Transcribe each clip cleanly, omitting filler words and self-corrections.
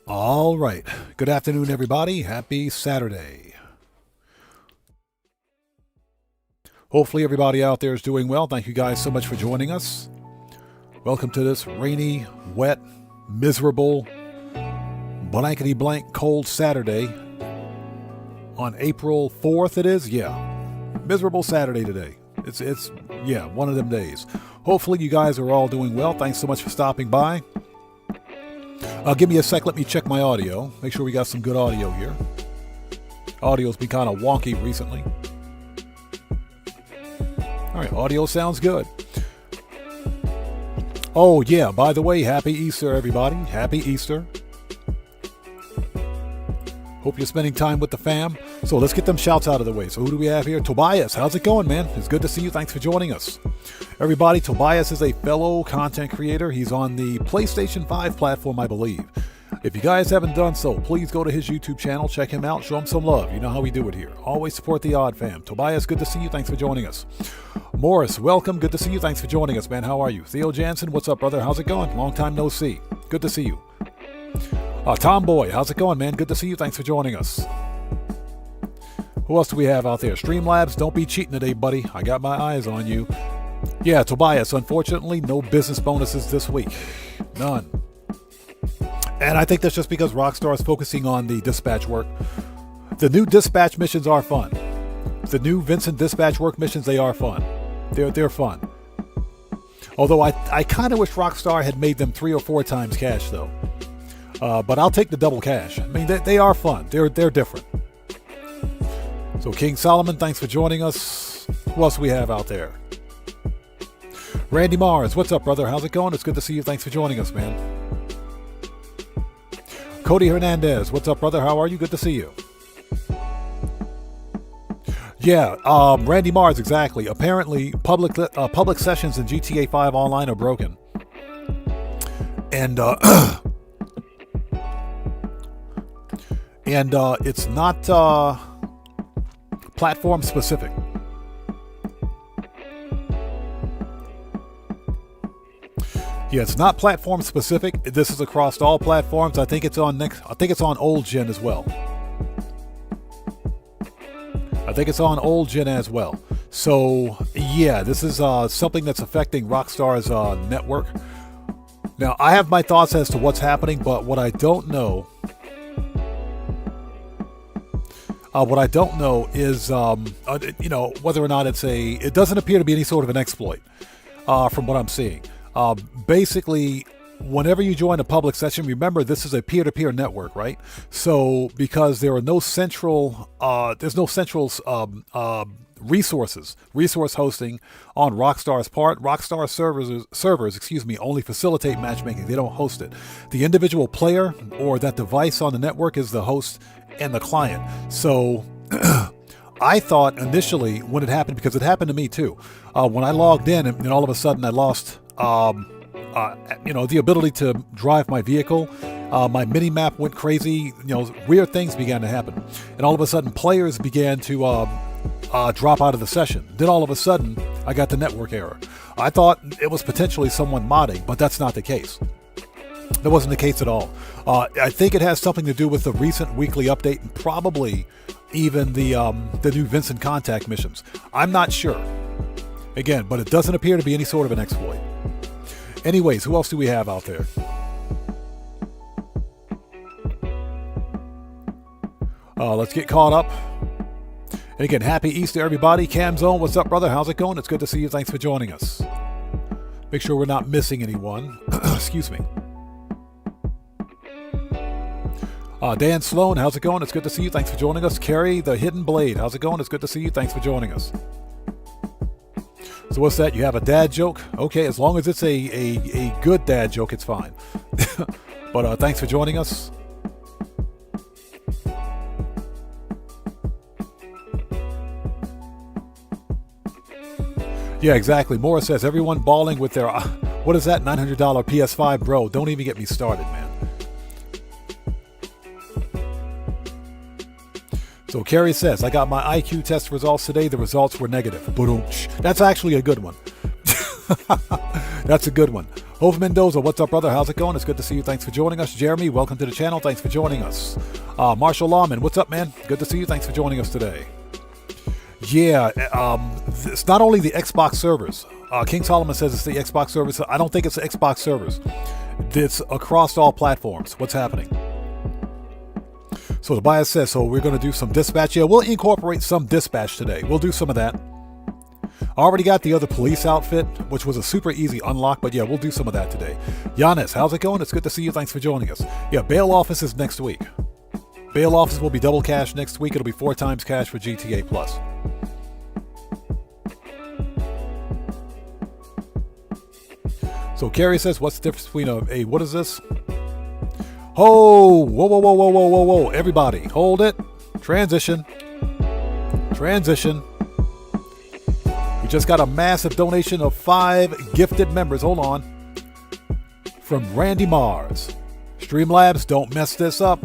All right. Good afternoon, everybody. Happy Saturday. Hopefully everybody out there is doing well. Thank you guys so much for joining us. Welcome to this rainy, wet, miserable, blankety-blank cold Saturday on April 4th it is? Yeah. Miserable Saturday today. It's one of them days. Hopefully you guys are all doing well. Thanks so much for stopping by. Give me a sec. Let me check my audio. Make sure we got some good audio here. Audio's been kind of wonky recently. All right, audio sounds good. Oh, yeah, by the way, happy Easter, everybody. Happy Easter. Hope you're spending time with the fam. So let's get them shouts out of the way. So who do we have here? Tobias, how's it going, man? It's good to see you. Thanks for joining us. Everybody, Tobias is a fellow content creator. He's on the PlayStation 5 platform, I believe. If you guys haven't done so, please go to his YouTube channel, check him out, show him some love. You know how we do it here. Always support the Odd Fam. Tobias, good to see you. Thanks for joining us. Morris, welcome. Good to see you. Thanks for joining us, man. How are you? Theo Jansen, what's up, brother? How's it going? Long time no see. Good to see you. Tomboy, how's it going, man? Good to see you. Thanks for joining us. Who else do we have out there? Streamlabs, don't be cheating today, buddy. I got my eyes on you. Yeah, Tobias, unfortunately, no business bonuses this week. None. And I think that's just because Rockstar is focusing on the dispatch work. The new dispatch missions are fun. The new Vincent dispatch work missions, they are fun. They're fun. Although I kind of wish Rockstar had made them 3 or 4 times cash, though. But I'll take the double cash. I mean, they are fun. They're different. So King Solomon, thanks for joining us. Who else do we have out there? Randy Mars, what's up, brother? How's it going? It's good to see you. Thanks for joining us, man. Cody Hernandez, what's up, brother? How are you? Good to see you. Yeah, Randy Mars, exactly. Apparently, public sessions in GTA 5 Online are broken. And it's not platform specific. Yeah, it's not platform specific. This is across all platforms. I think it's on old gen as well. So yeah, this is something that's affecting Rockstar's network. Now, I have my thoughts as to what's happening, but what I don't know is, whether or not it doesn't appear to be any sort of an exploit, from what I'm seeing. Basically, whenever you join a public session, remember this is a peer-to-peer network, right? So because there are no central, resource hosting on Rockstar's part. Rockstar servers, only facilitate matchmaking. They don't host it. The individual player or that device on the network is the host and the client. So I thought initially when it happened, because it happened to me too, when I logged in and all of a sudden I lost the ability to drive my vehicle. My mini-map went crazy. Weird things began to happen. And all of a sudden players began to drop out of the session. Then all of a sudden I got the network error. I thought it was potentially someone modding, but that's not the case. That wasn't the case at all. I think it has something to do with the recent weekly update and probably even the new Vincent contact missions. I'm not sure. Again, but it doesn't appear to be any sort of an exploit. Anyways, who else do we have out there? Let's get caught up. And again, happy Easter, everybody. Camzone, what's up, brother? How's it going? It's good to see you. Thanks for joining us. Make sure we're not missing anyone. Excuse me. Dan Sloan, how's it going? It's good to see you. Thanks for joining us. Carrie, the Hidden Blade, how's it going? It's good to see you. Thanks for joining us. So what's that? You have a dad joke? Okay, as long as it's a good dad joke, it's fine. But thanks for joining us. Yeah, exactly. Morris says, everyone bawling with their, what is that, $900 PS5? Bro, don't even get me started, man. So Carrie says, I got my IQ test results today. The results were negative. That's actually a good one. That's a good one. Hove Mendoza, what's up, brother? How's it going? It's good to see you. Thanks for joining us. Jeremy, welcome to the channel. Thanks for joining us. Marshall Lawman, what's up, man? Good to see you. Thanks for joining us today. Yeah, it's not only the Xbox servers. King Solomon says it's the Xbox servers. I don't think it's the Xbox servers. It's across all platforms. What's happening? So Tobias says, so we're going to do some dispatch. Yeah, we'll incorporate some dispatch today. We'll do some of that. I already got the other police outfit, which was a super easy unlock, but yeah, we'll do some of that today. Giannis, how's it going? It's good to see you. Thanks for joining us. Yeah, bail office is next week. Bail office will be double cash next week. It'll be 4 times cash for GTA Plus. So Carrie says, what's the difference between a what is this? Oh, whoa, whoa, whoa, whoa, whoa, whoa, whoa. Everybody, hold it. Transition. Transition. We just got a massive donation of 5 gifted members. Hold on. From Randy Mars. Streamlabs, don't mess this up.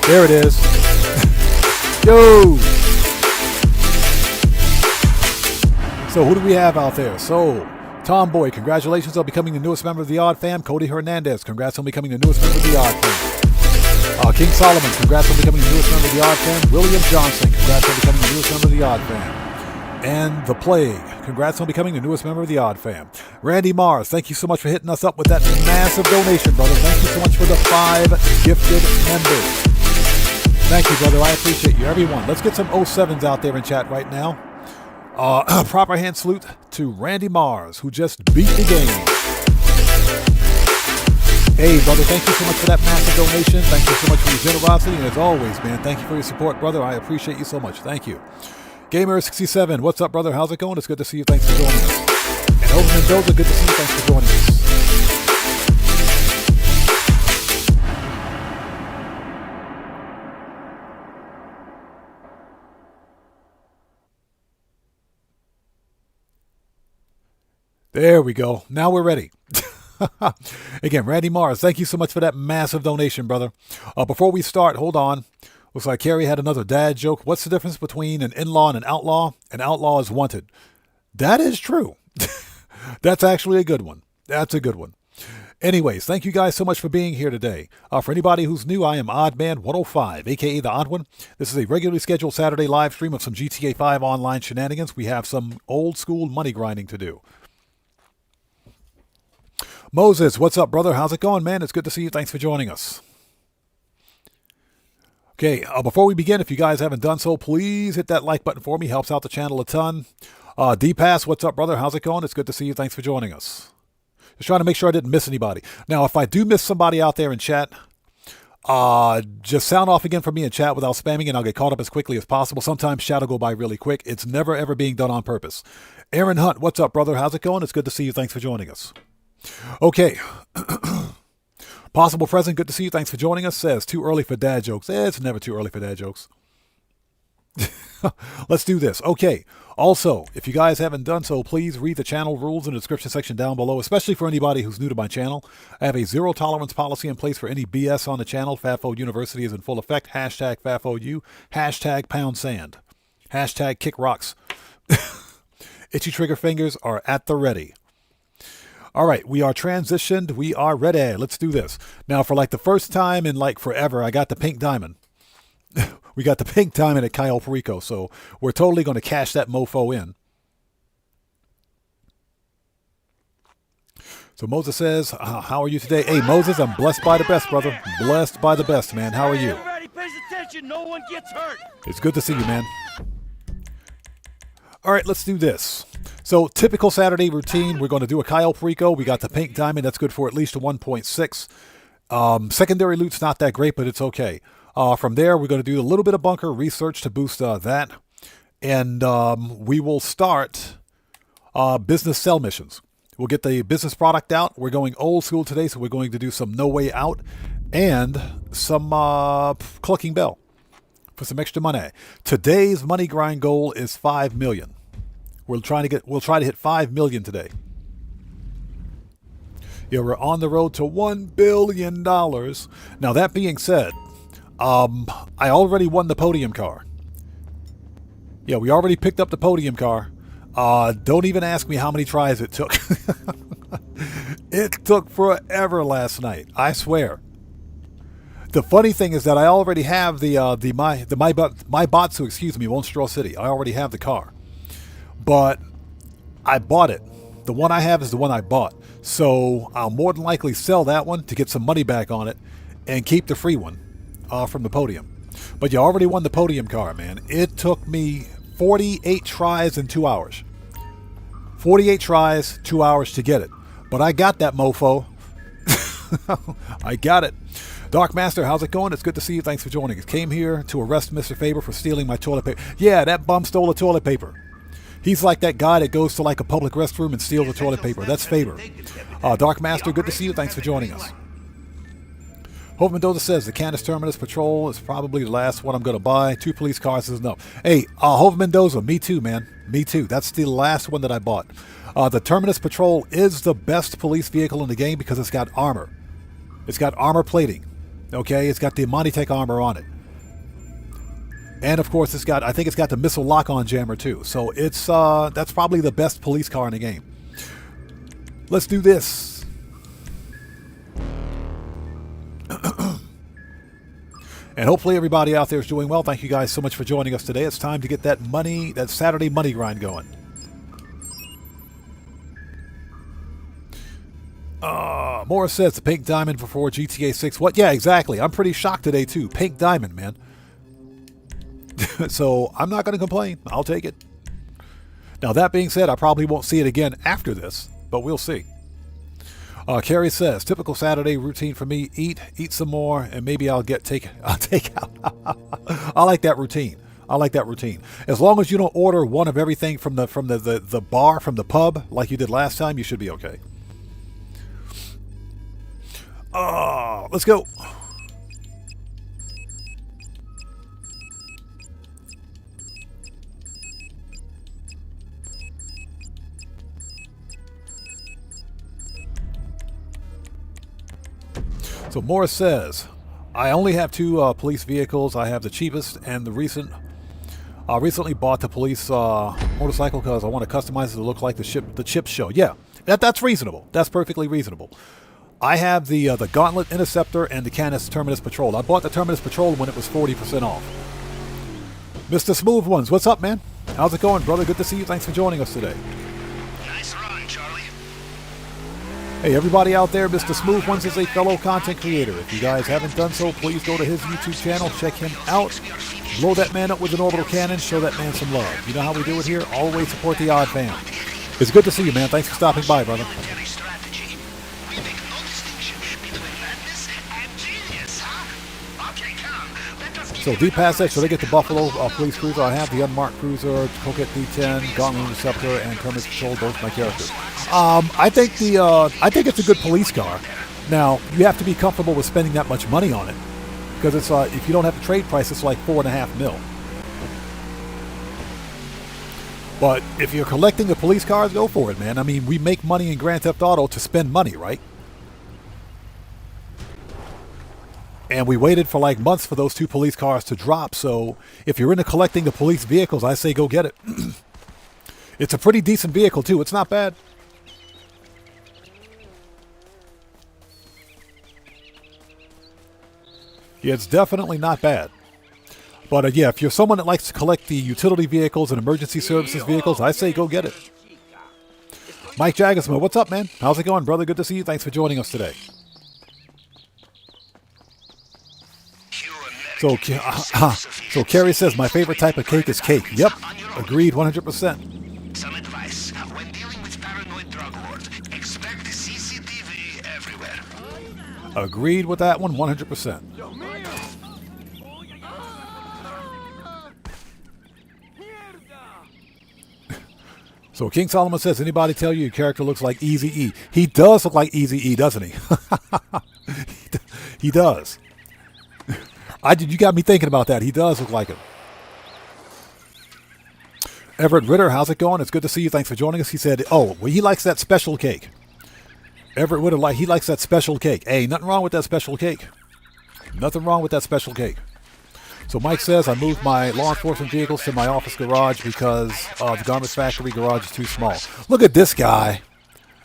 There it is. Yo! So who do we have out there? So, Tomboy, congratulations on becoming the newest member of the Odd Fam. Cody Hernandez, congrats on becoming the newest member of the Odd Fam. King Solomon, congrats on becoming the newest member of the Odd Fam. William Johnson, congrats on becoming the newest member of the Odd Fam. And The Plague, congrats on becoming the newest member of the Odd Fam. Randy Mars, thank you so much for hitting us up with that massive donation, brother. Thank you so much for the 5 gifted members. Thank you, brother. I appreciate you. Everyone, let's get some 07s out there in chat right now. Proper hand salute to Randy Mars, who just beat the game. Hey, brother, thank you so much for that massive donation. Thank you so much for your generosity. And as always, man, thank you for your support, brother. I appreciate you so much. Thank you. Gamer67, what's up, brother? How's it going? It's good to see you. Thanks for joining us. And Hope Mendoza, good to see you. Thanks for joining us. There we go. Now we're ready. Again, Randy Mars, thank you so much for that massive donation, brother. Before we start, hold on. Looks like Carrie had another dad joke. What's the difference between an in-law and an outlaw? An outlaw is wanted. That is true. That's actually a good one. That's a good one. Anyways, thank you guys so much for being here today. For anybody who's new, I am Oddman105, aka The Odd One. This is a regularly scheduled Saturday live stream of some GTA 5 online shenanigans. We have some old school money grinding to do. Moses, what's up, brother? How's it going, man? It's good to see you. Thanks for joining us. Okay, before we begin, if you guys haven't done so, please hit that like button for me. Helps out the channel a ton. D-Pass, what's up, brother? How's it going? It's good to see you. Thanks for joining us. Just trying to make sure I didn't miss anybody. Now, if I do miss somebody out there in chat, just sound off again for me in chat without spamming, and I'll get caught up as quickly as possible. Sometimes chat will go by really quick. It's never, ever being done on purpose. Aaron Hunt, what's up, brother? How's it going? It's good to see you. Thanks for joining us. Okay. Possible Present, good to see you. Thanks for joining us. Says, too early for dad jokes. It's never too early for dad jokes. Let's do this. Okay. Also, if you guys haven't done so, please read the channel rules in the description section down below, especially for anybody who's new to my channel. I have a zero tolerance policy in place for any BS on the channel. FAFO University is in full effect. Hashtag FAFOU. Hashtag pound sand. Hashtag kick rocks. Itchy trigger fingers are at the ready. All right, we are transitioned. We are ready. Let's do this. Now, for like the first time in like forever, I got the pink diamond. We got the pink diamond at Cayo Perico, so we're totally going to cash that mofo in. So Moses says, how are you today? Hey, Moses, I'm blessed by the best, brother. Blessed by the best, man. How are you? Everybody pays attention. No one gets hurt. It's good to see you, man. All right, let's do this. So typical Saturday routine, we're going to do a Cayo Perico. We got the pink diamond. That's good for at least a 1.6. Secondary loot's not that great, but it's okay. From there, we're going to do a little bit of bunker research to boost that. And we will start business sell missions. We'll get the business product out. We're going old school today, so we're going to do some No Way Out and some Clucking Bell for some extra money. Today's money grind goal is 5 million. We'll try to hit 5 million today. Yeah, we're on the road to $1 billion. Now, that being said, I already won the podium car. Yeah, we already picked up the podium car. Don't even ask me how many tries it took. It took forever last night. I swear. The funny thing is that I already have the Maibatsu, excuse me, Monstro City. I already have the car, but I bought it. The one I have is the one I bought, so I'll more than likely sell that one to get some money back on it, and keep the free one from the podium. But you already won the podium car, man. It took me 48 tries in 2 hours. 48 tries, 2 hours to get it, but I got that mofo. I got it. Dark Master, how's it going? It's good to see you. Thanks for joining us. Came here to arrest Mr. Faber for stealing my toilet paper. Yeah, that bum stole the toilet paper. He's like that guy that goes to like a public restroom and steals the toilet paper. That's Faber. Dark Master, good to see you. Thanks for joining us. Hope Mendoza says the Canis Terminus Patrol is probably the last one I'm going to buy. 2 police cars is enough. Hey, Hope Mendoza, me too, man. Me too. That's the last one that I bought. The Terminus Patrol is the best police vehicle in the game because it's got armor. It's got armor plating. Okay, it's got the Monitech armor on it. And of course it's got, I think it's got the missile lock-on jammer too. So it's that's probably the best police car in the game. Let's do this. And hopefully everybody out there is doing well. Thank you guys so much for joining us today. It's time to get that money, that Saturday money grind going. Morris says the pink diamond for GTA 6. What? Yeah, exactly. I'm pretty shocked today too. Pink diamond, man. So I'm not going to complain. I'll take it. Now that being said, I probably won't see it again after this, but we'll see. Carrie says typical Saturday routine for me: eat some more, and maybe I'll take out. I like that routine. I like that routine. As long as you don't order one of everything from the bar, from the pub, like you did last time, you should be okay. Let's go. So Morris says, I only have 2 police vehicles. I have the cheapest and the recent. I recently bought the police motorcycle because I want to customize it to look like the chip show. Yeah, that's reasonable. That's perfectly reasonable. I have the Gauntlet Interceptor and the Canis Terminus Patrol. I bought the Terminus Patrol when it was 40% off. Mr. Smooth Ones, what's up, man? How's it going, brother? Good to see you. Thanks for joining us today. Nice run, Charlie. Hey, everybody out there, Mr. Smooth Ones is a fellow content creator. If you guys haven't done so, please go to his YouTube channel, check him out, blow that man up with an orbital cannon, show that man some love. You know how we do it here? Always support the odd fam. It's good to see you, man. Thanks for stopping by, brother. So D-Pass X, so they get the Buffalo Police Cruiser. I have the Unmarked Cruiser, Coquette D10, Gauntlet Interceptor, and Terminus Patrol, both my characters. I think it's a good police car. Now, you have to be comfortable with spending that much money on it, because it's if you don't have the trade price, it's like $4.5 million. But if you're collecting the police cars, go for it, man. I mean, we make money in Grand Theft Auto to spend money, right? And we waited for like months for those 2 police cars to drop. So if you're into collecting the police vehicles, I say go get it. It's a pretty decent vehicle too. It's not bad. Yeah, it's definitely not bad. But yeah, if you're someone that likes to collect the utility vehicles and emergency services vehicles, I say go get it. Mike Jaggersma, what's up, man? How's it going, brother? Good to see you. Thanks for joining us today. So Carrie says, my favorite type of cake is cake. Yep, agreed 100%. Some advice. When dealing with paranoid drug lords, expect CCTV everywhere. Agreed with that one 100%. So King Solomon says, anybody tell you your character looks like Eazy-E? He does look like Eazy-E, doesn't he? He does. You got me thinking about that. He does look like him. Everett Ritter, how's it going? It's good to see you. Thanks for joining us. He said, oh, well, he likes that special cake. Everett Ritter, he likes that special cake. Hey, nothing wrong with that special cake. Nothing wrong with that special cake. So Mike says, I moved my law enforcement vehicles to my office garage because the garment factory garage is too small. Look at this guy.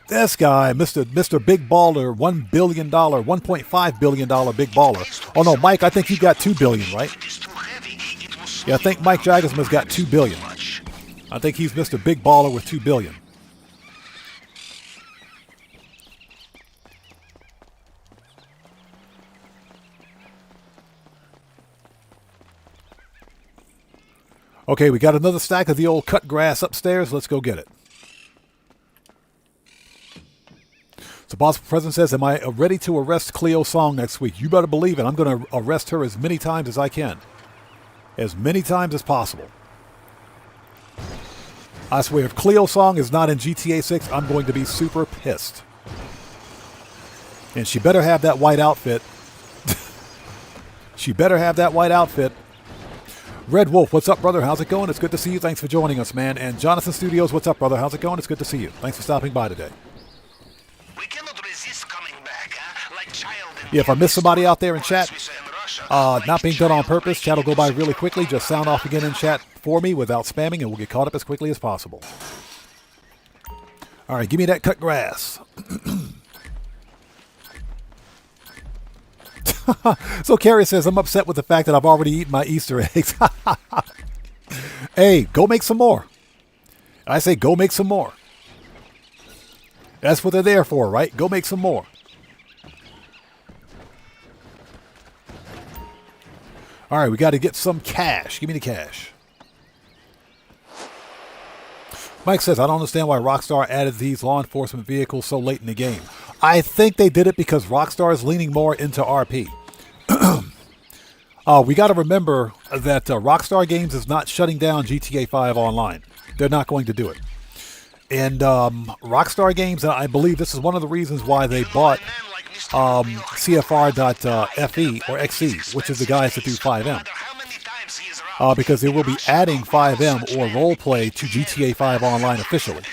This guy, Mr. Big Baller, $1 billion, $1.5 billion big baller. Oh no, Mike, I think you got $2 billion, right? Yeah, I think Mike Jagersman's got $2 billion. I think he's Mr. Big Baller with $2 billion. Okay, we got another stack of the old cut grass upstairs. Let's go get it. So Boss President says, am I ready to arrest Cleo Song next week? You better believe it. I'm going to arrest her as many times as I can. As many times as possible. I swear, if Cleo Song is not in GTA 6, I'm going to be super pissed. And she better have that white outfit. She better have that white outfit. Red Wolf, what's up, brother? How's it going? It's good to see you. Thanks for joining us, man. And Jonathan Studios, what's up, brother? How's it going? It's good to see you. Thanks for stopping by today. We cannot resist coming back, huh? Like child. Yeah, if I miss somebody out there in chat, not being done on purpose, chat will go by really quickly. Just sound off again in chat for me without spamming, and we'll get caught up as quickly as possible. All right, give me that cut grass. So Carrie says, I'm upset with the fact that I've already eaten my Easter eggs. Hey, go make some more. I say go make some more. That's what they're there for, right? Go make some more. All right, we got to get some cash. Give me the cash. Mike says, I don't understand why Rockstar added these law enforcement vehicles so late in the game. I think they did it because Rockstar is leaning more into RP. We got to remember that Rockstar Games is not shutting down GTA 5 Online. They're not going to do it. And Rockstar Games, and I believe this is one of the reasons why they bought CFR.FE or XE, which is the guys that do 5M. Because they will be adding 5M or roleplay to GTA 5 Online officially.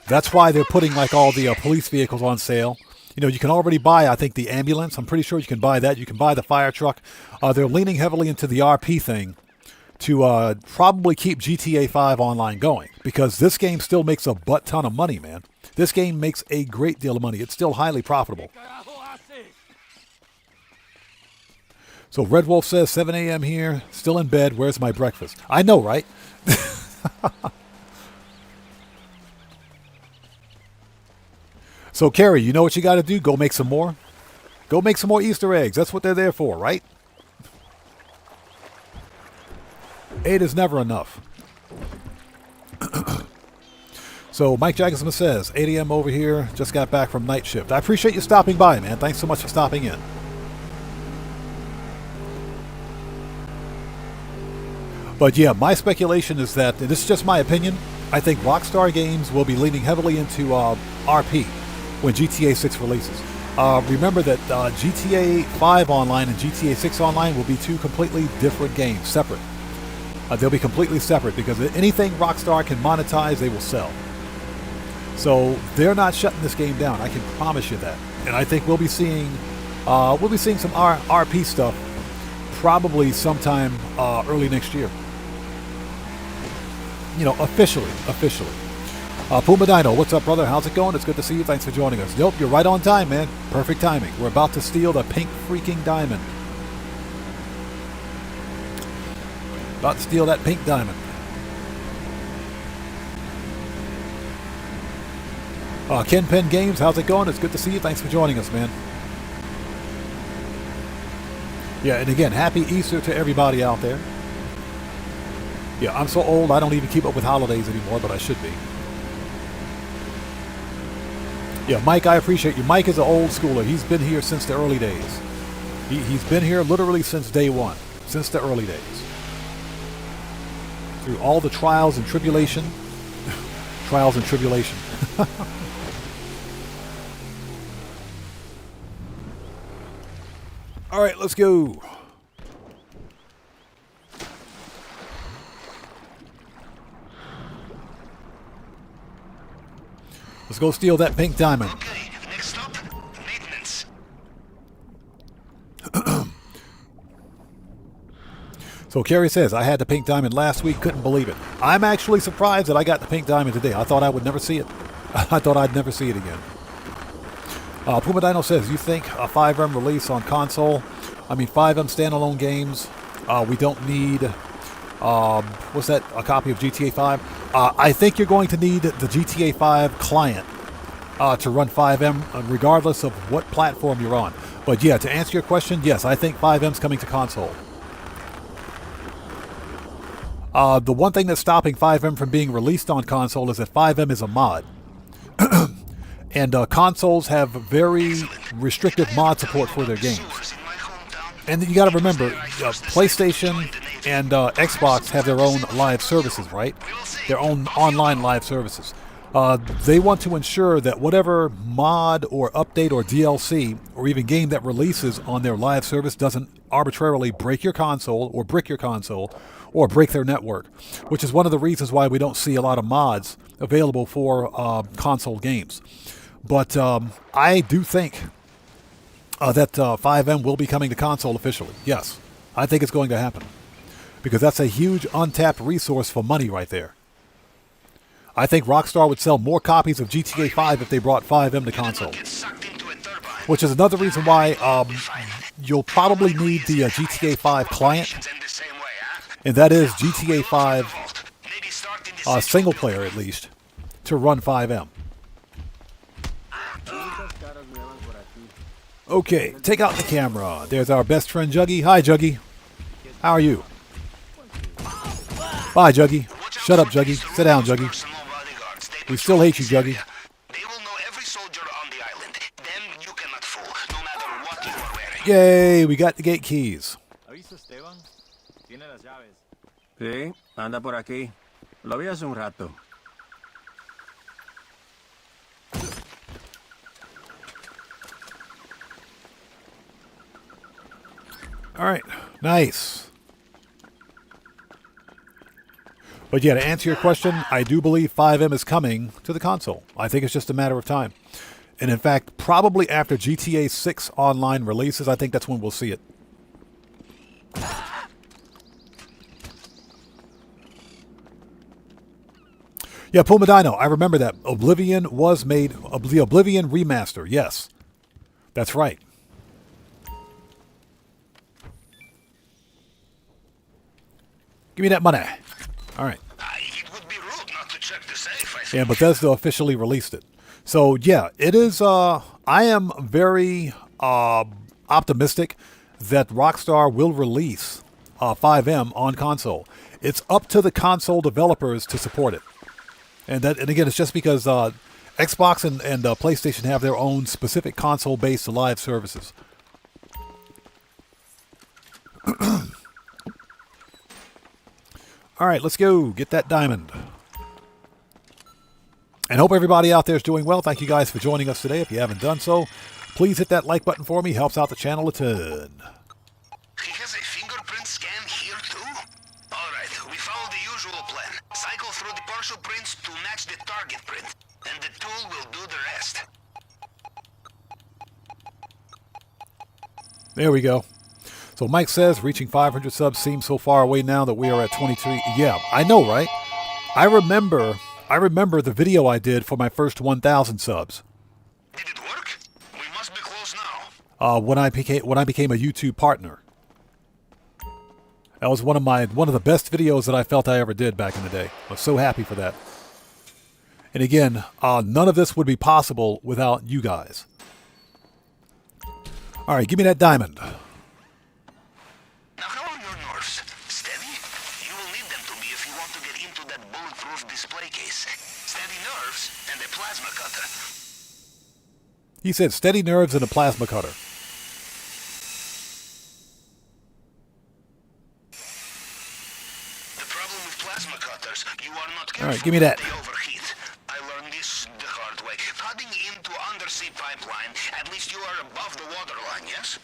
That's why they're putting like all the police vehicles on sale. You know, you can already buy, I think, the ambulance. I'm pretty sure you can buy that. You can buy the fire truck. They're leaning heavily into the RP thing to probably keep GTA 5 Online going. Because this game still makes a butt ton of money, man. This game makes a great deal of money. It's still highly profitable. So Red Wolf says, 7 a.m. here, still in bed. Where's my breakfast? I know, right? So, Carrie, you know what you got to do? Go make some more. Go make some more Easter eggs. That's what they're there for, right? 8 is never enough. So, Mike Jackson says, 8 a.m. over here. Just got back from night shift. I appreciate you stopping by, man. Thanks so much for stopping in. But yeah, my speculation is that, and this is just my opinion, I think Rockstar Games will be leaning heavily into RP when GTA 6 releases. Remember that GTA 5 Online and GTA 6 Online will be two completely different games, separate. They'll be completely separate because anything Rockstar can monetize, they will sell. So they're not shutting this game down. I can promise you that. And I think we'll be seeing some RP stuff probably sometime early next year. You know, officially. Puma Dino, what's up, brother? How's it going? It's good to see you. Thanks for joining us. Nope, you're right on time, man. Perfect timing. We're about to steal the pink freaking diamond. About to steal that pink diamond. Ken Penn Games, how's it going? It's good to see you. Thanks for joining us, man. Yeah, and again, happy Easter to everybody out there. Yeah, I'm so old I don't even keep up with holidays anymore, but I should be. Yeah, Mike, I appreciate you. Mike is an old schooler. He's been here since the early days. He's been here literally since day one, since the early days. Through all the trials and tribulation. Trials and tribulation. All right, let's go. Let's go steal that pink diamond. Okay, next stop, maintenance. So Carrie says, I had the pink diamond last week, couldn't believe it. I'm actually surprised that I got the pink diamond today. I thought I would never see it. I thought I'd never see it again. Puma Dino says, you think a 5M release on console? I mean, 5M standalone games. We don't need, what's that, a copy of GTA 5? I think you're going to need the GTA 5 client to run 5M, regardless of what platform you're on. But yeah, to answer your question, yes, I think 5M's coming to console. The one thing that's stopping 5M from being released on console is that 5M is a mod. And consoles have very restrictive mod support for their games. And you got to remember, PlayStation and Xbox have their own live services, right? Their own online live services. They want to ensure that whatever mod or update or DLC or even game that releases on their live service doesn't arbitrarily break your console or brick your console or break their network, which is one of the reasons why we don't see a lot of mods available for console games. But I do think that 5M will be coming to console officially. Yes, I think it's going to happen. Because that's a huge untapped resource for money right there. I think Rockstar would sell more copies of GTA 5 if they brought 5M to console. Which is another reason why you'll probably need the GTA 5 client. And that is GTA 5 single player at least to run 5M. Okay, take out the camera. There's our best friend Juggy. Hi, Juggy. How are you? Bye, Juggy. Shut up, Juggy. Sit down, Juggy. We still hate you, Juggy. They will know every soldier on the island. Them you cannot fool, no matter what you are wearing. Yay, we got the gate keys. Sí, anda por aquí. Lo vi hace un rato. All right, nice. But yeah, to answer your question, I do believe 5M is coming to the console. I think it's just a matter of time. And in fact, probably after GTA 6 online releases, I think that's when we'll see it. Yeah, Puma Dino, I remember that. Oblivion was made, the Oblivion remaster, yes. That's right. Give me that money. All right. It would be rude not to check the safe, I think. Yeah, Bethesda officially released it. So, yeah, it is, I am very optimistic that Rockstar will release 5M on console. It's up to the console developers to support it. And again, it's just because Xbox and PlayStation have their own specific console-based live services. All right, let's go. Get that diamond. And hope everybody out there is doing well. Thank you guys for joining us today. If you haven't done so, please hit that like button for me. Helps out the channel a ton. He has a fingerprint scan here too? Alright, we follow the usual plan. Cycle through the partial prints to match the target print. And the tool will do the rest. There we go. So Mike says, reaching 500 subs seems so far away now that we are at 23. Yeah, I know, right? I remember the video I did for my first 1,000 subs. Did it work? We must be close now. When I became a YouTube partner. That was one of the best videos that I felt I ever did back in the day. I was so happy for that. And again, none of this would be possible without you guys. All right, give me that diamond. Now, how are your nerves? Steady? You will need them to be if you want to get into that bulletproof display case. Steady nerves and a plasma cutter. He said steady nerves and a plasma cutter. The problem with plasma cutters, you are not careful. All right, give me that. They overheat. I learned this the hard way. Cutting into undersea pipeline, at least you are above the waterline, yes?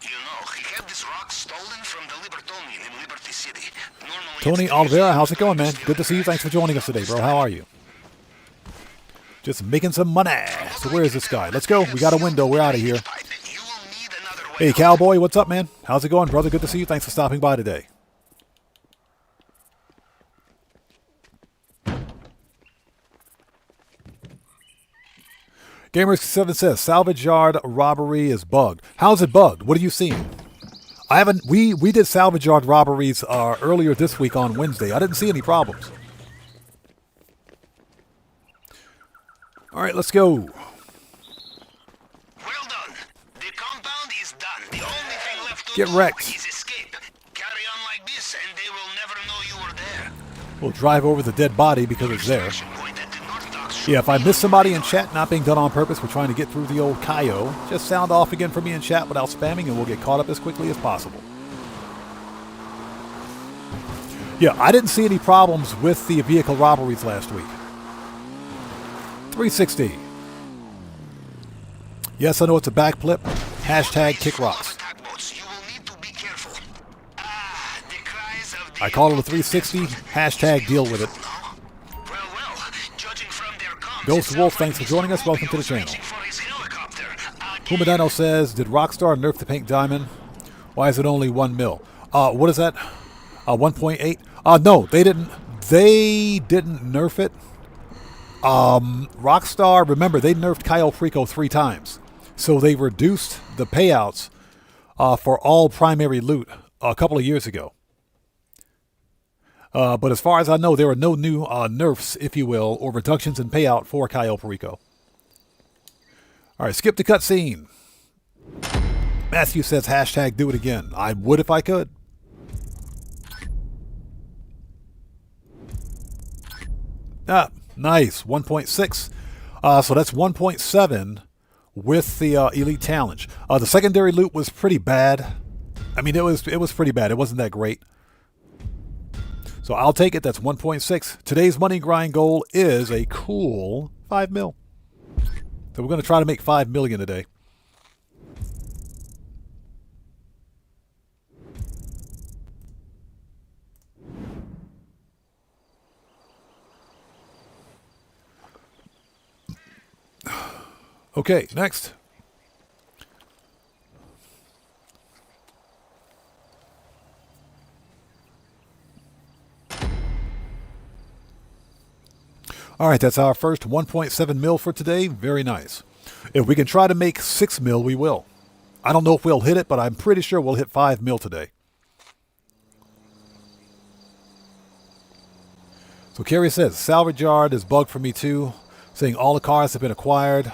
You know, he had this rock stolen from the Libertonian in Liberty City. Normally Tony Oliveira, how's it going, man? Good to see you. Thanks for joining us today, bro. How are you? Just making some money. So where is this guy? Let's go. We got a window. We're out of here. Hey, Cowboy, what's up, man? How's it going, brother? Good to see you. Thanks for stopping by today. Gamer7 says salvage yard robbery is bugged. How's it bugged? What are you seeing? I haven't. We did salvage yard robberies earlier this week on Wednesday. I didn't see any problems. All right, let's go. Well done. The compound is done. The only thing left to Get do wrecked. is escape. Carry on like this and they will never know you were there. We'll drive over the dead body because it's there. Extraction point at the North Docks. Yeah, if I miss somebody in chat, not being done on purpose, we're trying to get through the old Cayo. Just sound off again for me in chat without spamming, and we'll get caught up as quickly as possible. Yeah, I didn't see any problems with the vehicle robberies last week. 360. Yes, I know it's a backflip. Hashtag kick rocks. You will need to be careful. The cries of the I call it a 360. Hashtag deal with it. Well, judging from their comms, Ghost Wolf, thanks for joining us. Welcome to the channel. Humadano says, did Rockstar nerf the pink diamond? Why is it only 1 mil? What is that? 1.8? No, they didn't. They didn't nerf it. Rockstar, remember, they nerfed Cayo Perico 3 times. So they reduced the payouts for all primary loot a couple of years ago. But as far as I know, there are no new nerfs, if you will, or reductions in payout for Cayo Perico. All right, skip the cutscene. Matthew says, hashtag do it again. I would if I could. Nice. 1.6. So that's 1.7 with the Elite Challenge. The secondary loot was pretty bad. I mean, it was pretty bad. It wasn't that great. So I'll take it. That's 1.6. Today's money grind goal is a cool 5 mil. So we're going to try to make 5 million today. Okay, next. All right, that's our first 1.7 mil for today. Very nice. If we can try to make 6 mil, we will. I don't know if we'll hit it, but I'm pretty sure we'll hit 5 mil today. So Carrie says, salvage yard is bugged for me too, saying all the cars have been acquired.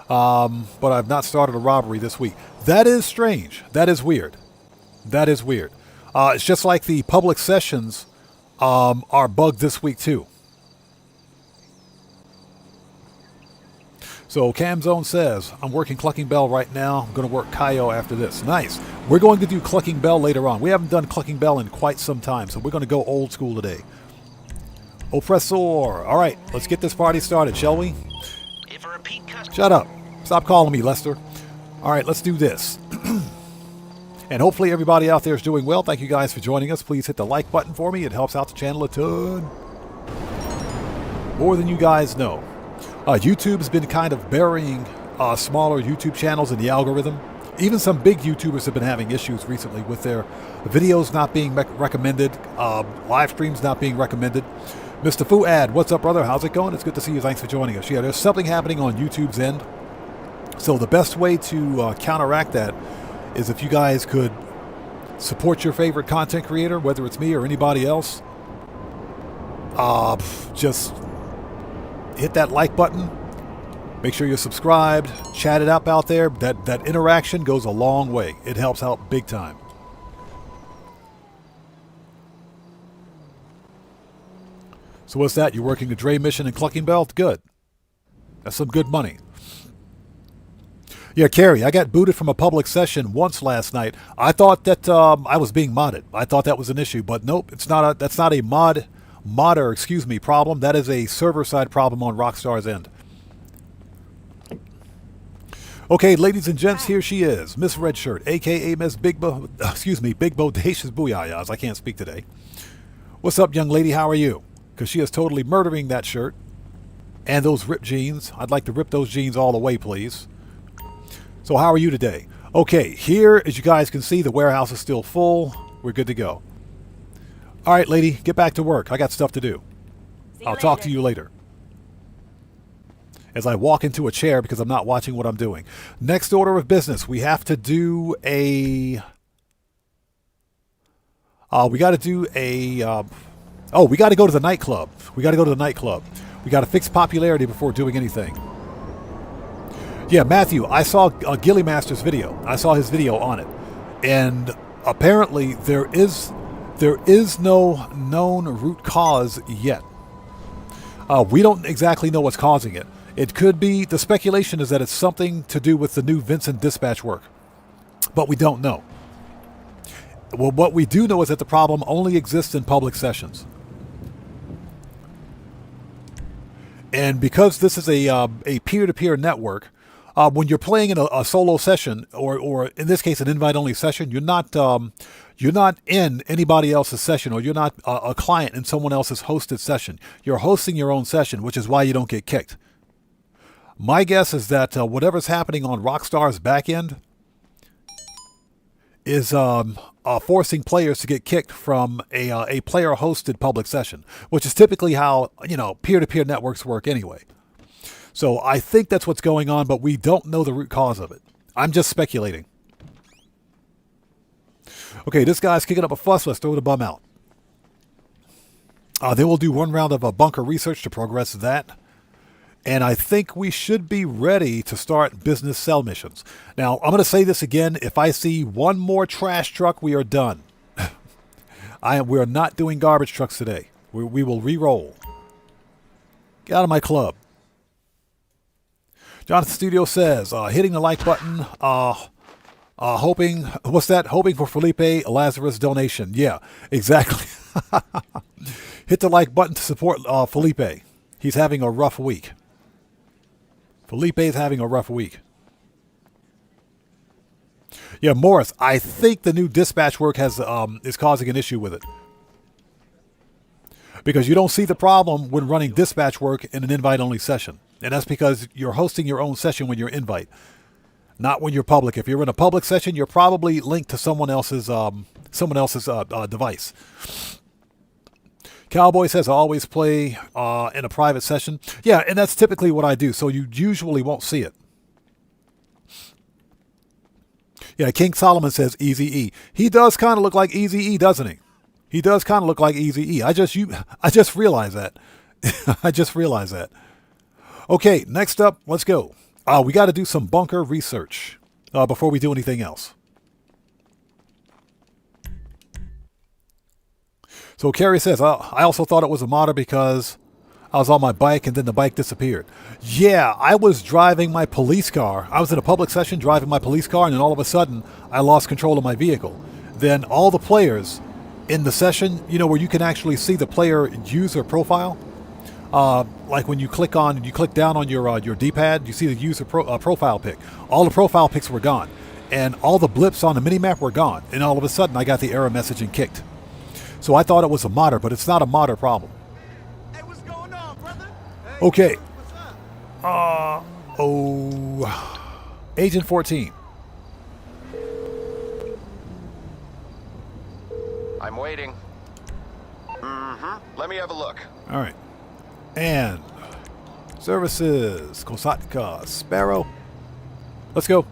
But I've not started a robbery this week. That is strange. That is weird. That is weird. It's just like the public sessions are bugged this week too. So Camzone says, I'm working Clucking Bell right now. I'm going to work Cayo after this. Nice. We're going to do Clucking Bell later on. We haven't done Clucking Bell in quite some time, so we're going to go old school today. Oppressor. All right, let's get this party started, shall we? Shut up. Stop calling me, Lester. All right, let's do this. And hopefully everybody out there is doing well. Thank you guys for joining us. Please hit the like button for me. It helps out the channel a ton. More than you guys know. YouTube's been kind of burying smaller YouTube channels in the algorithm. Even some big YouTubers have been having issues recently with their videos not being recommended, live streams not being recommended. Mr. Fuad, what's up, brother? How's it going? It's good to see you. Thanks for joining us. Yeah, there's something happening on YouTube's end. So the best way to counteract that is if you guys could support your favorite content creator, whether it's me or anybody else. Just hit that like button. Make sure you're subscribed. Chat it up out there. That interaction goes a long way. It helps out big time. So what's that? You're working a Dre mission in Clucking Bell? Good. That's some good money. Yeah, Carrie, I got booted from a public session once last night. I thought that I was being modded. I thought that was an issue, but nope, it's not. That's not a modder, problem. That is a server-side problem on Rockstar's end. Okay, ladies and gents, here she is, Miss Redshirt, aka Miss Big Bodacious Booyahs. I can't speak today. What's up, young lady? How are you? Because she is totally murdering that shirt and those ripped jeans. I'd like to rip those jeans all away, please. So how are you today? Okay, here, as you guys can see, the warehouse is still full. We're good to go. All right, lady, get back to work. I got stuff to do. I'll talk to you later. as I walk into a chair because I'm not watching what I'm doing. Next order of business, we have to do a... we got to do a... oh, we got to go to the nightclub. We got to go to the nightclub. We got to fix popularity before doing anything. Yeah, Matthew, I saw Gilly Master's video. I saw his video on it. And apparently there is no known root cause yet. We don't exactly know what's causing it. It could be, the speculation is that it's something to do with the new Vincent dispatch work. But we don't know. Well, what we do know is that the problem only exists in public sessions. And because this is a peer-to-peer network, when you're playing in a solo session, or in this case an invite-only session, you're not in anybody else's session, or you're not a client in someone else's hosted session. You're hosting your own session, which is why you don't get kicked. My guess is that whatever's happening on Rockstar's back end is forcing players to get kicked from a player-hosted public session, which is typically how, you know, peer-to-peer networks work anyway. So I think that's what's going on, but we don't know the root cause of it. I'm just speculating. Okay, this guy's kicking up a fuss. Let's throw the bum out. Then we'll do one round of bunker research to progress that. And I think we should be ready to start business cell missions. Now, I'm going to say this again. If I see one more trash truck, we are done. We are not doing garbage trucks today. We will re-roll. Get out of my club. Jonathan Studio says, hitting the like button, hoping, what's that? Hoping for Felipe Lazarus donation. Yeah, exactly. Hit the like button to support Felipe. He's having a rough week. Felipe's having a rough week. Yeah, Morris, I think the new dispatch work is causing an issue with it. Because you don't see the problem when running dispatch work in an invite-only session. And that's because you're hosting your own session when you're invite, not when you're public. If you're in a public session, you're probably linked to someone else's device. Cowboy says, I always play in a private session. Yeah, and that's typically what I do, so you usually won't see it. Yeah, King Solomon says Eazy-E. He does kind of look like Eazy-E, doesn't he? He does kind of look like Eazy-E. I just realized that. I just realized that. Okay, next up, let's go. We got to do some bunker research before we do anything else. So Carrie says, I also thought it was a modder because I was on my bike and then the bike disappeared. Yeah, I was driving my police car. I was in a public session driving my police car, and then all of a sudden I lost control of my vehicle. Then all the players in the session, you know, where you can actually see the player user profile. Like when you click down on your D-pad, you see the user profile pic. All the profile pics were gone, and all the blips on the minimap were gone. And all of a sudden, I got the error message and kicked. So I thought it was a modder, but it's not a modder problem. Hey, what's going on, brother? Hey, Okay. what's up? Agent 14. I'm waiting. Let me have a look. All right. And services, Kosatka, Sparrow. Let's go.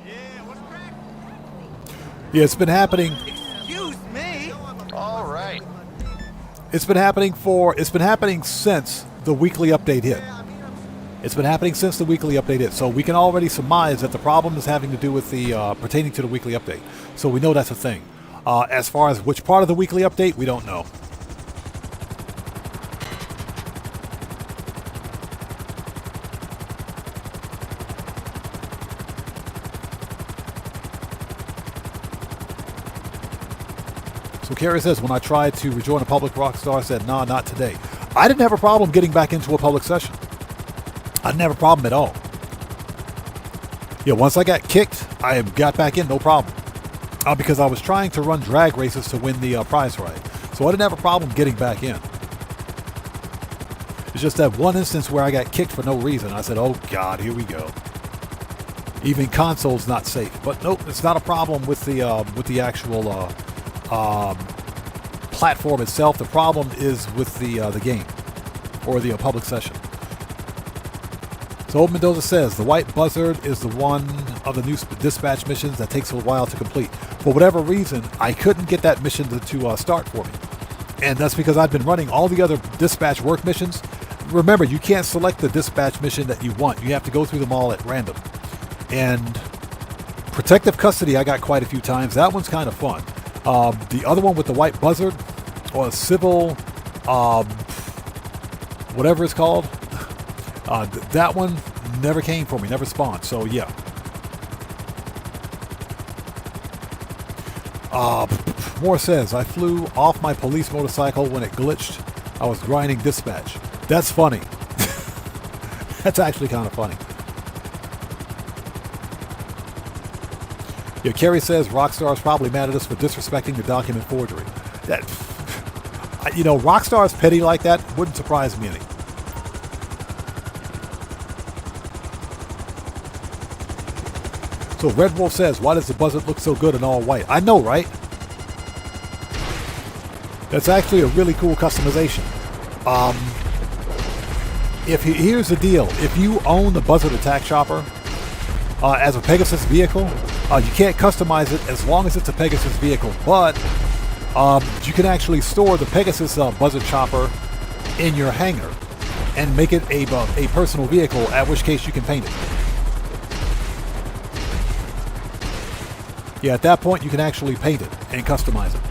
Yeah, what's cracking? Yeah, it's been happening. Excuse me. All right. It's been happening since the weekly update hit. It's been happening since the weekly update hit. So we can already surmise that the problem is having to do with the pertaining to the weekly update. So we know that's a thing. As far as which part of the weekly update, we don't know. So Carrie says, when I tried to rejoin a public, Rockstar said, nah, not today. I didn't have a problem getting back into a public session. I didn't have a problem at all. Yeah, once I got kicked, I got back in, no problem. Because I was trying to run drag races to win the prize ride. So I didn't have a problem getting back in. It's just that one instance where I got kicked for no reason. I said, oh God, here we go. Even console's not safe. But nope, it's not a problem with the actual platform itself. The problem is with the game or the public session. So Old Mendoza says the white buzzard is the one of the new dispatch missions that takes a while to complete. For whatever reason, I couldn't get that mission to start for me. And that's because I've been running all the other dispatch work missions. Remember, you can't select the dispatch mission that you want. You have to go through them all at random. And protective custody I got quite a few times. That one's kind of fun. The other one with the white buzzard, or civil, whatever it's called, that one never came for me, never spawned. So yeah. Moore says, I flew off my police motorcycle when it glitched. I was grinding dispatch. That's funny. That's actually kind of funny. Yeah, Kerry says Rockstar's probably mad at us for disrespecting the document forgery. That, you know, Rockstar's petty like that wouldn't surprise me any. So Red Wolf says, why does the buzzard look so good in all white? I know, right? That's actually a really cool customization. Here's the deal. If you own the Buzzard Attack Chopper as a Pegasus vehicle, you can't customize it as long as it's a Pegasus vehicle. But you can actually store the Pegasus Buzzard Chopper in your hangar and make it a personal vehicle, at which case you can paint it. Yeah, at that point you can actually paint it and customize it.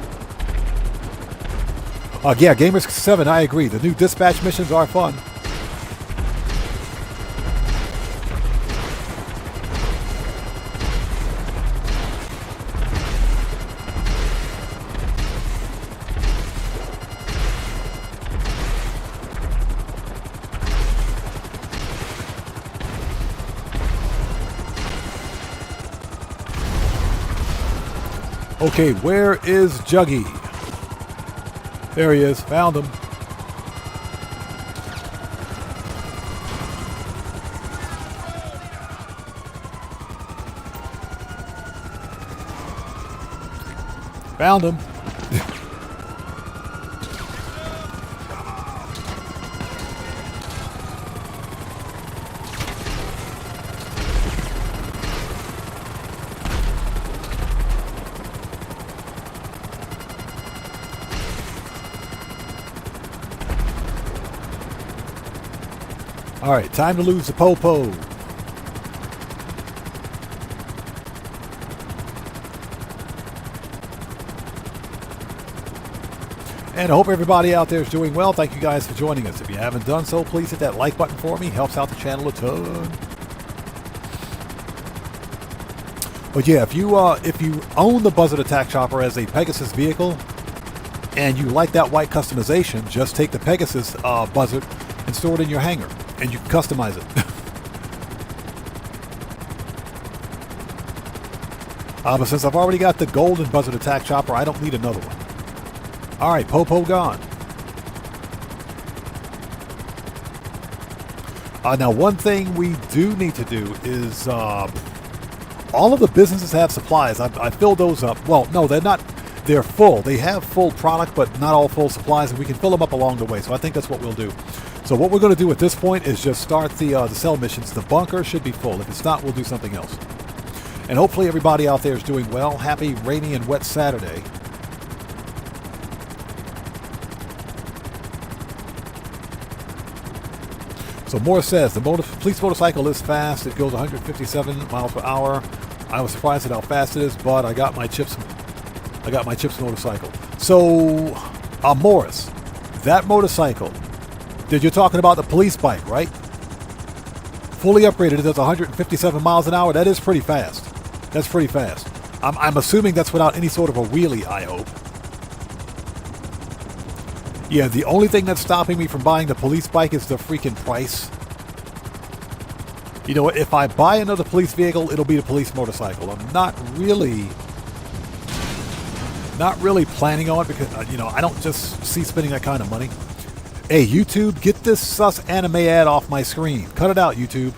Yeah, Gamers7, I agree. The new dispatch missions are fun. Okay, where is Juggy? There he is. Found him. Found him. All right, time to lose the Popo. And I hope everybody out there is doing well. Thank you guys for joining us. If you haven't done so, please hit that like button for me. Helps out the channel a ton. But yeah, if you own the Buzzard Attack Chopper as a Pegasus vehicle and you like that white customization, just take the Pegasus Buzzard and store it in your hangar. And you can customize it. But since I've already got the golden Buzzard Attack Chopper, I don't need another one. Alright, Popo gone. Now, one thing we do need to do is all of the businesses have supplies. I filled those up. Well, no, they're not. They're full. They have full product, but not all full supplies, and we can fill them up along the way. So I think that's what we'll do. So what we're going to do at this point is just start the cell missions. The bunker should be full. If it's not, we'll do something else. And hopefully everybody out there is doing well. Happy rainy and wet Saturday. So Moore says, the police motorcycle is fast. It goes 157 miles per hour. I was surprised at how fast it is, but I got my Chips motorcycle. So, Morris, that motorcycle, you're talking about the police bike, right? Fully upgraded, it does 157 miles an hour. That is pretty fast. That's pretty fast. I'm assuming that's without any sort of a wheelie, I hope. Yeah, the only thing that's stopping me from buying the police bike is the freaking price. You know what? If I buy another police vehicle, it'll be the police motorcycle. I'm not really planning on it because, you know, I don't just see spending that kind of money. Hey, YouTube, get this sus anime ad off my screen. Cut it out, YouTube.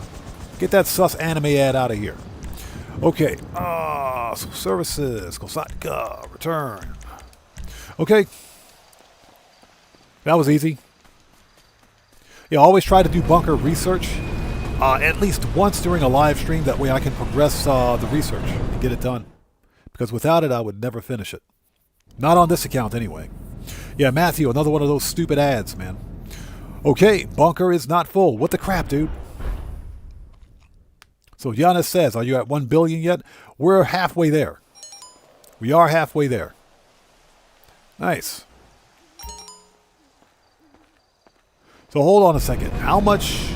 Get that sus anime ad out of here. Okay. So services. Kosatka. Return. Okay. That was easy. Yeah, always try to do bunker research. at least once during a live stream. That way I can progress the research and get it done. Because without it, I would never finish it. Not on this account, anyway. Yeah, Matthew, another one of those stupid ads, man. Okay, bunker is not full. What the crap, dude? So Giannis says, are you at 1 billion yet? We're halfway there. We are halfway there. Nice. So hold on a second. How much?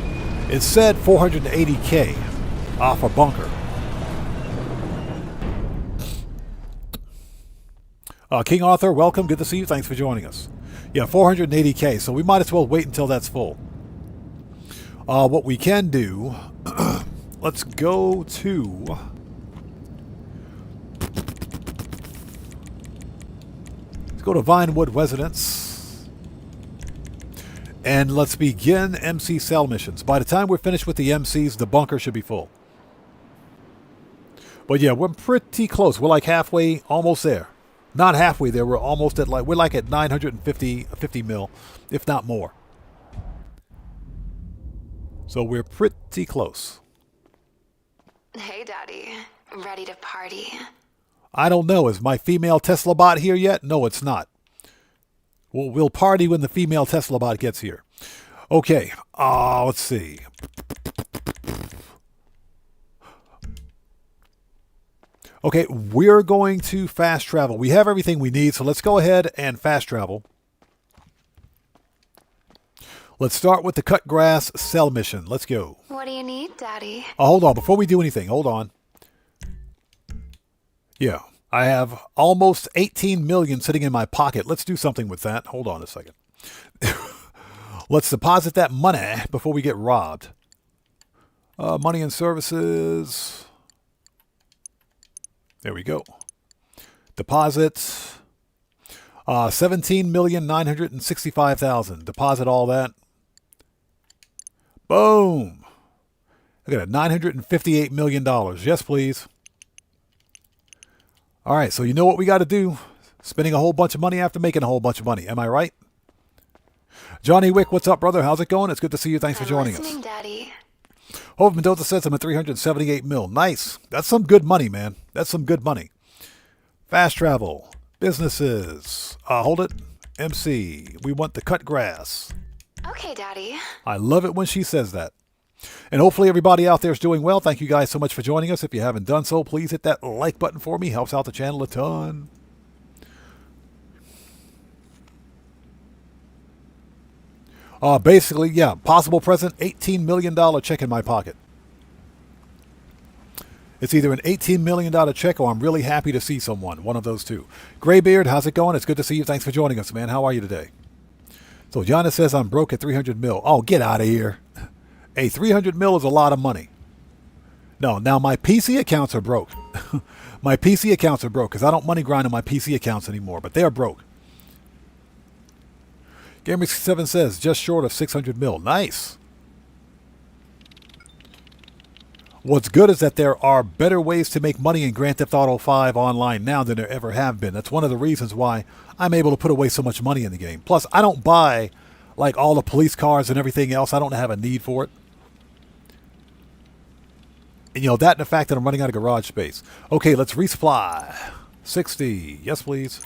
It said 480K off a bunker. King Arthur, welcome. Good to see you. Thanks for joining us. Yeah, 480K. So we might as well wait until that's full. What we can do, let's go to... Let's go to Vinewood Residence. And let's begin MC cell missions. By the time we're finished with the MCs, the bunker should be full. But yeah, we're pretty close. We're like halfway, almost there. Not halfway there. We're almost at we're like at 950 mil, if not more. So we're pretty close. Hey, Daddy. Ready to party? I don't know. Is my female Tesla bot here yet? No, it's not. We'll party when the female Tesla bot gets here. Okay. Let's see. Okay, we're going to fast travel. We have everything we need, so let's go ahead and fast travel. Let's start with the cut grass cell mission. Let's go. What do you need, Daddy? Hold on. Before we do anything, hold on. Yeah, I have almost 18 million sitting in my pocket. Let's do something with that. Hold on a second. Let's deposit that money before we get robbed. Money and services. There we go. Deposits. 17,965,000. Deposit all that. Boom. Look at that. $958 million. Yes, please. All right. So you know what we got to do. Spending a whole bunch of money after making a whole bunch of money. Am I right? Johnny Wick, what's up, brother? How's it going? It's good to see you. Thanks for joining us. Daddy. Hope Mendoza says I'm at 378 mil. Nice. That's some good money, man. That's some good money. Fast travel. Businesses. Hold it. MC. We want the cut grass. Okay, Daddy. I love it when she says that. And hopefully everybody out there is doing well. Thank you guys so much for joining us. If you haven't done so, please hit that like button for me. Helps out the channel a ton. Basically, yeah, possible present, $18 million check in my pocket. It's either an $18 million check or I'm really happy to see someone. One of those two. Graybeard, how's it going? It's good to see you. Thanks for joining us, man. How are you today? So Giannis says I'm broke at 300 mil. Oh, get out of here. Hey, 300 mil is a lot of money. No, now my PC accounts are broke. My PC accounts are broke because I don't money grind on my PC accounts anymore, but they're broke. Gamer67 says, just short of 600 mil. Nice. What's good is that there are better ways to make money in Grand Theft Auto 5 online now than there ever have been. That's one of the reasons why I'm able to put away so much money in the game. Plus, I don't buy like all the police cars and everything else. I don't have a need for it. And you know, that and the fact that I'm running out of garage space. Okay, let's resupply. 60. Yes, please.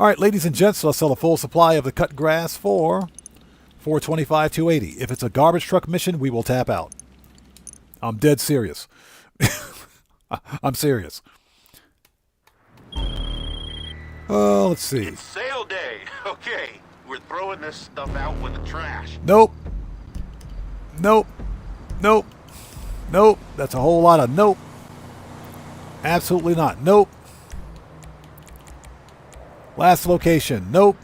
All right, ladies and gents, let's sell a full supply of the cut grass for $425, $280. If it's a garbage truck mission, we will tap out. I'm dead serious. I'm serious. Let's see. It's sale day. Okay, we're throwing this stuff out with the trash. Nope. Nope. Nope. Nope. That's a whole lot of nope. Absolutely not. Nope. Last location. Nope.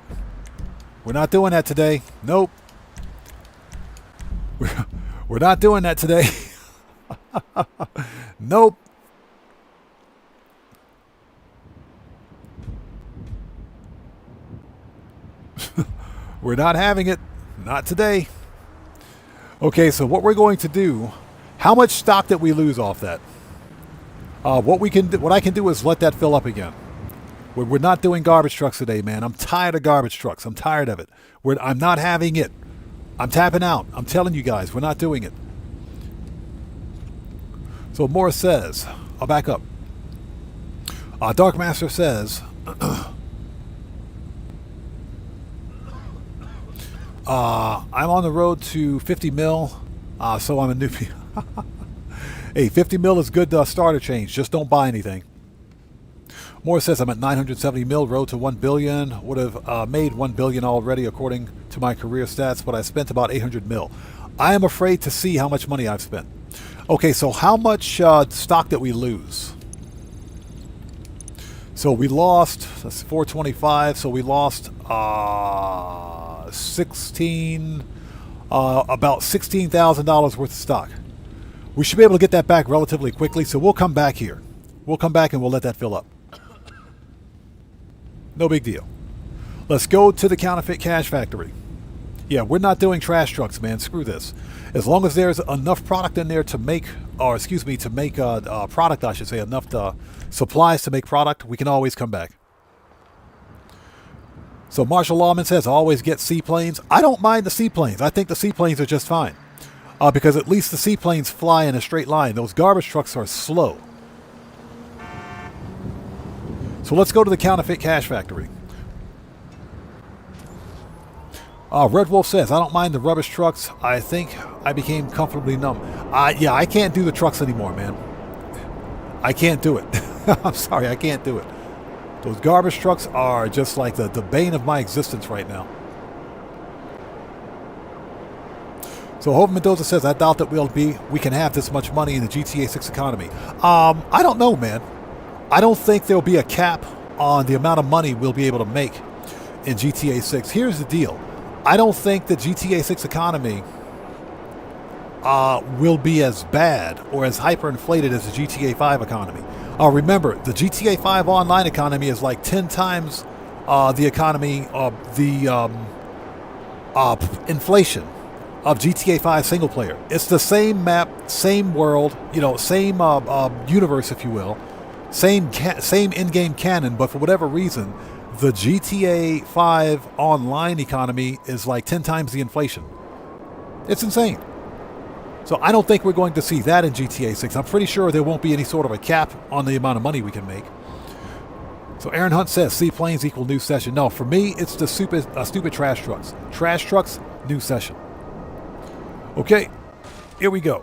We're not doing that today. Nope. We're not doing that today. Nope. We're not having it. Not today. Okay, so what we're going to do, how much stock did we lose off that? What I can do is let that fill up again. We're not doing garbage trucks today, man. I'm tired of garbage trucks. I'm tired of it. I'm not having it. I'm tapping out. I'm telling you guys, we're not doing it. So Morris says, I'll back up. Dark Master says, I'm on the road to 50 mil, so I'm a newbie. Hey, 50 mil is good starter change. Just don't buy anything. Morris says I'm at 970 mil, road to 1 billion. Would have made 1 billion already according to my career stats, but I spent about 800 mil. I am afraid to see how much money I've spent. Okay, so how much stock did we lose? So we lost, that's 425, so we lost about $16,000 worth of stock. We should be able to get that back relatively quickly, so we'll come back here. We'll come back and we'll let that fill up. No big deal. Let's go to the counterfeit cash factory. Yeah, we're not doing trash trucks, man. Screw this. As long as there's enough product in there to make, or excuse me, to make product, I should say, enough supplies to make product, we can always come back. So Marshall Lawman says, always get seaplanes. I don't mind the seaplanes. I think the seaplanes are just fine. Because at least the seaplanes fly in a straight line. Those garbage trucks are slow. So let's go to the counterfeit cash factory. Red Wolf says, I don't mind the rubbish trucks. I think I became comfortably numb. Yeah, I can't do the trucks anymore, man. I can't do it. I'm sorry, I can't do it. Those garbage trucks are just like the bane of my existence right now. So Hope Mendoza says, I doubt that we can have this much money in the GTA 6 economy. I don't know, man. I don't think there'll be a cap on the amount of money we'll be able to make in GTA 6. Here's the deal. I don't think the GTA 6 economy will be as bad or as hyperinflated as the GTA 5 economy. Remember, the GTA 5 online economy is like 10 times the economy of the inflation of GTA 5 single player. It's the same map, same world, same universe, if you will, same in-game canon, but for whatever reason, the GTA 5 online economy is like 10 times the inflation. It's insane. So I don't think we're going to see that in GTA 6. I'm pretty sure there won't be any sort of a cap on the amount of money we can make. So Aaron Hunt says, seaplanes equal new session. No, for me, it's the stupid trash trucks. Trash trucks, new session. Okay, here we go.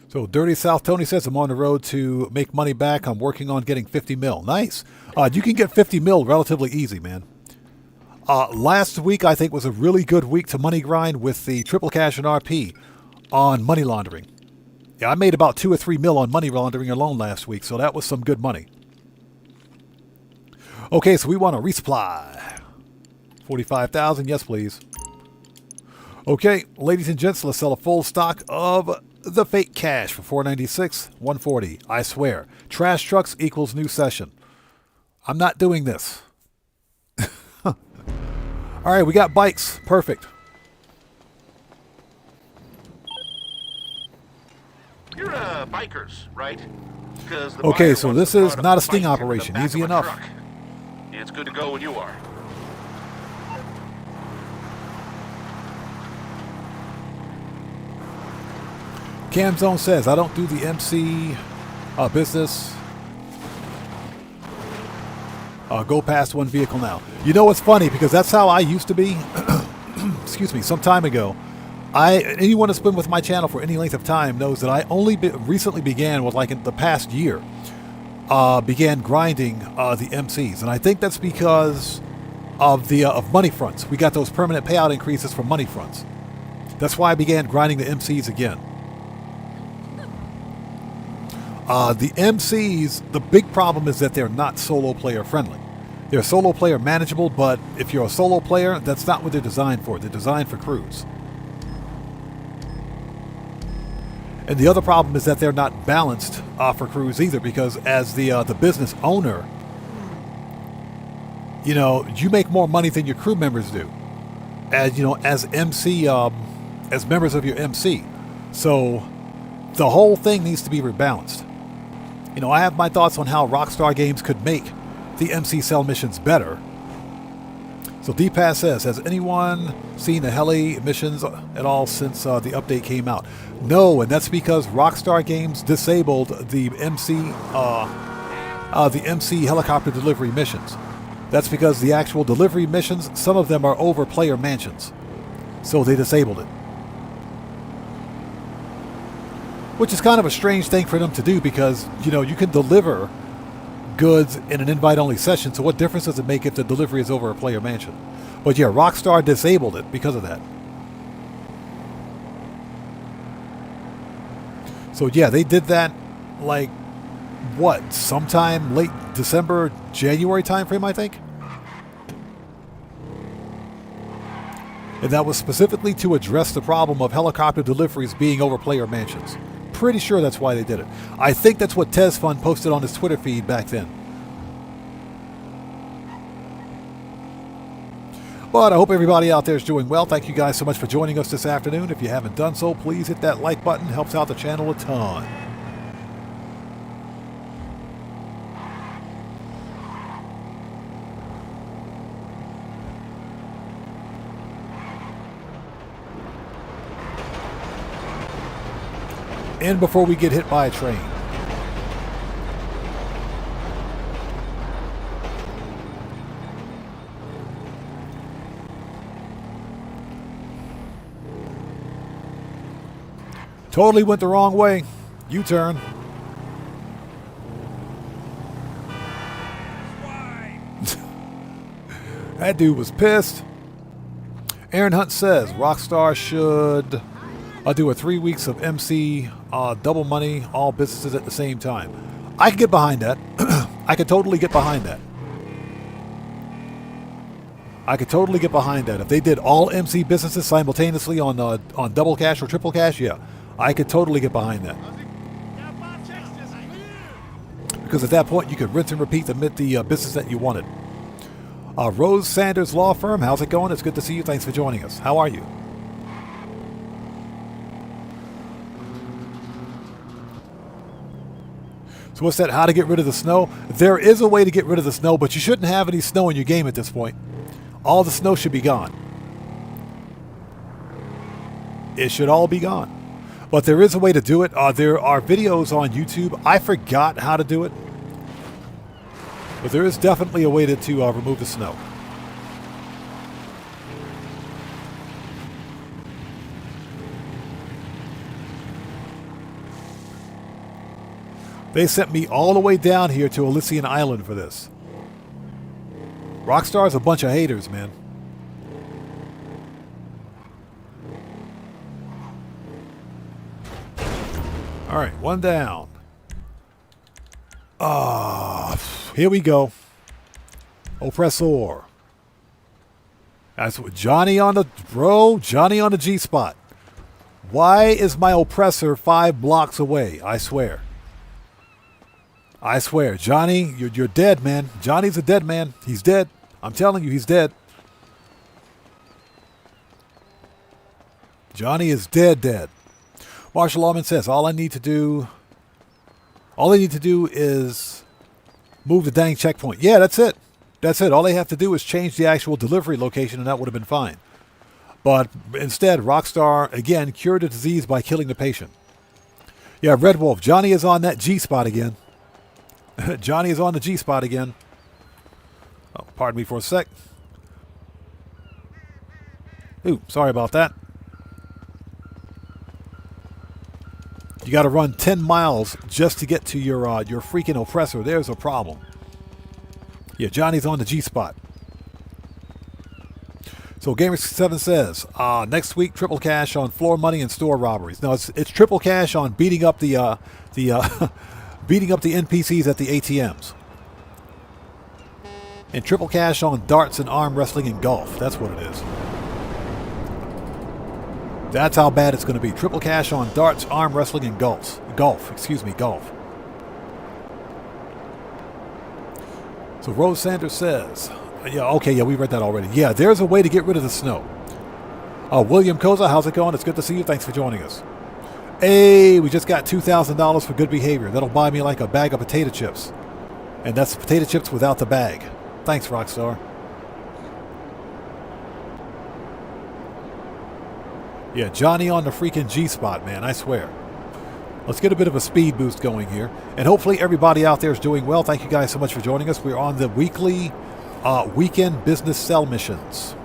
So Dirty South Tony says, I'm on the road to make money back. I'm working on getting 50 mil. Nice. You can get 50 mil relatively easy, man. Last week, I think, was a really good week to money grind with the triple cash and RP on money laundering. Yeah, I made about 2 or 3 mil on money laundering alone last week, so that was some good money. Okay, so we want a resupply. 45,000, yes please. Okay, ladies and gents, let's sell a full stock of the fake cash for 496, 140. I swear. Trash trucks equals new session. I'm not doing this. All right, we got bikes. Perfect. You're bikers, right? Okay, so this is not a sting operation. Easy enough. Truck. It's good to go when you are. Cam Zone says, I don't do the MC business. Go past one vehicle now. You know what's funny? Because that's how I used to be. Excuse me, some time ago. Anyone that's been with my channel for any length of time knows that I only recently began, with like in the past year, began grinding the MCs. And I think that's because of money fronts. We got those permanent payout increases from money fronts. That's why I began grinding the MCs again. The MCs, the big problem is that they're not solo player friendly. They're solo player manageable, but if you're a solo player, that's not what they're designed for. They're designed for crews. And the other problem is that they're not balanced for crews either, because as the business owner, you make more money than your crew members do. As MC, as members of your MC. So the whole thing needs to be rebalanced. I have my thoughts on how Rockstar Games could make the MC cell missions better. So D-Pass says, has anyone seen the heli missions at all since the update came out? No, and that's because Rockstar Games disabled the MC helicopter delivery missions. That's because the actual delivery missions, some of them are over player mansions. So they disabled it. Which is kind of a strange thing for them to do because, you know, you can deliver goods in an invite-only session, so what difference does it make if the delivery is over a player mansion? But yeah, Rockstar disabled it because of that. So yeah, they did that like, what, sometime late December, January timeframe, I think? And that was specifically to address the problem of helicopter deliveries being over player mansions. Pretty sure that's why they did it. I think that's what TezFun posted on his Twitter feed back then. But I hope everybody out there is doing well. Thank you guys so much for joining us this afternoon. If you haven't done so, please hit that like button. Helps out the channel a ton. And before we get hit by a train. Totally went the wrong way. U-turn. That dude was pissed. Aaron Hunt says Rockstar should do a 3 weeks of MC double money, all businesses at the same time. I could get behind that. I could totally get behind that. I could totally get behind that. If they did all MC businesses simultaneously on double cash or triple cash, yeah, I could totally get behind that. Because at that point, you could rinse and repeat the business that you wanted. Rose Sanders Law Firm, how's it going? It's good to see you. Thanks for joining us. How are you? So what's that? How to get rid of the snow? There is a way to get rid of the snow, but you shouldn't have any snow in your game at this point. All the snow should be gone. It should all be gone. But there is a way to do it. There are videos on YouTube. I forgot how to do it. But there is definitely a way to remove the snow. They sent me all the way down here to Elysian Island for this. Rockstar's a bunch of haters, man. All right, one down. Here we go. Oppressor. That's what Johnny on the G-spot. Why is my oppressor 5 blocks away? I swear. I swear, Johnny, you're dead, man. Johnny's a dead man. He's dead. I'm telling you, he's dead. Johnny is dead. Marshall Lawman says, all I need to do is move the dang checkpoint. Yeah, that's it. That's it. All they have to do is change the actual delivery location, and that would have been fine. But instead, Rockstar, again, cured the disease by killing the patient. Yeah, Red Wolf, Johnny is on that G-spot again. Johnny is on the G-spot again. Oh, pardon me for a sec. Ooh, sorry about that. You got to run 10 miles just to get to your freaking oppressor. There's a problem. Yeah, Johnny's on the G-spot. So Gamer67 says, next week triple cash on floor money and store robberies. No, it's triple cash on beating up the beating up the NPCs at the ATMs. And triple cash on darts and arm wrestling and golf. That's what it is. That's how bad it's going to be. Triple cash on darts, arm wrestling, and golf. Golf. So Rose Sanders says, yeah, we read that already. Yeah, there's a way to get rid of the snow. William Koza, how's it going? It's good to see you. Thanks for joining us. Hey, we just got $2,000 for good behavior. That'll buy me like a bag of potato chips. And that's potato chips without the bag. Thanks, Rockstar. Yeah, Johnny on the freaking G-spot, man, I swear. Let's get a bit of a speed boost going here. And hopefully everybody out there is doing well. Thank you guys so much for joining us. We're on the weekly weekend business sell missions.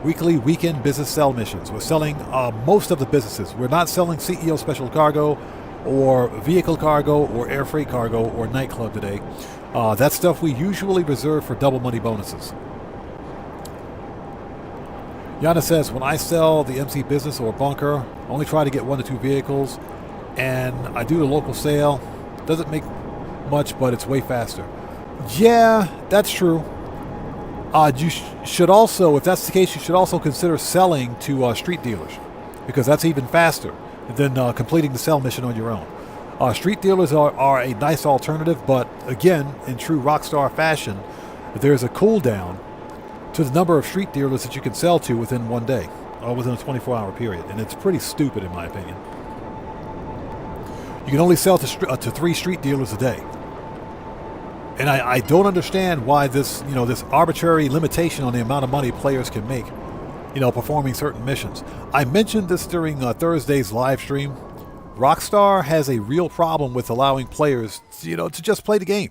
Weekly weekend business sell missions. We're selling most of the businesses. We're not selling CEO special cargo or vehicle cargo or air freight cargo or nightclub today. That stuff we usually reserve for double money bonuses. Yana says, when I sell the MC business or bunker, I only try to get 1 to 2 vehicles, and I do the local sale. Doesn't make much, but it's way faster. Yeah, that's true. You should also, if that's the case, you should also consider selling to street dealers, because that's even faster than completing the sell mission on your own. Street dealers are a nice alternative, but again, in true Rockstar fashion, there's a cooldown to the number of street dealers that you can sell to within 1 day, or within a 24-hour period, and it's pretty stupid in my opinion. You can only sell to 3 street dealers a day. And I don't understand why this, this arbitrary limitation on the amount of money players can make, performing certain missions. I mentioned this during Thursday's live stream. Rockstar has a real problem with allowing players, to just play the game.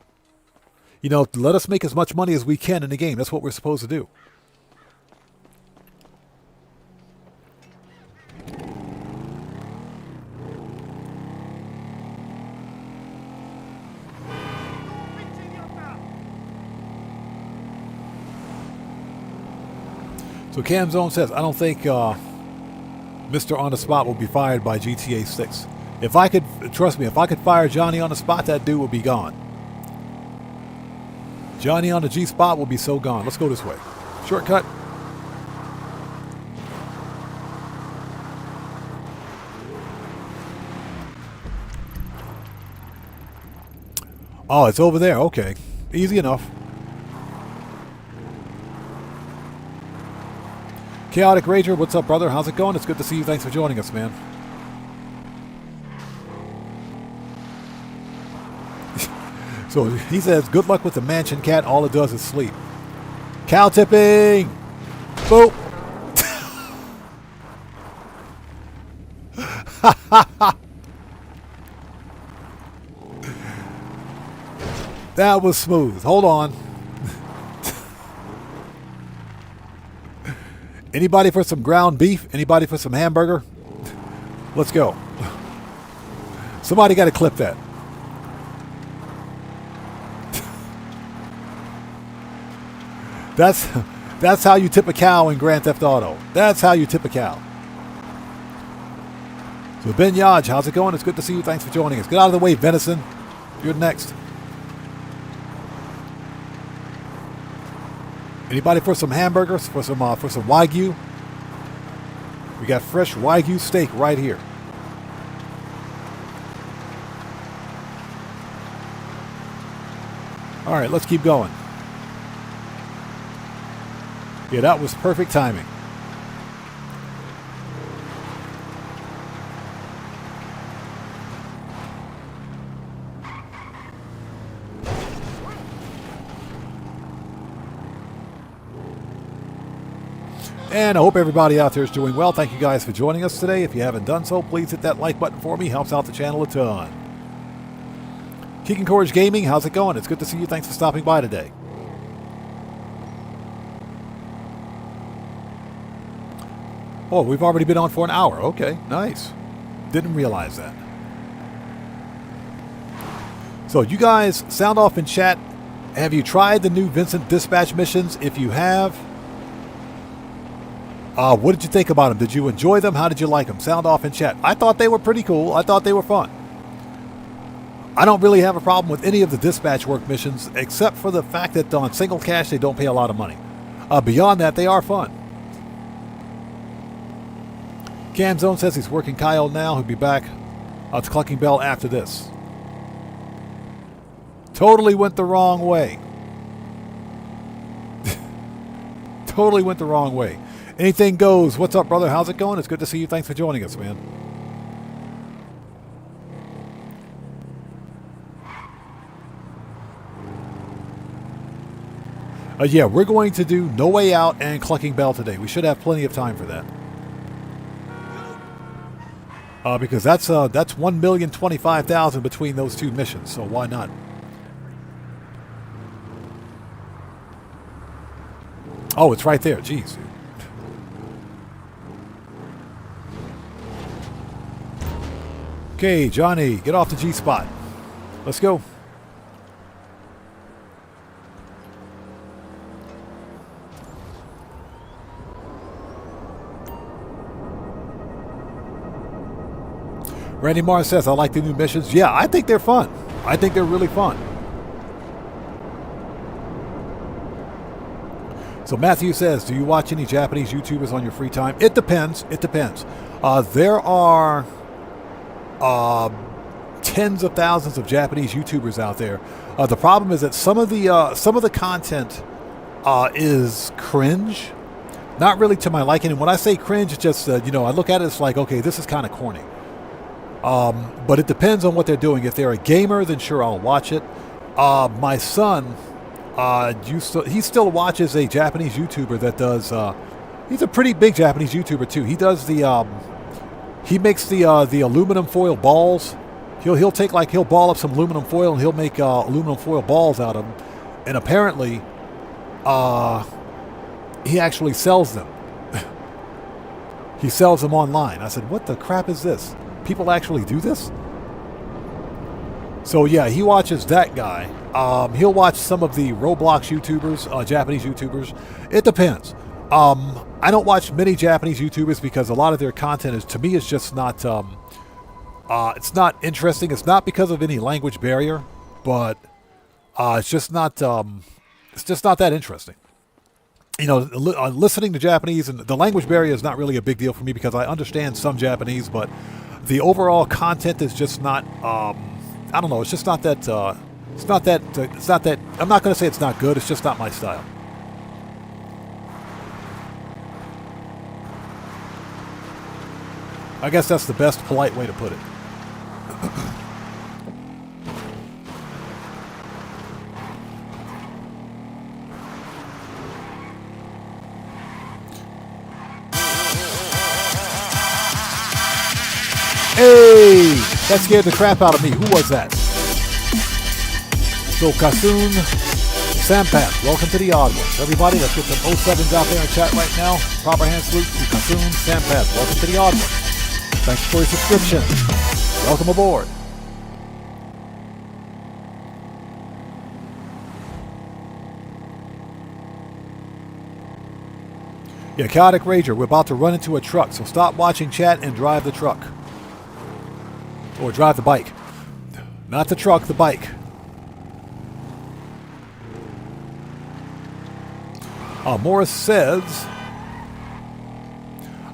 Let us make as much money as we can in the game. That's what we're supposed to do. So Cam Zone says, I don't think Mr. On the Spot will be fired by GTA 6. If I could, trust me, if I could fire Johnny on the spot, that dude would be gone. Johnny on the G-spot will be so gone. Let's go this way. Shortcut. Oh, it's over there. Okay. Easy enough. Chaotic Rager, what's up, brother? How's it going? It's good to see you. Thanks for joining us, man. So he says, good luck with the mansion cat. All it does is sleep. Cow tipping! Boop! That was smooth. Hold on. Anybody for some ground beef? Anybody for some hamburger? Let's go. Somebody got to clip that. That's how you tip a cow in Grand Theft Auto. That's how you tip a cow. So Ben Yaj, how's it going? It's good to see you. Thanks for joining us. Get out of the way, Venison. You're next. Anybody for some hamburgers? For some Wagyu? We got fresh Wagyu steak right here. All right, let's keep going. Yeah, that was perfect timing. And I hope everybody out there is doing well. Thank you guys for joining us today. If you haven't done so, please hit that like button for me. Helps out the channel a ton. Keegan Courage Gaming, how's it going? It's good to see you. Thanks for stopping by today. Oh, we've already been on for an hour. Okay, nice. Didn't realize that. So you guys sound off in chat. Have you tried the new Vincent dispatch missions? If you have, what did you think about them? Did you enjoy them? How did you like them? Sound off in chat. I thought they were pretty cool. I thought they were fun. I don't really have a problem with any of the dispatch work missions, except for the fact that on single cash, they don't pay a lot of money. Beyond that, they are fun. Cam Zone says he's working Kyle now. He'll be back to Clucking Bell after this. Totally went the wrong way. Totally went the wrong way. Anything goes. What's up, brother? How's it going? It's good to see you. Thanks for joining us, man. Yeah, we're going to do No Way Out and Clucking Bell today. We should have plenty of time for that. Because that's 1,025,000 between those two missions, so why not? Oh, it's right there. Jeez. Okay, Johnny, get off the G spot. Let's go. Randy Mars says, I like the new missions. Yeah, I think they're fun. I think they're really fun. So Matthew says, do you watch any Japanese YouTubers on your free time? It depends. It depends. There are tens of thousands of Japanese YouTubers out there. The problem is that some of the content is cringe. Not really to my liking. And when I say cringe, it's just, I look at it, it's like, okay, this is kind of corny. But it depends on what they're doing. If they're a gamer, then sure, I'll watch it. My son, he still watches a Japanese YouTuber that does. He's a pretty big Japanese YouTuber too. He does he makes the aluminum foil balls. He'll ball up some aluminum foil and he'll make aluminum foil balls out of them. And apparently, he actually sells them. He sells them online. I said, what the crap is this? People actually do this? So yeah, he watches that guy. He'll watch some of the Roblox YouTubers, Japanese YouTubers. It depends. I don't watch many Japanese YouTubers because a lot of their content is, to me, is just not. It's not interesting. It's not because of any language barrier, but it's just not. It's just not that interesting. Listening to Japanese, and the language barrier is not really a big deal for me because I understand some Japanese, but the overall content is just not. I don't know. It's just not that. It's not that. It's not that. I'm not going to say it's not good. It's just not my style. I guess that's the best polite way to put it. Hey! That scared the crap out of me. Who was that? So, Kasoon, Sampath, welcome to the Odd Ones. Everybody, let's get some 07s out there in chat right now. Proper hand salute to Kasoon, Sampath, welcome to the Odd Ones. Thanks for your subscription. Welcome aboard. Yeah, Chaotic Rager, we're about to run into a truck, so stop watching chat and drive the truck. Or drive the bike. Not the truck, the bike. Morris says,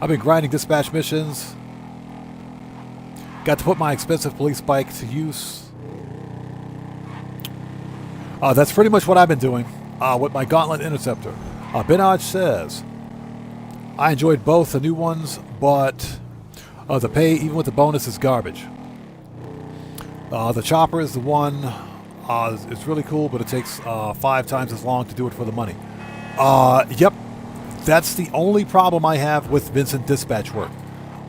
I've been grinding dispatch missions. Got to put my expensive police bike to use. That's pretty much what I've been doing with my Gauntlet Interceptor. Benaj says, I enjoyed both the new ones, but the pay, even with the bonus, is garbage. The chopper is the one. It's really cool, but it takes 5 times as long to do it for the money. Yep. That's the only problem I have with Vincent dispatch work.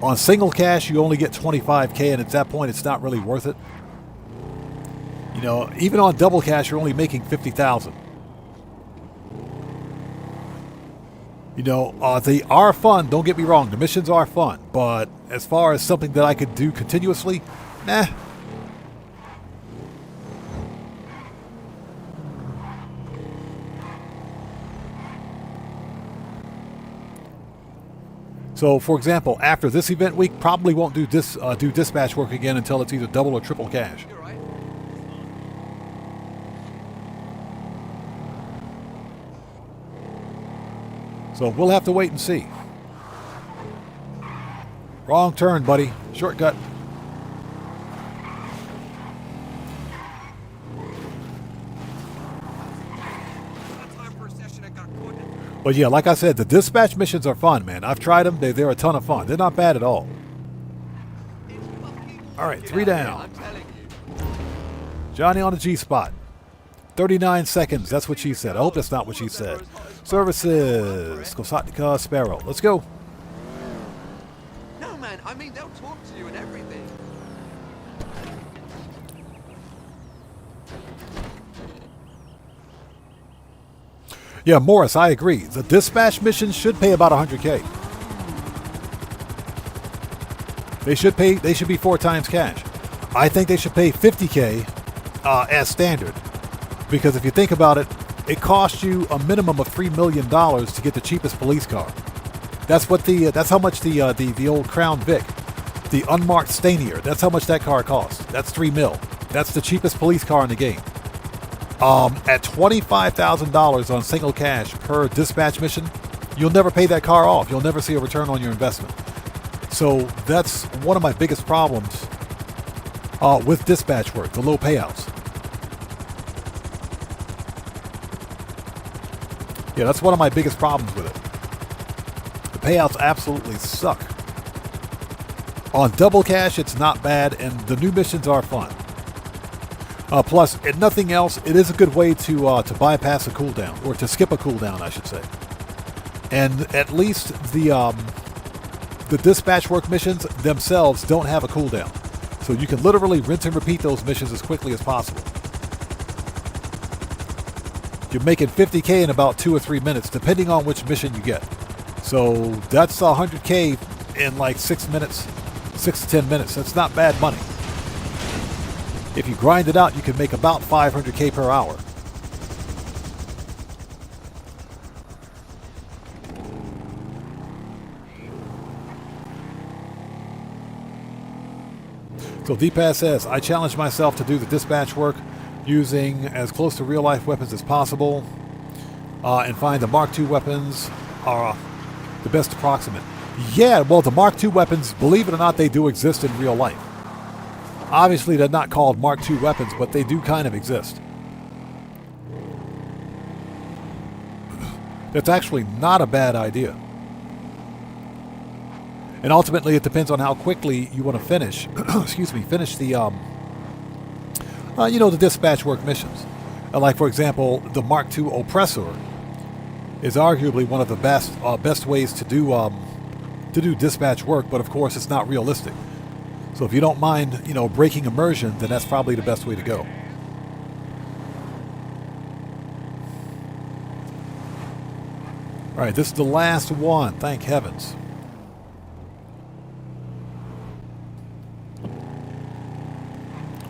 On single cash, you only get 25K, and at that point, it's not really worth it. Even on double cash, you're only making 50,000. They are fun. Don't get me wrong. The missions are fun, but as far as something that I could do continuously, nah. So, for example, after this event week, probably won't do dispatch work again until it's either double or triple cash. So we'll have to wait and see. Wrong turn, buddy. Shortcut. But yeah, like I said, the dispatch missions are fun, man. I've tried them. They're a ton of fun. They're not bad at all. All right, 3 down. Johnny on the G-spot. 39 seconds. That's what she said. I hope that's not what she said. Services. Kosatka Sparrow. Let's go. No, man, I mean mean, they'll talk to you and everything. Yeah, Morris, I agree. The dispatch missions should pay about 100K. They should be 4 times cash. I think they should pay 50K as standard. Because if you think about it, it costs you a minimum of $3 million to get the cheapest police car. That's how much the old Crown Vic, the unmarked Stanier, that's how much that car costs. That's $3 mil. That's the cheapest police car in the game. At $25,000 on single cash per dispatch mission, you'll never pay that car off. You'll never see a return on your investment. So that's one of my biggest problems with dispatch work, the low payouts. Yeah, that's one of my biggest problems with it. The payouts absolutely suck. On double cash, it's not bad, and the new missions are fun. Plus, if nothing else, it is a good way to bypass a cooldown, or to skip a cooldown, I should say. And at least the dispatch work missions themselves don't have a cooldown. So you can literally rinse and repeat those missions as quickly as possible. You're making 50K in about 2 or 3 minutes, depending on which mission you get. So that's 100K in like 6 minutes, 6 to 10 minutes. That's not bad money. If you grind it out, you can make about 500K per hour. So D-Pass says, I challenge myself to do the dispatch work using as close to real-life weapons as possible and find the Mark II weapons are the best approximate. Yeah, well, the Mark II weapons, believe it or not, they do exist in real life. Obviously, they're not called Mark II weapons, but they do kind of exist. That's actually not a bad idea. And ultimately, it depends on how quickly you want to finish, finish the, the dispatch work missions. Like, for example, the Mark II Oppressor is arguably one of the best ways to do dispatch work, but of course, it's not realistic. So if you don't mind, breaking immersion, then that's probably the best way to go. All right, this is the last one. Thank heavens.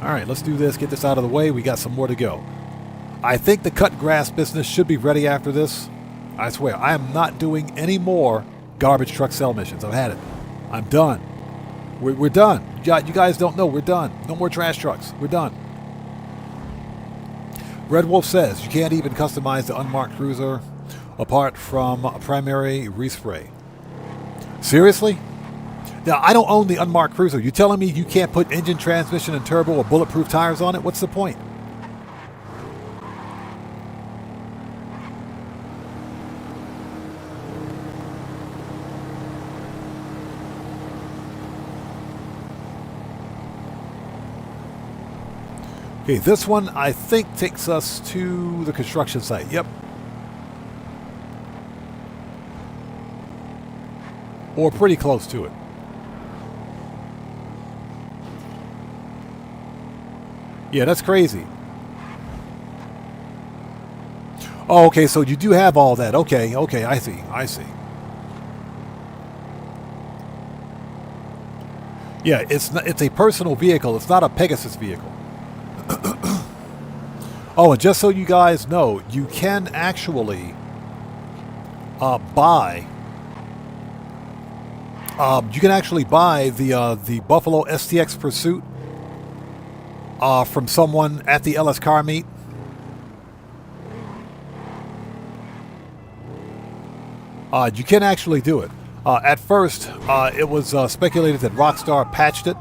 All right, let's do this. Get this out of the way. We got some more to go. I think the cut grass business should be ready after this. I swear, I am not doing any more garbage truck cell missions. I've had it. I'm done. We're done. You guys don't know. We're done. No more trash trucks. We're done. Red Wolf says you can't even customize the unmarked cruiser apart from a primary respray. Seriously? Now, I don't own the unmarked cruiser. You telling me you can't put engine, transmission, and turbo or bulletproof tires on it? What's the point? Okay, this one I think takes us to the construction site. Yep. Or pretty close to it. Yeah, that's crazy. Oh, okay, so you do have all that. Okay, I see. Yeah, it's a personal vehicle. It's not a Pegasus vehicle. Oh, and just so you guys know, you can actually buy the Buffalo STX Pursuit from someone at the LS Car Meet. You can actually do it. At first, it was speculated that Rockstar patched it.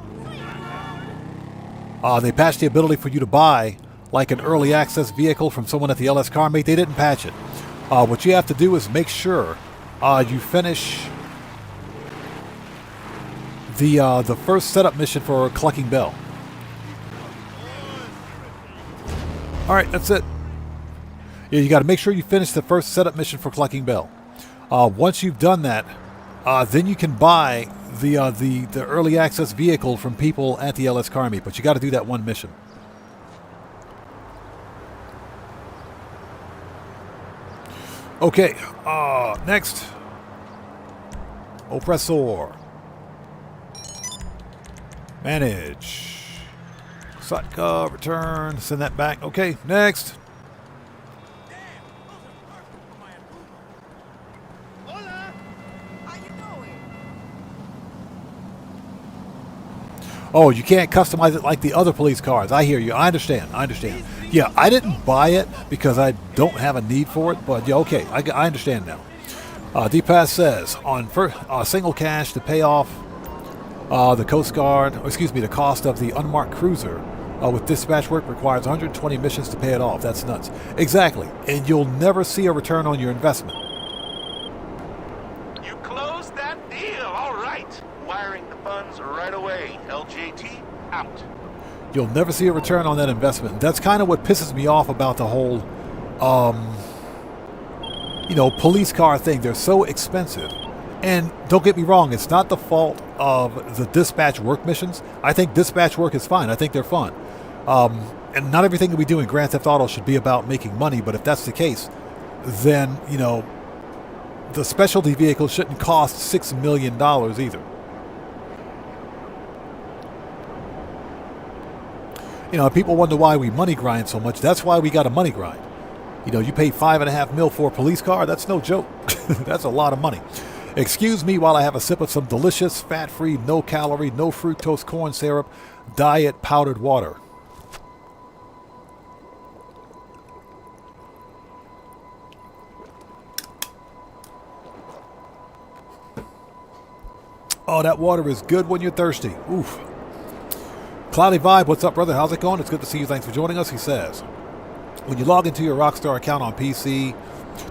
They patched the ability for you to buy like an early access vehicle from someone at the LS Car Meet. They didn't patch it. What you have to do is make sure you finish the first setup mission for Clucking Bell. All right, that's it. Yeah, you got to make sure you finish the first setup mission for Clucking Bell. Once you've done that, then you can buy the early access vehicle from people at the LS Car Meet, but you got to do that one mission. Okay, next. Oppressor. Manage. Sidecar, return, send that back. Okay, next. Hola. How you doing? Oh, you can't customize it like the other police cars. I hear you. I understand. Yeah, I didn't buy it because I don't have a need for it, but yeah, okay, I understand now. D-Pass says, on single cash to pay off the Coast Guard, the cost of the unmarked cruiser with dispatch work requires 120 missions to pay it off. That's nuts. Exactly, and you'll never see a return on your investment. You closed that deal. All right. Wiring the funds right away. LJT out. You'll never see a return on that investment. That's kind of what pisses me off about the whole, police car thing. They're so expensive. And don't get me wrong, it's not the fault of the dispatch work missions. I think dispatch work is fine. I think they're fun. And not everything that we do in Grand Theft Auto should be about making money, but if that's the case, then, the specialty vehicle shouldn't cost $6 million either. People wonder why we money grind so much. That's why we got to money grind. You pay $5.5 million for a police car. That's no joke. That's a lot of money. Excuse me while I have a sip of some delicious, fat-free, no-calorie, no-fructose corn syrup, diet powdered water. Oh, that water is good when you're thirsty. Oof. Cloudy Vibe, what's up, brother? How's it going? It's good to see you. Thanks for joining us. He says, when you log into your Rockstar account on PC,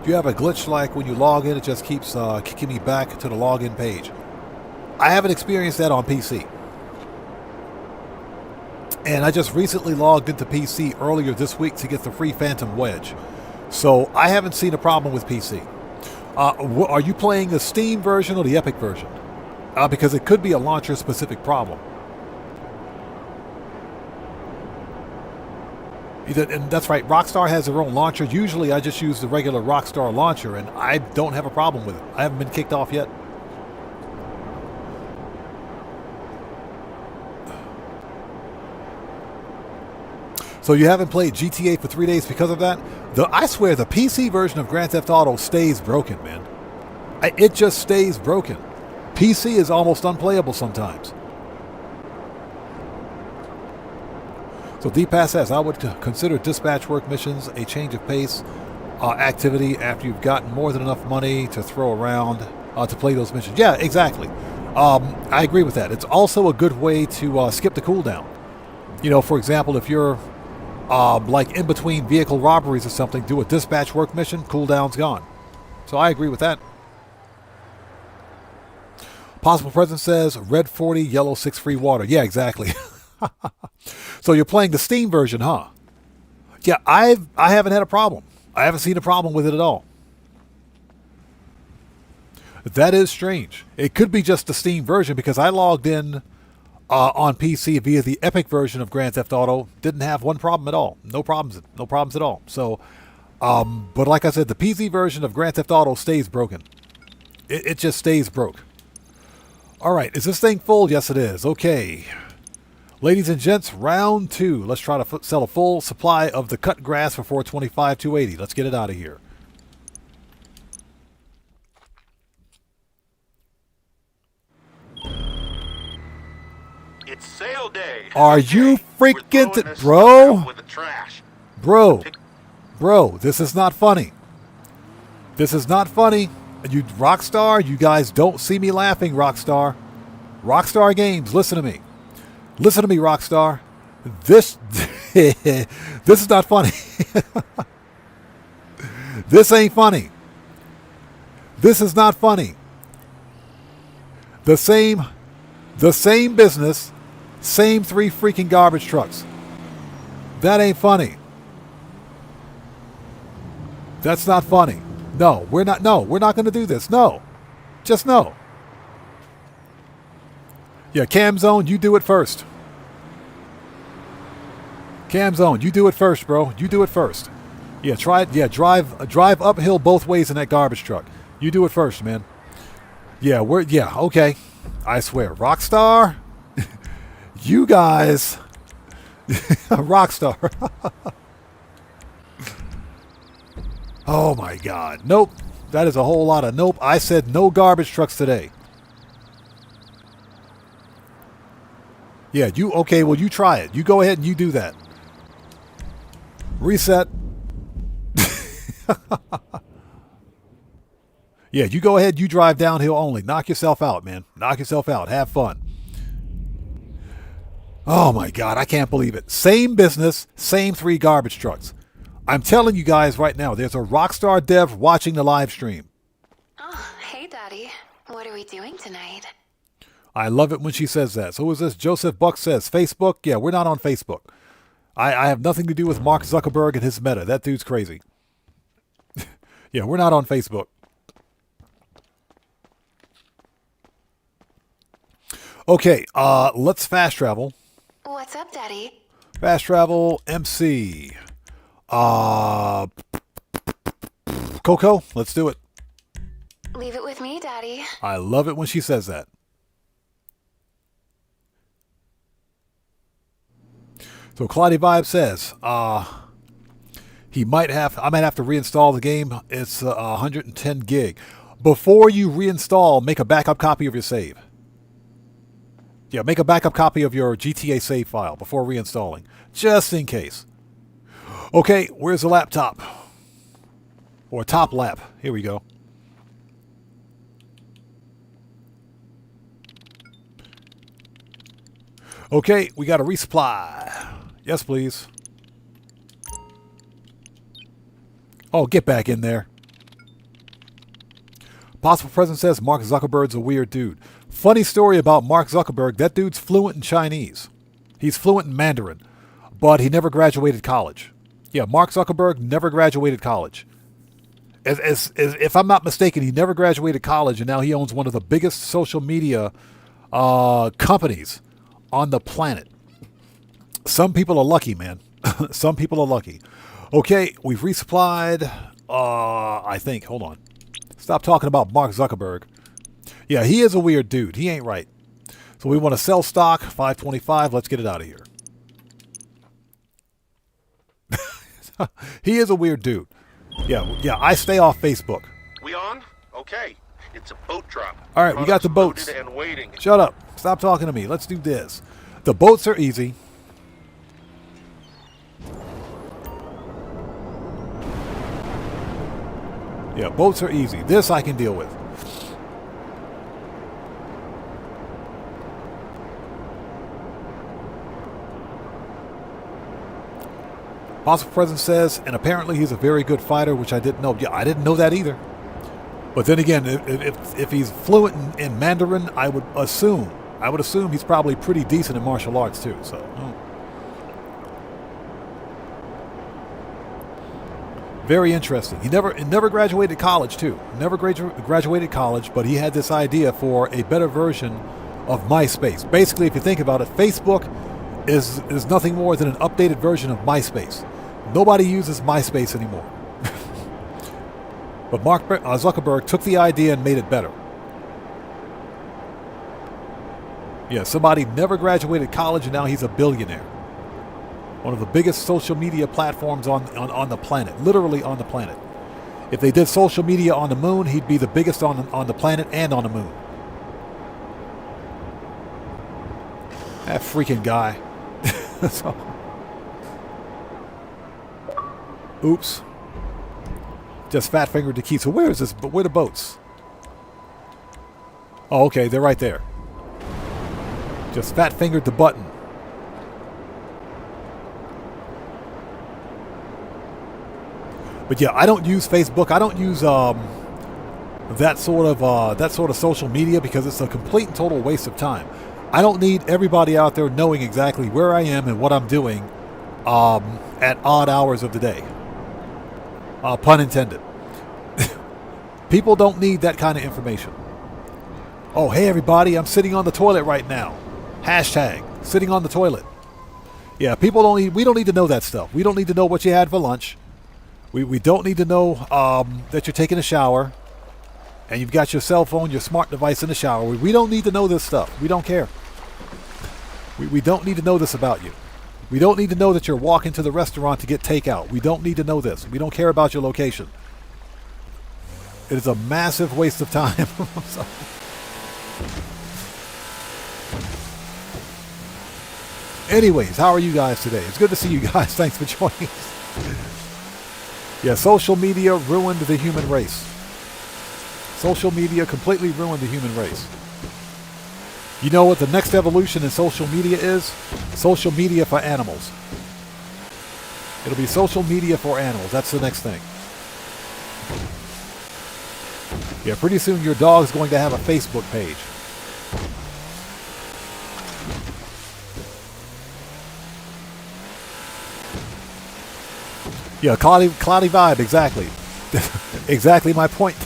do you have a glitch like when you log in, it just keeps kicking me back to the login page? I haven't experienced that on PC. And I just recently logged into PC earlier this week to get the free Phantom Wedge. So I haven't seen a problem with PC. Are you playing the Steam version or the Epic version? Because it could be a launcher-specific problem. And that's right, Rockstar has their own launcher. Usually I just use the regular Rockstar launcher, and I don't have a problem with it. I haven't been kicked off yet. So you haven't played GTA for 3 days because of that? I swear the PC version of Grand Theft Auto stays broken, man. It just stays broken. PC is almost unplayable sometimes. So D-Pass says, I would consider dispatch work missions a change of pace activity after you've gotten more than enough money to throw around to play those missions. Yeah, exactly. I agree with that. It's also a good way to skip the cooldown. For example, if you're like in between vehicle robberies or something, do a dispatch work mission, cooldown's gone. So I agree with that. Possible Present says, red 40, yellow 6 free water. Yeah, exactly. So you're playing the Steam version, huh? Yeah, I haven't had a problem. I haven't seen a problem with it at all. That is strange. It could be just the Steam version because I logged in on PC via the Epic version of Grand Theft Auto. Didn't have one problem at all. No problems at all. So, but like I said, the PC version of Grand Theft Auto stays broken. It just stays broke. All right, is this thing full? Yes, it is. Okay. Ladies and gents, round 2. Let's try to sell a full supply of the cut grass for $425, $280. Let's get it out of here. It's sale day. Are you We're freaking throwing this bro? stuff out with the trash. Bro, this is not funny. This is not funny. You Rockstar, you guys don't see me laughing, Rockstar. Rockstar Games, listen to me. Listen to me, Rockstar. This is not funny. This ain't funny. This is not funny. The same business, same 3 freaking garbage trucks. That ain't funny. That's not funny. No, we're not going to do this. No. Just no. Yeah, Cam Zone, you do it first. Cam Zone, you do it first, bro. You do it first. Yeah, try it. Yeah, drive uphill both ways in that garbage truck. You do it first, man. Yeah, okay. I swear, Rockstar, you guys, Rockstar. Oh my God, nope. That is a whole lot of nope. I said no garbage trucks today. Yeah, okay, well, you try it. You go ahead and you do that. Reset. Yeah, you go ahead, you drive downhill only. Knock yourself out, man. Knock yourself out. Have fun. Oh my God, I can't believe it. Same business, same 3 garbage trucks. I'm telling you guys right now, there's a Rockstar dev watching the live stream. Oh, hey, Daddy. What are we doing tonight? I love it when she says that. So who is this? Joseph Buck says, Facebook? Yeah, we're not on Facebook. I have nothing to do with Mark Zuckerberg and his meta. That dude's crazy. Yeah, we're not on Facebook. Okay, let's fast travel. What's up, Daddy? Fast travel, MC. Coco, let's do it. Leave it with me, Daddy. I love it when she says that. So Cloudy Vibe says, I might have to reinstall the game. It's 110 gig. Before you reinstall, make a backup copy of your save. Yeah, make a backup copy of your GTA save file before reinstalling, just in case. Okay, where's the laptop? Or top lap. Here we go. Okay, we got a resupply. Yes, please. Oh, get back in there. Possible President says Mark Zuckerberg's a weird dude. Funny story about Mark Zuckerberg. That dude's fluent in Chinese. He's fluent in Mandarin, but he never graduated college. Yeah, Mark Zuckerberg never graduated college. If I'm not mistaken, he never graduated college, and now he owns one of the biggest social media companies on the planet. Some people are lucky, man. Some people are lucky. Okay, we've resupplied, I think. Hold on. Stop talking about Mark Zuckerberg. Yeah, he is a weird dude. He ain't right. So we want to sell stock, 525. Let's get it out of here. He is a weird dude. Yeah, I stay off Facebook. We on? Okay. It's a boat drop. All right, we got the boats. Loaded and waiting. Shut up. Stop talking to me. Let's do this. The boats are easy. Yeah, boats are easy. This I can deal with. Possible President says, and apparently he's a very good fighter, which I didn't know. Yeah, I didn't know that either. But then again, if he's fluent in Mandarin, I would assume he's probably pretty decent in martial arts too. So, very interesting. He never graduated college too. Never graduated college, but he had this idea for a better version of MySpace. Basically, if you think about it, Facebook is nothing more than an updated version of MySpace. Nobody uses MySpace anymore. But Mark Zuckerberg took the idea and made it better. Yeah, somebody never graduated college and now he's a billionaire. One of the biggest social media platforms on the planet, literally on the planet. If they did social media on the moon, he'd be the biggest on the planet and on the moon. That freaking guy. So, oops. Just fat fingered the key. So where is this? Where are the boats? Oh, okay, they're right there. Just fat fingered the button. But yeah, I don't use Facebook. I don't use that sort of social media because it's a complete and total waste of time. I don't need everybody out there knowing exactly where I am and what I'm doing at odd hours of the day. Pun intended. People don't need that kind of information. Oh, hey everybody, I'm sitting on the toilet right now. Hashtag sitting on the toilet. Yeah, we don't need to know that stuff. We don't need to know what you had for lunch. We don't need to know that you're taking a shower and you've got your cell phone, your smart device in the shower. We don't need to know this stuff. We don't care. We don't need to know this about you. We don't need to know that you're walking to the restaurant to get takeout. We don't need to know this. We don't care about your location. It is a massive waste of time. I'm sorry. Anyways, how are you guys today? It's good to see you guys. Thanks for joining us. Yeah, social media ruined the human race. Social media completely ruined the human race. You know what the next evolution in social media is? Social media for animals. It'll be social media for animals. That's the next thing. Yeah, pretty soon your dog's going to have a Facebook page. Yeah, cloudy vibe, exactly. Exactly my point.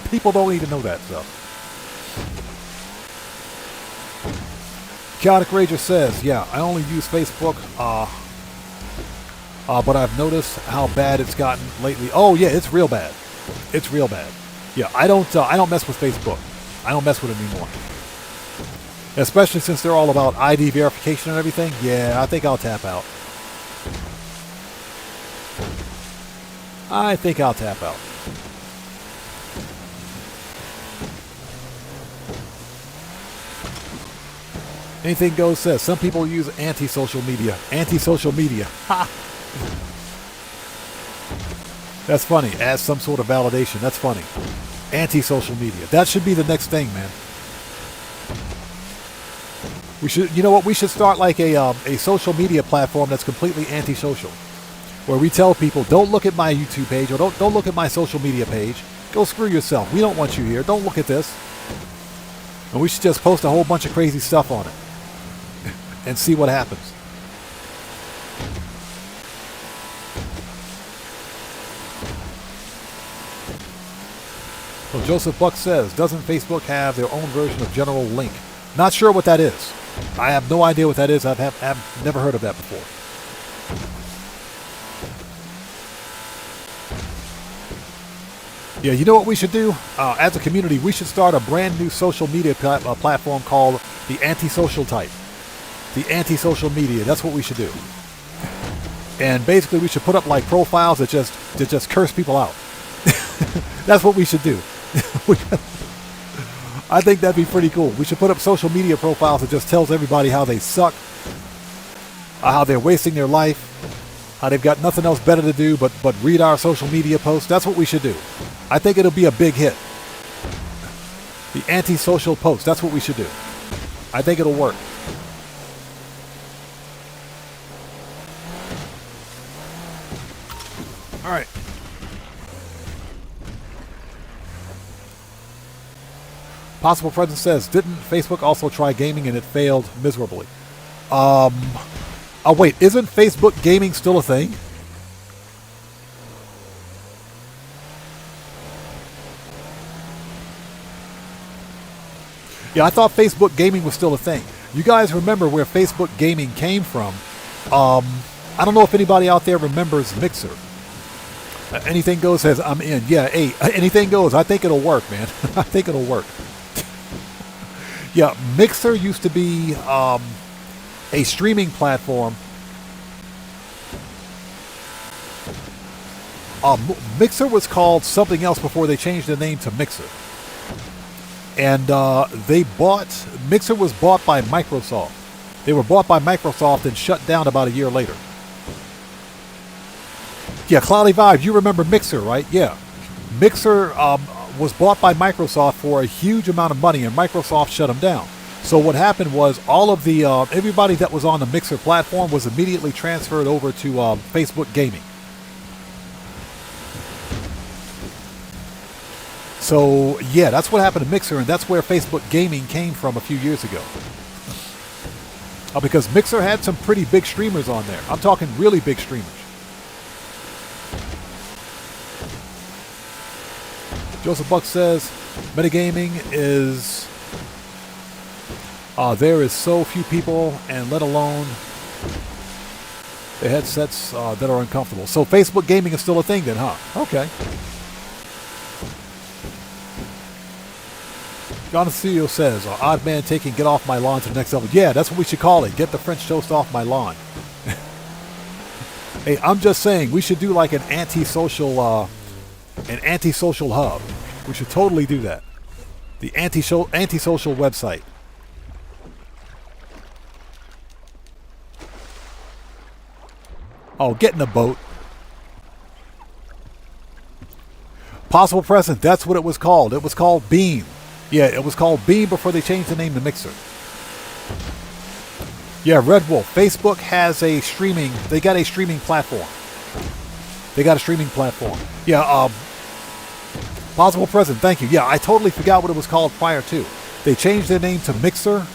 People don't need to know that stuff. Chaotic Rager says, yeah, I only use Facebook, but I've noticed how bad it's gotten lately. Oh yeah, it's real bad. It's real bad. Yeah, I don't mess with Facebook. I don't mess with it anymore. Especially since they're all about ID verification and everything. Yeah, I think I'll tap out. I think I'll tap out. Anything Goes says, some people use anti-social media. Anti-social media. Ha! That's funny. As some sort of validation. That's funny. Anti-social media. That should be the next thing, man. We should, you know what? We should start like a social media platform that's completely anti-social. Where we tell people, don't look at my YouTube page or don't look at my social media page. Go screw yourself. We don't want you here. Don't look at this. And we should just post a whole bunch of crazy stuff on it. And see what happens. So Joseph Buck says, doesn't Facebook have their own version of General Link? Not sure what that is. I have no idea what that is. I've never heard of that before. Yeah, you know what we should do? As a community, we should start a brand new social media platform called the Antisocial Type. The Antisocial Media. That's what we should do. And basically, we should put up like profiles that just curse people out. That's what we should do. I think that'd be pretty cool. We should put up social media profiles that just tells everybody how they suck, how they're wasting their life, how they've got nothing else better to do but read our social media posts. That's what we should do. I think it'll be a big hit. The anti-social post. That's what we should do. I think it'll work. All right. Possible Presence says, didn't Facebook also try gaming and it failed miserably? Oh wait, isn't Facebook gaming still a thing? Yeah, I thought Facebook gaming was still a thing. You guys remember where Facebook gaming came from? I don't know if anybody out there remembers Mixer. Anything Goes says, I'm in. Yeah, hey, anything goes. I think it'll work, man. I think it'll work. Yeah, Mixer used to be a streaming platform. Mixer was called something else before they changed the name to Mixer. And Mixer was bought by Microsoft. They were bought by Microsoft and shut down about a year later. Yeah, Cloudy Vibe, you remember Mixer, right? Yeah. Mixer was bought by Microsoft for a huge amount of money, and Microsoft shut them down. So what happened was all of the everybody that was on the Mixer platform was immediately transferred over to Facebook Gaming. So yeah, that's what happened to Mixer, and that's where Facebook Gaming came from a few years ago. Because Mixer had some pretty big streamers on there. I'm talking really big streamers. Joseph Buck says, metagaming is There is so few people, and let alone the headsets that are uncomfortable. So Facebook gaming is still a thing then, huh? Okay. Gonacio says, odd man taking get off my lawn to the next level. Yeah, that's what we should call it. Get the French toast off my lawn. Hey, I'm just saying, we should do like an antisocial hub. We should totally do that. The antisocial website. Oh, get in the boat. Possible present, that's what it was called. It was called Beam. Yeah, it was called Beam before they changed the name to Mixer. Yeah, Red Wolf. Facebook has a streaming, they got a streaming platform. Yeah, Possible present, thank you. Yeah, I totally forgot what it was called prior to. They changed their name to Mixer,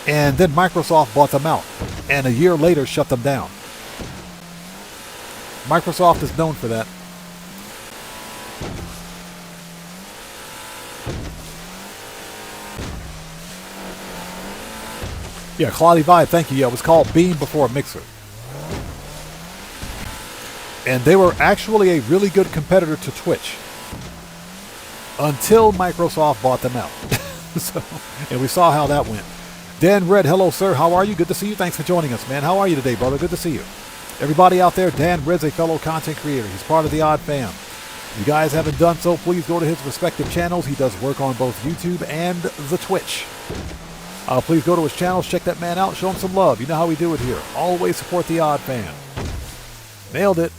and then Microsoft bought them out. And a year later shut them down. Microsoft is known for that. Yeah, Cloudy Vibe, thank you. Yeah, it was called Beam before Mixer. And they were actually a really good competitor to Twitch. Until Microsoft bought them out. And we saw how that went. Dan Red, hello sir, how are you? Good to see you. Thanks for joining us, man. How are you today, brother? Good to see you. Everybody out there, Dan Red's a fellow content creator. He's part of the Odd Fam. If you guys haven't done so, please go to his respective channels. He does work on both YouTube and the Twitch. Please go to his channels, check that man out, show him some love. You know how we do it here. Always support the Odd Fam. Nailed it.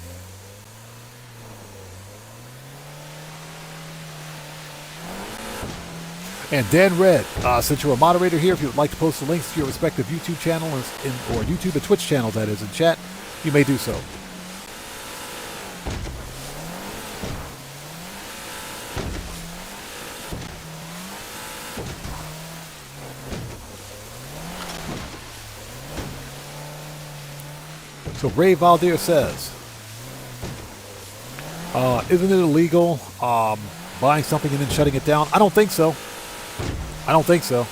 And Dan Red, since you're a moderator here, if you would like to post the links to your respective YouTube channel or YouTube and Twitch channels, that is, in chat, you may do so. So Ray Valdir says, isn't it illegal buying something and then shutting it down? I don't think so. I don't think so.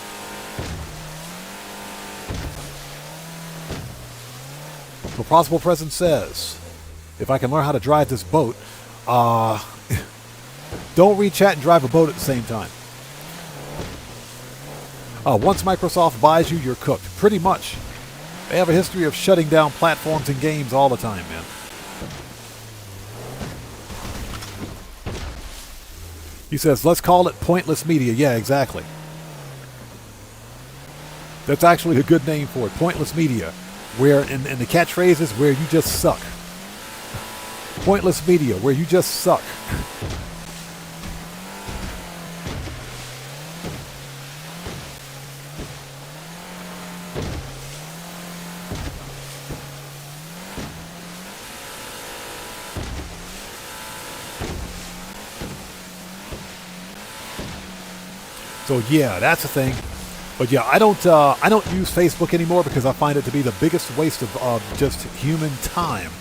So Possible Present says, if I can learn how to drive this boat, don't read chat and drive a boat at the same time. Once Microsoft buys you, you're cooked. Pretty much. They have a history of shutting down platforms and games all the time, man. He says, let's call it pointless media. Yeah, exactly. That's actually a good name for it. Pointless media. Where, in the catchphrase is where you just suck. Pointless media, where you just suck. So yeah, that's the thing. But yeah, I don't use Facebook anymore because I find it to be the biggest waste of just human time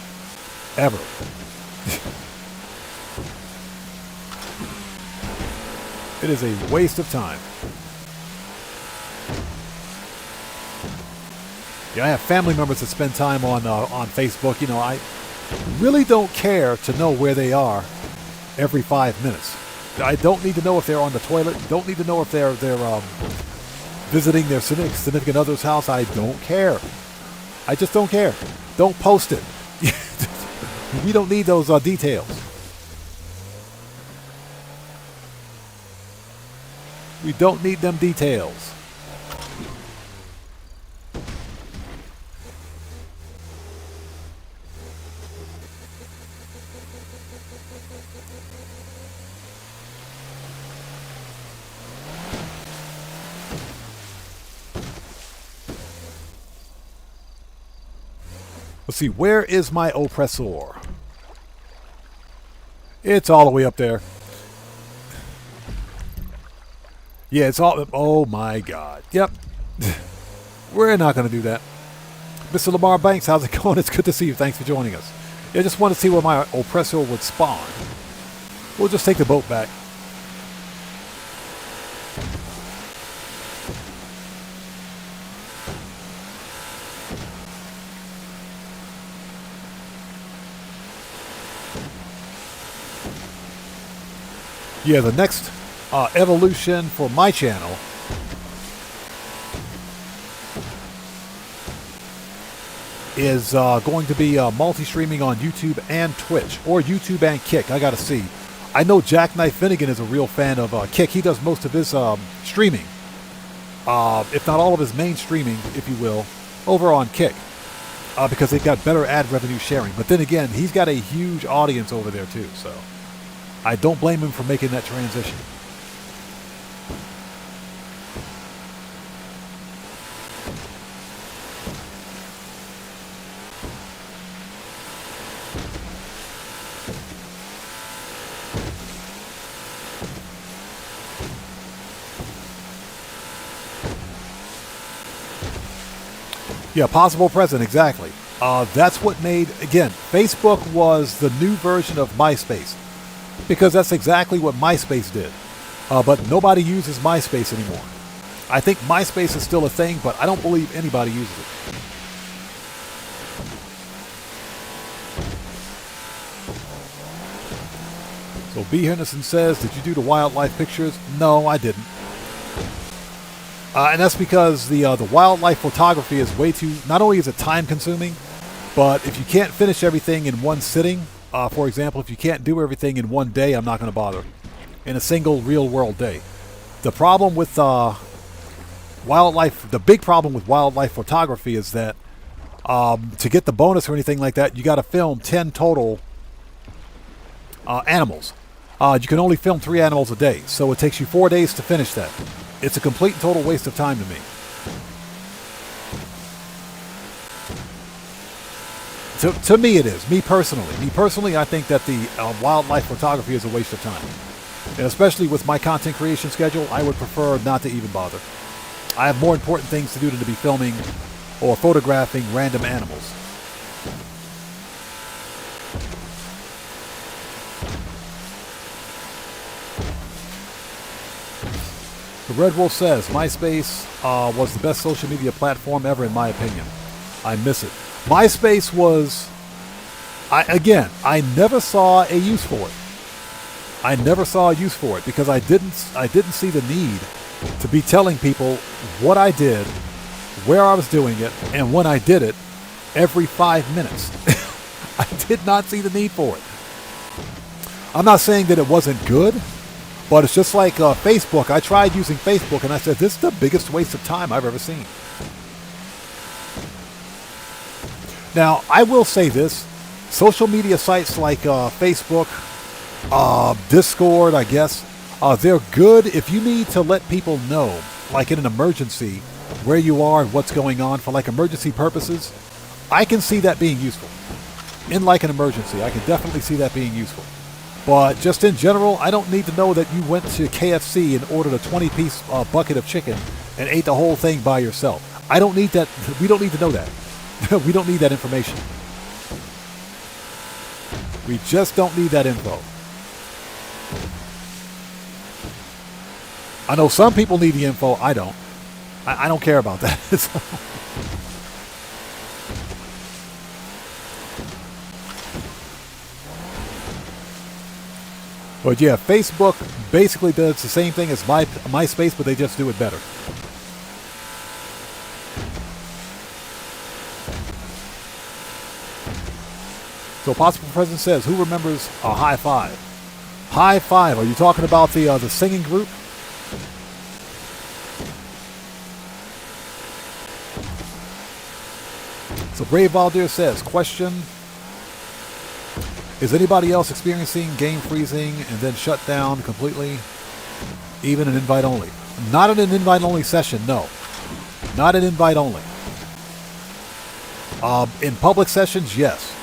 ever. It is a waste of time. Yeah, I have family members that spend time on Facebook. You know, I really don't care to know where they are every 5 minutes. I don't need to know if they're on the toilet. Don't need to know if they're visiting their significant other's house. I don't care. I just don't care. Don't post it. We don't need those details. We don't need them details. Let's see, where is my oppressor? It's all the way up there. Yeah, it's all... Oh my god. Yep. We're not going to do that. Mr. Lamar Banks, how's it going? It's good to see you. Thanks for joining us. Yeah, I just want to see where my oppressor would spawn. We'll just take the boat back. Yeah, the next evolution for my channel is going to be multi-streaming on YouTube and Twitch, or YouTube and Kick. I gotta see. I know Jackknife Finnegan is a real fan of Kick. He does most of his streaming, if not all of his main streaming, if you will, over on Kick, because they've got better ad revenue sharing. But then again, he's got a huge audience over there too, so I don't blame him for making that transition. Yeah, possible present, exactly. That's what made, again, Facebook was the new version of MySpace, because that's exactly what MySpace did. But nobody uses MySpace anymore. I think MySpace is still a thing, but I don't believe anybody uses it. So B. Henderson says, did you do the wildlife pictures? No, I didn't. And that's because the wildlife photography is way too, not only is it time consuming, but if you can't finish everything in one sitting, for example, if you can't do everything in one day, I'm not going to bother. In a single real world day. The problem with wildlife, the big problem with wildlife photography is that to get the bonus or anything like that, you got to film 10 total animals. You can only film 3 animals a day, so it takes you 4 days to finish that. It's a complete and total waste of time to me. To me it is. Me personally, I think that the wildlife photography is a waste of time. And especially with my content creation schedule, I would prefer not to even bother. I have more important things to do than to be filming or photographing random animals. The Red Wolf says, MySpace was the best social media platform ever in my opinion. I miss it. MySpace was, I never saw a use for it. I never saw a use for it because I didn't see the need to be telling people what I did, where I was doing it, and when I did it every 5 minutes. I did not see the need for it. I'm not saying that it wasn't good, but it's just like Facebook. I tried using Facebook and I said, this is the biggest waste of time I've ever seen. Now, I will say this. Social media sites like Facebook, Discord, I guess, they're good if you need to let people know, like in an emergency, where you are and what's going on for like emergency purposes. I can see that being useful. In like an emergency, I can definitely see that being useful. But just in general, I don't need to know that you went to KFC and ordered a 20-piece bucket of chicken and ate the whole thing by yourself. I don't need that. We don't need to know that. We don't need that information. We just don't need that info. I know some people need the info. I don't. I don't care about that. But yeah, Facebook basically does the same thing as MySpace, but they just do it better. So Possible President says, who remembers a high five? High five, are you talking about the singing group? So Brave Valdir says, question, is anybody else experiencing game freezing and then shut down completely? Even an invite only? Not in an invite only session, no. Not an invite only. In public sessions, yes.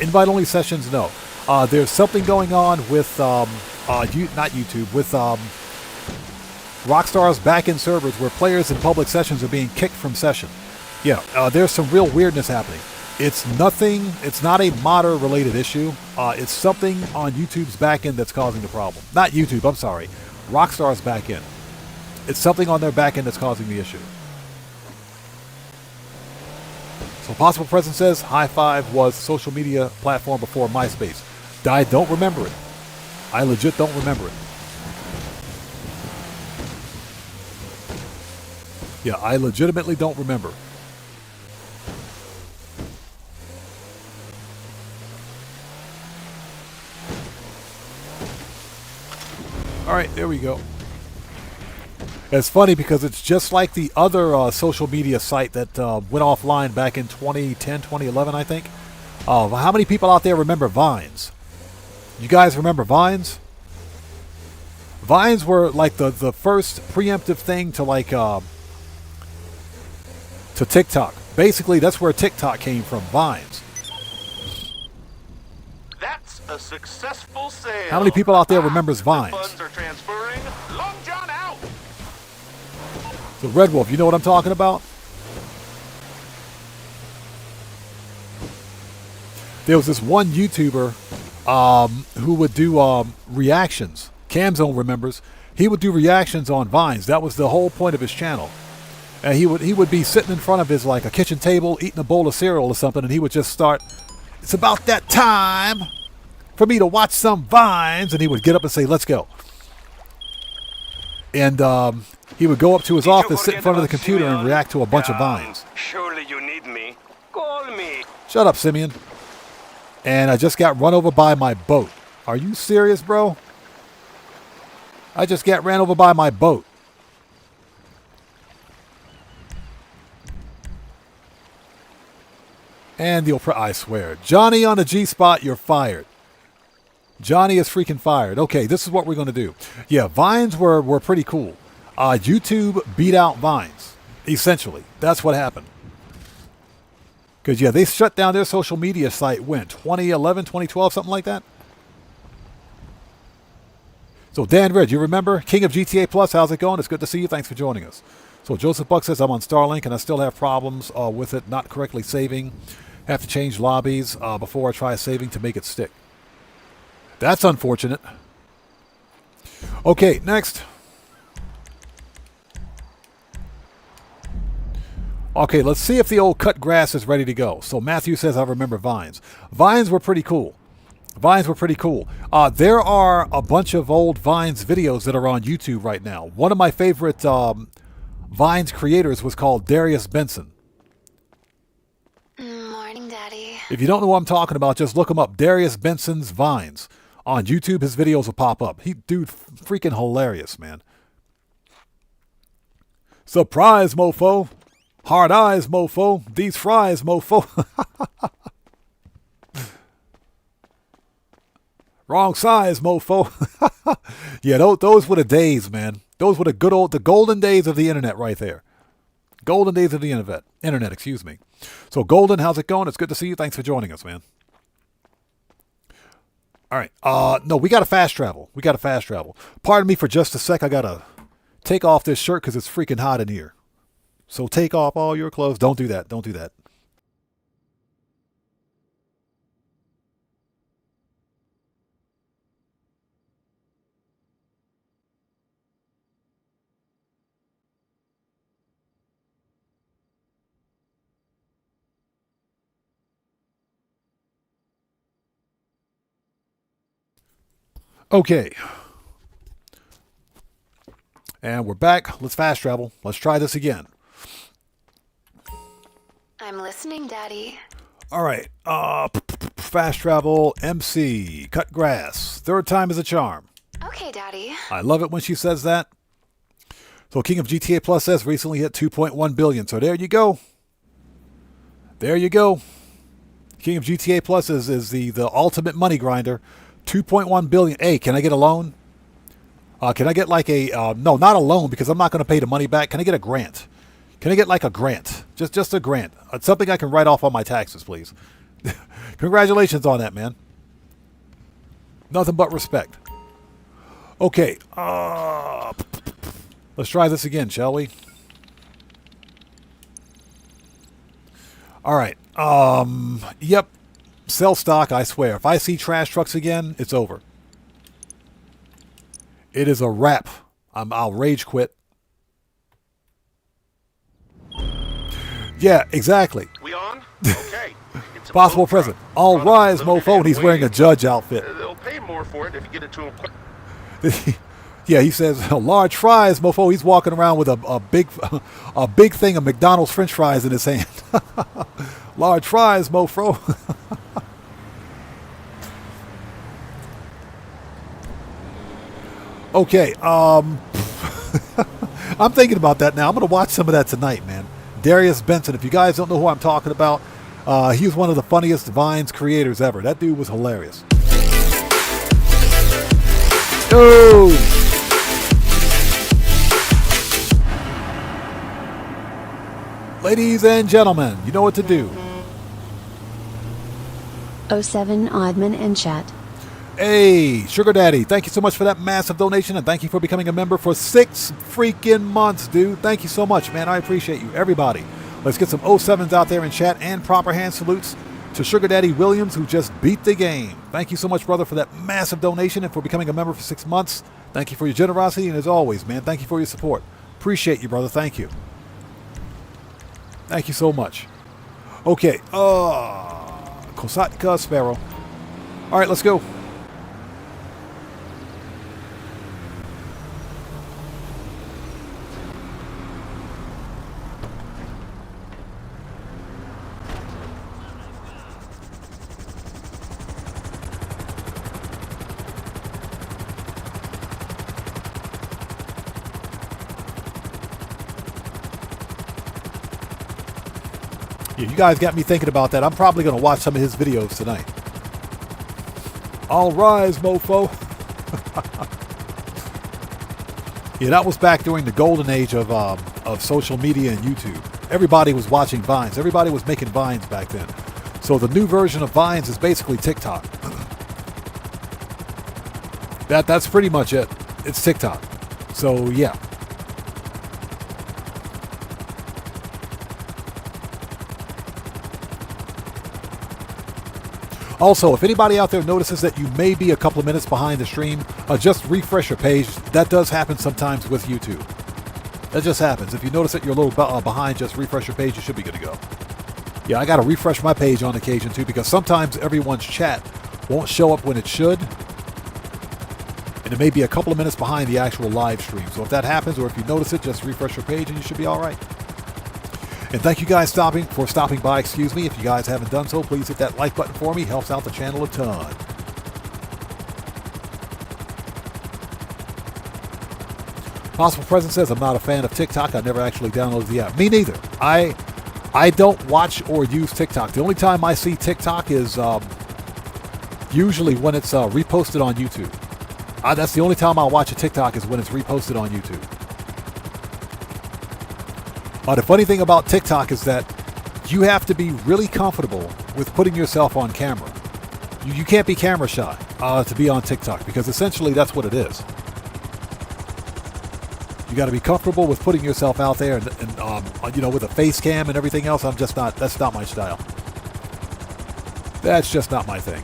Invite only sessions, no. There's something going on with, not YouTube, with Rockstar's back-end servers where players in public sessions are being kicked from session. Yeah, there's some real weirdness happening. It's nothing, it's not a modder related issue. It's something on YouTube's backend that's causing the problem. Not YouTube, I'm sorry. Rockstar's backend. It's something on their backend that's causing the issue. So Possible President says, High Five was a social media platform before MySpace. I don't remember it. I legit don't remember it. Yeah, I legitimately don't remember. All right, there we go. It's funny because it's just like the other social media site that went offline back in 2010, 2011, I think. How many people out there remember Vines? You guys remember Vines? Vines were like the first preemptive thing to like to TikTok. Basically, that's where TikTok came from, Vines. That's a successful sale. How many people out there remembers The Vines? funds are transferring. Long John out. So Red Wolf, you know what I'm talking about? There was this one YouTuber who would do reactions. Camzone remembers. He would do reactions on Vines. That was the whole point of his channel. And he would be sitting in front of his like a kitchen table eating a bowl of cereal or something, and he would just start, "It's about that time for me to watch some Vines," and he would get up and say, "Let's go." And he would go up to his office, sit in front of the computer, and react to a bunch of Vines. Surely you need me. Call me. Shut up, Simeon. And I just got run over by my boat. Are you serious, bro? I just got ran over by my boat. And I swear, Johnny on the G-spot, you're fired. Johnny is freaking fired. Okay, this is what we're going to do. Yeah, Vines were pretty cool. YouTube beat out Vines, essentially. That's what happened. Because, yeah, they shut down their social media site when? 2011, 2012, something like that? So, Dan Ridge, you remember? King of GTA Plus, how's it going? It's good to see you. Thanks for joining us. So, Joseph Buck says, I'm on Starlink and I still have problems with it not correctly saving. Have to change lobbies before I try saving to make it stick. That's unfortunate. Okay, next. Okay, let's see if the old cut grass is ready to go. So Matthew says, I remember Vines. Vines were pretty cool. Vines were pretty cool. There are a bunch of old Vines videos that are on YouTube right now. One of my favorite Vines creators was called Darius Benson. Morning, Daddy. If you don't know what I'm talking about, just look him up. Darius Benson's Vines. On YouTube, his videos will pop up. Dude, freaking hilarious, man. Surprise, mofo. Hard eyes, mofo. These fries, mofo. Wrong size, mofo. Yeah, those were the days, man. Those were the golden days of the internet right there. Golden days of the internet, excuse me. So, Golden, how's it going? It's good to see you. Thanks for joining us, man. All right. No, we got to fast travel. Pardon me for just a sec. I got to take off this shirt because it's freaking hot in here. So take off all your clothes. Don't do that. Don't do that. Okay. And we're back. Let's fast travel. Let's try this again. I'm listening, Daddy. All right. Fast travel, MC, cut grass. Third time is a charm. Okay, Daddy. I love it when she says that. So King of GTA Plus says recently hit 2.1 billion. So there you go. There you go. King of GTA Plus is the ultimate money grinder. 2.1 billion. Hey, can I get a loan? Can I get like a no, not a loan because I'm not going to pay the money back. Can I get a grant? Can I get like a grant? Just a grant. Something I can write off on my taxes, please. Congratulations on that, man. Nothing but respect. Okay. Let's try this again, shall we? All right. Yep. Sell stock, I swear. If I see trash trucks again, it's over. It is a wrap. I'll rage quit. Yeah, exactly. We on? Okay. It's a Possible boat truck. president. All Run a rise, little mofo. And he's wearing a waiting. judge outfit. They'll pay more for it if you get it to them quick. Yeah, he says large fries, mofo. He's walking around with a big thing of McDonald's French fries in his hand. Large fries, mofo. Okay, I'm thinking about that now. I'm going to watch some of that tonight, man. Darius Benson, if you guys don't know who I'm talking about, he was one of the funniest Vines creators ever. That dude was hilarious. Oh! Ladies and gentlemen, you know what to do. 07 Oddman in chat. Hey, Sugar Daddy, thank you so much for that massive donation, and thank you for becoming a member for 6 freaking months, dude. Thank you so much, man. I appreciate you, everybody. Let's get some 07s out there in chat, and proper hand salutes to Sugar Daddy Williams, who just beat the game. Thank you so much, brother, for that massive donation and for becoming a member for 6 months. Thank you for your generosity, and as always, man, thank you for your support. Appreciate you, brother. Thank you. Thank you so much. Okay, Kosatka Sparrow. All right, let's go. Yeah, you guys got me thinking about that. I'm probably going to watch some of his videos tonight. All rise, mofo. Yeah, that was back during the golden age of social media and YouTube. Everybody was watching Vines. Everybody was making Vines back then. So the new version of Vines is basically TikTok. That's pretty much it. It's TikTok. So yeah. Also, if anybody out there notices that you may be a couple of minutes behind the stream, just refresh your page. That does happen sometimes with YouTube. That just happens. If you notice that you're a little behind, just refresh your page. You should be good to go. Yeah, I got to refresh my page on occasion too, because sometimes everyone's chat won't show up when it should. And it may be a couple of minutes behind the actual live stream. So if that happens, or if you notice it, just refresh your page and you should be all right. And thank you guys for stopping by. Excuse me. If you guys haven't done so, please hit that like button for me. Helps out the channel a ton. Possible Present says, I'm not a fan of TikTok. I never actually downloaded the app. Me neither. I don't watch or use TikTok. The only time I see TikTok is usually when it's reposted on YouTube. That's the only time I'll watch a TikTok is when it's reposted on YouTube. The funny thing about TikTok is that you have to be really comfortable with putting yourself on camera. You can't be camera shy to be on TikTok, because essentially that's what it is. You got to be comfortable with putting yourself out there and you know, with a face cam and everything else. That's not my style. That's just not my thing.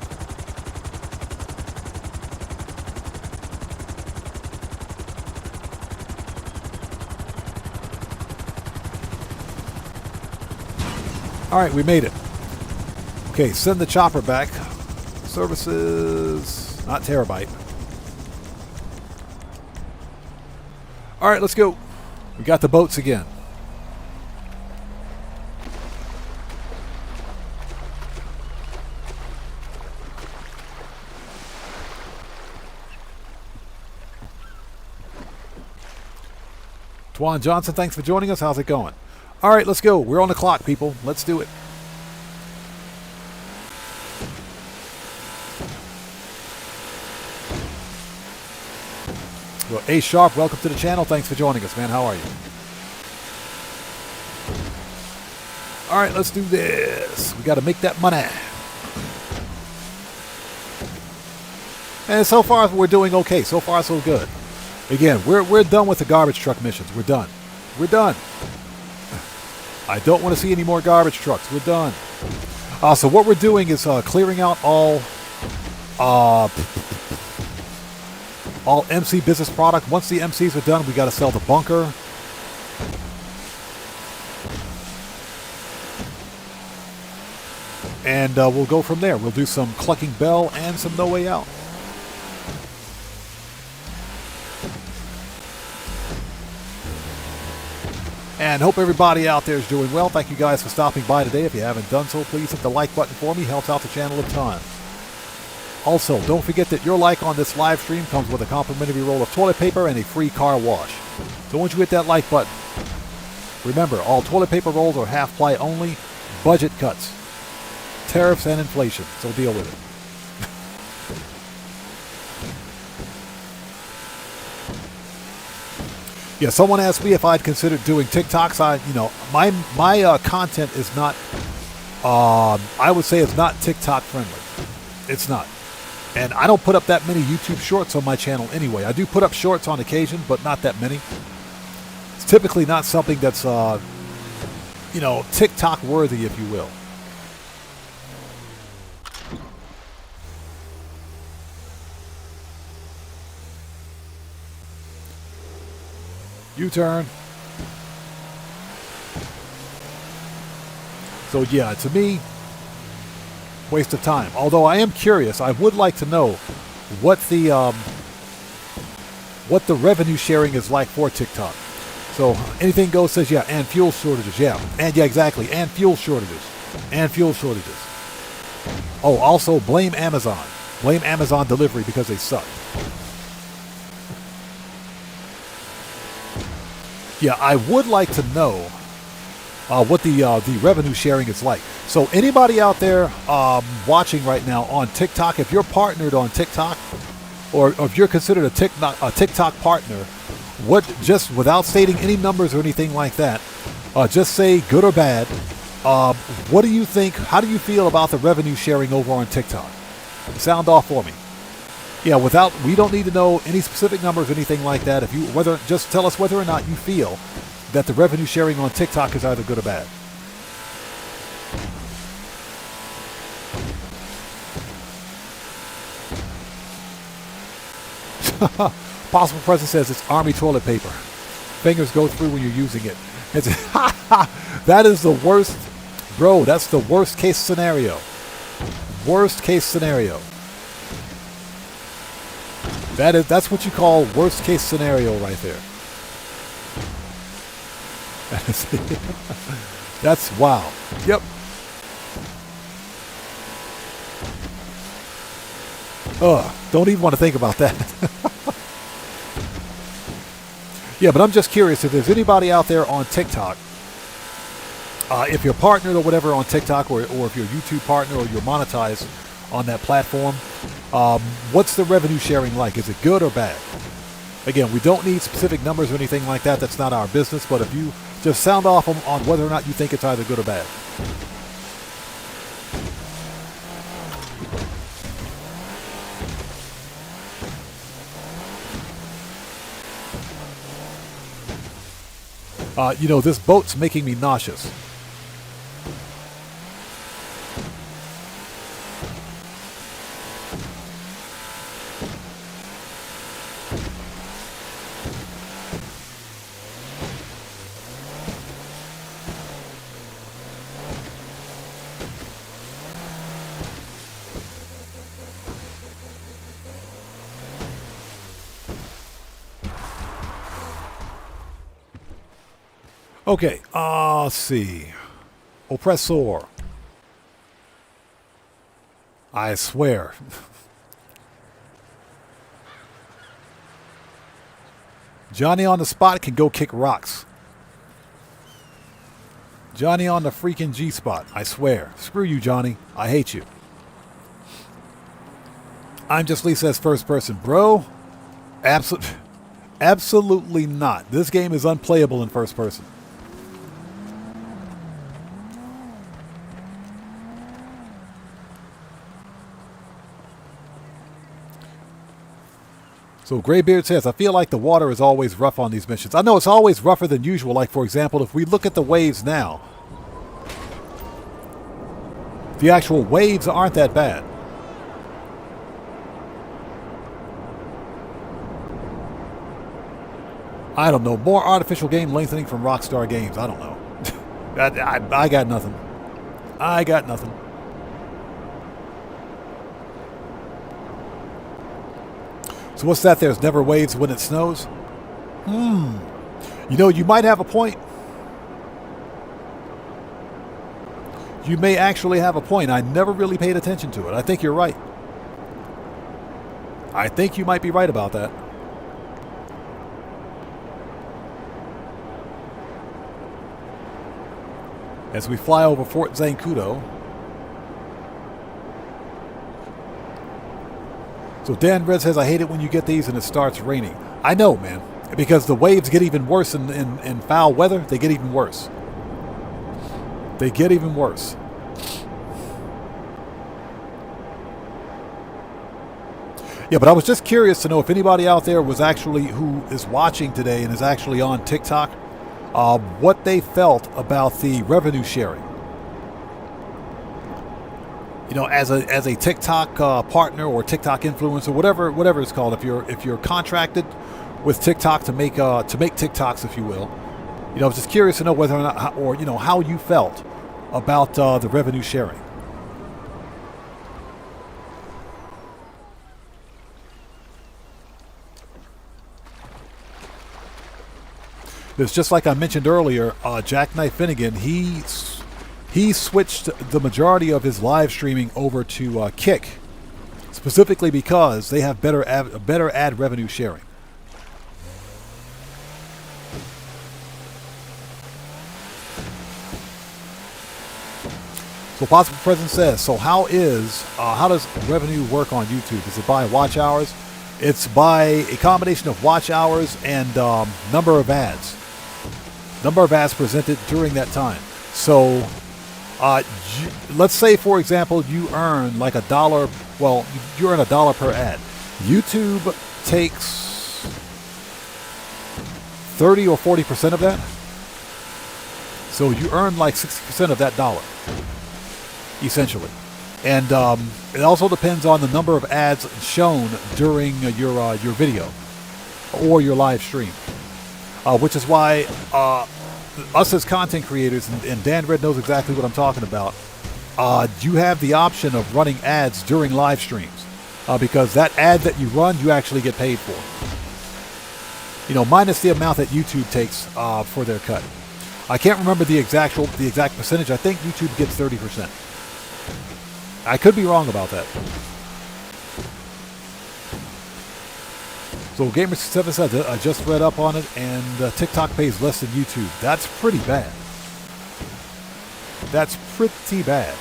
All right, we made it. Okay, send the chopper back. Services, not terabyte. All right, let's go. We got the boats again. Twan Johnson, thanks for joining us. How's it going? All right, let's go. We're on the clock, people. Let's do it. Well, A Sharp, welcome to the channel. Thanks for joining us, man. How are you? All right, let's do this. We got to make that money. And so far, we're doing okay. So far, so good. Again, we're done with the garbage truck missions. We're done. We're done. I don't want to see any more garbage trucks. We're done. So what we're doing is clearing out all MC business product. Once the MCs are done, we got to sell the bunker. And we'll go from there. We'll do some Clucking Bell and some No Way Out. And hope everybody out there is doing well. Thank you guys for stopping by today. If you haven't done so, please hit the like button for me. Helps out the channel a ton. Also, don't forget that your like on this live stream comes with a complimentary roll of toilet paper and a free car wash. So once you hit that like button, remember, all toilet paper rolls are half ply only, budget cuts, tariffs and inflation, so deal with it. Yeah, someone asked me if I'd considered doing TikToks. My content is not, I would say it's not TikTok friendly. It's not. And I don't put up that many YouTube shorts on my channel anyway. I do put up shorts on occasion, but not that many. It's typically not something that's, TikTok worthy, if you will. U-turn. So yeah, to me, waste of time. Although I am curious, I would like to know what the revenue sharing is like for TikTok. So anything goes says yeah, and fuel shortages, yeah, and yeah, exactly, and fuel shortages, and fuel shortages. Oh, also blame Amazon delivery because they suck. Yeah, I would like to know what the revenue sharing is like. So anybody out there watching right now on TikTok, if you're partnered on TikTok, or if you're considered a TikTok partner, just without stating any numbers or anything like that, just say good or bad. What do you think? How do you feel about the revenue sharing over on TikTok? Sound off for me. Yeah, we don't need to know any specific numbers or anything like that. Just tell us whether or not you feel that the revenue sharing on TikTok is either good or bad. Possible President says it's army toilet paper. Fingers go through when you're using it. That is the worst, bro. That's the worst case scenario. Worst case scenario. That's what you call worst case scenario right there. That's wow. Yep. Don't even want to think about that. Yeah, but I'm just curious if there's anybody out there on TikTok, if you're partnered or whatever on TikTok, or if you're a YouTube partner or you're monetized on that platform, what's the revenue sharing like? Is it good or bad? Again, we don't need specific numbers or anything like that. That's not our business. But if you just sound off on whether or not you think it's either good or bad. This boat's making me nauseous. Okay, let's see. Oppressor. I swear. Johnny on the spot can go kick rocks. Johnny on the freaking G spot. I swear. Screw you, Johnny. I hate you. I'm just Lee says first person. Bro, absolutely not. This game is unplayable in first person. So Graybeard says, I feel like the water is always rough on these missions. I know it's always rougher than usual. Like, for example, if we look at the waves now, the actual waves aren't that bad. I don't know. More artificial game lengthening from Rockstar Games. I don't know. I got nothing. I got nothing. So what's that? There's never waves when it snows? You know, you might have a point. You may actually have a point. I never really paid attention to it. I think you're right. I think you might be right about that. As we fly over Fort Zancudo. So Dan Red says, I hate it when you get these and it starts raining. I know, man. Because the waves get even worse in foul weather. They get even worse. They get even worse. Yeah, but I was just curious to know if anybody out there was actually, who is watching today and is actually on TikTok, what they felt about the revenue sharing. You know, as a TikTok partner or TikTok influencer, whatever it's called. If you're contracted with TikTok to make TikToks, if you will. You know, I was just curious to know whether or not, or you know, how you felt about the revenue sharing. It's just like I mentioned earlier, Jackknife Finnegan, he switched the majority of his live streaming over to Kick, specifically because they have better ad revenue sharing. So Possible President says, so how does revenue work on YouTube? Is it by watch hours? It's by a combination of watch hours and number of ads. Number of ads presented during that time. So let's say, for example, you earn like $1. Well, you earn $1 per ad. YouTube takes 30 or 40% of that. So you earn like 60% of that dollar, essentially. And it also depends on the number of ads shown during your video or your live stream. Which is why us as content creators, and Dan Red knows exactly what I'm talking about, you have the option of running ads during live streams. Because that ad that you run, you actually get paid for. You know, minus the amount that YouTube takes for their cut. I can't remember the exact percentage. I think YouTube gets 30%. I could be wrong about that. So Gamer7 said, I just read up on it, and TikTok pays less than YouTube. That's pretty bad. That's pretty bad.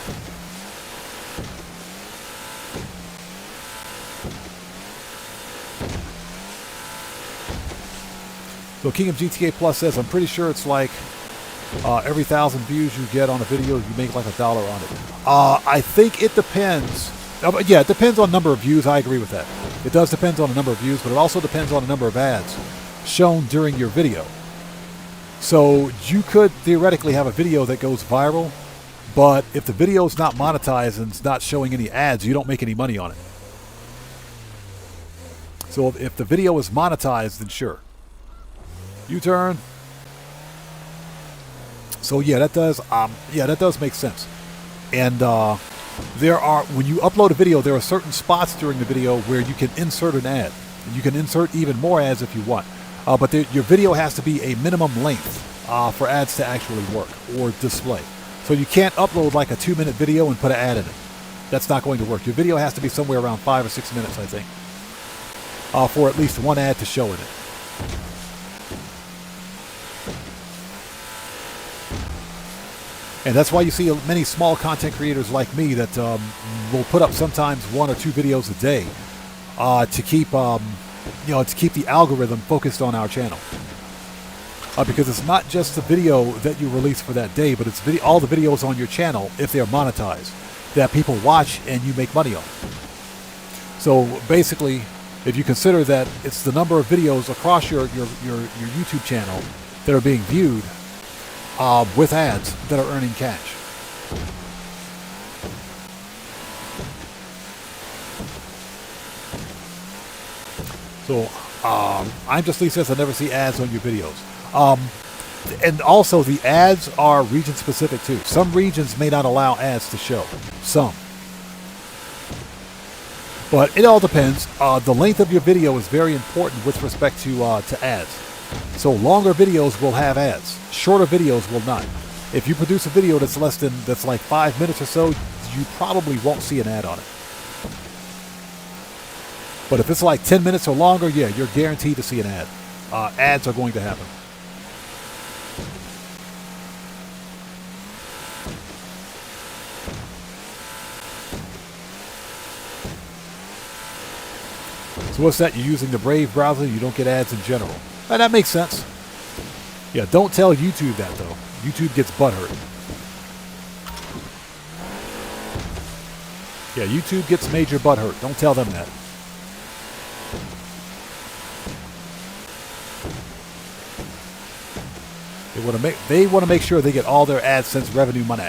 So King of GTA Plus says, I'm pretty sure it's like every 1,000 views you get on a video, you make like $1 on it. I think it depends. Yeah, it depends on number of views. I agree with that. It does depend on the number of views, but it also depends on the number of ads shown during your video. So you could theoretically have a video that goes viral, but if the video is not monetized and it's not showing any ads, you don't make any money on it. So if the video is monetized, then sure. U-turn. So yeah, that does make sense. And when you upload a video, there are certain spots during the video where you can insert an ad. You can insert even more ads if you want. But your video has to be a minimum length for ads to actually work or display. So you can't upload like a 2-minute video and put an ad in it. That's not going to work. Your video has to be somewhere around 5 or 6 minutes, I think, for at least one ad to show in it. And that's why you see many small content creators like me that will put up sometimes 1 or 2 videos a day to keep the algorithm focused on our channel. Because it's not just the video that you release for that day, but it's all the videos on your channel, if they're monetized, that people watch and you make money on. So basically, if you consider that it's the number of videos across your YouTube channel that are being viewed with ads that are earning cash. So, I'm just Lee says I never see ads on your videos. And also the ads are region specific too. Some regions may not allow ads to show. Some. But it all depends. The length of your video is very important with respect to ads. So longer videos will have ads. Shorter videos will not. If you produce a video that's that's like 5 minutes or so, you probably won't see an ad on it. But if it's like 10 minutes or longer, yeah, you're guaranteed to see an ad. Ads are going to happen. So what's that? You're using the Brave browser, you don't get ads in general. And that makes sense. Yeah, don't tell YouTube that though. YouTube gets butthurt. Yeah, YouTube gets major butthurt. Don't tell them that. They want to make sure they get all their AdSense revenue money.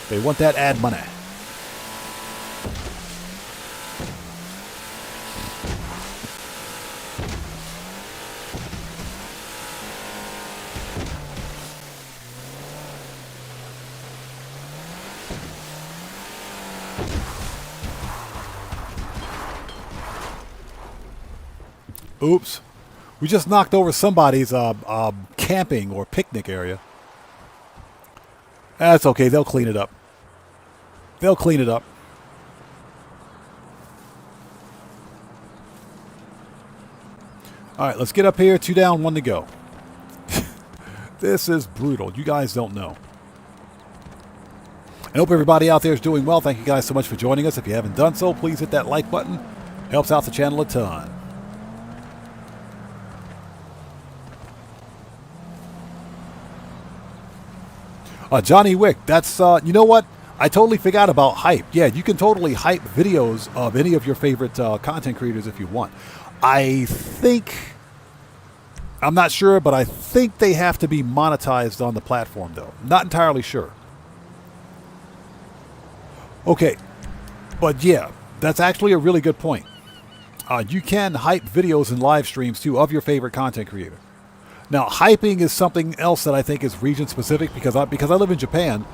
They want that ad money. Oops. We just knocked over somebody's camping or picnic area. That's okay. They'll clean it up. They'll clean it up. All right, let's get up here. 2 down, 1 to go. This is brutal. You guys don't know. I hope everybody out there is doing well. Thank you guys so much for joining us. If you haven't done so, please hit that like button. Helps out the channel a ton. Johnny Wick, that's, you know what? I totally forgot about hype. Yeah, you can totally hype videos of any of your favorite content creators if you want. I think, I'm not sure, but I think they have to be monetized on the platform, though. Not entirely sure. Okay, but yeah, that's actually a really good point. You can hype videos and live streams, too, of your favorite content creator. Now, hyping is something else that I think is region-specific because I live in Japan.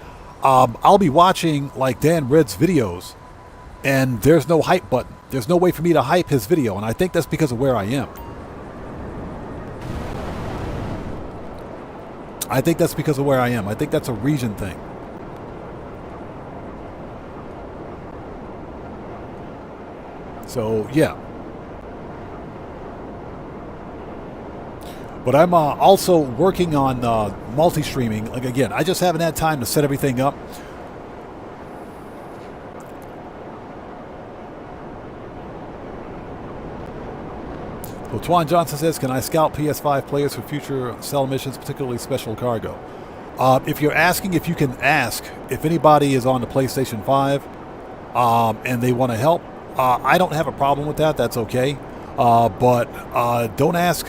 I'll be watching, like, Dan Red's videos, and there's no hype button. There's no way for me to hype his video, and I think that's because of where I am. I think that's because of where I am. I think that's a region thing. So, yeah. But I'm also working on multi-streaming. Like, again, I just haven't had time to set everything up. So Twan Johnson says, can I scout PS5 players for future cell missions, particularly special cargo? If you're asking if you can ask if anybody is on the PlayStation 5 and they want to help, I don't have a problem with that. That's okay. But don't ask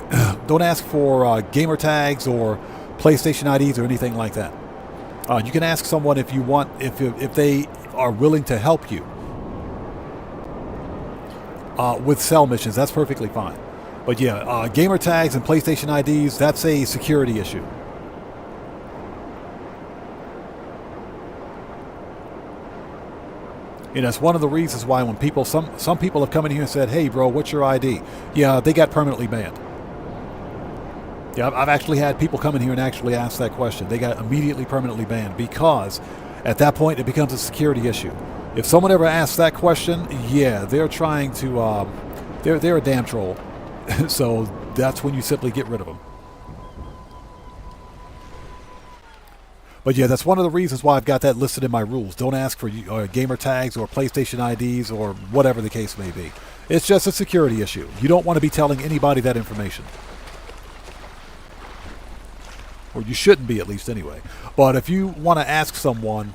for gamer tags or PlayStation IDs or anything like that. You can ask someone if you want, if they are willing to help you with cell missions. That's perfectly fine. But yeah, gamer tags and PlayStation IDs, that's a security issue. And that's one of the reasons why when people, some people have come in here and said, hey bro, what's your ID? Yeah, they got permanently banned. Yeah, I've actually had people come in here and actually ask that question. They got immediately permanently banned because at that point it becomes a security issue. If someone ever asks that question, yeah, they're trying to, they're a damn troll. So that's when you simply get rid of them. But yeah, that's one of the reasons why I've got that listed in my rules. Don't ask for gamer tags or PlayStation IDs or whatever the case may be. It's just a security issue. You don't want to be telling anybody that information. Or you shouldn't be, at least anyway. But if you want to ask someone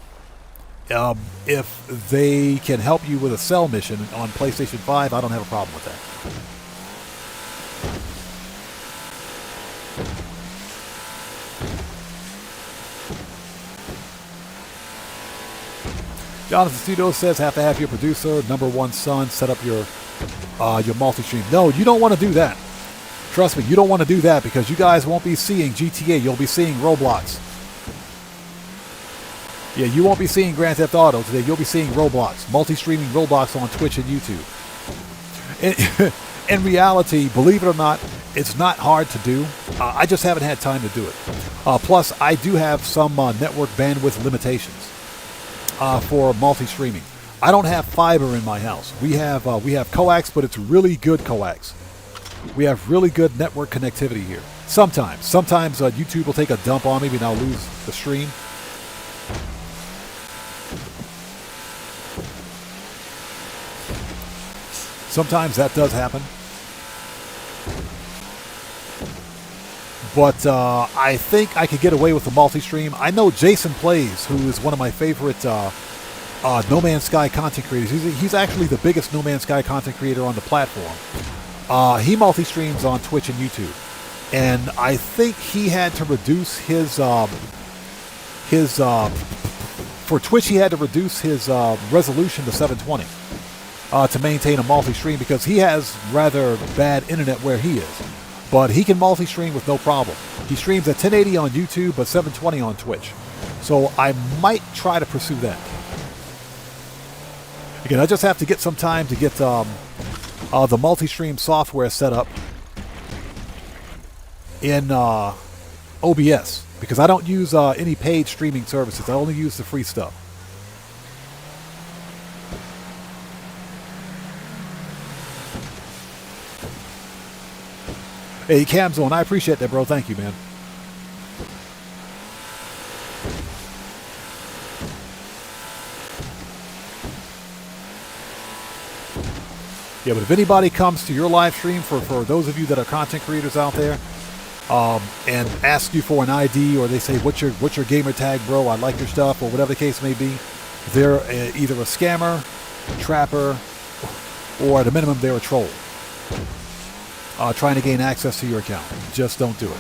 if they can help you with a cell mission on PlayStation 5, I don't have a problem with that. Jonathan Studio says, have to have your producer, #1 son, set up your multi-stream. No, you don't want to do that. Trust me, you don't want to do that because you guys won't be seeing GTA. You'll be seeing Roblox. Yeah, you won't be seeing Grand Theft Auto today. You'll be seeing Roblox, multi-streaming Roblox on Twitch and YouTube. In reality, believe it or not, it's not hard to do. I just haven't had time to do it. Plus, I do have some network bandwidth limitations for multi-streaming. I don't have fiber in my house. We have coax, but it's really good coax. We have really good network connectivity here. Sometimes YouTube will take a dump on me and I'll lose the stream. Sometimes that does happen. But I think I could get away with the multi-stream. I know Jason Plays, who is one of my favorite No Man's Sky content creators. He's actually the biggest No Man's Sky content creator on the platform. He multi-streams on Twitch and YouTube. And I think he had to reduce his for Twitch, he had to reduce his resolution to 720 to maintain a multi-stream because he has rather bad internet where he is. But he can multi-stream with no problem. He streams at 1080 on YouTube, but 720 on Twitch. So I might try to pursue that. Again, I just have to get some time to get the multi-stream software set up in OBS. Because I don't use any paid streaming services. I only use the free stuff. Hey, Camzone, I appreciate that, bro. Thank you, man. Yeah, but if anybody comes to your live stream, for those of you that are content creators out there, and ask you for an ID, or they say, what's your gamer tag, bro? I like your stuff, or whatever the case may be, they're either a scammer, a trapper, or at a minimum, they're a troll. Trying to gain access to your account. Just don't do it.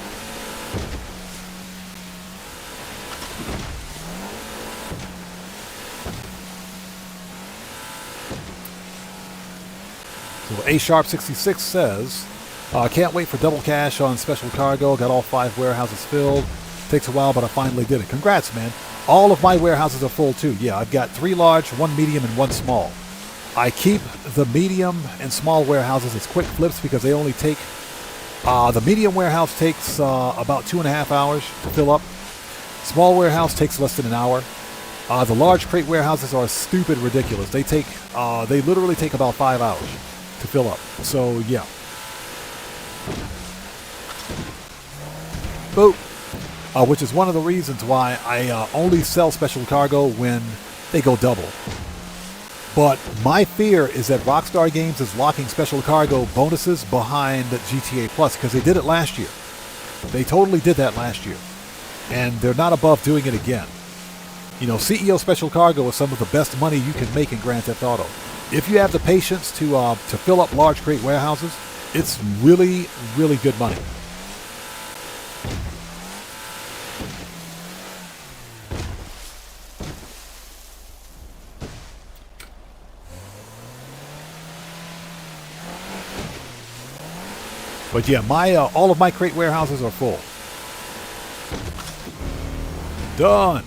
So A-Sharp66 says, can't wait for double cash on special cargo. Got all 5 warehouses filled. Takes a while, but I finally did it. Congrats, man. All of my warehouses are full, too. Yeah, I've got 3 large, 1 medium, and 1 small. I keep the medium and small warehouses as quick flips because they only take... the medium warehouse takes about 2.5 hours to fill up. Small warehouse takes less than an hour. The large crate warehouses are stupid ridiculous. They literally take about 5 hours to fill up. So, yeah. Boop. Which is one of the reasons why I only sell special cargo when they go double. But my fear is that Rockstar Games is locking special cargo bonuses behind GTA Plus because they did it last year. They totally did that last year. And they're not above doing it again. You know, CEO special cargo is some of the best money you can make in Grand Theft Auto. If you have the patience to fill up large crate warehouses, it's really, really good money. But yeah, all of my crate warehouses are full. Done.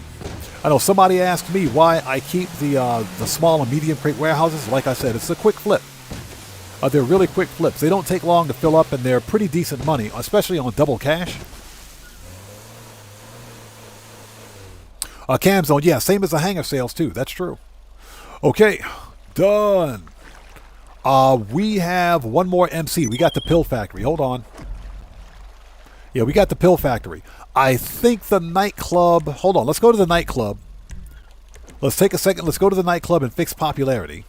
I know somebody asked me why I keep the small and medium crate warehouses. Like I said, it's a quick flip. They're really quick flips. They don't take long to fill up, and they're pretty decent money, especially on double cash. Camzone, yeah, same as the hangar sales too. That's true. Okay, done. We have one more MC. We got the Pill Factory. Hold on. Yeah, we got the Pill Factory. I think the nightclub... Hold on, let's go to the nightclub. Let's take a second. Let's go to the nightclub and fix popularity.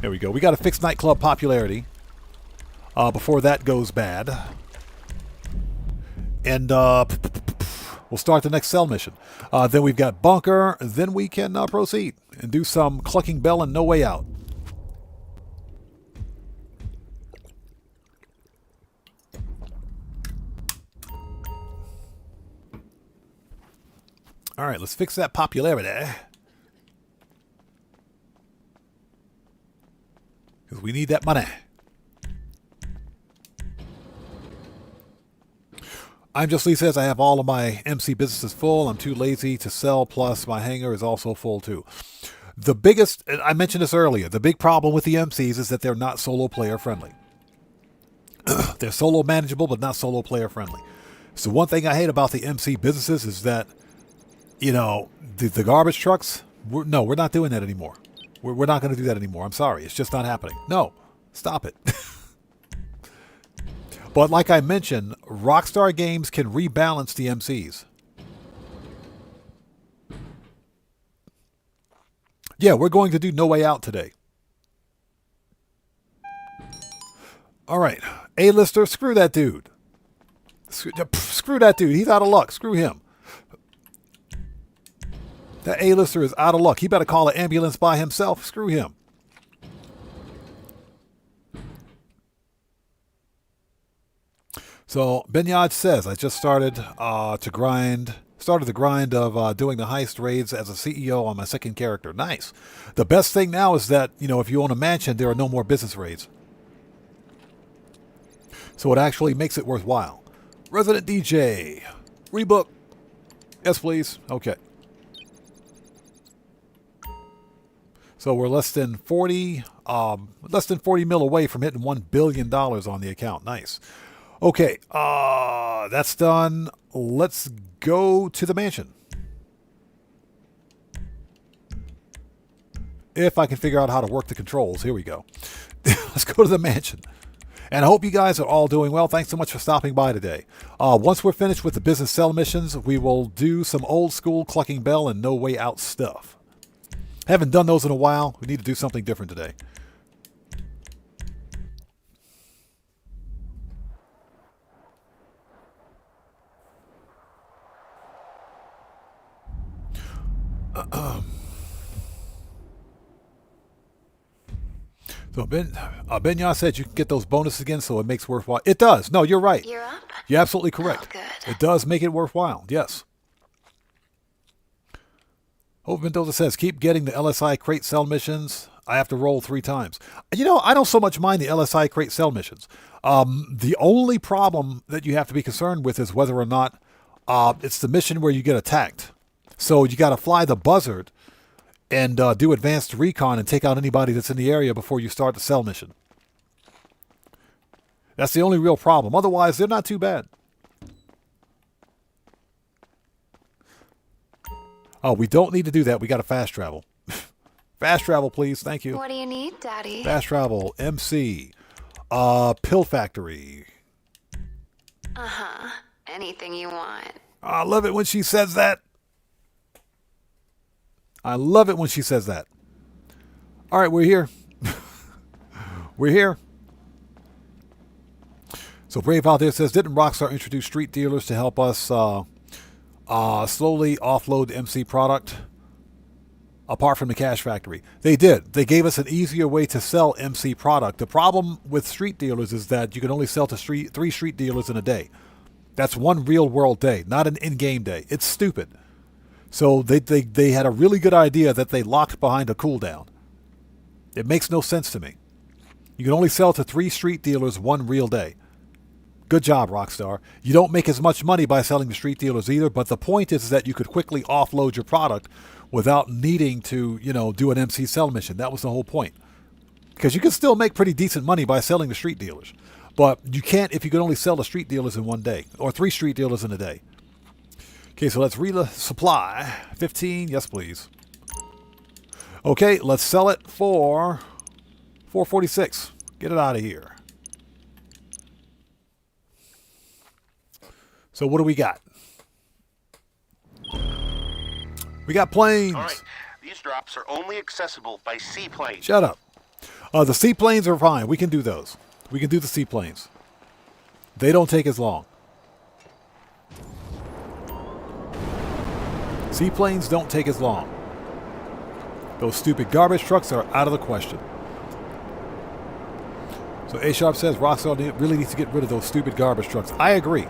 There we go. We got to fix nightclub popularity before that goes bad. And we'll start the next cell mission. Then we've got Bunker. Then we can proceed and do some Clucking Bell and No Way Out. All right, let's fix that popularity. Because we need that money. I'm Just Lee says, I have all of my MC businesses full. I'm too lazy to sell, plus my hangar is also full too. The biggest, I mentioned this earlier, the big problem with the MCs is that they're not solo player friendly. They're solo manageable, but not solo player friendly. So one thing I hate about the MC businesses is that, you know, the garbage trucks, we're not doing that anymore. We're not going to do that anymore. I'm sorry. It's just not happening. No, stop it. But like I mentioned, Rockstar Games can rebalance the MCs. Yeah, we're going to do No Way Out today. All right. A-lister, screw that dude. Screw that dude. He's out of luck. Screw him. That A-lister is out of luck. He better call an ambulance by himself. Screw him. So Benyad says, I just started the grind of doing the heist raids as a CEO on my second character. Nice. The best thing now is that, you know, if you own a mansion, there are no more business raids. So it actually makes it worthwhile. Resident DJ, rebook. Yes, please. Okay. So we're less than 40 mil away from hitting $1 billion on the account. Nice. Okay, that's done. Let's go to the mansion. If I can figure out how to work the controls. Here we go. Let's go to the mansion. And I hope you guys are all doing well. Thanks so much for stopping by today. Once we're finished with the business cell missions, we will do some old school Clucking Bell and No Way Out stuff. Haven't done those in a while. We need to do something different today. So Benya said you can get those bonuses again, so it makes it worthwhile. It does. No, you're right. You're up? You're absolutely correct. Oh, good. It does make it worthwhile. Yes. Hope Mendoza says, keep getting the LSI crate cell missions. I have to roll 3 times. You know, I don't so much mind the LSI crate cell missions. The only problem that you have to be concerned with is whether or not it's the mission where you get attacked. So you got to fly the buzzard and do advanced recon and take out anybody that's in the area before you start the cell mission. That's the only real problem. Otherwise, they're not too bad. Oh, we don't need to do that. We got to fast travel. Fast travel, please. Thank you. What do you need, Daddy? Fast travel, MC, pill factory. Uh-huh. Anything you want. I love it when she says that. I love it when she says that. All right, we're here. We're here. So Brave out there says, didn't Rockstar introduce street dealers to help us slowly offload the MC product apart from the cash factory? They did. They gave us an easier way to sell MC product. The problem with street dealers is that you can only sell to 3 street dealers in a day. That's one real world day, not an in-game day. It's stupid. So they had a really good idea that they locked behind a cooldown. It makes no sense to me. You can only sell to 3 street dealers one real day. Good job, Rockstar. You don't make as much money by selling to street dealers either, but the point is that you could quickly offload your product without needing to, you know, do an MC sell mission. That was the whole point. Because you can still make pretty decent money by selling to street dealers. But you can't if you can only sell to street dealers in one day, or 3 street dealers in a day. Okay, so let's resupply. 15, yes please. Okay, let's sell it for 446. Get it out of here. So what do we got? We got planes. All right, these drops are only accessible by seaplanes. Shut up. The seaplanes are fine. We can do those. We can do the seaplanes. They don't take as long. Seaplanes don't take as long. Those stupid garbage trucks are out of the question. So A-Sharp says Rockstar really needs to get rid of those stupid garbage trucks. I agree.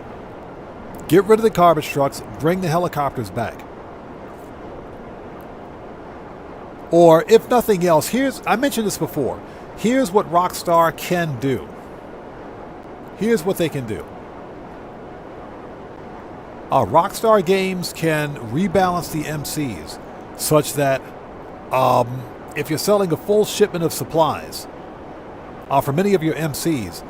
Get rid of the garbage trucks. Bring the helicopters back. Or if nothing else, I mentioned this before. Here's what Rockstar can do. Here's what they can do. Rockstar Games can rebalance the MCs such that if you're selling a full shipment of supplies for many of your MCs,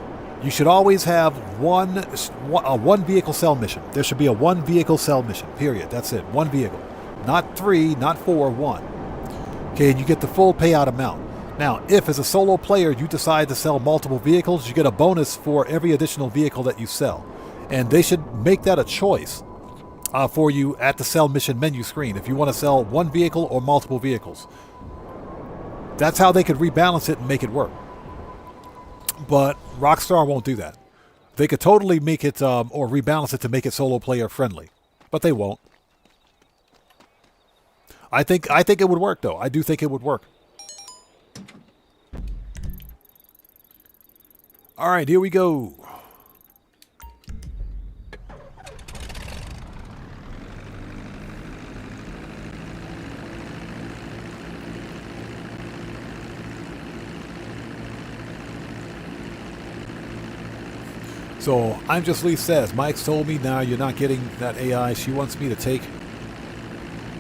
you should always have one vehicle sell mission. There should be a one vehicle sell mission, period. That's it. One vehicle. Not 3, not 4, 1. Okay, and you get the full payout amount. Now, if as a solo player you decide to sell multiple vehicles, you get a bonus for every additional vehicle that you sell. And they should make that a choice for you at the sell mission menu screen if you want to sell one vehicle or multiple vehicles. That's how they could rebalance it and make it work. But Rockstar won't do that. They could totally make it or rebalance it to make it solo player friendly, but they won't. I think it would work though. I do think it would work. All right, here we go. So, I'm Just Lee says, Mike's told me now you're not getting that AI. She wants me to take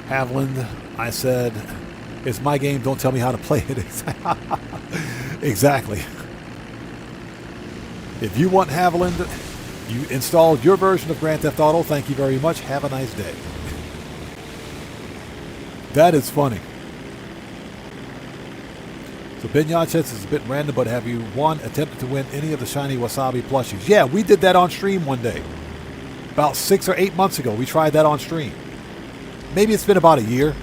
Haviland. I said, it's my game, don't tell me how to play it. Exactly. If you want Haviland, you installed your version of Grand Theft Auto. Thank you very much. Have a nice day. That is funny. So Binyard says it's a bit random, but have you attempted to win any of the shiny Wasabi plushies? Yeah, we did that on stream one day. About 6 or 8 months ago, we tried that on stream. Maybe it's been about a year,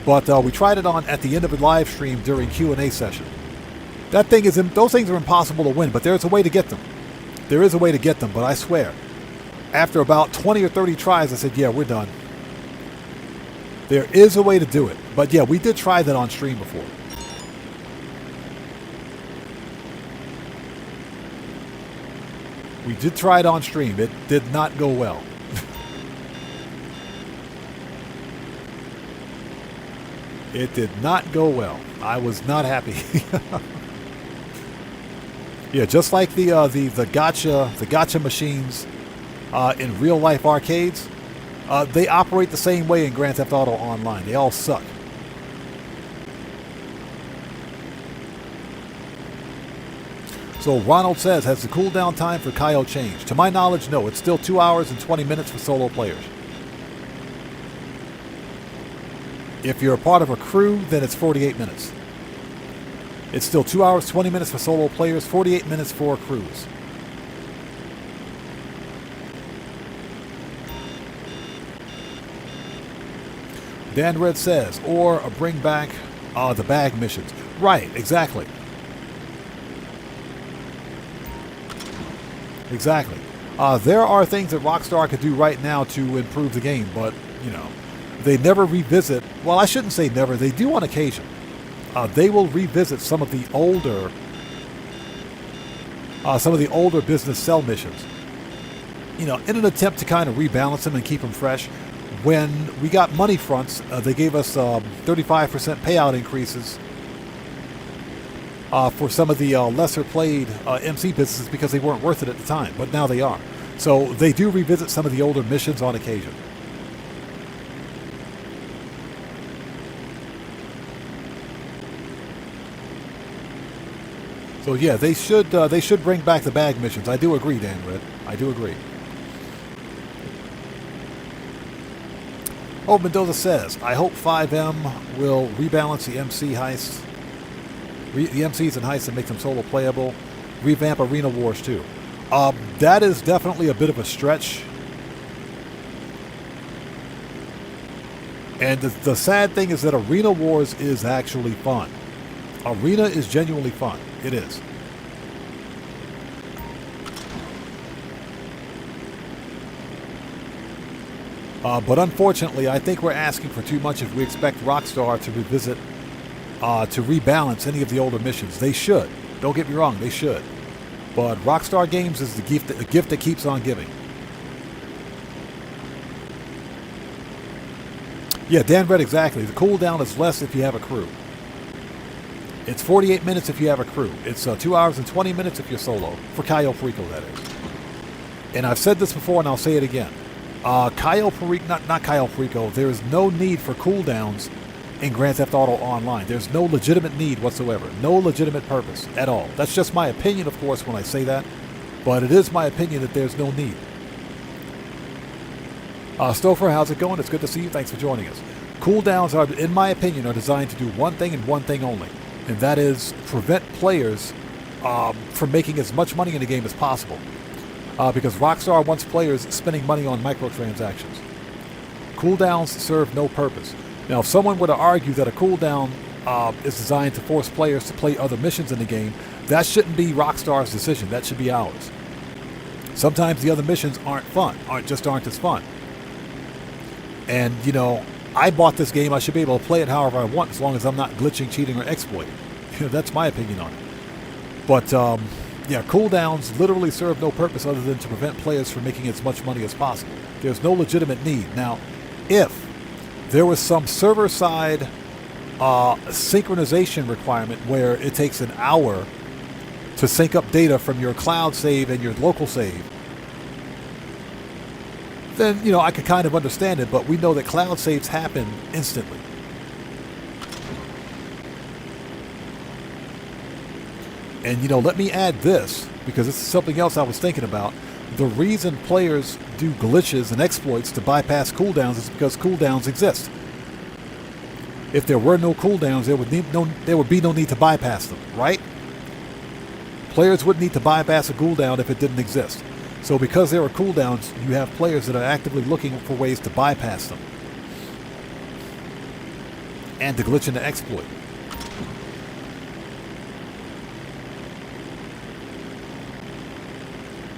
but we tried it on at the end of a live stream during Q&A session. That thing is, those things are impossible to win, but there's a way to get them. There is a way to get them, but I swear, after about 20 or 30 tries, I said, yeah, we're done. There is a way to do it, but yeah, we did try that on stream before. We did try it on stream. It did not go well. It did not go well. I was not happy. Yeah, just like the gotcha machines in real life arcades, they operate the same way in Grand Theft Auto Online. They all suck. So Ronald says, has the cooldown time for Cayo changed? To my knowledge, no. It's still 2 hours and 20 minutes for solo players. If you're a part of a crew, then it's 48 minutes. It's still 2 hours, 20 minutes for solo players, 48 minutes for crews. Dan Red says, or bring back the bag missions. Right, exactly. Exactly. There are things that Rockstar could do right now to improve the game, but, you know, they never revisit. Well, I shouldn't say never. They do on occasion. They will revisit some of the older business cell missions, you know, in an attempt to kind of rebalance them and keep them fresh. When we got money fronts, they gave us 35% payout increases for some of the lesser played MC businesses because they weren't worth it at the time, but now they are. So they do revisit some of the older missions on occasion. So yeah, they should bring back the bag missions. I do agree, Dan Red. I do agree. Oh, Mendoza says, I hope 5M will rebalance the MC heists. The MCs and heists and make them solo playable. Revamp Arena Wars too. That is definitely a bit of a stretch. And the sad thing is that Arena Wars is actually fun. Arena is genuinely fun. It is. But unfortunately, I think we're asking for too much if we expect Rockstar to revisit, to rebalance any of the older missions. They should. Don't get me wrong, they should. But Rockstar Games is the gift that keeps on giving. Yeah, Dan Red, exactly. The cooldown is less if you have a crew. It's 48 minutes if you have a crew. It's 2 hours and 20 minutes if you're solo. For Cayo Perico, that is. And I've said this before and I'll say it again. Cayo Perico, not Cayo Perico, there is no need for cooldowns in Grand Theft Auto Online. There's no legitimate need whatsoever. No legitimate purpose at all. That's just my opinion, of course, when I say that. But it is my opinion that there's no need. Stouffer, how's it going? It's good to see you. Thanks for joining us. Cooldowns are, in my opinion, are designed to do one thing and one thing only. And that is prevent players from making as much money in the game as possible. Because Rockstar wants players spending money on microtransactions. Cooldowns serve no purpose. Now, if someone were to argue that a cooldown is designed to force players to play other missions in the game, that shouldn't be Rockstar's decision. That should be ours. Sometimes the other missions aren't fun, aren't as fun. And, you know, I bought this game. I should be able to play it however I want as long as I'm not glitching, cheating, or exploiting. That's my opinion on it. But, yeah, cooldowns literally serve no purpose other than to prevent players from making as much money as possible. There's no legitimate need. Now, if there was some server-side synchronization requirement where it takes an hour to sync up data from your cloud save and your local save, then, you know, I could kind of understand it, but we know that cloud saves happen instantly. And, you know, let me add this, because this is something else I was thinking about. The reason players do glitches and exploits to bypass cooldowns is because cooldowns exist. If there were no cooldowns, there would be no need to bypass them, right? Players wouldn't need to bypass a cooldown if it didn't exist. So because there are cooldowns, you have players that are actively looking for ways to bypass them and to glitch into exploit.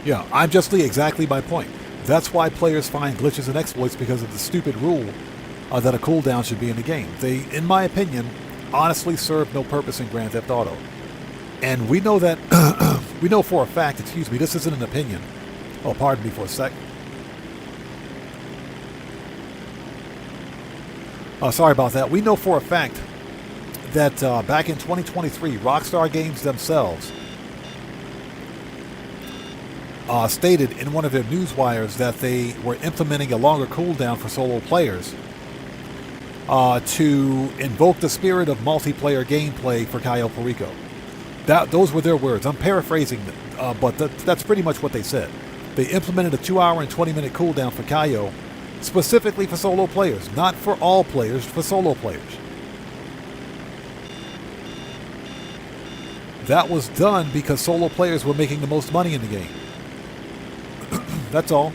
Yeah, I'm just exactly my point. That's why players find glitches and exploits, because of the stupid rule that a cooldown should be in the game. They, in my opinion, honestly serve no purpose in Grand Theft Auto. And we know that, we know for a fact, excuse me, this isn't an opinion. Oh, pardon me for a sec. Sorry about that. We know for a fact that back in 2023, Rockstar Games themselves stated in one of their news wires that they were implementing a longer cooldown for solo players to invoke the spirit of multiplayer gameplay for Cayo Perico. Those were their words. I'm paraphrasing them, but that's pretty much what they said. They implemented a 2-hour and 20-minute cooldown for Cayo, specifically for solo players, not for all players, for solo players. That was done because solo players were making the most money in the game. That's all.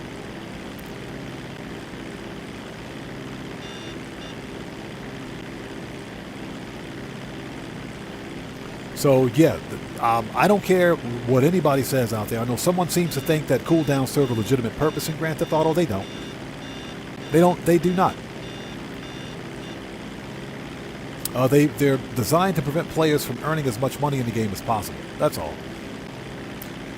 So, yeah, I don't care what anybody says out there. I know someone seems to think that cooldowns serve a legitimate purpose in Grand Theft Auto. They don't. They do not. They're designed to prevent players from earning as much money in the game as possible. That's all.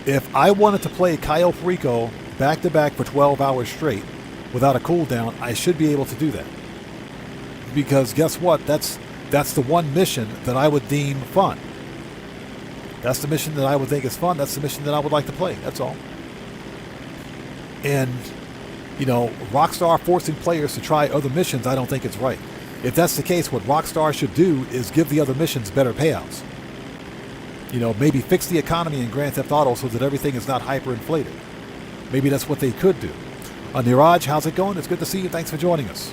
If I wanted to play Cayo Perico back-to-back for 12 hours straight without a cooldown, I should be able to do that. Because guess what? That's the one mission that I would deem fun. That's the mission that I would think is fun. That's the mission that I would like to play. That's all. And, you know, Rockstar forcing players to try other missions, I don't think it's right. If that's the case, what Rockstar should do is give the other missions better payouts. You know, maybe fix the economy in Grand Theft Auto so that everything is not hyperinflated. Maybe that's what they could do. Niraj, how's it going? It's good to see you. Thanks for joining us.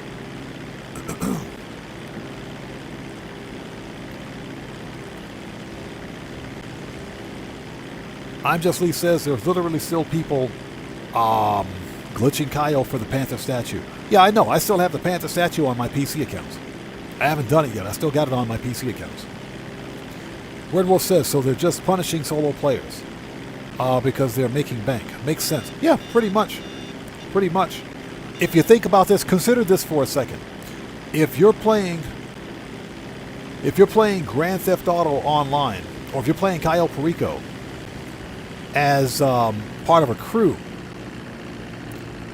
I'm Just Lee says there's literally still people glitching Cayo for the Panther statue. Yeah, I know. I still have the Panther statue on my PC accounts. I haven't done it yet. I still got it on my PC accounts. Wordwolf says, so they're just punishing solo players because they're making bank. Makes sense. Yeah, pretty much. Pretty much. If you think about this, consider this for a second. If you're playing Grand Theft Auto Online, or if you're playing Cayo Perico as part of a crew,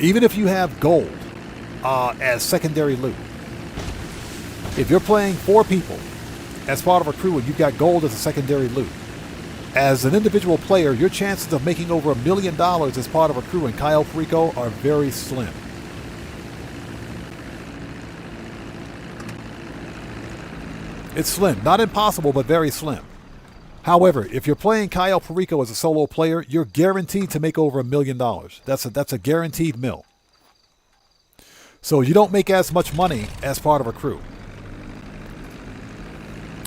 even if you have gold as secondary loot, if you're playing 4 people as part of a crew and you've got gold as a secondary loot, as an individual player, your chances of making over $1 million as part of a crew in Cayo Perico are very slim. It's slim. Not impossible, but very slim. However, if you're playing Cayo Perico as a solo player, you're guaranteed to make over $1 million. That's a guaranteed mill. So you don't make as much money as part of a crew.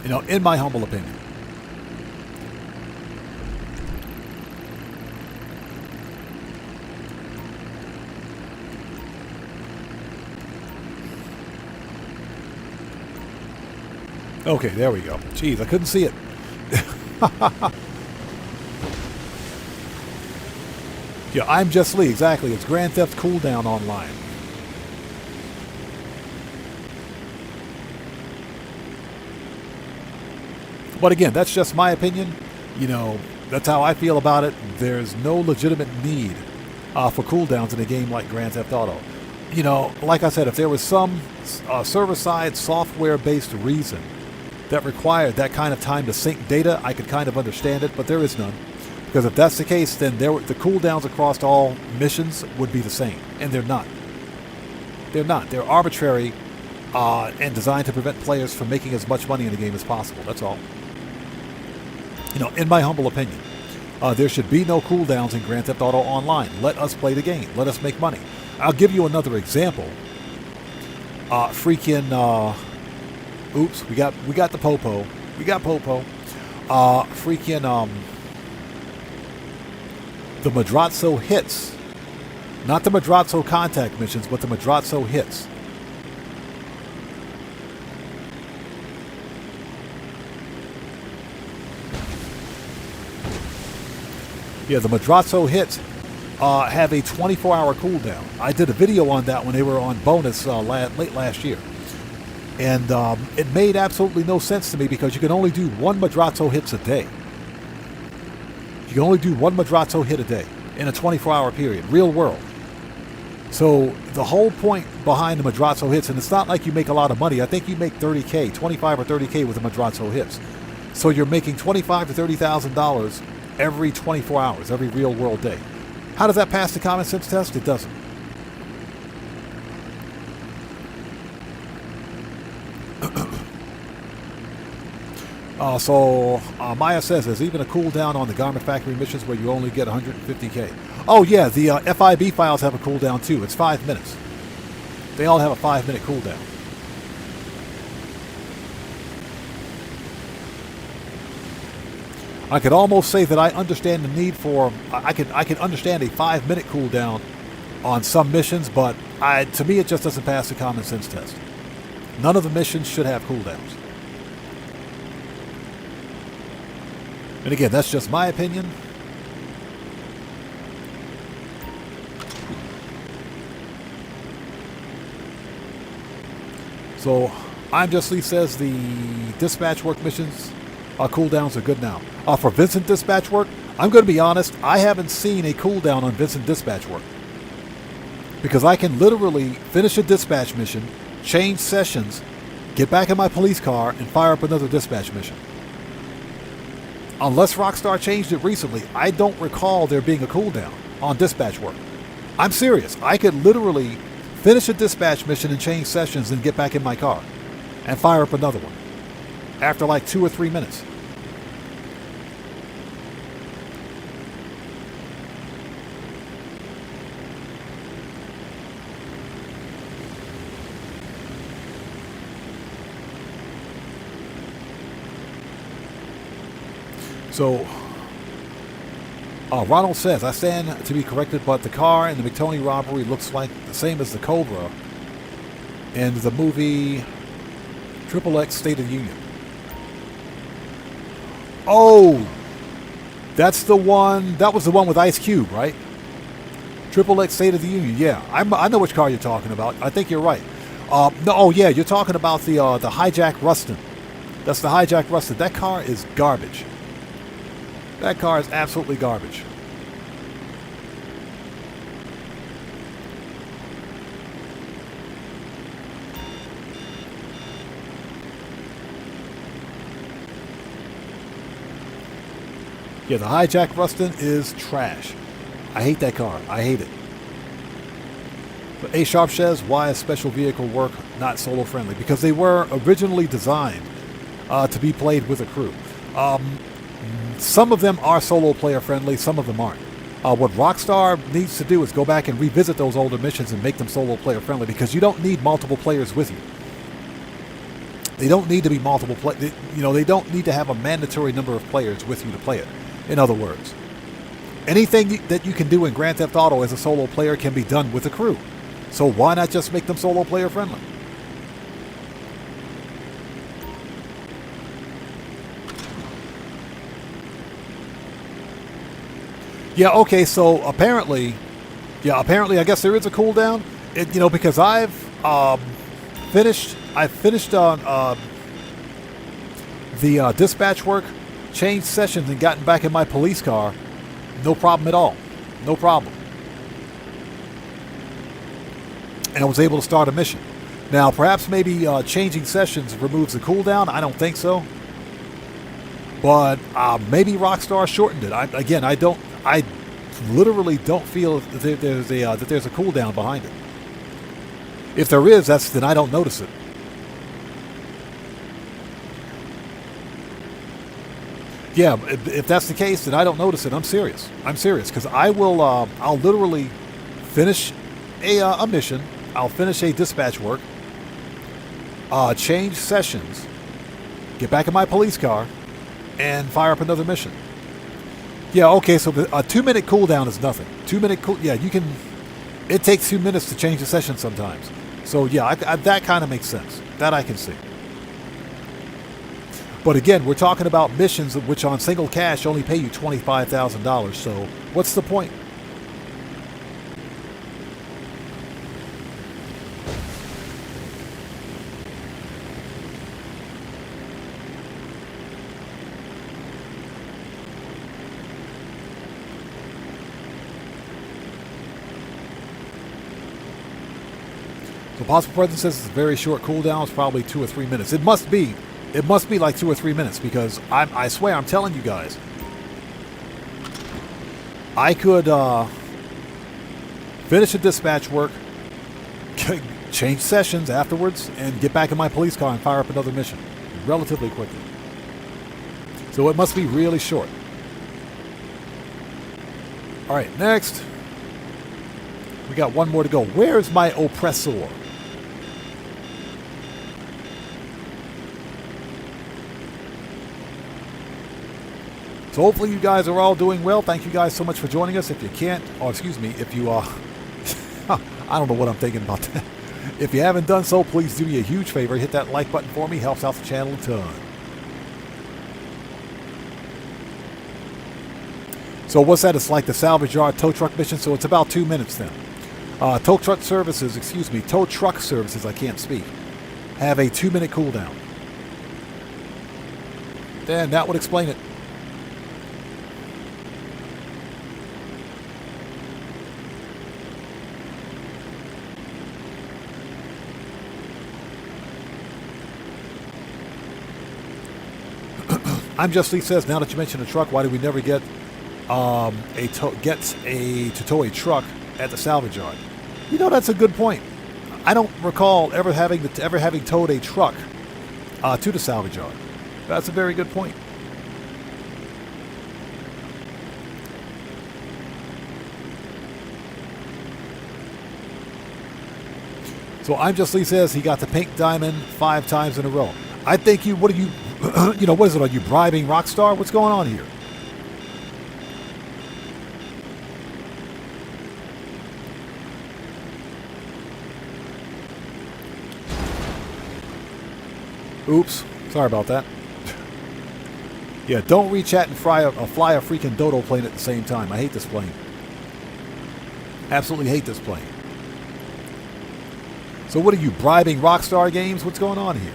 You know, in my humble opinion. Okay, there we go. Jeez, I couldn't see it. Yeah, I'm Just Lee. Exactly. It's Grand Theft Cooldown Online. But again, that's just my opinion. You know, that's how I feel about it. There's no legitimate need for cooldowns in a game like Grand Theft Auto. You know, like I said, if there was some server-side software-based reason that required that kind of time to sync data, I could kind of understand it, but there is none. Because if that's the case, then the cooldowns across all missions would be the same, and they're not. They're not. They're arbitrary and designed to prevent players from making as much money in the game as possible. That's all. You know, in my humble opinion, there should be no cooldowns in Grand Theft Auto Online. Let us play the game. Let us make money. I'll give you another example. Oops, we got the Popo. We got Popo. The Madrazo hits. Not the Madrazo contact missions, but the Madrazo hits. Yeah, the Madrazo hits have a 24-hour cooldown. I did a video on that when they were on bonus late last year. And it made absolutely no sense to me because you can only do one Madrazo hits a day. You can only do one Madrazo hit a day in a 24-hour period, real world. So the whole point behind the Madrazo hits, and it's not like you make a lot of money. I think you make 30K, 25 or 30K with the Madrazo hits. So you're making $25,000 to $30,000 every 24 hours, every real world day. How does that pass the common sense test? It doesn't. Maya says there's even a cooldown on the Garment Factory missions where you only get 150K. Oh yeah, the FIB files have a cooldown too. It's 5 minutes. They all have a 5-minute cooldown. I could almost say that I understand the need for. I can understand a 5-minute cooldown on some missions, but to me it just doesn't pass the common sense test. None of the missions should have cooldowns. And again, that's just my opinion. So, I'm Just Lee says the dispatch work missions cooldowns are good now. For Vincent dispatch work, I'm going to be honest, I haven't seen a cooldown on Vincent dispatch work. Because I can literally finish a dispatch mission, change sessions, get back in my police car, and fire up another dispatch mission. Unless Rockstar changed it recently, I don't recall there being a cooldown on dispatch work. I'm serious. I could literally finish a dispatch mission and change sessions and get back in my car and fire up another one after like 2 or 3 minutes. So, Ronald says, I stand to be corrected, but the car in the McToney robbery looks like the same as the Cobra in the movie XXX State of the Union. Oh, that's the one, that was the one with Ice Cube, right? XXX State of the Union, yeah. I know which car you're talking about. I think you're right. No, oh yeah, you're talking about the hijack Rustin. That's the hijack Rustin. That car is garbage. That car is absolutely garbage. Yeah, the hijack Rustin is trash. I hate that car. I hate it. But A Sharp says, why is special vehicle work not solo friendly? Because they were originally designed to be played with a crew. Some of them are solo player friendly, some of them aren't. What Rockstar needs to do is go back and revisit those older missions and make them solo player friendly, because you don't need multiple players with you. They don't need to be multiple they don't need to have a mandatory number of players with you to play it. In other words, anything that you can do in Grand Theft Auto as a solo player can be done with a crew. So why not just make them solo player friendly? Yeah, okay, so apparently I guess there is a cooldown. Because I've finished on the dispatch work, changed sessions, and gotten back in my police car. No problem at all. No problem. And I was able to start a mission. Now, perhaps maybe changing sessions removes the cooldown. I don't think so. But maybe Rockstar shortened it. I literally don't feel that there's a cooldown behind it. If there is, then I don't notice it. Yeah, if that's the case, then I don't notice it. I'm serious, because I'll literally finish a mission. I'll finish a dispatch work, change sessions, get back in my police car, and fire up another mission. Yeah, okay, so a 2-minute cooldown is nothing. 2-minute you can. It takes 2 minutes to change a session sometimes. So yeah, that kind of makes sense. That I can see. But again, we're talking about missions which on single cash only pay you $25,000. So what's the point? So Possible President says it's a very short cooldown. It's probably 2 or 3 minutes. It must be like 2 or 3 minutes, because I swear, I'm telling you guys, I could finish a dispatch work, change sessions afterwards, and get back in my police car and fire up another mission relatively quickly. So it must be really short. All right, next. We got one more to go. Where's my oppressor? So hopefully you guys are all doing well. Thank you guys so much for joining us. If you can't, or excuse me, if you I don't know what I'm thinking about that. If you haven't done so, please do me a huge favor. Hit that like button for me. Helps out the channel a ton. So what's that? It's like the salvage yard tow truck mission. So it's about 2 minutes then. Tow truck services, I can't speak, have a 2-minute cooldown. Then that would explain it. I'm Just Lee says, now that you mention a truck, why did we never get to tow a truck at the salvage yard? That's a good point. I don't recall ever having towed a truck to the salvage yard. That's a very good point. So I'm Just Lee says he got the pink diamond 5 times in a row. I think what are you, what is it? Are you bribing Rockstar? What's going on here? Oops, sorry about that. Yeah, don't re-chat and fly a freaking dodo plane at the same time. I hate this plane. Absolutely hate this plane. So what are you, bribing Rockstar Games? What's going on here?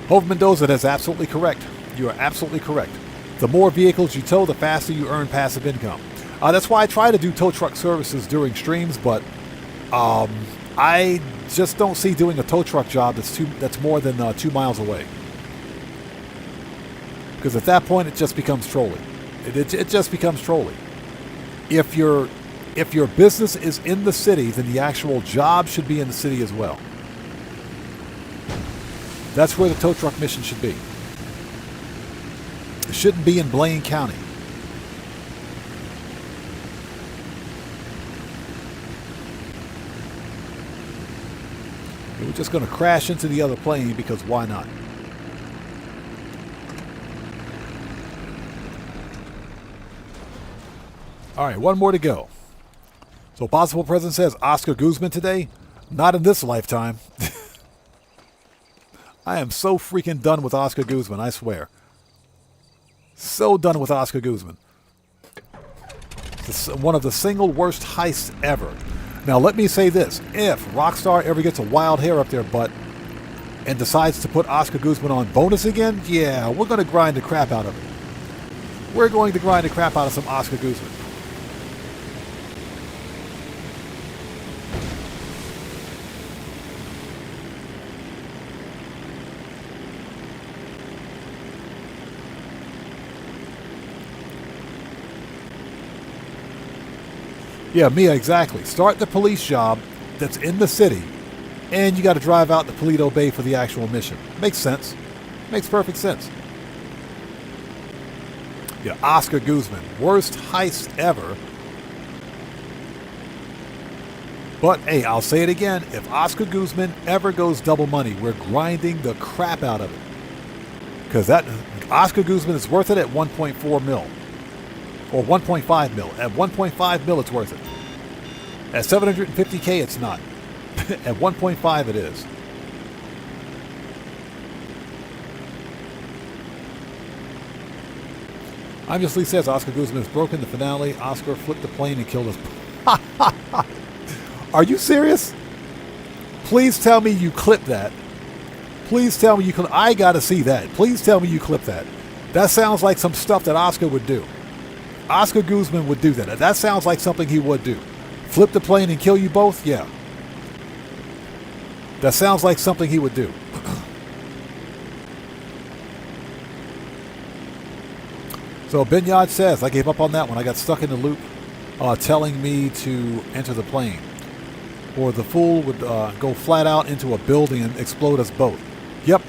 Hove Mendoza, that's absolutely correct. You are absolutely correct. The more vehicles you tow, the faster you earn passive income. That's why I try to do tow truck services during streams, but I just don't see doing a tow truck job that's more than 2 miles away. Because at that point, it just becomes trolling. It just becomes trolling. If you're if your business is in the city, then the actual job should be in the city as well. That's where the tow truck mission should be. It shouldn't be in Blaine County. We're just going to crash into the other plane because why not? All right, one more to go. So possible president says Oscar Guzman today? Not in this lifetime. I am so freaking done with Oscar Guzman, I swear. So done with Oscar Guzman. It's one of the single worst heists ever. Now let me say this. If Rockstar ever gets a wild hair up their butt and decides to put Oscar Guzman on bonus again, yeah, we're going to grind the crap out of it. We're going to grind the crap out of some Oscar Guzman. Yeah, Mia, exactly. Start the police job that's in the city, and you got to drive out to Paleto Bay for the actual mission. Makes sense. Makes perfect sense. Yeah, Oscar Guzman. Worst heist ever. But, hey, I'll say it again. If Oscar Guzman ever goes double money, we're grinding the crap out of it. Because that Oscar Guzman is worth it at 1.4 mil. Or 1.5 mil. At 1.5 mil, it's worth it. At 750K, it's not. At 1.5, it is. Obviously says Oscar Guzman is broken. The finale, Oscar flipped the plane and killed us. Are you serious? Please tell me you clipped that. Please tell me you clipped. I gotta see that. Please tell me you clipped that. That sounds like some stuff that Oscar would do. Oscar Guzman would do that. That sounds like something he would do. Flip the plane and kill you both? Yeah. That sounds like something he would do. So Binyad says, I gave up on that one. I got stuck in the loop telling me to enter the plane. Or the fool would go flat out into a building and explode us both. Yep.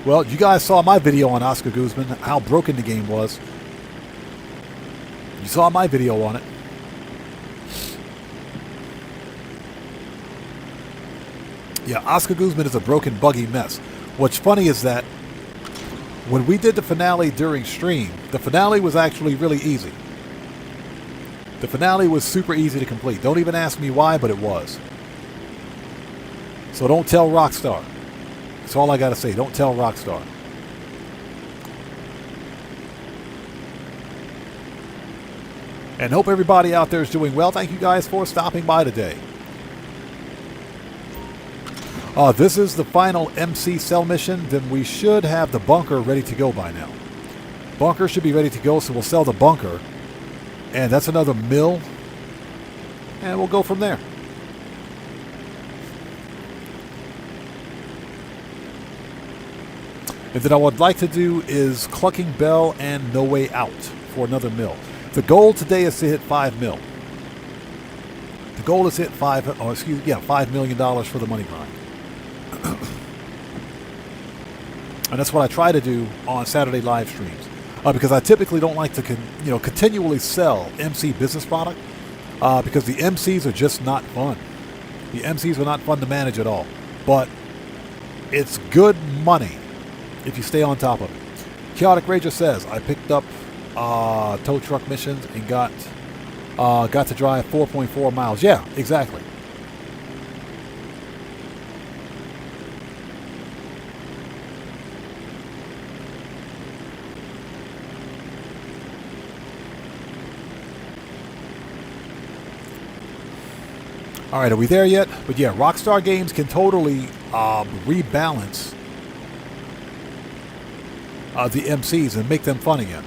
Well, you guys saw my video on Oscar Guzman, how broken the game was. You saw my video on it. Yeah, Oscar Guzman is a broken, buggy mess. What's funny is that when we did the finale during stream, the finale was actually really easy. The finale was super easy to complete. Don't even ask me why, but it was. So don't tell Rockstar. That's all I got to say. Don't tell Rockstar. And hope everybody out there is doing well. Thank you guys for stopping by today. This is the final MC cell mission. Then we should have the bunker ready to go by now. Bunker should be ready to go, so we'll sell the bunker. And that's another mill. And we'll go from there. And then I would like to do is Clucking Bell and No Way Out for another mill. The goal today is to hit 5 mil. The goal is to hit $5 million for the money grind. And that's what I try to do on Saturday live streams. Because I typically don't like to continually sell MC business product because the MCs are just not fun. The MCs are not fun to manage at all. But it's good money if you stay on top of it. Chaotic Rager says, I picked up tow truck missions and got to drive 4.4 miles. Yeah, exactly. All right, are we there yet? But yeah, Rockstar Games can totally rebalance the MCs and make them fun again.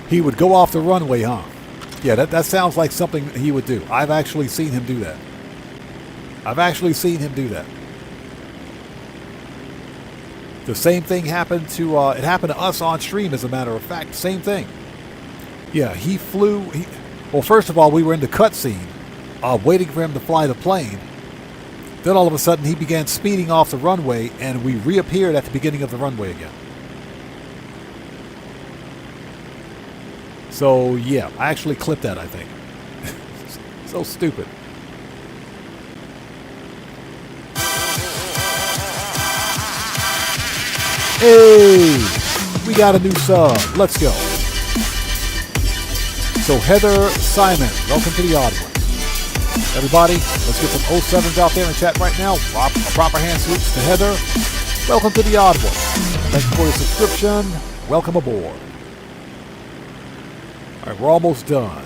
He would go off the runway, huh? Yeah, that sounds like something he would do. I've actually seen him do that. The same thing happened to it happened to us on stream, as a matter of fact. Same thing. Yeah, he flew. Well, first of all, we were in the cutscene, waiting for him to fly the plane. Then all of a sudden, he began speeding off the runway, and we reappeared at the beginning of the runway again. So yeah, I actually clipped that, I think. So stupid. Hey, we got a new sub. Let's go. So Heather Simon, welcome to the audience. Everybody, let's get some 07s out there in chat right now. A proper hand salutes to Heather. Welcome to the audible. Thank you for your subscription. Welcome aboard. All right, we're almost done.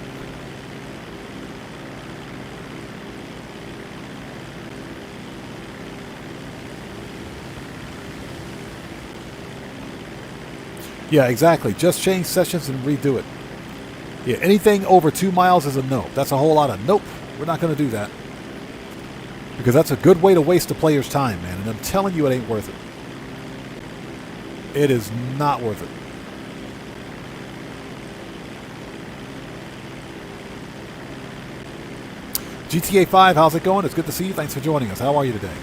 Yeah, exactly. Just change sessions and redo it. Yeah, anything over 2 miles is a no. That's a whole lot of nope. We're not going to do that. Because that's a good way to waste the player's time, man. And I'm telling you, it ain't worth it. It is not worth it. GTA 5, how's it going? It's good to see you. Thanks for joining us. How are you today?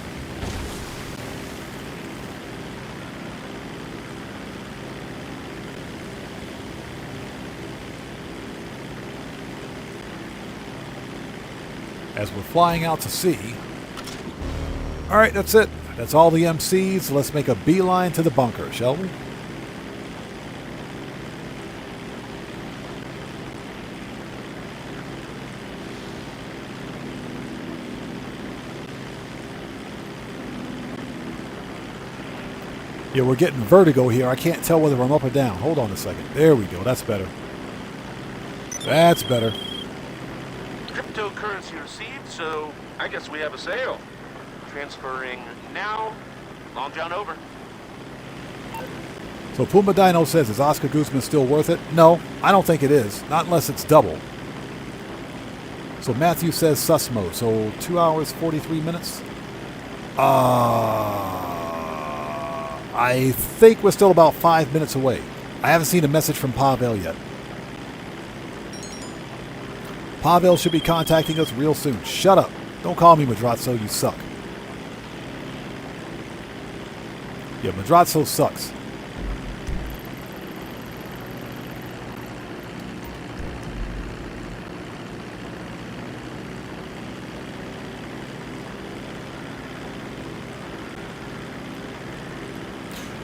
As we're flying out to sea. All right, that's it. That's all the MCs. Let's make a beeline to the bunker, shall we? Yeah, we're getting vertigo here. I can't tell whether I'm up or down. Hold on a second. There we go. That's better. That's better. Cryptocurrency received, so I guess we have a sale. Transferring now. Long John over. So Puma Dino says, is Oscar Guzman still worth it? No, I don't think it is. Not unless it's double. So Matthew says sus mode. So 2 hours, 43 minutes. I think we're still about 5 minutes away. I haven't seen a message from Pavel yet. Pavel should be contacting us real soon. Shut up. Don't call me Moderator, you suck. Yeah, Moderator sucks.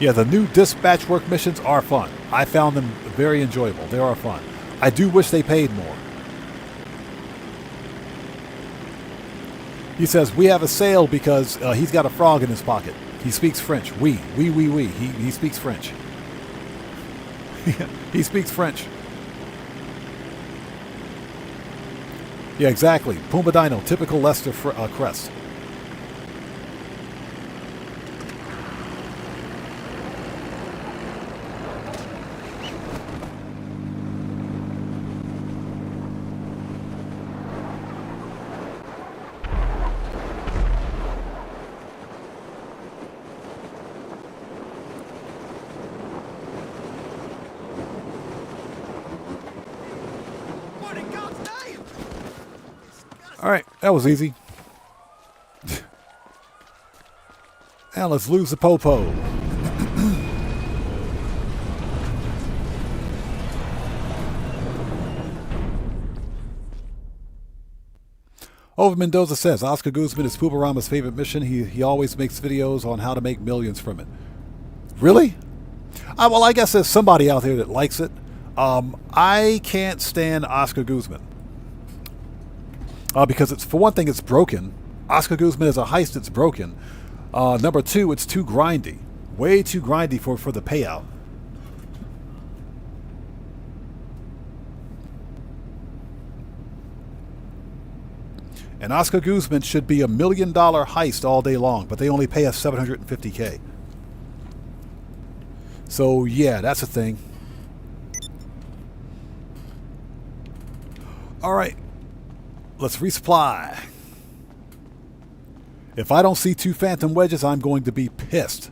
Yeah, the new dispatch work missions are fun. I found them very enjoyable. They are fun. I do wish they paid more. He says, we have a sale because he's got a frog in his pocket. He speaks French. Oui. He speaks French. He speaks French. Yeah, exactly. Puma Dino, typical Lester crest. All right, that was easy. Now let's lose the popo. Over Mendoza says, Oscar Guzman is Pooparama's favorite mission. He always makes videos on how to make millions from it. Really? Well, I guess there's somebody out there that likes it. I can't stand Oscar Guzman. Because it's, for one thing, it's broken. Oscar Guzman is a heist, it's broken. Number two, it's too grindy. Way too grindy for the payout. And Oscar Guzman should be $1 million heist all day long, but they only pay us $750K. So yeah, that's a thing. All right. Let's resupply. If I don't see 2 phantom wedges, I'm going to be pissed.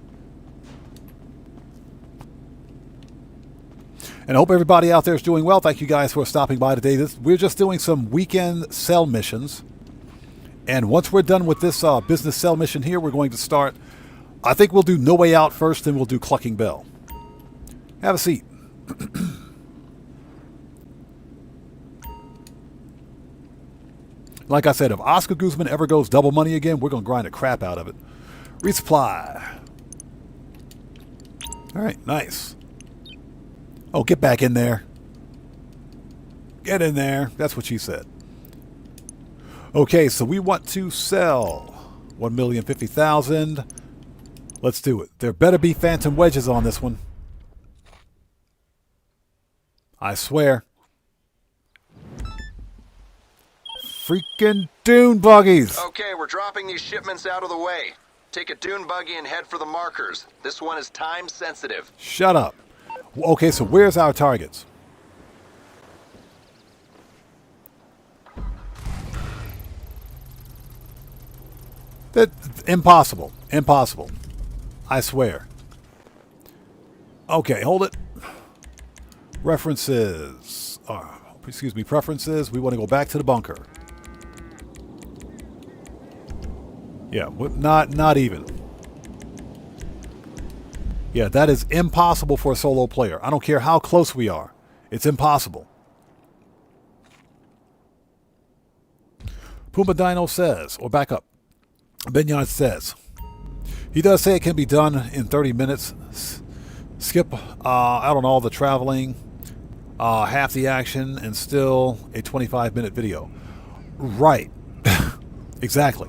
And I hope everybody out there is doing well. Thank you guys for stopping by today. We're just doing some weekend cell missions. And once we're done with this business cell mission here, we're going to start. I think we'll do No Way Out first, then we'll do Clucking Bell. Have a seat. Like I said, if Oscar Guzman ever goes double money again, we're going to grind the crap out of it. Resupply. All right, nice. Oh, get back in there. Get in there. That's what she said. Okay, so we want to sell 1,050,000. Let's do it. There better be phantom wedges on this one. I swear. Freaking dune buggies. Okay, we're dropping these shipments out of the way. Take a dune buggy and head for the markers. This one is time sensitive. Shut up. Okay, so where's our targets? Impossible. Impossible. I swear. Okay, hold it. References. Excuse me, preferences. We want to go back to the bunker. Yeah, not even. Yeah, that is impossible for a solo player. I don't care how close we are. It's impossible. Puma Dino says, or back up. Benyon says, he does say it can be done in 30 minutes. Skip out on all the traveling, half the action, and still a 25-minute video. Right. Exactly.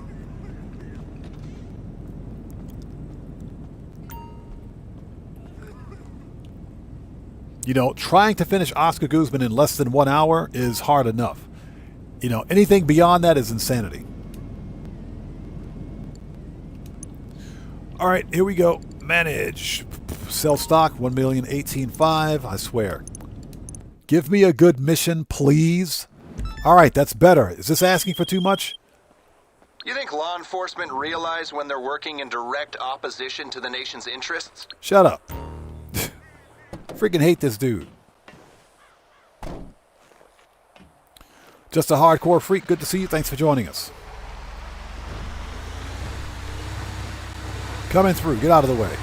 You know, trying to finish Oscar Guzman in less than 1 hour is hard enough. You know, anything beyond that is insanity. All right, here we go. Manage. Sell stock, 1,018,500. I swear. Give me a good mission, please. All right, that's better. Is this asking for too much? You think law enforcement realize when they're working in direct opposition to the nation's interests? Shut up. Freaking hate this dude. Just a hardcore freak. Good to see you. Thanks for joining us. Coming through. Get out of the way.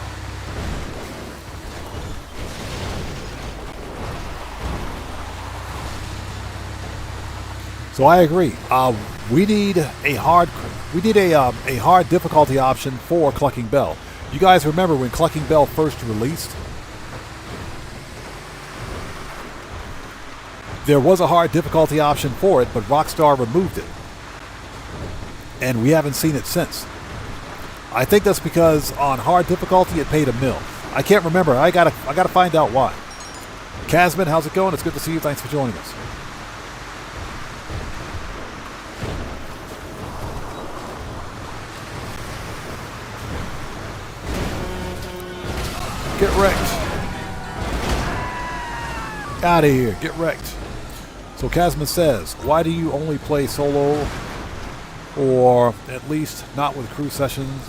So I agree. We need a hard difficulty option for Clucking Bell. You guys remember when Clucking Bell first released? There was a hard difficulty option for it, but Rockstar removed it. And we haven't seen it since. I think that's because on hard difficulty it paid $1 million. I can't remember. I gotta find out why. Casman, how's it going? It's good to see you. Thanks for joining us. Get wrecked. Out of here. Get wrecked. So Casman says, why do you only play solo, or at least not with crew sessions,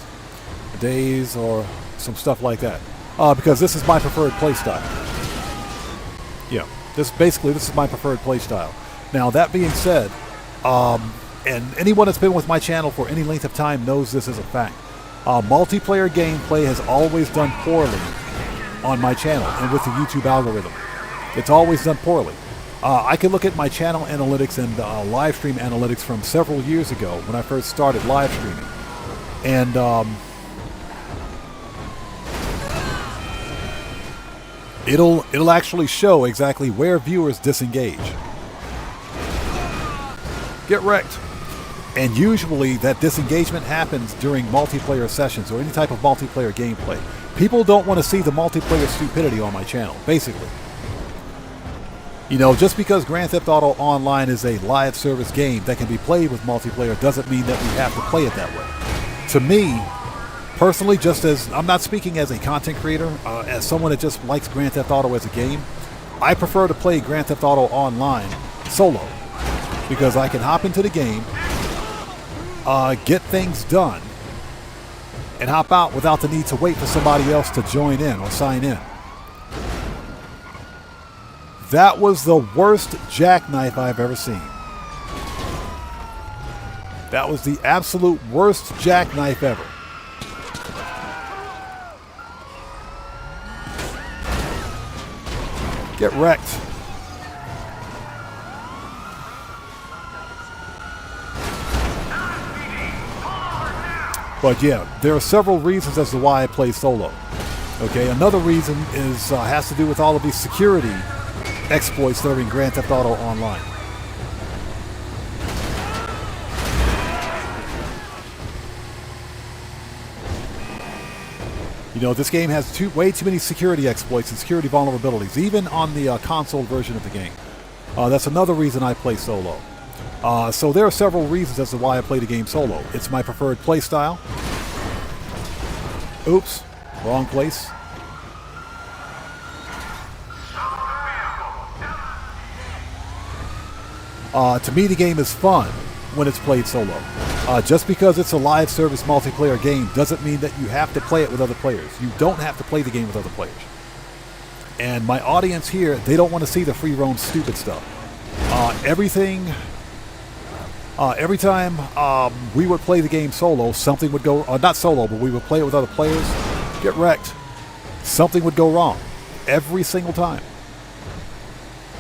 days, or some stuff like that? Because this is my preferred playstyle. Yeah, this is my preferred playstyle. Now, that being said, and anyone that's been with my channel for any length of time knows this is a fact. Multiplayer gameplay has always done poorly on my channel and with the YouTube algorithm. It's always done poorly. I can look at my channel analytics and live stream analytics from several years ago when I first started live streaming. And it'll actually show exactly where viewers disengage. Get wrecked. And usually that disengagement happens during multiplayer sessions or any type of multiplayer gameplay. People don't want to see the multiplayer stupidity on my channel, basically. You know, just because Grand Theft Auto Online is a live service game that can be played with multiplayer doesn't mean that we have to play it that way. To me, personally, just as I'm not speaking as a content creator, as someone that just likes Grand Theft Auto as a game, I prefer to play Grand Theft Auto Online solo because I can hop into the game, get things done, and hop out without the need to wait for somebody else to join in or sign in. That was the worst jackknife I've ever seen. That was the absolute worst jackknife ever. Get wrecked. But yeah, there are several reasons as to why I play solo. Okay, another reason is has to do with all of these security exploits that are in Grand Theft Auto Online. You know, this game has way too many security exploits and security vulnerabilities, even on the console version of the game. That's another reason I play solo. So there are several reasons as to why I play the game solo. It's my preferred play style. Oops, wrong place. To me, the game is fun when it's played solo. Just because it's a live service multiplayer game doesn't mean that you have to play it with other players. You don't have to play the game with other players. And my audience here, they don't want to see the free roam stupid stuff. Every time we would play the game solo, something would go, not solo, but we would play it with other players, get wrecked. Something would go wrong every single time.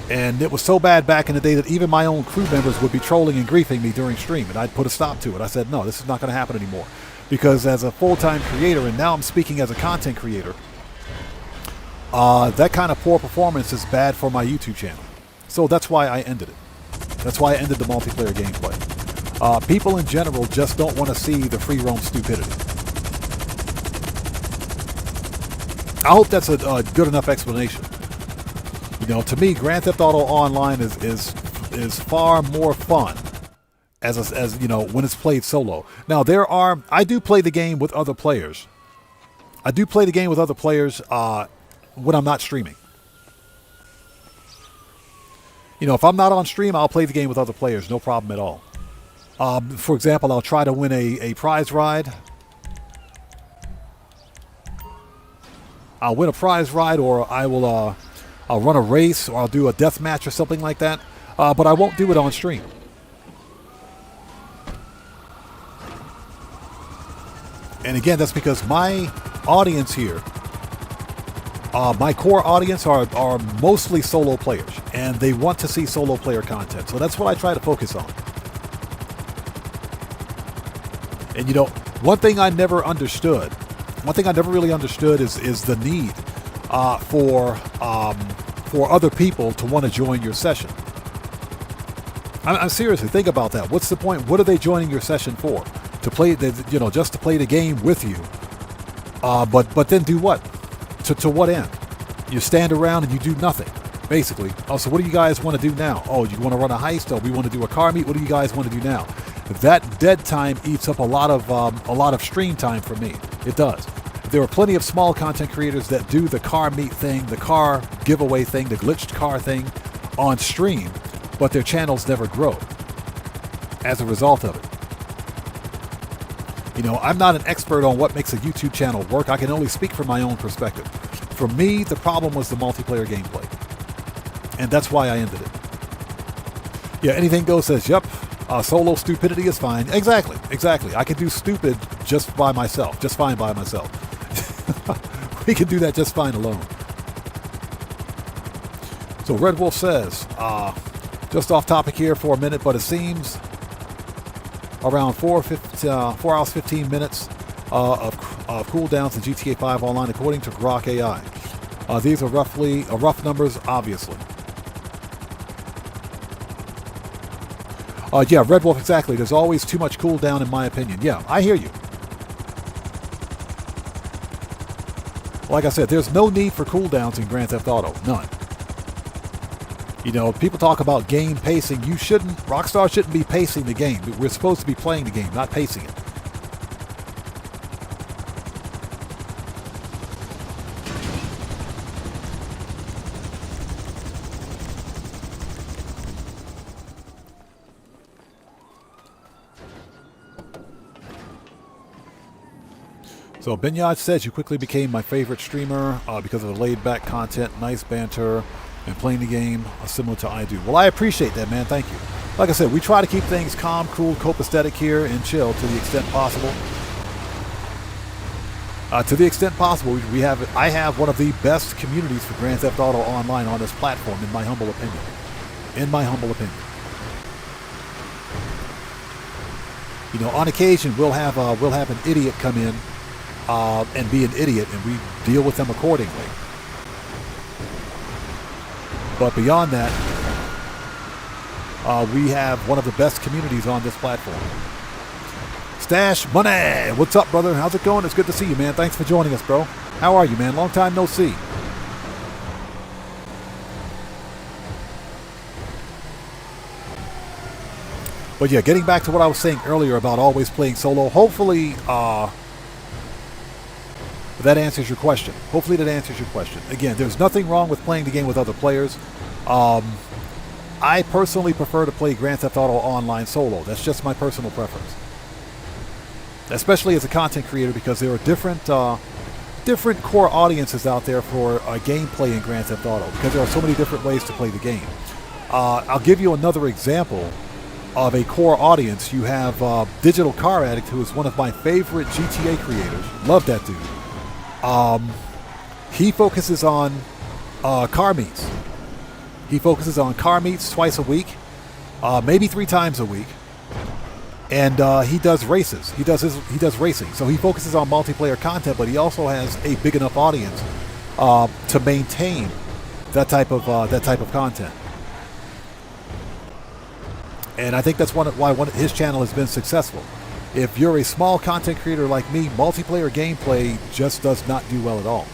And it was so bad back in the day that even my own crew members would be trolling and griefing me during stream, and I'd put a stop to it. I said, no, this is not going to happen anymore. Because as a full-time creator, and now I'm speaking as a content creator, that kind of poor performance is bad for my YouTube channel. So that's why I ended it. That's why I ended the multiplayer gameplay. People in general just don't want to see the free roam stupidity. I hope that's a good enough explanation. You know, to me, Grand Theft Auto Online is far more fun as you know, when it's played solo. Now I do play the game with other players. I do play the game with other players when I'm not streaming. You know, if I'm not on stream, I'll play the game with other players, no problem at all. For example, I'll try to win a prize ride. I'll win a prize ride, or I'll run a race, or I'll do a death match or something like that. But I won't do it on stream. And again, that's because my audience here, my core audience are mostly solo players, and they want to see solo player content. So that's what I try to focus on. And you know, one thing I never really understood is the need for other people to want to join your session. I'm seriously, think about that. What's the point? What are they joining your session for? To play, you know, just to play the game with you. But then do what? To what end? You stand around and you do nothing, basically. Oh, so what do you guys want to do now? Oh, you want to run a heist? Oh, we want to do a car meet. What do you guys want to do now? That dead time eats up a lot of stream time for me. It does. There are plenty of small content creators that do the car meet thing, the car giveaway thing, the glitched car thing on stream, but their channels never grow as a result of it. You know, I'm not an expert on what makes a YouTube channel work. I can only speak from my own perspective. For me, the problem was the multiplayer gameplay. And that's why I ended it. Yeah, Anything Goes says, yep, solo stupidity is fine. Exactly. I can do stupid just fine by myself. We can do that just fine alone. So Red Wolf says, just off topic here for a minute, but it seems around 4 hours 15 minutes of cooldowns in GTA 5 Online according to Grok AI. These are rough numbers, obviously. Yeah, Red Wolf, exactly. There's always too much cooldown in my opinion. Yeah, I hear you. Like I said, there's no need for cooldowns in Grand Theft Auto. None. You know, people talk about game pacing. Rockstar shouldn't be pacing the game. We're supposed to be playing the game, not pacing it. So Binyad says, you quickly became my favorite streamer because of the laid-back content, nice banter, and playing the game similar to I do. Well, I appreciate that, man. Thank you. Like I said, we try to keep things calm, cool, copacetic here and chill to the extent possible. To the extent possible, I have one of the best communities for Grand Theft Auto Online on this platform, in my humble opinion. In my humble opinion. You know, on occasion we'll have an idiot come in and be an idiot, and we deal with them accordingly. But beyond that, we have one of the best communities on this platform. Stash Money! What's up, brother? How's it going? It's good to see you, man. Thanks for joining us, bro. How are you, man? Long time no see. But yeah, getting back to what I was saying earlier about always playing solo, hopefully that answers your question. Hopefully that answers your question. Again, there's nothing wrong with playing the game with other players. I personally prefer to play Grand Theft Auto Online solo. That's just my personal preference. Especially as a content creator, because there are different core audiences out there for gameplay in Grand Theft Auto, because there are so many different ways to play the game. I'll give you another example of a core audience. You have Digital Car Addict, who is one of my favorite GTA creators. Love that dude. He focuses on car meets. He focuses on car meets twice a week, maybe 3 times a week, and he does races. He does racing. So he focuses on multiplayer content, but he also has a big enough audience to maintain that type of content. And I think that's why his channel has been successful. If you're a small content creator like me, multiplayer gameplay just does not do well at all.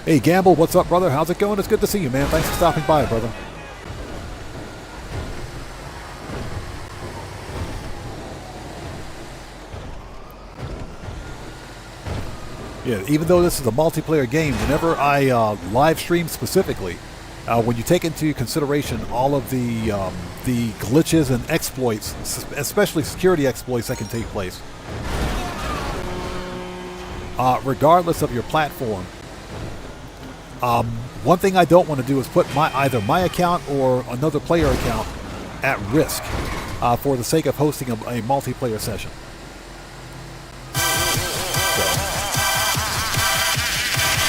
Hey, Gamble, what's up, brother? How's it going? It's good to see you, man. Thanks for stopping by, brother. Yeah, even though this is a multiplayer game, whenever I live stream specifically, when you take into consideration all of the glitches and exploits, especially security exploits that can take place, regardless of your platform, one thing I don't want to do is put either my account or another player account at risk for the sake of hosting a multiplayer session.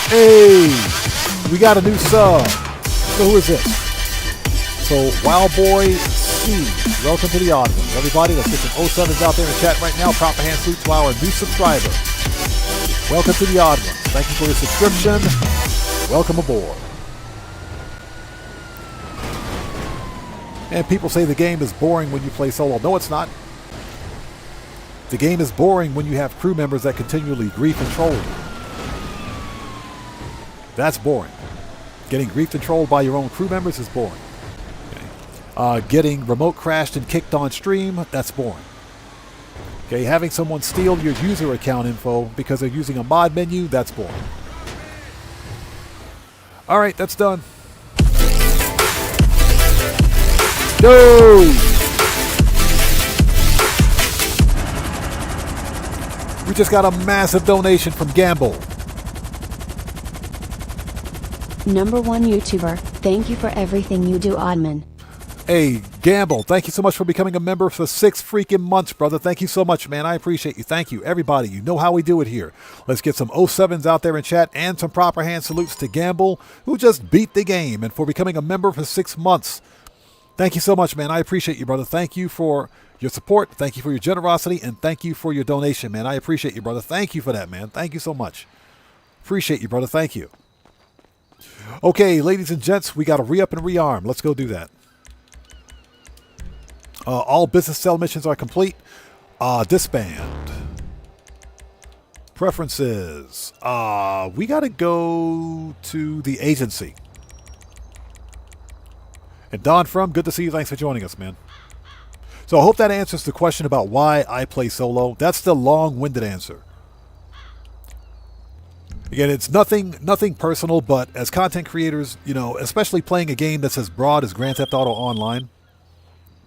Hey, we got a new sub. So who is this? So Wildboy C, welcome to the odd ones. Everybody, let's get some 07s out there in the chat right now. Proper hand salute to our new subscriber. Welcome to the odd ones. Thank you for your subscription. Welcome aboard. And people say the game is boring when you play solo. No, it's not. The game is boring when you have crew members that continually grief and troll you. That's boring. Getting griefed and trolled by your own crew members is boring. Okay. Getting remote crashed and kicked on stream, that's boring. Okay, having someone steal your user account info because they're using a mod menu, that's boring. All right, that's done. Go! We just got a massive donation from Gamble. #1 YouTuber, thank you for everything you do, Oddman. Hey, Gamble, thank you so much for becoming a member for 6 freaking months, brother. Thank you so much, man. I appreciate you. Thank you, everybody. You know how we do it here. Let's get some 07s out there in chat and some proper hand salutes to Gamble, who just beat the game, and for becoming a member for 6 months. Thank you so much, man. I appreciate you, brother. Thank you for your support. Thank you for your generosity, and thank you for your donation, man. I appreciate you, brother. Thank you for that, man. Thank you so much. Appreciate you, brother. Thank you. Okay, ladies and gents, we got to re-up and rearm. Let's go do that. All business cell missions are complete. Disband. Preferences. We got to go to the agency. And Don From, good to see you. Thanks for joining us, man. So I hope that answers the question about why I play solo. That's the long-winded answer. Again, it's nothing personal, but as content creators, you know, especially playing a game that's as broad as Grand Theft Auto Online.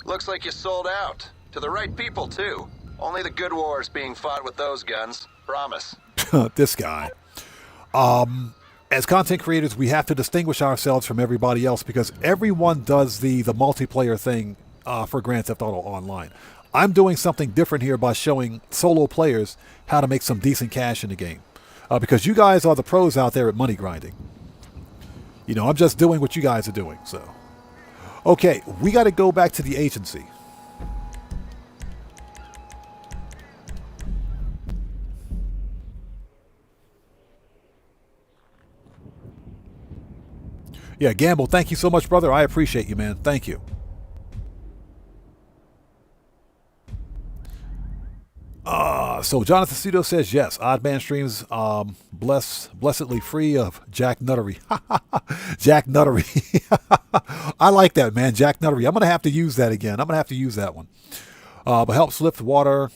Looks like you sold out. To the right people, too. Only the good wars being fought with those guns. Promise. This guy. as content creators, we have to distinguish ourselves from everybody else because everyone does the multiplayer thing for Grand Theft Auto Online. I'm doing something different here by showing solo players how to make some decent cash in the game. Because you guys are the pros out there at money grinding. You know, I'm just doing what you guys are doing. So, okay, we got to go back to the agency. Yeah, Gamble, thank you so much, brother. I appreciate you, man. Thank you. So Jonathan Cito says, yes, Odd Man Streams blessedly free of Jack Nuttery. Jack Nuttery. I like that, man, Jack Nuttery. I'm going to have to use that again. I'm going to have to use that one. But helps lift water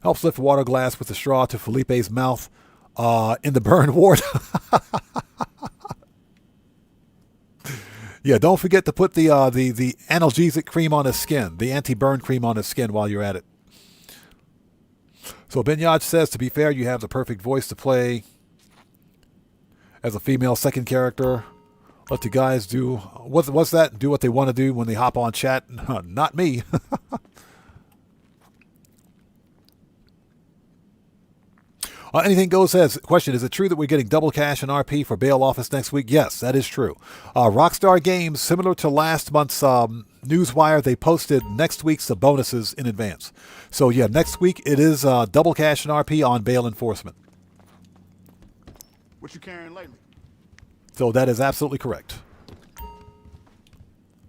glass with a straw to Felipe's mouth in the burn ward. Yeah, don't forget to put the analgesic cream on his skin, the anti-burn cream on his skin while you're at it. So Binyaj says, to be fair, you have the perfect voice to play as a female second character. Let the guys do what's that? Do what they want to do when they hop on chat. Not me. Anything Goes says, question, is it true that we're getting double cash and RP for bail office next week? Yes, that is true. Rockstar Games, similar to last month's Newswire, they posted next week's bonuses in advance. So yeah, next week it is double cash and RP on bail enforcement. What you carrying lately? So that is absolutely correct.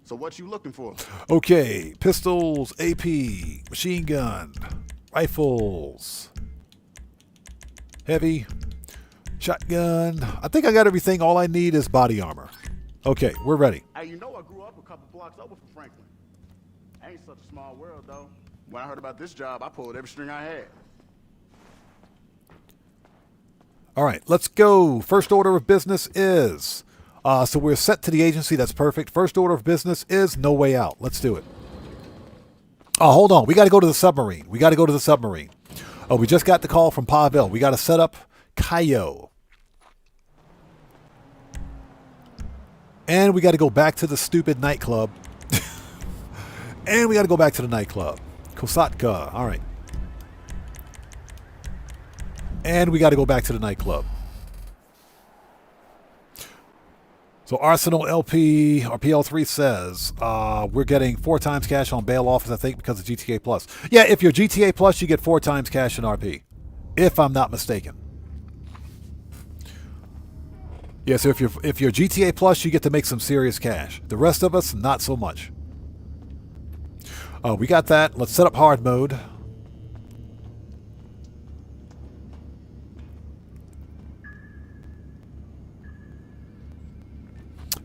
So what you looking for? Okay, pistols, AP, machine gun, rifles, heavy, shotgun. I think I got everything. All I need is body armor. Okay, we're ready. Hey, you know I grew up a couple blocks over from Franklin. Ain't such a small world, though. When I heard about this job, I pulled every string I had. All right, let's go. First order of business is... so we're set to the agency. That's perfect. First order of business is no way out. Let's do it. Oh, hold on. We got to go to the submarine. Oh, we just got the call from Pavel. We got to set up Cayo. And we got to go back to the stupid nightclub. And we got to go back to the nightclub. Kosatka. All right. And we got to go back to the nightclub. So Arsenal LP or PL3 says we're getting 4 times cash on bail office, I think, because of GTA Plus. Yeah, if you're GTA Plus, you get 4 times cash in RP, if I'm not mistaken. Yeah, so if you're GTA Plus, you get to make some serious cash. The rest of us, not so much. We got that. Let's set up hard mode.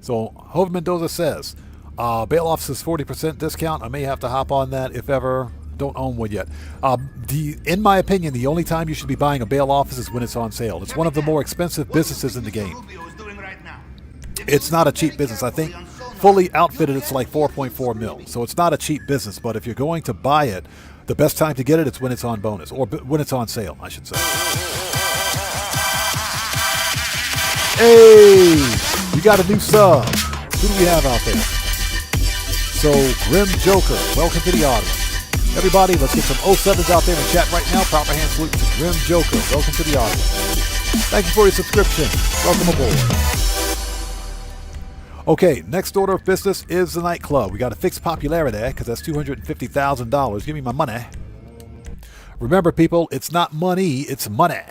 So, Hove Mendoza says, bail office is 40% discount. I may have to hop on that if ever. Don't own one yet. In my opinion, the only time you should be buying a bail office is when it's on sale. It's one of the more expensive businesses in the game. It's not a cheap business. I think fully outfitted, it's like 4.4 mil. So it's not a cheap business. But if you're going to buy it, the best time to get it is when it's on bonus. Or when it's on sale, I should say. Hey! We got a new sub. Who do we have out there? So, Grim Joker, welcome to the audience. Everybody, let's get some 07s out there in chat right now. Proper hand salute to Grim Joker. Welcome to the audience. Thank you for your subscription. Welcome aboard. Okay, next order of business is the nightclub. We got to fix popularity because that's $250,000. Give me my money. Remember, people, it's not money, it's money.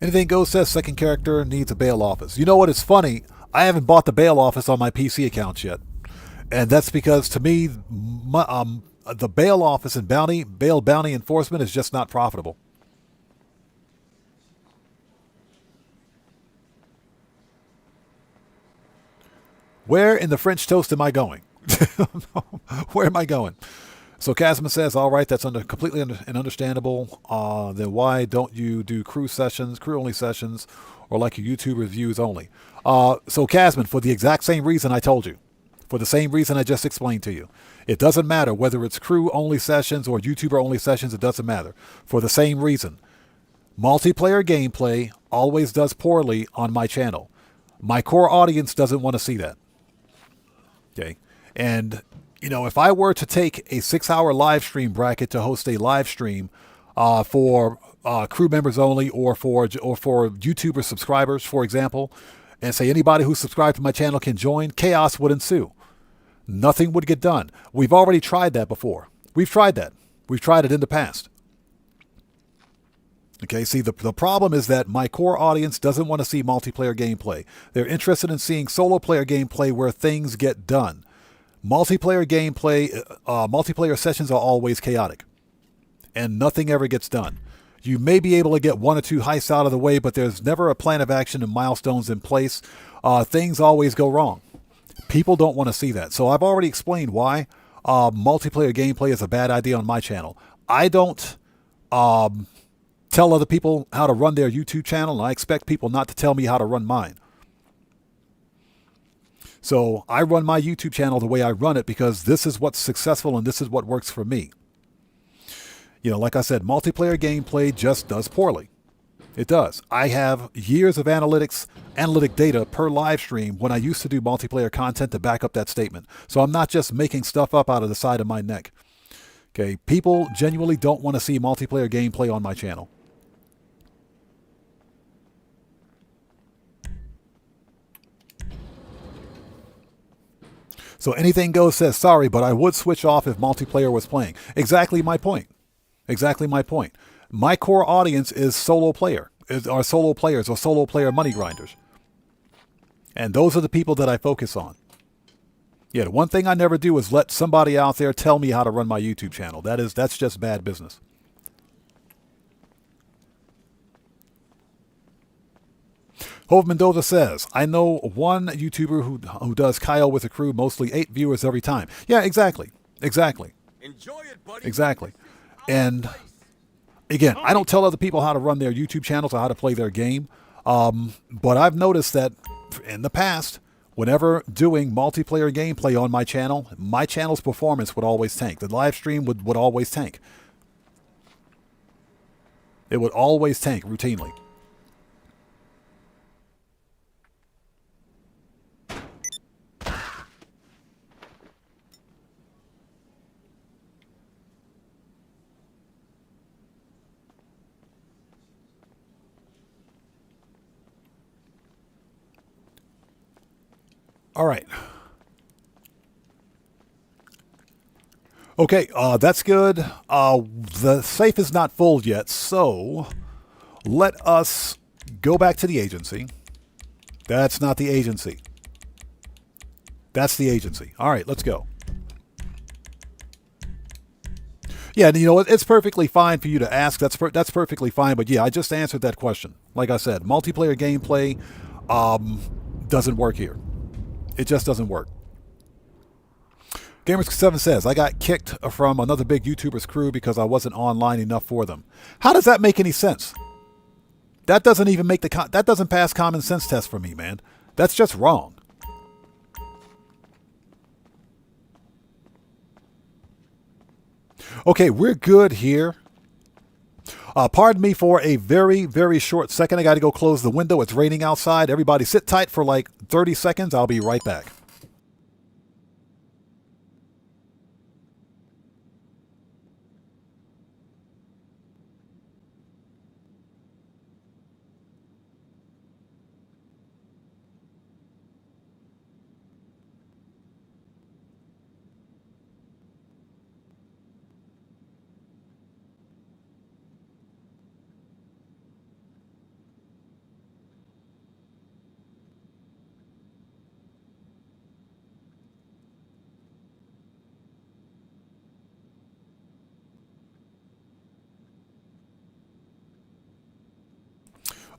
Anything Goes says second character needs a bail office. You know what? It's funny. I haven't bought the bail office on my PC accounts yet. And that's because, to me, the bail office and bail bounty enforcement is just not profitable. Where in the French toast am I going? Where am I going? So Casman says, all right, that's completely understandable. Then why don't you do crew only sessions, or like your YouTube reviews only? So Casman, for the exact same reason I told you, for the same reason I just explained to you. It doesn't matter whether it's crew only sessions or YouTuber only sessions. It doesn't matter. For the same reason. Multiplayer gameplay always does poorly on my channel. My core audience doesn't want to see that. Okay. And, you know, if I were to take a 6-hour live stream bracket to host a live stream for crew members only, or for YouTuber subscribers, for example, and say anybody who's subscribed to my channel can join, chaos would ensue. Nothing would get done. We've already tried that before. We've tried that. We've tried it in the past. Okay, see, the problem is that my core audience doesn't want to see multiplayer gameplay. They're interested in seeing solo player gameplay where things get done. Multiplayer gameplay, multiplayer sessions are always chaotic, and nothing ever gets done. You may be able to get 1 or 2 heists out of the way, but there's never a plan of action and milestones in place. Things always go wrong. People don't want to see that. So I've already explained why multiplayer gameplay is a bad idea on my channel. I don't tell other people how to run their YouTube channel, and I expect people not to tell me how to run mine. So I run my YouTube channel the way I run it because this is what's successful and this is what works for me. You know, like I said, multiplayer gameplay just does poorly. It does. I have years of analytic data per live stream when I used to do multiplayer content to back up that statement. So I'm not just making stuff up out of the side of my neck. Okay, people genuinely don't want to see multiplayer gameplay on my channel. So Anything Goes says, sorry, but I would switch off if multiplayer was playing. Exactly my point. Exactly my point. My core audience is solo player, are solo players or solo player money grinders. And those are the people that I focus on. Yeah, the one thing I never do is let somebody out there tell me how to run my YouTube channel. That's just bad business. Hove Mendoza says, I know one YouTuber who does Cayo with a crew, mostly 8 viewers every time. Yeah, exactly. Exactly. Enjoy it, buddy. Exactly. And again, I don't tell other people how to run their YouTube channels or how to play their game. But I've noticed that in the past, whenever doing multiplayer gameplay on my channel's performance would always tank. The live stream would always tank. It would always tank routinely. All right. Okay, that's good. The safe is not full yet, so let us go back to the agency. That's not the agency. That's the agency. All right, let's go. Yeah, you know, it's perfectly fine for you to ask. That's perfectly fine. But yeah, I just answered that question. Like I said, multiplayer gameplay doesn't work here. It just doesn't work. Gamers7 says, I got kicked from another big YouTuber's crew because I wasn't online enough for them. How does that make any sense? That doesn't even make that doesn't pass common sense test for me, man. That's just wrong. Okay, we're good here. Pardon me for a very, very short second. I got to go close the window. It's raining outside. Everybody sit tight for like 30 seconds. I'll be right back.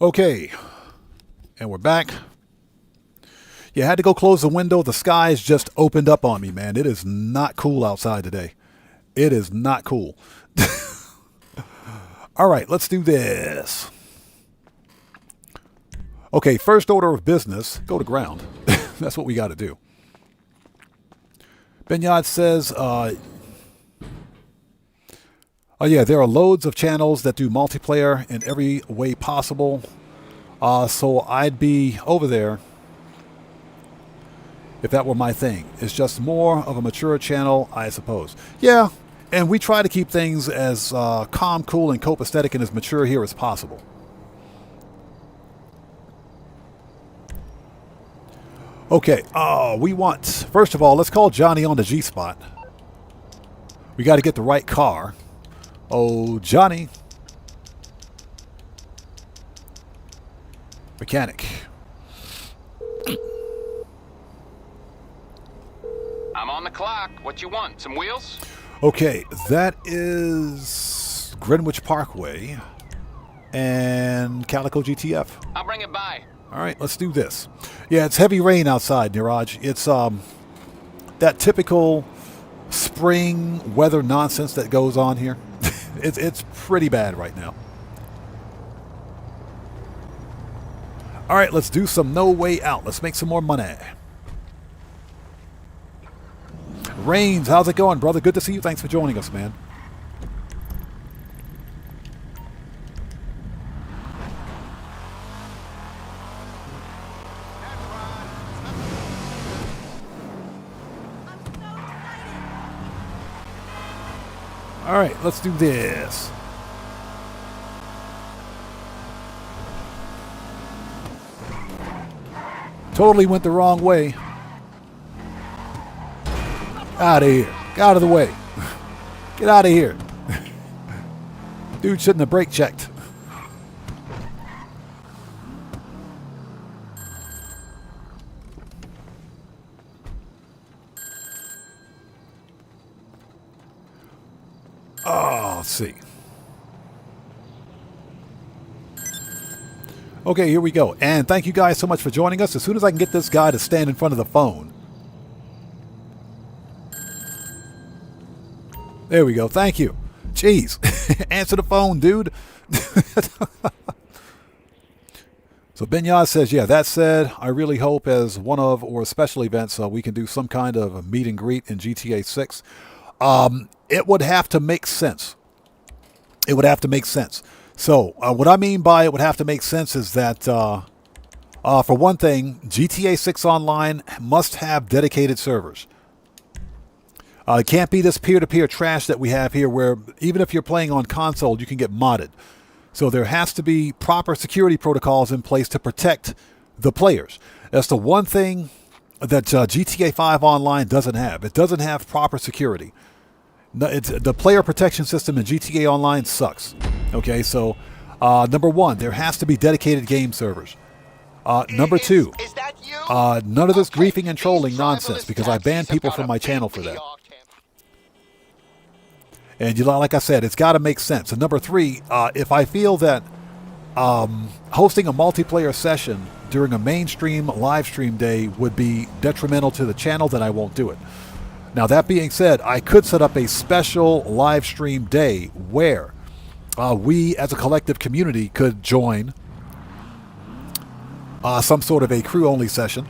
Okay, and we're back. You had to go close the window. The skies just opened up on me, man. It is not cool outside today. It is not cool. All right, let's do this. Okay, first order of business, go to ground. That's what we got to do. Benyad says, Oh yeah, there are loads of channels that do multiplayer in every way possible. So I'd be over there if that were my thing. It's just more of a mature channel, I suppose. Yeah, and we try to keep things as calm, cool, and copacetic and as mature here as possible. Okay, we want, first of all, let's call Johnny on the G-spot. We got to get the right car. Oh, Johnny. Mechanic. I'm on the clock. What you want? Some wheels? Okay, that is Greenwich Parkway and Calico GTF. I'll bring it by. All right, let's do this. Yeah, it's heavy rain outside, Niraj. It's that typical spring weather nonsense that goes on here. It's pretty bad right now. All right, let's do some No Way Out. Let's make some more money. Rains, how's it going, brother? Good to see you. Thanks for joining us, man. All right, let's do this. Totally went the wrong way. Out of here. Get out of the way. Get out of here. Dude shouldn't have brake checked. Oh, let's see. Okay, here we go. And thank you guys so much for joining us. As soon as I can get this guy to stand in front of the phone. There we go. Thank you. Jeez. Answer the phone, dude. So Benyaz says, yeah, that said, I really hope as one of or special events we can do some kind of a meet and greet in GTA 6. It would have to make sense. It would have to make sense. So what I mean by it would have to make sense is that, for one thing, GTA 6 Online must have dedicated servers. It can't be this peer-to-peer trash that we have here where even if you're playing on console, you can get modded. So there has to be proper security protocols in place to protect the players. That's the one thing that GTA 5 Online doesn't have. It doesn't have proper security. The player protection system in GTA Online sucks. Okay, so number one, there has to be dedicated game servers. Number two, none of this griefing and trolling nonsense because I ban people from my channel for that. And like I said, it's got to make sense. And number three, if I feel that hosting a multiplayer session during a mainstream live stream day would be detrimental to the channel, then I won't do it. Now, that being said, I could set up a special live stream day where we as a collective community could join some sort of a crew-only session.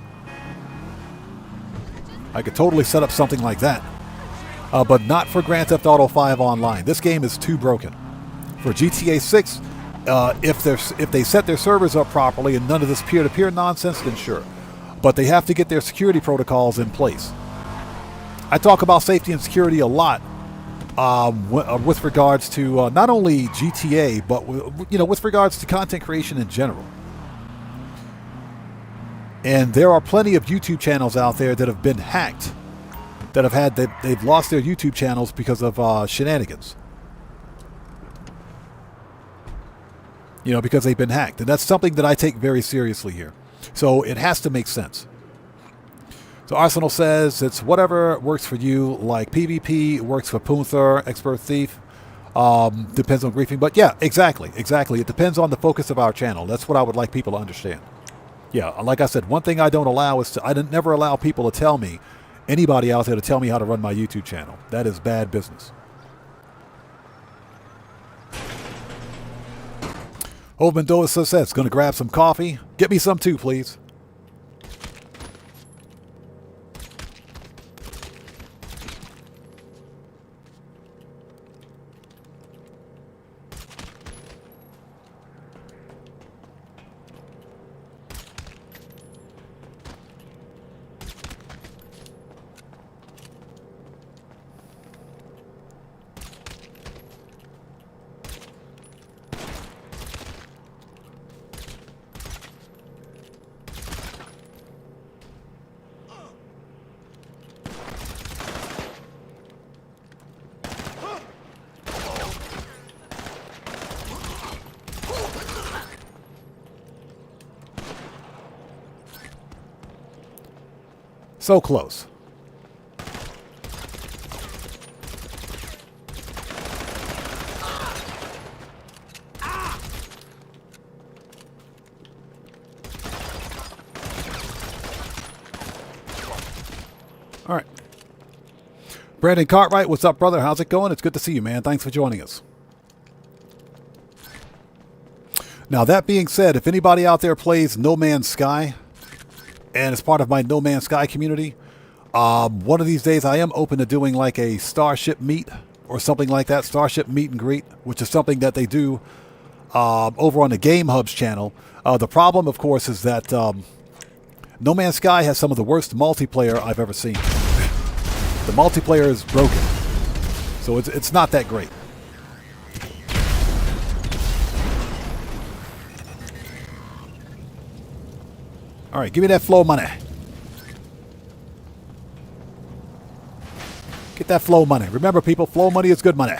I could totally set up something like that. But not for Grand Theft Auto 5 Online. This game is too broken. For GTA 6, if they set their servers up properly and none of this peer-to-peer nonsense, then sure. But they have to get their security protocols in place. I talk about safety and security a lot with regards to not only GTA, but with regards to content creation in general. And there are plenty of YouTube channels out there that have been hacked, that they've lost their YouTube channels because of shenanigans. Because they've been hacked. And that's something that I take very seriously here. So it has to make sense. So Arsenal says it's whatever works for you, like PvP works for Punther, Expert Thief. Depends on griefing. But yeah, exactly. It depends on the focus of our channel. That's what I would like people to understand. Yeah, like I said, one thing I don't allow is I never allow people to tell me, anybody out there to tell me how to run my YouTube channel. That is bad business. Hope Mendoza says, going to grab some coffee. Get me some too, please. So close. All right. Brandon Cartwright, what's up, brother? How's it going? It's good to see you, man. Thanks for joining us. Now, that being said, if anybody out there plays No Man's Sky and is part of my No Man's Sky community, one of these days I am open to doing like a Starship meet or something like that, Starship meet and greet, which is something that they do over on the Game Hubs channel. The problem, of course, is that No Man's Sky has some of the worst multiplayer I've ever seen. The multiplayer is broken, so it's not that great. All right, give me that flow money. Get that flow money. Remember, people, flow money is good money.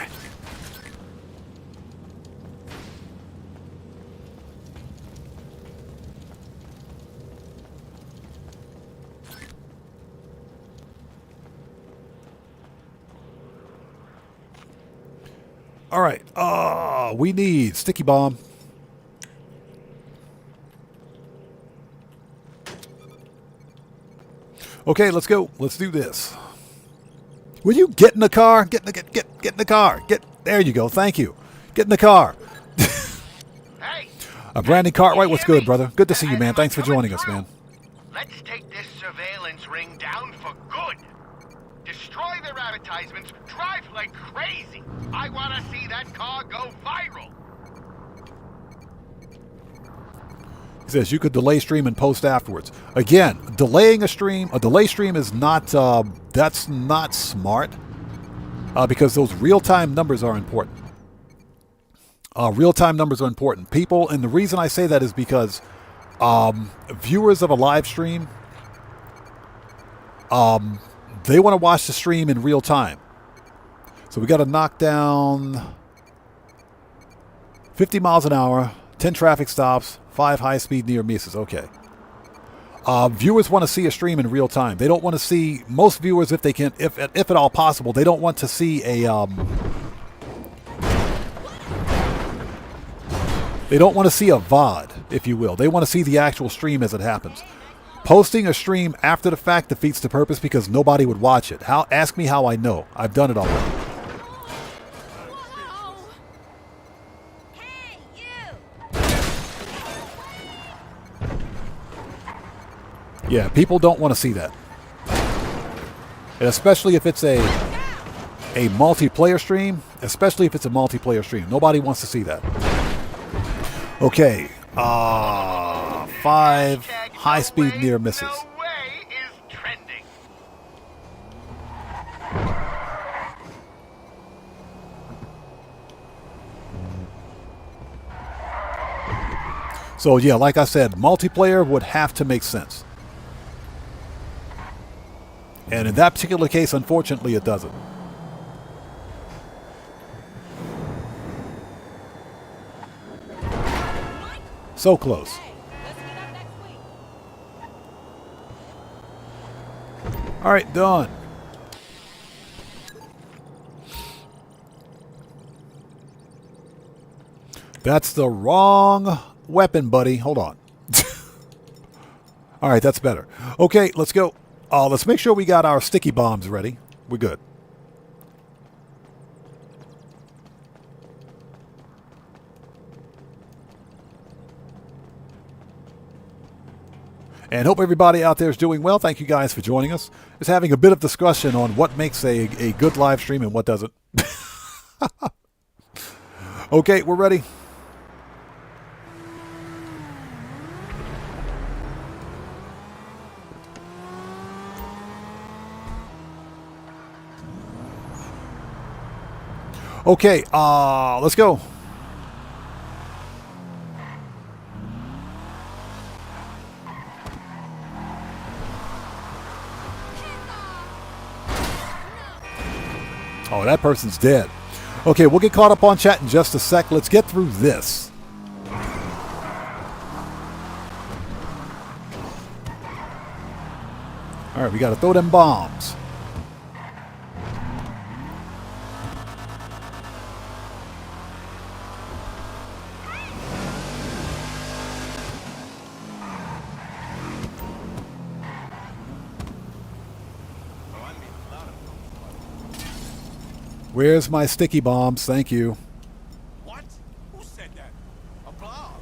All right, we need sticky bomb. Okay, let's go. Let's do this. Will you get in the car? Get in the car. There you go. Thank you. Get in the car. Hey, Brandon Cartwright, what's good, brother? Good to see you, man. Thanks for joining us, man. let's take this surveillance ring down for good. Destroy their advertisements, drive like crazy. I want to see that car go viral. He says you could delay stream and post afterwards. Again, delaying a delay stream is not, that's not smart because those real-time numbers are important. Real-time numbers are important. People, and the reason I say that is because viewers of a live stream, they want to watch the stream in real time. So we got to knock down 50 miles an hour, 10 traffic stops, 5 high-speed near misses. Okay. Viewers want to see a stream in real time. They don't want to see, most viewers, if they can, if at all possible, they don't want to see a, they don't want to see a VOD, if you will. They want to see the actual stream as it happens. Posting a stream after the fact defeats the purpose because nobody would watch it. Ask me how I know. I've done it already. Yeah, people don't want to see that. And especially if it's a multiplayer stream. Especially if it's a multiplayer stream. Nobody wants to see that. Okay. 5 high-speed near misses. So yeah, like I said, multiplayer would have to make sense. And in that particular case, unfortunately, it doesn't. So close. All right, done. That's the wrong weapon, buddy. Hold on. All right, that's better. Okay, let's go. Let's make sure we got our sticky bombs ready. We're good. And hope everybody out there is doing well. Thank you guys for joining us. Just having a bit of discussion on what makes a good live stream and what doesn't. Okay, we're ready. Okay, let's go. Oh, that person's dead. Okay, we'll get caught up on chat in just a sec. Let's get through this. All right, we got to throw them bombs. Where's my sticky bombs? Thank you. What? Who said that? A blob.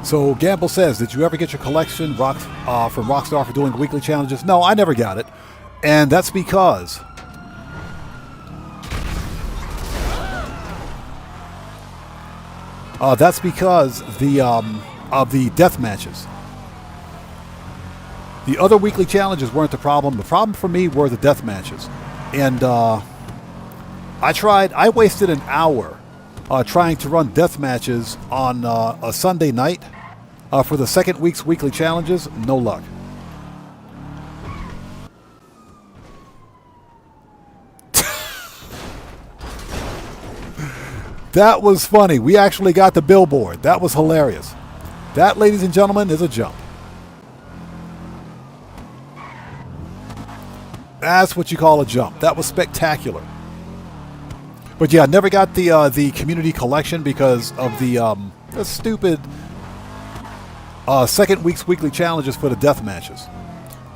So Gamble says, did you ever get your collection from Rockstar for doing weekly challenges? No, I never got it. And that's because of the death matches. The other weekly challenges weren't the problem. The problem for me were the death matches. And I wasted an hour trying to run death matches on a Sunday night for the second week's weekly challenges. No luck. That was funny. We actually got the billboard. That was hilarious. That, ladies and gentlemen, is a jump. That's what you call a jump. That was spectacular. But yeah, I never got the community collection because of the stupid second week's weekly challenges for the death matches.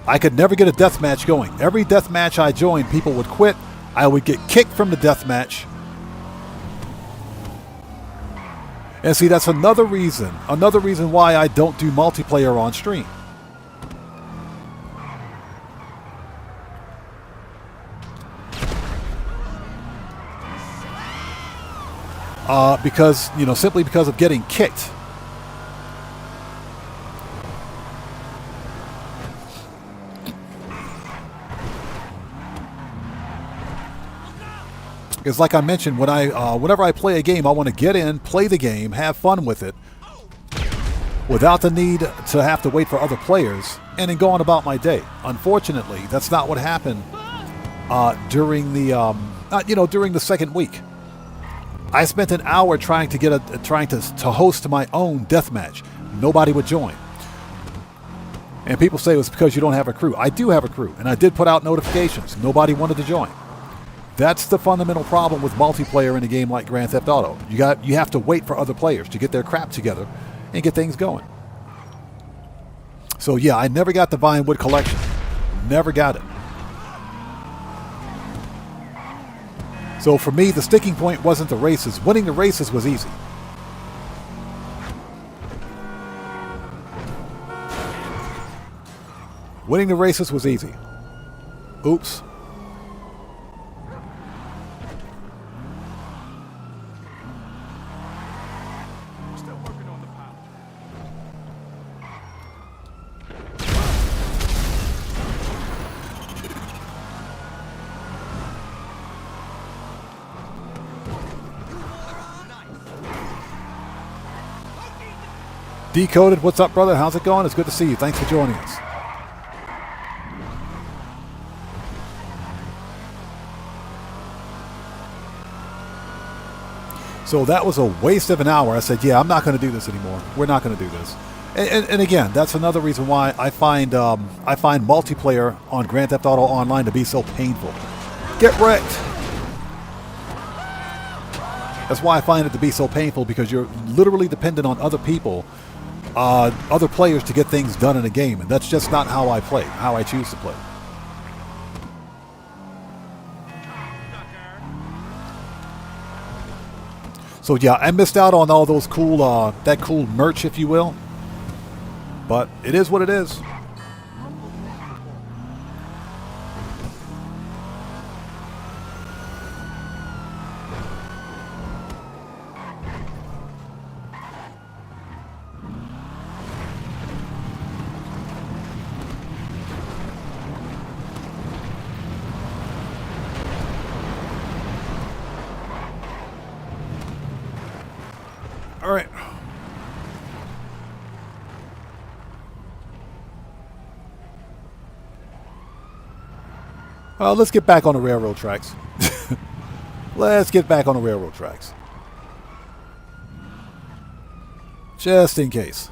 I could never get a death match going. Every death match I joined, people would quit. I would get kicked from the death match. And see, that's another reason why I don't do multiplayer on stream. Because, simply because of getting kicked. Because like I mentioned, whenever I play a game, I want to get in, play the game, have fun with it, without the need to have to wait for other players, and then go on about my day. Unfortunately, that's not what happened during the second week. I spent an hour trying to host my own deathmatch. Nobody would join. And people say it was because you don't have a crew. I do have a crew, and I did put out notifications. Nobody wanted to join. That's the fundamental problem with multiplayer in a game like Grand Theft Auto. You have to wait for other players to get their crap together and get things going. So yeah, I never got the Vinewood collection. Never got it. So for me, the sticking point wasn't the races. Winning the races was easy. Winning the races was easy. Oops. Decoded, what's up, brother? How's it going? It's good to see you. Thanks for joining us. So that was a waste of an hour. I said, yeah, I'm not going to do this anymore. We're not going to do this. And again, that's another reason why I find multiplayer on Grand Theft Auto Online to be so painful. Get wrecked. That's why I find it to be so painful, because you're literally dependent on other people, other players to get things done in a game, and that's just not how I play, how I choose to play. So yeah, I missed out on all those cool, that cool merch, if you will. But it is what it is. All right. Let's get back on the railroad tracks. Let's get back on the railroad tracks. Just in case.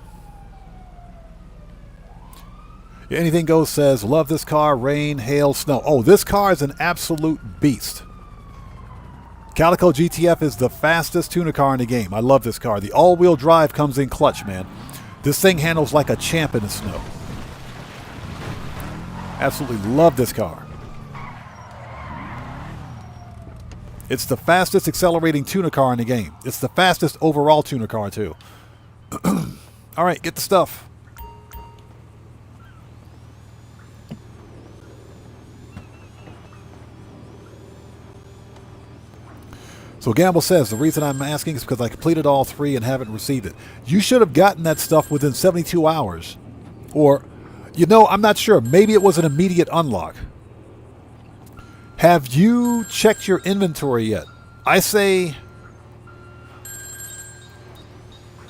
Anything Goes says, love this car, rain, hail, snow. Oh, this car is an absolute beast. Calico GTF is the fastest tuner car in the game. I love this car. The all-wheel drive comes in clutch, man. This thing handles like a champ in the snow. Absolutely love this car. It's the fastest accelerating tuner car in the game. It's the fastest overall tuner car, too. All right, get the stuff. So Gamble says, the reason I'm asking is because I completed all 3 and haven't received it. You should have gotten that stuff within 72 hours. Or, you know, I'm not sure. Maybe it was an immediate unlock. Have you checked your inventory yet? I say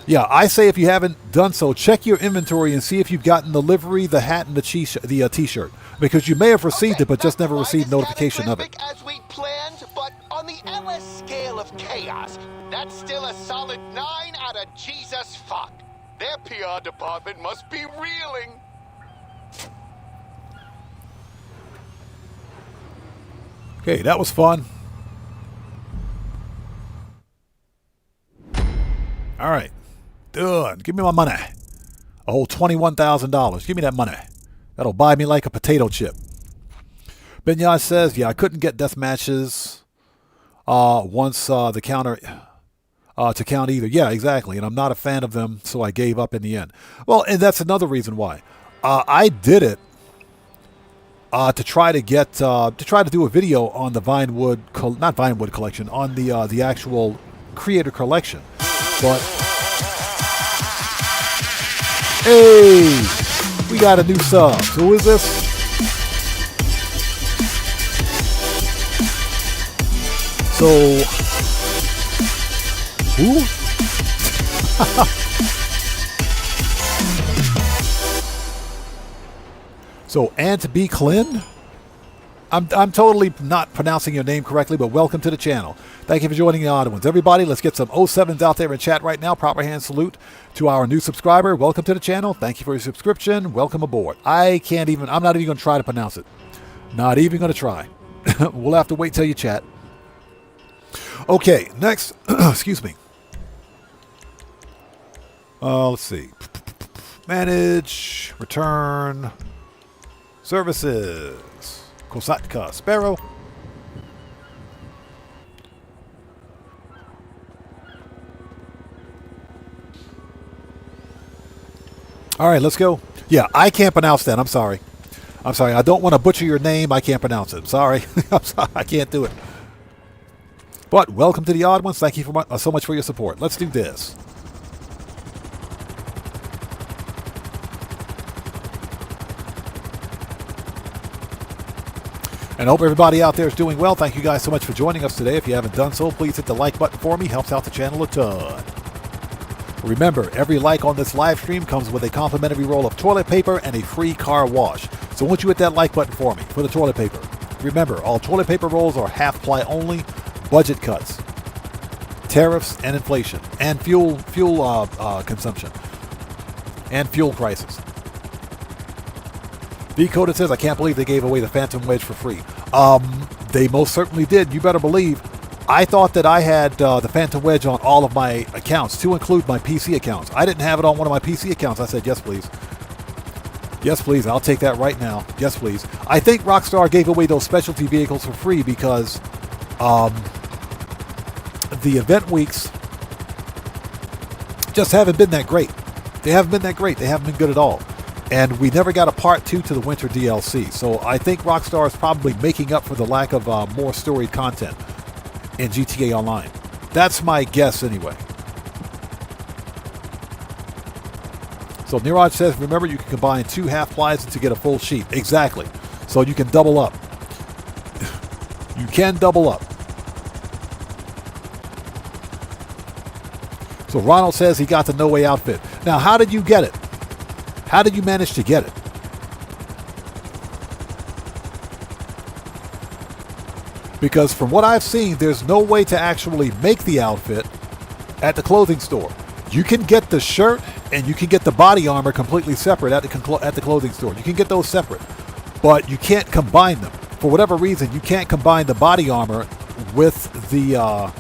if you haven't done so, check your inventory and see if you've gotten the livery, the hat, and the t-shirt. Because you may have received it, but just never received notification of it. As we planned, but on the LS scale of chaos, that's still a solid 9 out of Jesus fuck. Their PR department must be reeling. Okay, that was fun. All right. Done. Give me my money. A whole $21,000. Give me that money. That'll buy me like a potato chip. Binyaj says, yeah, I couldn't get death matches once the counter to count either. Yeah, exactly. And I'm not a fan of them, so I gave up in the end. Well, and that's another reason why. I did it to try to do a video on the Vinewood, not Vinewood collection, on the actual creator collection. But hey, we got a new sub. So who is this? So who? So Ant B. Klin? I'm totally not pronouncing your name correctly, but welcome to the channel. Thank you for joining the odd ones. Everybody, let's get some 07s out there in chat right now. Proper hand salute to our new subscriber. Welcome to the channel. Thank you for your subscription. Welcome aboard. I'm not even going to try to pronounce it. Not even going to try. We'll have to wait till you chat. Okay, next. Excuse me. Let's see. Manage. Return. Services. Kosatka. Sparrow. All right, let's go. Yeah, I can't pronounce that. I'm sorry. I don't want to butcher your name. I can't pronounce it. Sorry. I'm sorry. I can't do it. But welcome to the odd ones. Thank you so much for your support. Let's do this. And I hope everybody out there is doing well. Thank you guys so much for joining us today. If you haven't done so, please hit the like button for me. Helps out the channel a ton. Remember, every like on this live stream comes with a complimentary roll of toilet paper and a free car wash. So won't you hit that like button for me for the toilet paper? Remember, all toilet paper rolls are half-ply only, budget cuts, tariffs and inflation, and fuel consumption, and fuel prices. Decoded says, I can't believe they gave away the Phantom Wedge for free. They most certainly did. You better believe. I thought that I had the Phantom Wedge on all of my accounts, to include my PC accounts. I didn't have it on one of my PC accounts. I said, yes, please. Yes, please. I'll take that right now. Yes, please. I think Rockstar gave away those specialty vehicles for free because the event weeks just haven't been that great. They haven't been that great. They haven't been good at all. And we never got a part 2 to the winter DLC. So I think Rockstar is probably making up for the lack of more storied content in GTA Online. That's my guess anyway. So Niraj says, remember you can combine 2 half-plies to get a full sheet. Exactly. So you can double up. You can double up. So Ronald says he got the No Way outfit. Now, how did you get it? How did you manage to get it? Because from what I've seen, there's no way to actually make the outfit at the clothing store. You can get the shirt and you can get the body armor completely separate at the clothing store. You can get those separate, but you can't combine them. For whatever reason, you can't combine the body armor with the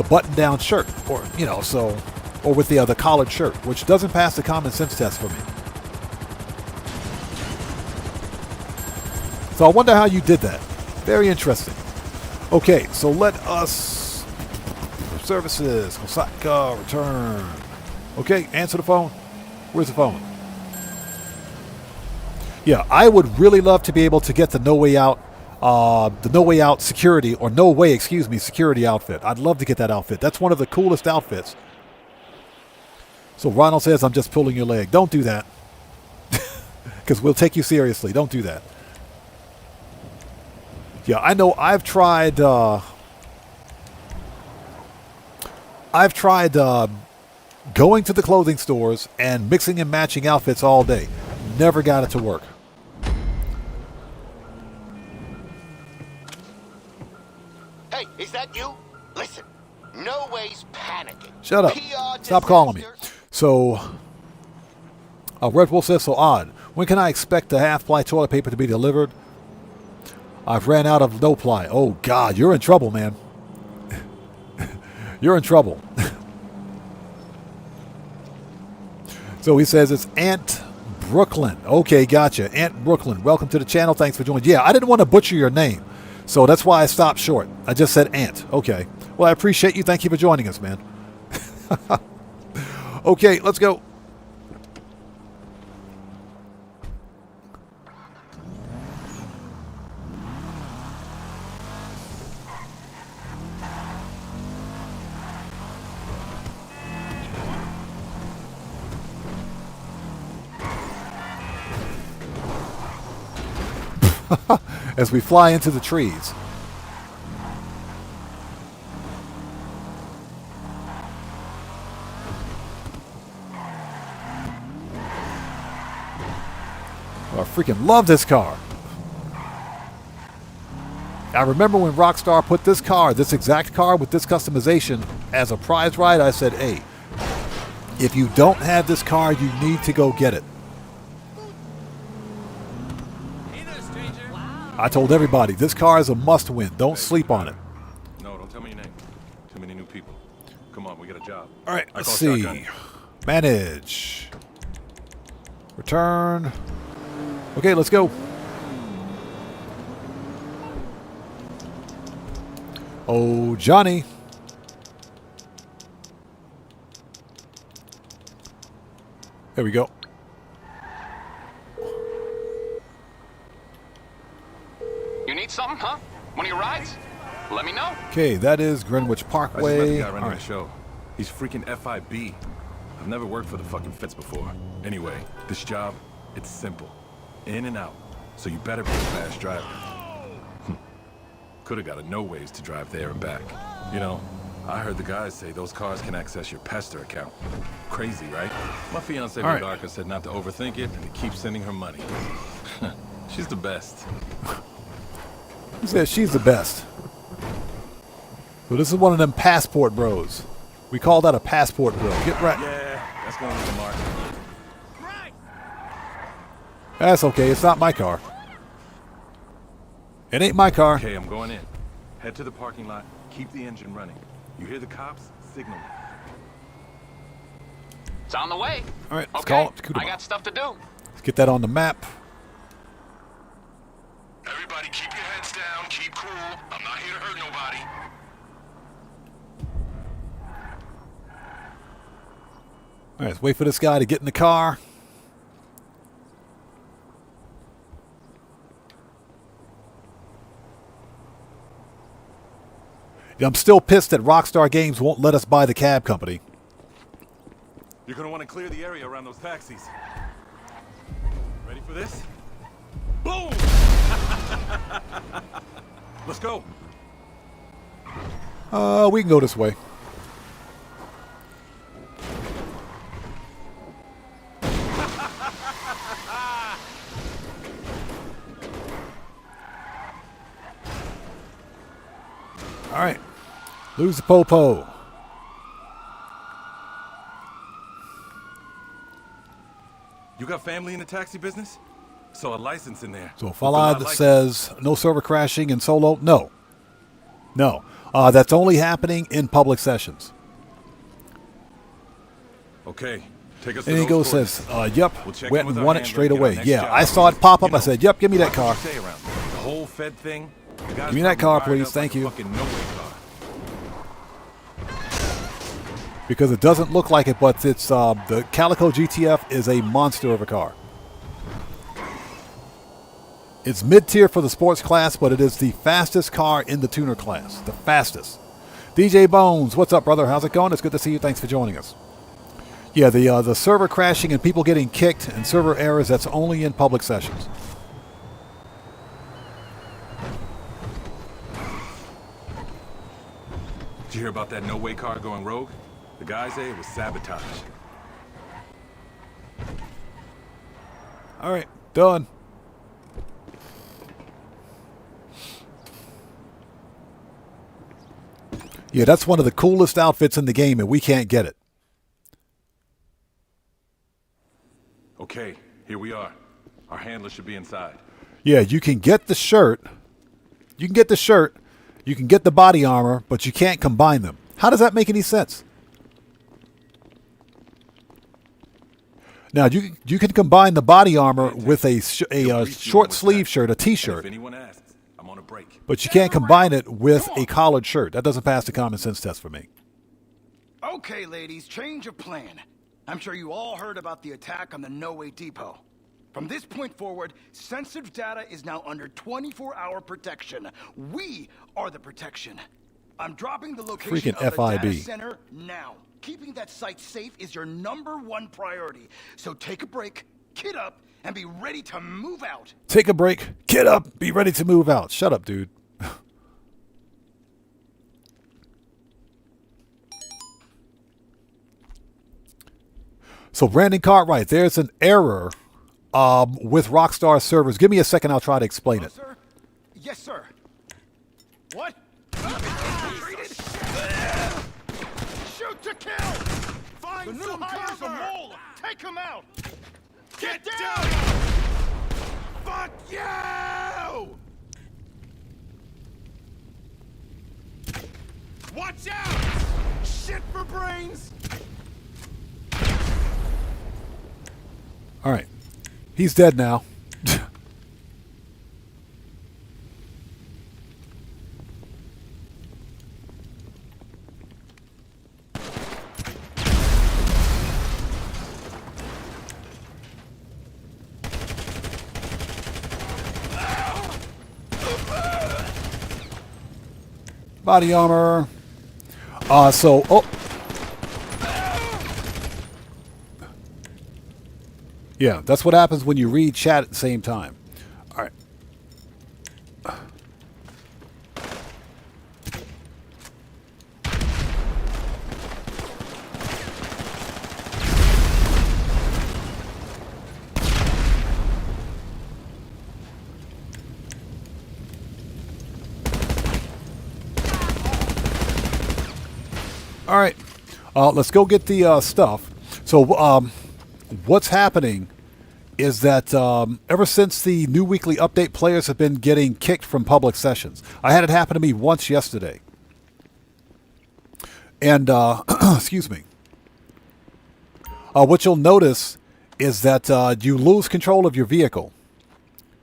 button-down shirt, or or with the collared shirt, which doesn't pass the common sense test for me. So I wonder how you did that. Very interesting. Okay, so let us... Services, Osaka, return. Okay, answer the phone. Where's the phone? Yeah, I would really love to be able to get the No Way Out security, or No Way, security outfit. I'd love to get that outfit. That's one of the coolest outfits. So Ronald says, I'm just pulling your leg. Don't do that. Because we'll take you seriously. Don't do that. Yeah, I know I've tried going to the clothing stores and mixing and matching outfits all day. Never got it to work. Hey, is that you? Listen, no way's panicking. Shut up. PR Stop calling me. So, Red Wolf says, so odd. When can I expect the half-ply toilet paper to be delivered? I've ran out of no-ply. Oh, God, you're in trouble, man. You're in trouble. So he says it's Aunt Brooklyn. Okay, gotcha. Aunt Brooklyn, welcome to the channel. Thanks for joining. Yeah, I didn't want to butcher your name, so that's why I stopped short. I just said Aunt. Okay. Well, I appreciate you. Thank you for joining us, man. Okay, let's go. As we fly into the trees. Oh, I freaking love this car. I remember when Rockstar put this car, this exact car with this customization as a prize ride, I said, hey, if you don't have this car, you need to go get it. I told everybody, this car is a must-win. Don't sleep on it. No, don't tell me your name. Too many new people. Come on, we got a job. All right, let's see. Shotgun. Manage. Return. Okay, let's go. Oh, Johnny. There we go. You need something, huh? One of your rides? Let me know. Okay, that is Greenwich Parkway. I just met the guy running the show. He's freaking FIB. I've never worked for the fucking Fits before. Anyway, this job, it's simple. In and out. So you better be a fast driver. Could have got a no ways to drive there and back. You know, I heard the guys say those cars can access your Pester account. Crazy, right? My fiance Darka said not to overthink it and to keep sending her money. She's the best. He says she's the best. So this is one of them passport bros. We call that a passport bro. Get right. Yeah, that's going to the mark. That's okay. It's not my car. It ain't my car. Okay, I'm going in. Head to the parking lot. Keep the engine running. You hear the cops? Signal me. It's on the way. All right, let's call it. I got stuff to do. Let's get that on the map. Everybody keep your heads down, keep cool. I'm not here to hurt nobody. All right, let's wait for this guy to get in the car. I'm still pissed that Rockstar Games won't let us buy the cab company. You're gonna want to clear the area around those taxis. Ready for this? Boom! Let's go. We can go this way. All right. Lose the popo. You got family in the taxi business? So a license in there. So Falad says no server crashing in solo. No. No. That's only happening in public sessions. Okay. Take us And to he goes those says, yep, We'll went and won it straight away. Yeah, job. I saw it pop up. I said, yep, give me that car. The whole Fed thing. Give me that car, please. Thank you. Because it doesn't look like it, but it's the Calico GTF is a monster of a car. It's mid-tier for the sports class, but it is the fastest car in the tuner class. The fastest. DJ Bones, what's up, brother? How's it going? It's good to see you. Thanks for joining us. Yeah, the server crashing and people getting kicked and server errors, that's only in public sessions. Did you hear about that no-way car going rogue? The guys say it was sabotage. All right, done. Yeah, that's one of the coolest outfits in the game, and we can't get it. Okay, here we are. Our handler should be inside. Yeah, you can get the shirt. You can get the shirt. You can get the body armor, but you can't combine them. How does that make any sense? Now, you can combine the body armor with a short sleeve shirt, a t-shirt. If anyone asks, I'm on a break. But you can't combine it with a collared shirt. That doesn't pass the common sense test for me. Okay, ladies, change of plan. I'm sure you all heard about the attack on the No Way Depot. From this point forward, sensitive data is now under 24-hour protection. We are the protection. I'm dropping the location Freaking of the data FIB. center now. Keeping that site safe is your #1 priority. So take a break, kit up, and be ready to move out. Take a break, get up, be ready to move out. Shut up, dude. So Brandon Cartwright, there's an error with Rockstar servers. Give me a second, I'll try to explain it. Sir? Yes, sir. What? Shoot to kill! Find the new hire's a mole! Take him out! Get down! Fuck you! Watch out! Shit for brains! All right. He's dead now. Body armor. Yeah, that's what happens when you read chat at the same time. All right. All right. Let's go get the stuff. So, what's happening is that ever since the new weekly update, players have been getting kicked from public sessions. I had it happen to me once yesterday. And, excuse me. What you'll notice is that you lose control of your vehicle.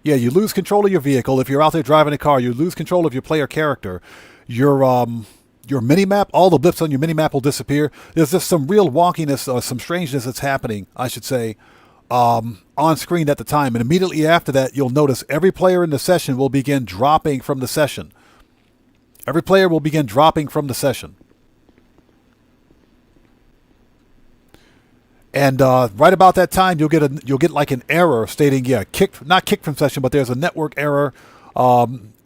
Yeah, you lose control of your vehicle. If you're out there driving a car, you lose control of your player character. Your mini-map, all the blips on your mini-map will disappear. There's just some real wonkiness, or some strangeness that's happening, I should say, on screen at the time. And immediately after that, you'll notice every player in the session will begin dropping from the session. Every player will begin dropping from the session. And right about that time, you'll get like an error stating, yeah, not kicked from session, but there's a network error,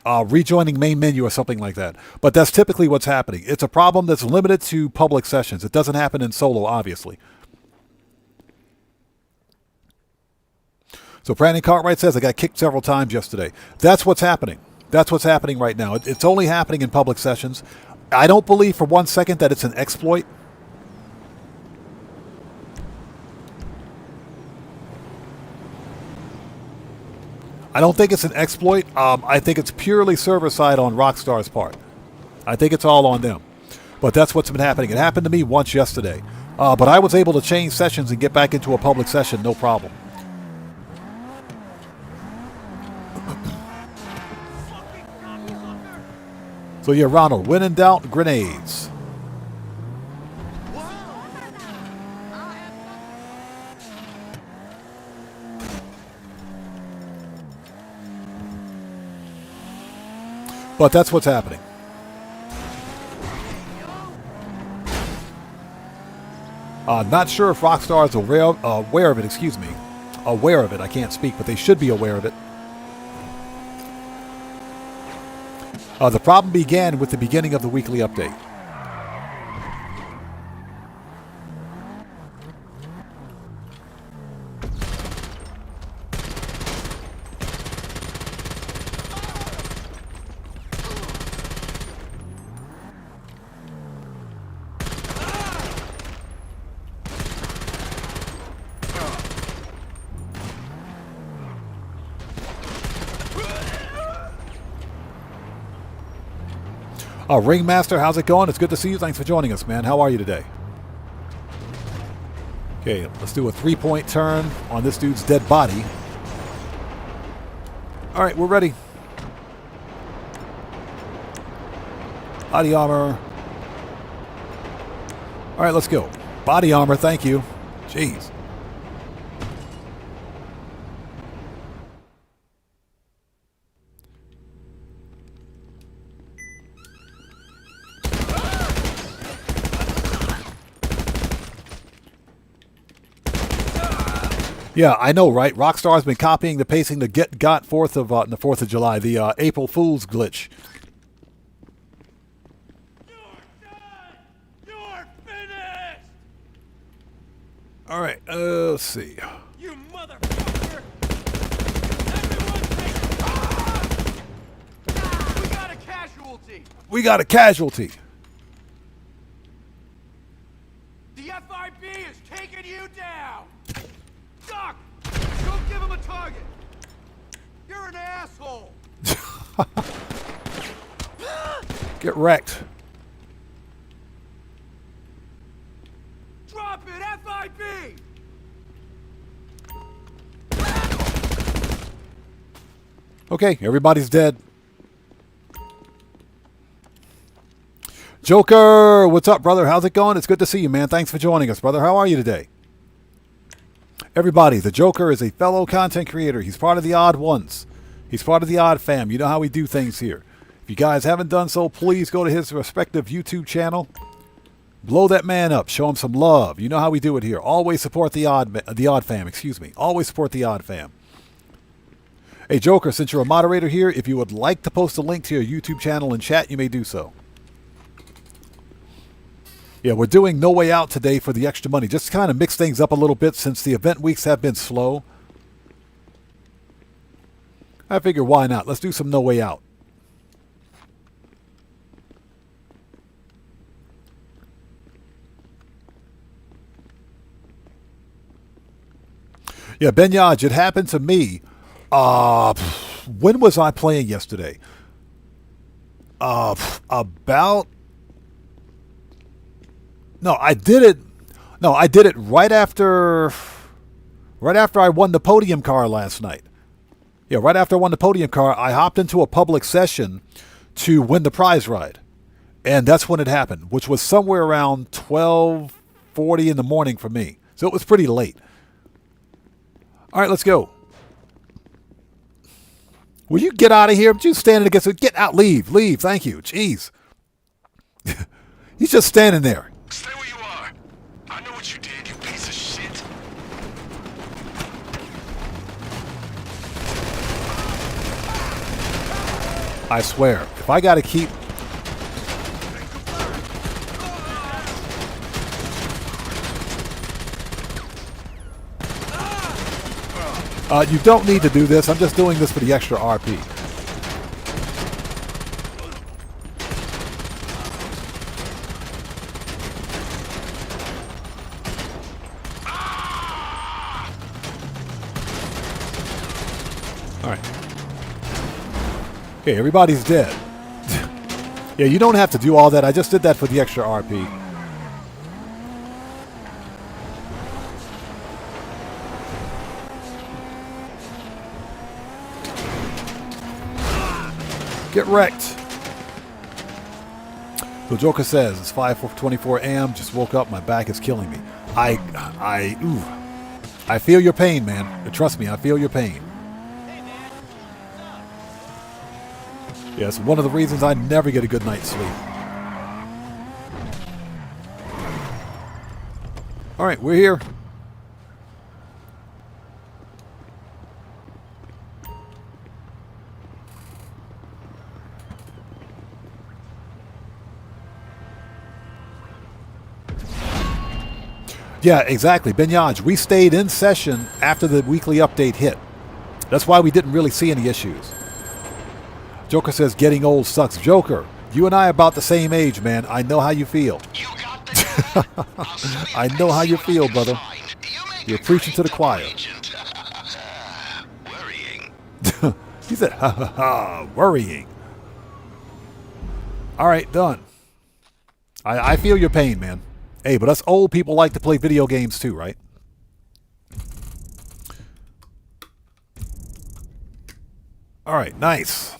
rejoining main menu or something like that. But that's typically what's happening. It's a problem that's limited to public sessions. It doesn't happen in solo, obviously. So Brandon Cartwright says, I got kicked several times yesterday. That's what's happening. That's what's happening right now. It's only happening in public sessions. I don't believe for 1 second that it's an exploit. I don't think it's an exploit. I think it's purely server-side on Rockstar's part. I think it's all on them. But that's what's been happening. It happened to me once yesterday. But I was able to change sessions and get back into a public session, no problem. So yeah, Ronald, when in doubt, grenades. But that's what's happening. Not sure if Rockstar is aware of it, excuse me. Aware of it, I can't speak, but they should be aware of it. The problem began with the beginning of the weekly update. Ringmaster, how's it going? It's good to see you. Thanks for joining us, man. How are you today? Okay, let's do a 3-point turn on this dude's dead body. All right, we're ready. Body armor. All right, let's go. Body armor, thank you. Jeez. Yeah, I know, right? Rockstar's been copying the pasting the the 4th of July, the April Fool's glitch. You're finished! All right, let's see. You motherfucker! Everyone take... We got a casualty! We got a casualty. The FIB is taking you down! Doc! Don't give him a target! You're an asshole! Get wrecked. Drop it, FIB! Okay, everybody's dead. Joker, what's up, brother? How's it going? It's good to see you, man. Thanks for joining us, brother. How are you today? Everybody, the Joker is a fellow content creator. He's part of the Odd Ones. He's part of the Odd Fam. You know how we do things here. If you guys haven't done so, please go to his respective YouTube channel. Blow that man up. Show him some love. You know how we do it here. Always support the Odd Fam. Excuse me. Always support the Odd Fam. Hey, Joker, since you're a moderator here, if you would like to post a link to your YouTube channel in chat, you may do so. Yeah, we're doing No Way Out today for the extra money. Just to kind of mix things up a little bit since the event weeks have been slow. I figure why not? Let's do some No Way Out. Yeah, Ben Yaj, it happened to me. When was I playing yesterday? About... No, I did it. No, I did it right after I won the podium car last night. Yeah, right after I won the podium car, I hopped into a public session to win the prize ride. And that's when it happened, which was somewhere around 12:40 in the morning for me. So it was pretty late. All right, let's go. Will you get out of here? You standing against it. Get out. Leave. Thank you. Jeez. He's just standing there. Stay where you are. I know what you did, you piece of shit. I swear, if I gotta keep... You don't need to do this. I'm just doing this for the extra RP. Okay, everybody's dead. Yeah, you don't have to do all that. I just did that for the extra RP. Get wrecked. So Joker says, it's 5:24 a.m. Just woke up. My back is killing me. I feel your pain, man. Trust me, I feel your pain. Yes, one of the reasons I never get a good night's sleep. All right, we're here. Yeah, exactly. Benyaj, we stayed in session after the weekly update hit. That's why we didn't really see any issues. Joker says getting old sucks. Joker, you and I are about the same age, man. I know how you feel. I know how you feel, brother. You're preaching to the choir. Worrying. He said, ha ha ha, worrying. All right, done. I feel your pain, man. Hey, but us old people like to play video games too, right? All right, nice.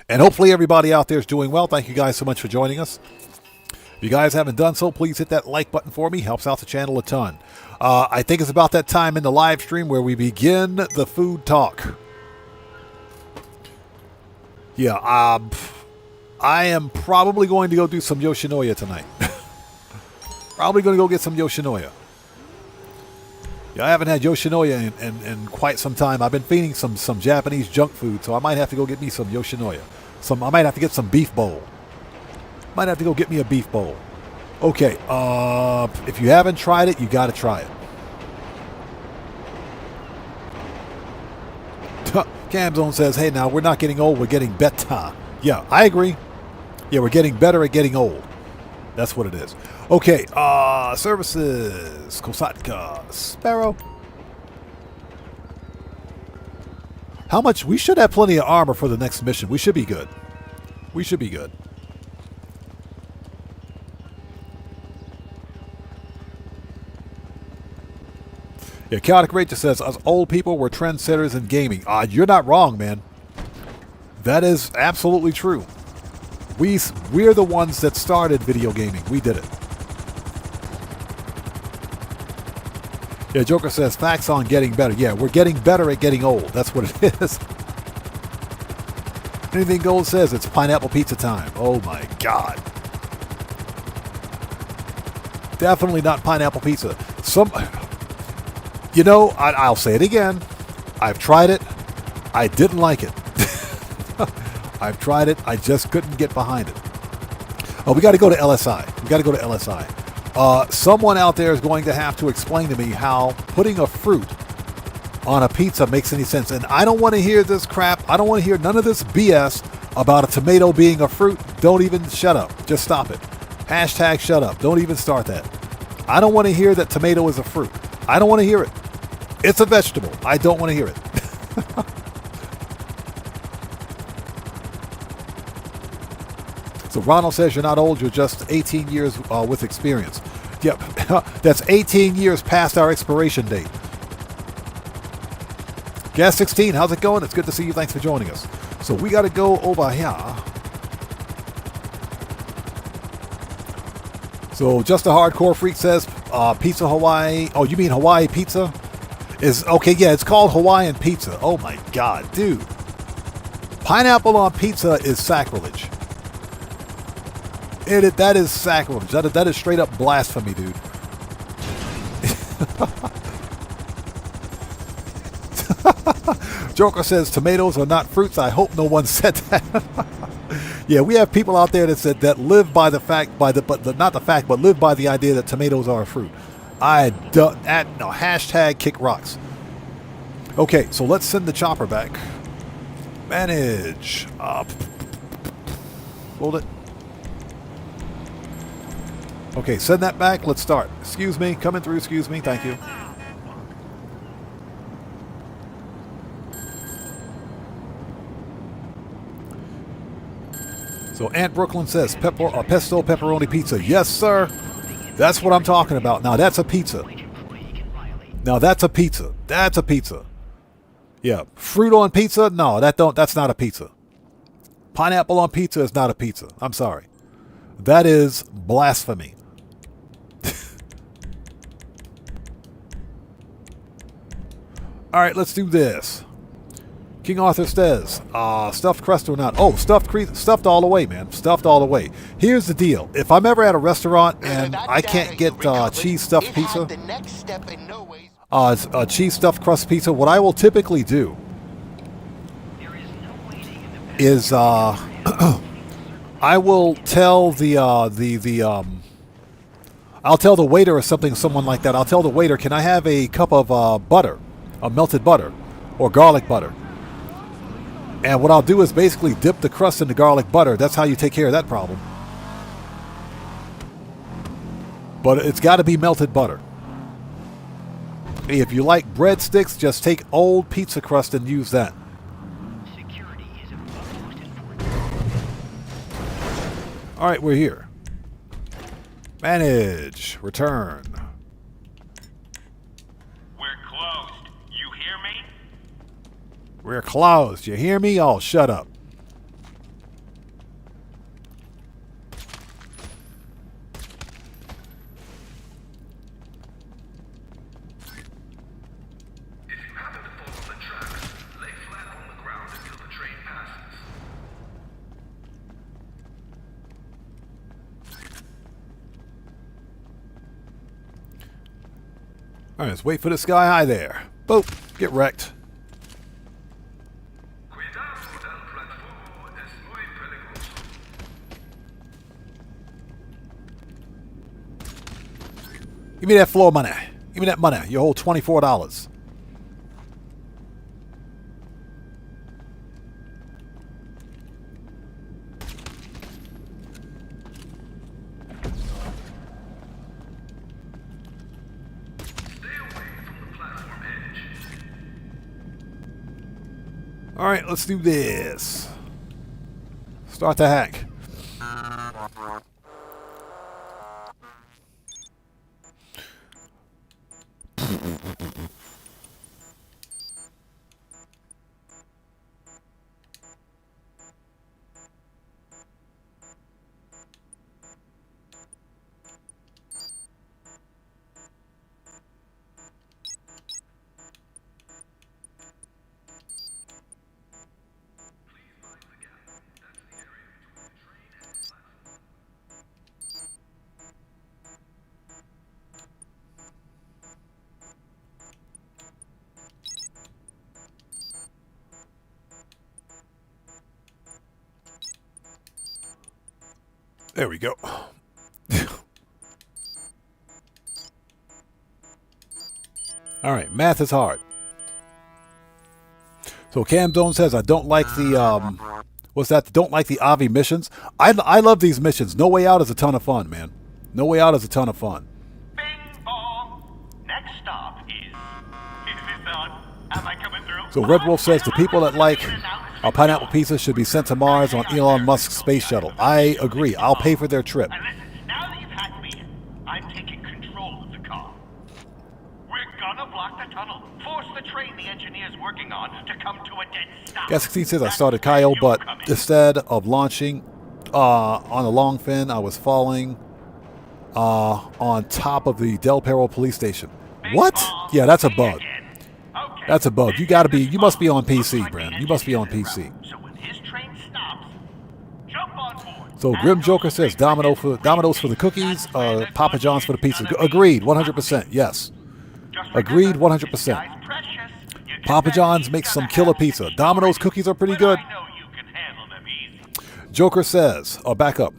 And hopefully everybody out there is doing well. Thank you guys so much for joining us. If you guys haven't done so, please hit that like button for me. Helps out the channel a ton. I think it's about that time in the live stream where we begin the food talk. Yeah, I am probably going to go do some Yoshinoya tonight. Probably going to go get some Yoshinoya. Yeah, I haven't had Yoshinoya in quite some time. I've been feeding some Japanese junk food, so I might have to go get me some Yoshinoya. I might have to get some beef bowl. Might have to go get me a beef bowl. Okay, if you haven't tried it, you got to try it. Camzone says, hey, now, we're not getting old, we're getting better. Yeah, I agree. Yeah, we're getting better at getting old. That's what it is. Okay, services. Kosatka. Sparrow. How much? We should have plenty of armor for the next mission. We should be good. We should be good. Yeah, Chaotic Rachel says, us old people were trendsetters in gaming. You're not wrong, man. That is absolutely true. We're the ones that started video gaming. We did it. Yeah, Joker says, facts on getting better. Yeah, we're getting better at getting old. That's what it is. Anything Gold says, it's pineapple pizza time. Oh my God. Definitely not pineapple pizza. You know, I'll say it again. I've tried it. I didn't like it. I've tried it. I just couldn't get behind it. Oh, we got to go to LSI. We got to go to LSI. Someone out there is going to have to explain to me how putting a fruit on a pizza makes any sense. And I don't want to hear this crap. I don't want to hear none of this BS about a tomato being a fruit. Don't even shut up. Just stop it. Hashtag shut up. Don't even start that. I don't want to hear that tomato is a fruit. I don't want to hear it. It's a vegetable. I don't want to hear it. So Ronald says you're not old, you're just 18 years with experience. Yep, that's 18 years past our expiration date. Gas 16, how's it going? It's good to see you. Thanks for joining us. So we got to go over here. So Just a Hardcore Freak says Pizza Hawaii. Oh, you mean Hawaii Pizza? Okay, yeah, it's called Hawaiian Pizza. Oh my God, dude. Pineapple on pizza is sacrilege. That is sacrilege. That is straight up blasphemy, dude. Joker says tomatoes are not fruits. I hope no one said that. Yeah, we have people out there that said that live by the fact, but live by the idea that tomatoes are a fruit. No, hashtag kick rocks. Okay, so let's send the chopper back. Manage. Hold it. Okay, send that back. Let's start. Excuse me. Coming through. Excuse me. Thank you. So Aunt Brooklyn says pesto pepperoni pizza. Yes, sir. That's what I'm talking about. Now that's a pizza. Now that's a pizza. That's a pizza. Yeah. Fruit on pizza? No, that's not a pizza. Pineapple on pizza is not a pizza. I'm sorry. That is blasphemy. All right, let's do this. King Arthur says, stuffed crust or not? Oh, stuffed all the way, man. Stuffed all the way. Here's the deal. If I'm ever at a restaurant and I can't get cheese stuffed pizza, cheese stuffed crust pizza, what I will typically do is I will tell I'll tell the waiter or someone like that. I'll tell the waiter, can I have a cup of butter, melted butter, or garlic butter? And what I'll do is basically dip the crust in the garlic butter. That's how you take care of that problem. But it's got to be melted butter. Hey, if you like breadsticks, just take old pizza crust and use that. All right, we're here. Manage. Return. We're closed. You hear me? Oh, shut up. If you happen to follow the tracks, lay flat on the ground until the train passes. All right, let's wait for the sky high there. Boop. Get wrecked. Give me that floor money. Give me that money. You hold $24. All right, let's do this. Start the hack. There we go. All right, math is hard. So Cam Dome says, I don't like the, what's that? Don't like the Avi missions. I love these missions. No Way Out is a ton of fun, man. No Way Out is a ton of fun. Bing bong. Next stop is this on? Am I coming through? So Red Wolf says, the people that like pineapple pizza should be sent to Mars on Elon Musk's space shuttle. I agree. I'll pay for their trip. And listen, now that you've hacked me in, I'm taking control of the car. We're gonna block the tunnel. Force the train the engineer's working on to come to a dead stop. Gas 16 says, I started Cayo, but instead of launching on a long fin, I was falling on top of the Del Perro police station. What? Yeah, that's a bug. That's a bug. You must be on PC, Brand. You must be on PC. So when his train stops, jump on board. So Grim Joker says Domino's for the cookies, Papa John's for the pizza. Agreed, 100%. Yes. Agreed, 100%. Papa John's makes some killer pizza. Domino's cookies are pretty good. Joker says, back up.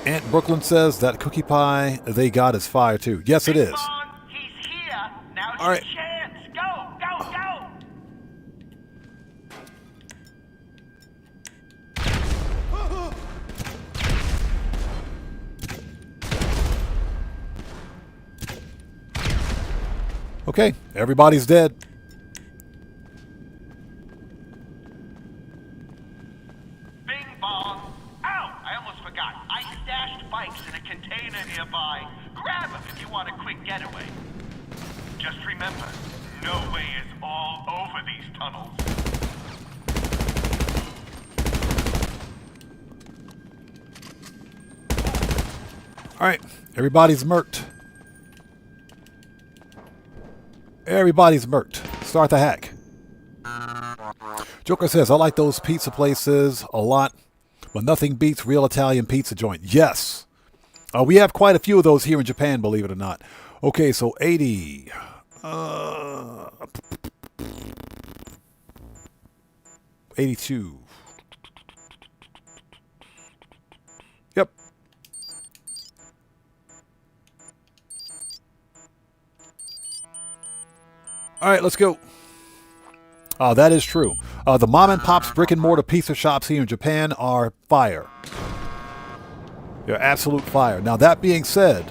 Aunt Brooklyn says that cookie pie they got is fire too. Yes, it is. He's here. Now's All right. your chance. Go, go, go. Okay, everybody's dead. Bing bong. Ow! I almost forgot. I stashed bikes in a container nearby. Grab them if you want a quick getaway. Just remember, no way is all over these tunnels. Alright, everybody's murked. Everybody's murked. Start the hack. Joker says, I like those pizza places a lot, but nothing beats real Italian pizza joint. Yes. We have quite a few of those here in Japan, believe it or not. Okay, so 80. 82. Yep. All right, let's go. That is true. The mom and pop's brick and mortar pizza shops here in Japan are fire. They're absolute fire. Now, that being said,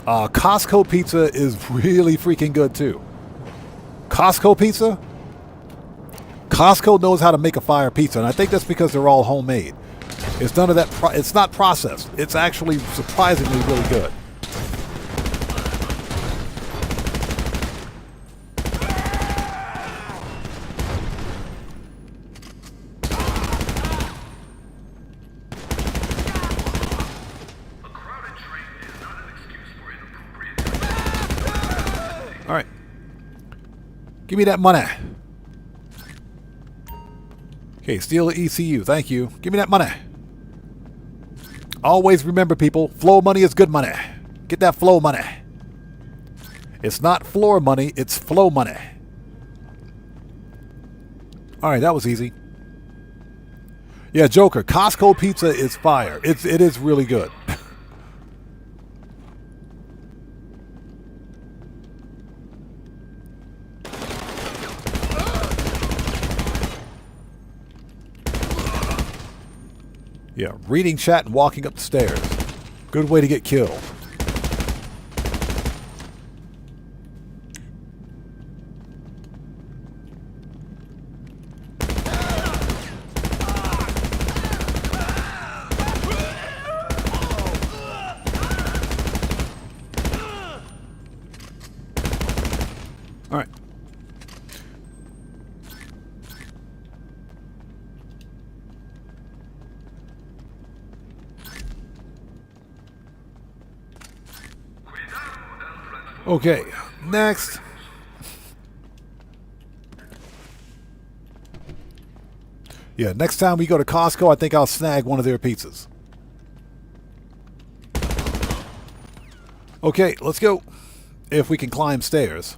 Costco pizza is really freaking good too. Costco pizza? Costco knows how to make a fire pizza, and I think that's because they're all homemade. It's none of that. It's not processed. It's actually surprisingly really good. All right. Give me that money. Okay, steal the ECU. Thank you. Give me that money. Always remember, people, flow money is good money. Get that flow money. It's not floor money, it's flow money. All right, that was easy. Yeah, Joker, Costco pizza is fire. It is really good. Yeah, reading chat and walking up the stairs. Good way to get killed. All right. Okay, next. Yeah, next time we go to Costco, I think I'll snag one of their pizzas. Okay, let's go. If we can climb stairs.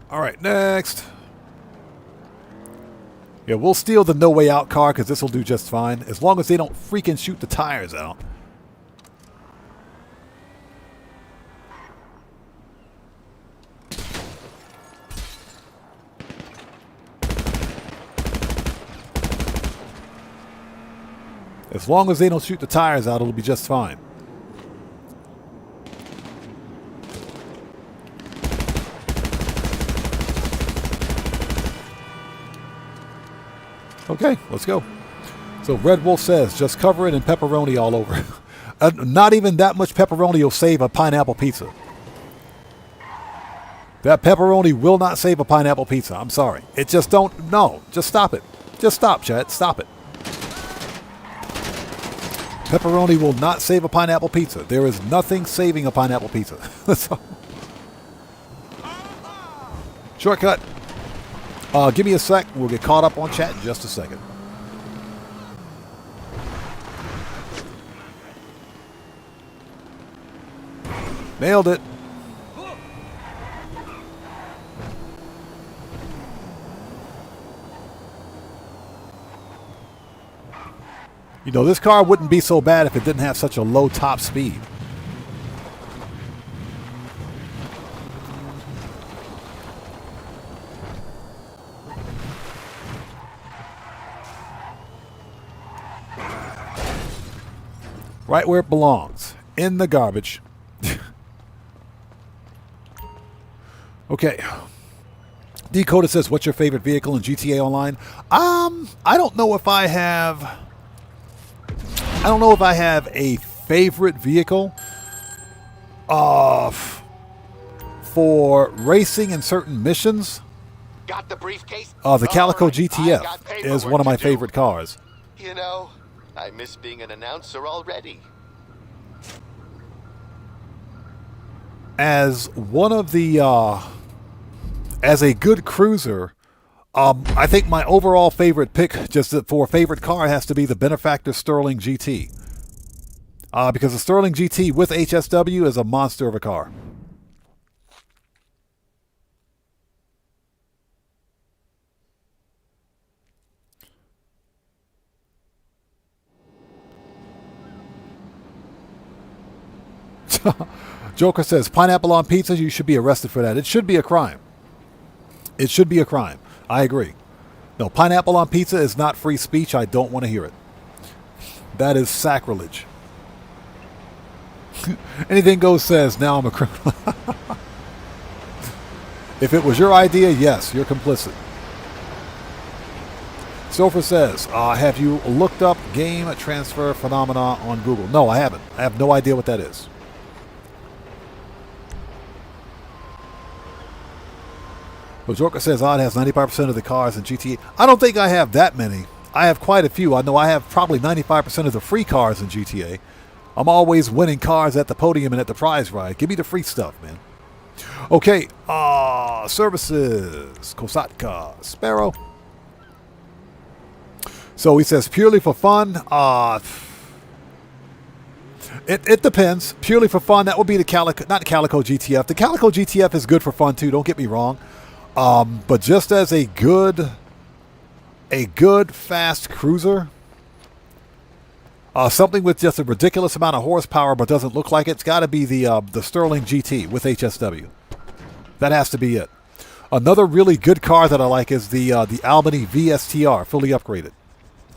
All right, next. Yeah, we'll steal the No Way Out car because this will do just fine. As long as they don't freaking shoot the tires out. As long as they don't shoot the tires out, it'll be just fine. Okay, let's go. So Red Wolf says, just cover it in pepperoni all over. Not even that much pepperoni will save a pineapple pizza. That pepperoni will not save a pineapple pizza. I'm sorry. It just don't, no. Just stop it. Just stop, Chad. Stop it. Pepperoni will not save a pineapple pizza. There is nothing saving a pineapple pizza. So, shortcut. Give me a sec. We'll get caught up on chat in just a second. Nailed it. You know, this car wouldn't be so bad if it didn't have such a low top speed. Right where it belongs. In the garbage. Okay. Dakota says, what's your favorite vehicle in GTA Online? I don't know if I have a favorite vehicle for racing in certain missions. Got the briefcase? The Calico GTF is one of my favorite cars. You know, I miss being an announcer already. As one of the as a good cruiser, I think my overall favorite pick, just for a favorite car, has to be the Benefactor Sterling GT. Because the Sterling GT with HSW is a monster of a car. Joker says, pineapple on pizza, you should be arrested for that. It should be a crime. It should be a crime. I agree. No, pineapple on pizza is not free speech. I don't want to hear it. That is sacrilege. Anything goes says, now I'm a criminal. If it was your idea, yes, you're complicit. Sofer says, have you looked up game transfer phenomena on Google? No, I haven't. I have no idea what that is. But Joker says Odd has 95% of the cars in GTA. I don't think I have that many. I have quite a few. I know I have probably 95% of the free cars in GTA. I'm always winning cars at the podium and at the prize ride. Give me the free stuff, man. Okay, services. Kosatka. Sparrow. So he says purely for fun. It depends. Purely for fun, that would be the Calico, not the Calico GTF. The Calico GTF is good for fun too. Don't get me wrong. But just as a good fast cruiser, something with just a ridiculous amount of horsepower but doesn't look like it, it's got to be the Sterling GT with HSW. That has to be it. Another really good car that I like is the Albany VSTR, fully upgraded.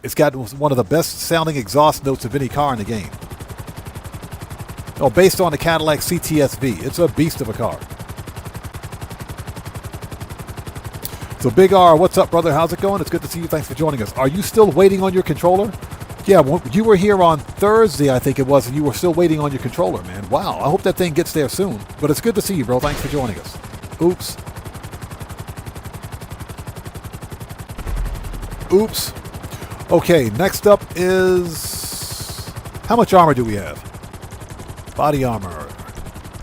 It's got one of the best sounding exhaust notes of any car in the game. Oh, based on the Cadillac CTS-V. It's a beast of a car. So Big R, what's up, brother? How's it going? It's good to see you. Thanks for joining us. Are you still waiting on your controller? Yeah, you were here on Thursday, I think it was, and you were still waiting on your controller, man. Wow, I hope that thing gets there soon. But it's good to see you, bro. Thanks for joining us. Oops. Oops. Okay, next up is... How much armor do we have? Body armor.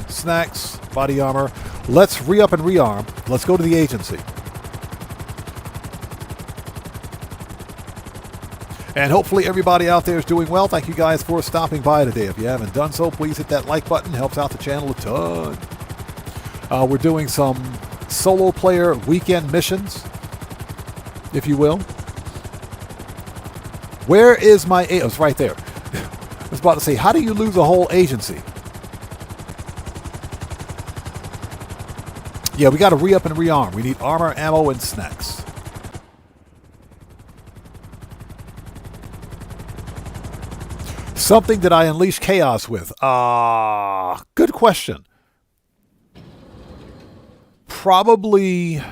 Snacks. Body armor. Let's re-up and rearm. Let's go to the agency. And hopefully everybody out there is doing well. Thank you guys for stopping by today. If you haven't done so, please hit that like button. Helps out the channel a ton. We're doing some solo player weekend missions, if you will. Where is my... Oh, it's right there. I was about to say, how do you lose a whole agency? Yeah, we got to re-up and rearm. We need armor, ammo, and snacks. Something that I unleash chaos with. Good question. Probably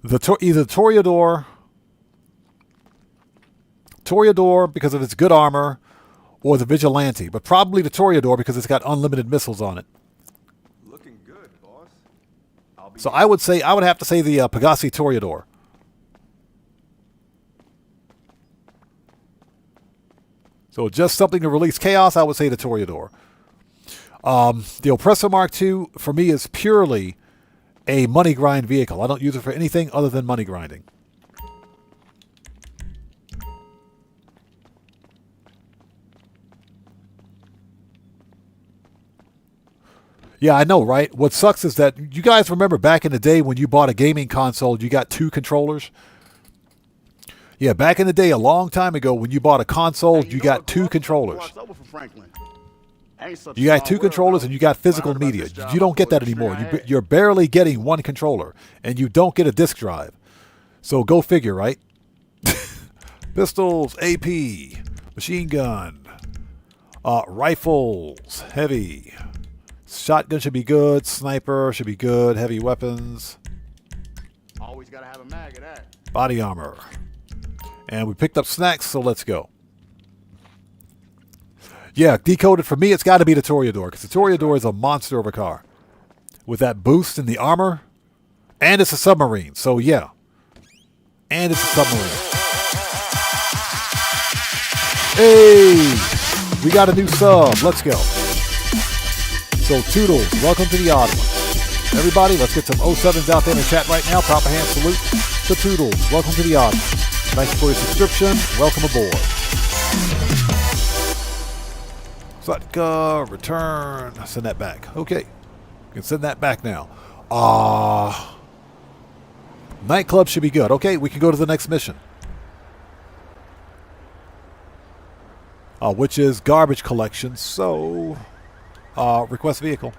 either Toreador because of its good armor, or the Vigilante. But probably the Toreador because it's got unlimited missiles on it. Looking good, boss. So I would have to say the Pegassi Toreador. So just something to release chaos, I would say the Toreador. The Oppressor Mark II, for me, is purely a money grind vehicle. I don't use it for anything other than money grinding. Yeah, I know, right? What sucks is that you guys remember back in the day when you bought a gaming console, you got two controllers? Yeah, back in the day, a long time ago, when you bought a console, you got 2 controllers. You got 2 controllers and you got physical media. You don't get that anymore. You're barely getting 1 controller, and you don't get a disc drive. So go figure, right? Pistols, AP, machine gun, rifles, heavy. Shotgun should be good. Sniper should be good. Heavy weapons. Always gotta have a mag of that. Body armor. And we picked up snacks, so let's go. Yeah, decoded for me, it's got to be the Toreador, because the Toreador is a monster of a car. With that boost in the armor, and it's a submarine, so yeah. And it's a submarine. Hey! We got a new sub, let's go. So Toodles, welcome to the odd one. Everybody, let's get some 07s out there in the chat right now. Proper hand salute to Toodles, welcome to the odd one. Thank you for your subscription, welcome aboard. Sutka, return, send that back. Okay, you can send that back now. Nightclub should be good. Okay, we can go to the next mission. Which is garbage collection, so request vehicle.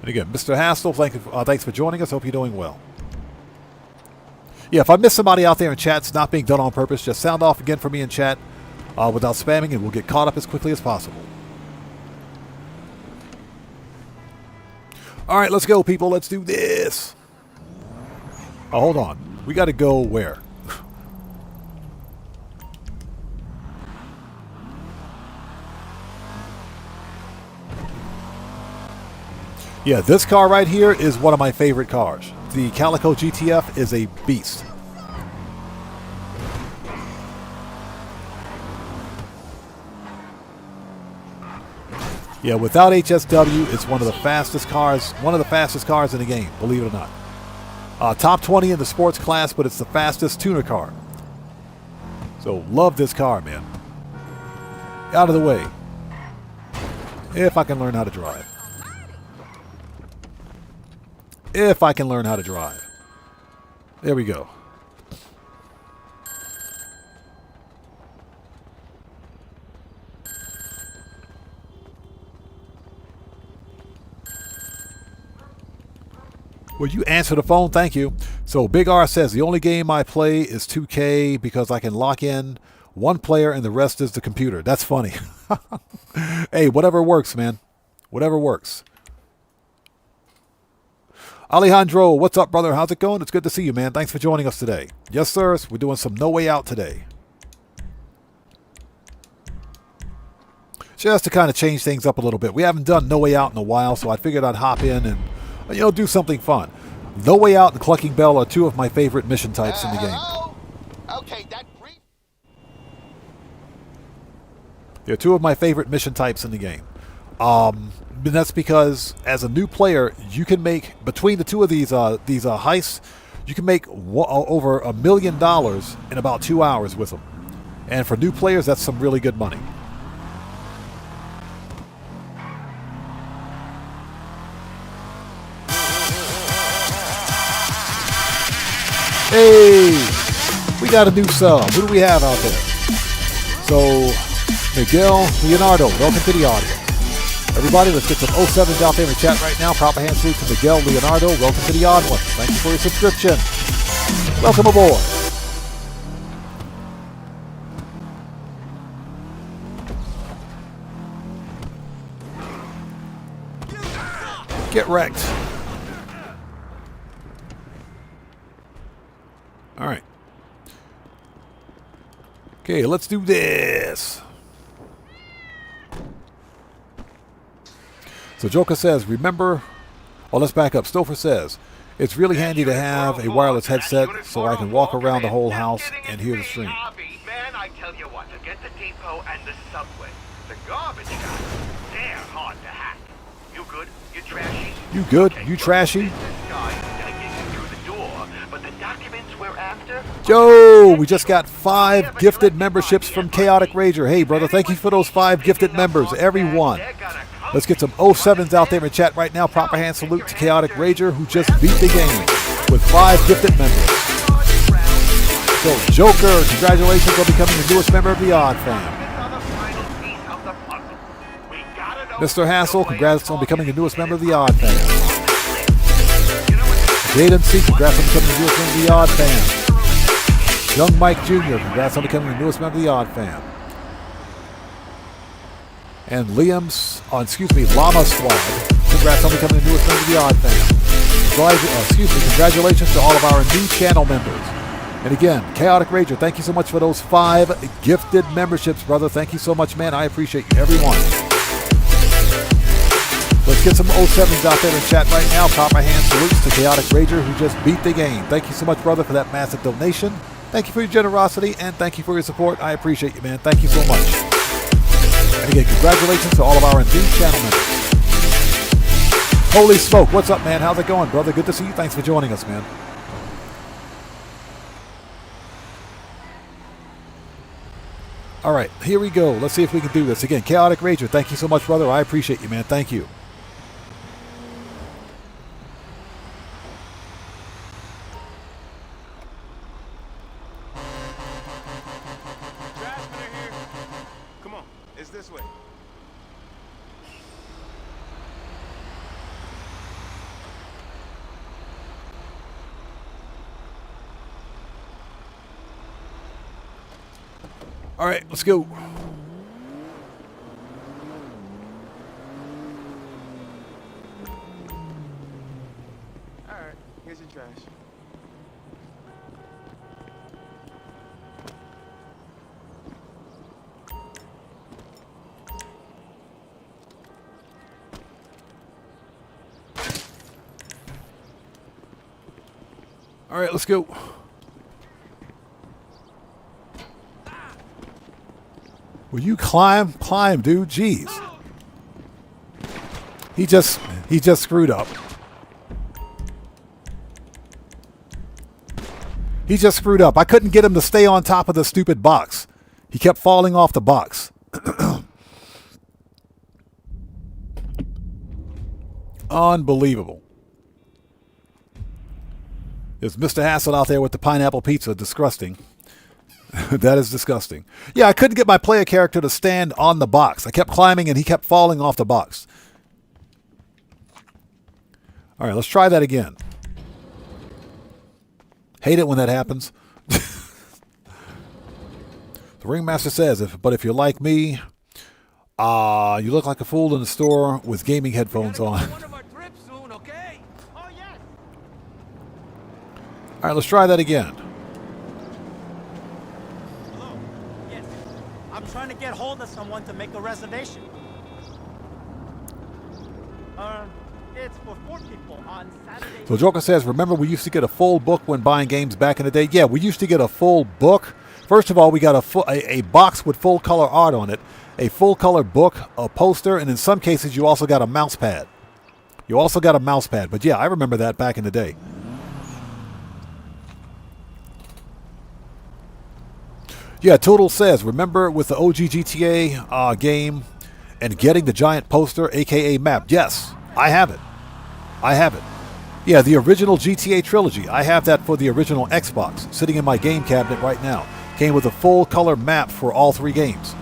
And again, Mr. Hassel, thanks for joining us. Hope you're doing well. Yeah, if I miss somebody out there in chat, it's not being done on purpose. Just sound off again for me in chat without spamming, and we'll get caught up as quickly as possible. All right, let's go, people. Let's do this. Oh, hold on. We got to go where? Yeah, this car right here is one of my favorite cars. The Calico GTF is a beast. Yeah, without HSW, it's one of the fastest cars in the game, believe it or not. Top 20 in the sports class, but it's the fastest tuner car. So, love this car, man. Out of the way. If I can learn how to drive. If I can learn how to drive. There we go. Will you answer the phone? Thank you. So Big R says, the only game I play is 2K because I can lock in one player and the rest is the computer. That's funny. Hey, whatever works, man. Whatever works. Alejandro, what's up, brother? How's it going? It's good to see you, man. Thanks for joining us today. Yes, sir. We're doing some No Way Out today. Just to kind of change things up a little bit. We haven't done No Way Out in a while, so I figured I'd hop in and, you know, do something fun. No Way Out and Clucking Bell are two of my favorite mission types in the game. Okay, that brief. They're two of my favorite mission types in the game. And that's because as a new player, you can make, between the two of these heists, you can make over $1 million in about 2 hours with them. And for new players, that's some really good money. Hey, we got a new sub. Who do we have out there? So, Miguel Leonardo, welcome to the audience. Everybody, let's get some 07s out there in the chat right now. Proper hand salute to Miguel Leonardo. Welcome to the odd one. Thank you for your subscription. Welcome aboard. Get wrecked. All right. Okay, let's do this. So Joker says, remember, let's back up. Stouffer says, it's really handy to have a wireless headset so I can walk around the whole house and hear the stream. Man, I tell you what, forget the depot and the subway. The garbage guys, they're hard to hack. You good? You trashy? You good? You trashy? This guy's gonna get you through the door, but the documents we're after... Yo, we just got 5 gifted memberships from Chaotic Rager. Hey, brother, thank you for those 5 gifted members, everyone. Let's get some 07s out there in chat right now. Proper hand salute to Chaotic Rager, who just beat the game with 5 gifted members. So, Joker, congratulations on becoming the newest member of the Odd Fam. Mr. Hassel, congrats on becoming the newest member of the Odd Fam. Jaden C, congrats on becoming the newest member of the Odd Fam. Young Mike Jr., congrats on becoming the newest member of the Odd Fam. And Llama Squad, congrats on becoming the newest member of the Odd Fam. Congratulations to all of our new channel members. And again, Chaotic Rager, thank you so much for those 5 gifted memberships, brother. Thank you so much, man. I appreciate you, everyone. Let's get some 07s out there in chat right now. Proper hand salutes to Chaotic Rager, who just beat the game. Thank you so much, brother, for that massive donation. Thank you for your generosity, and thank you for your support. I appreciate you, man. Thank you so much. And again, congratulations to all of our new channel members. Holy smoke, what's up, man? How's it going, brother? Good to see you. Thanks for joining us, man. All right, here we go. Let's see if we can do this. Again, Chaotic Rager, thank you so much, brother. I appreciate you, man. Thank you. Come on, it's this way. All right, let's go. All right, here's your trash. All right, let's go. Will you climb? Climb, dude. Jeez. He just screwed up. He just screwed up. I couldn't get him to stay on top of the stupid box. He kept falling off the box. Unbelievable. There's Mr. Hassel out there with the pineapple pizza. Disgusting. That is disgusting. Yeah, I couldn't get my player character to stand on the box. I kept climbing and he kept falling off the box. All right, let's try that again. Hate it when that happens. The Ringmaster says, but if you're like me, you look like a fool in the store with gaming headphones on. All right, let's try that again. I'm trying to get hold of someone to make a reservation. It's for 4 people on Saturday. So Joker says, remember we used to get a full book when buying games back in the day? Yeah, we used to get a full book. First of all, we got a box with full color art on it, a full color book, a poster, and in some cases you also got a mouse pad. But yeah, I remember that back in the day. Yeah, Total says, remember with the OG GTA game and getting the giant poster, aka map? Yes, I have it. Yeah, the original GTA trilogy. I have that for the original Xbox, sitting in my game cabinet right now. Came with a full color map for all 3 games.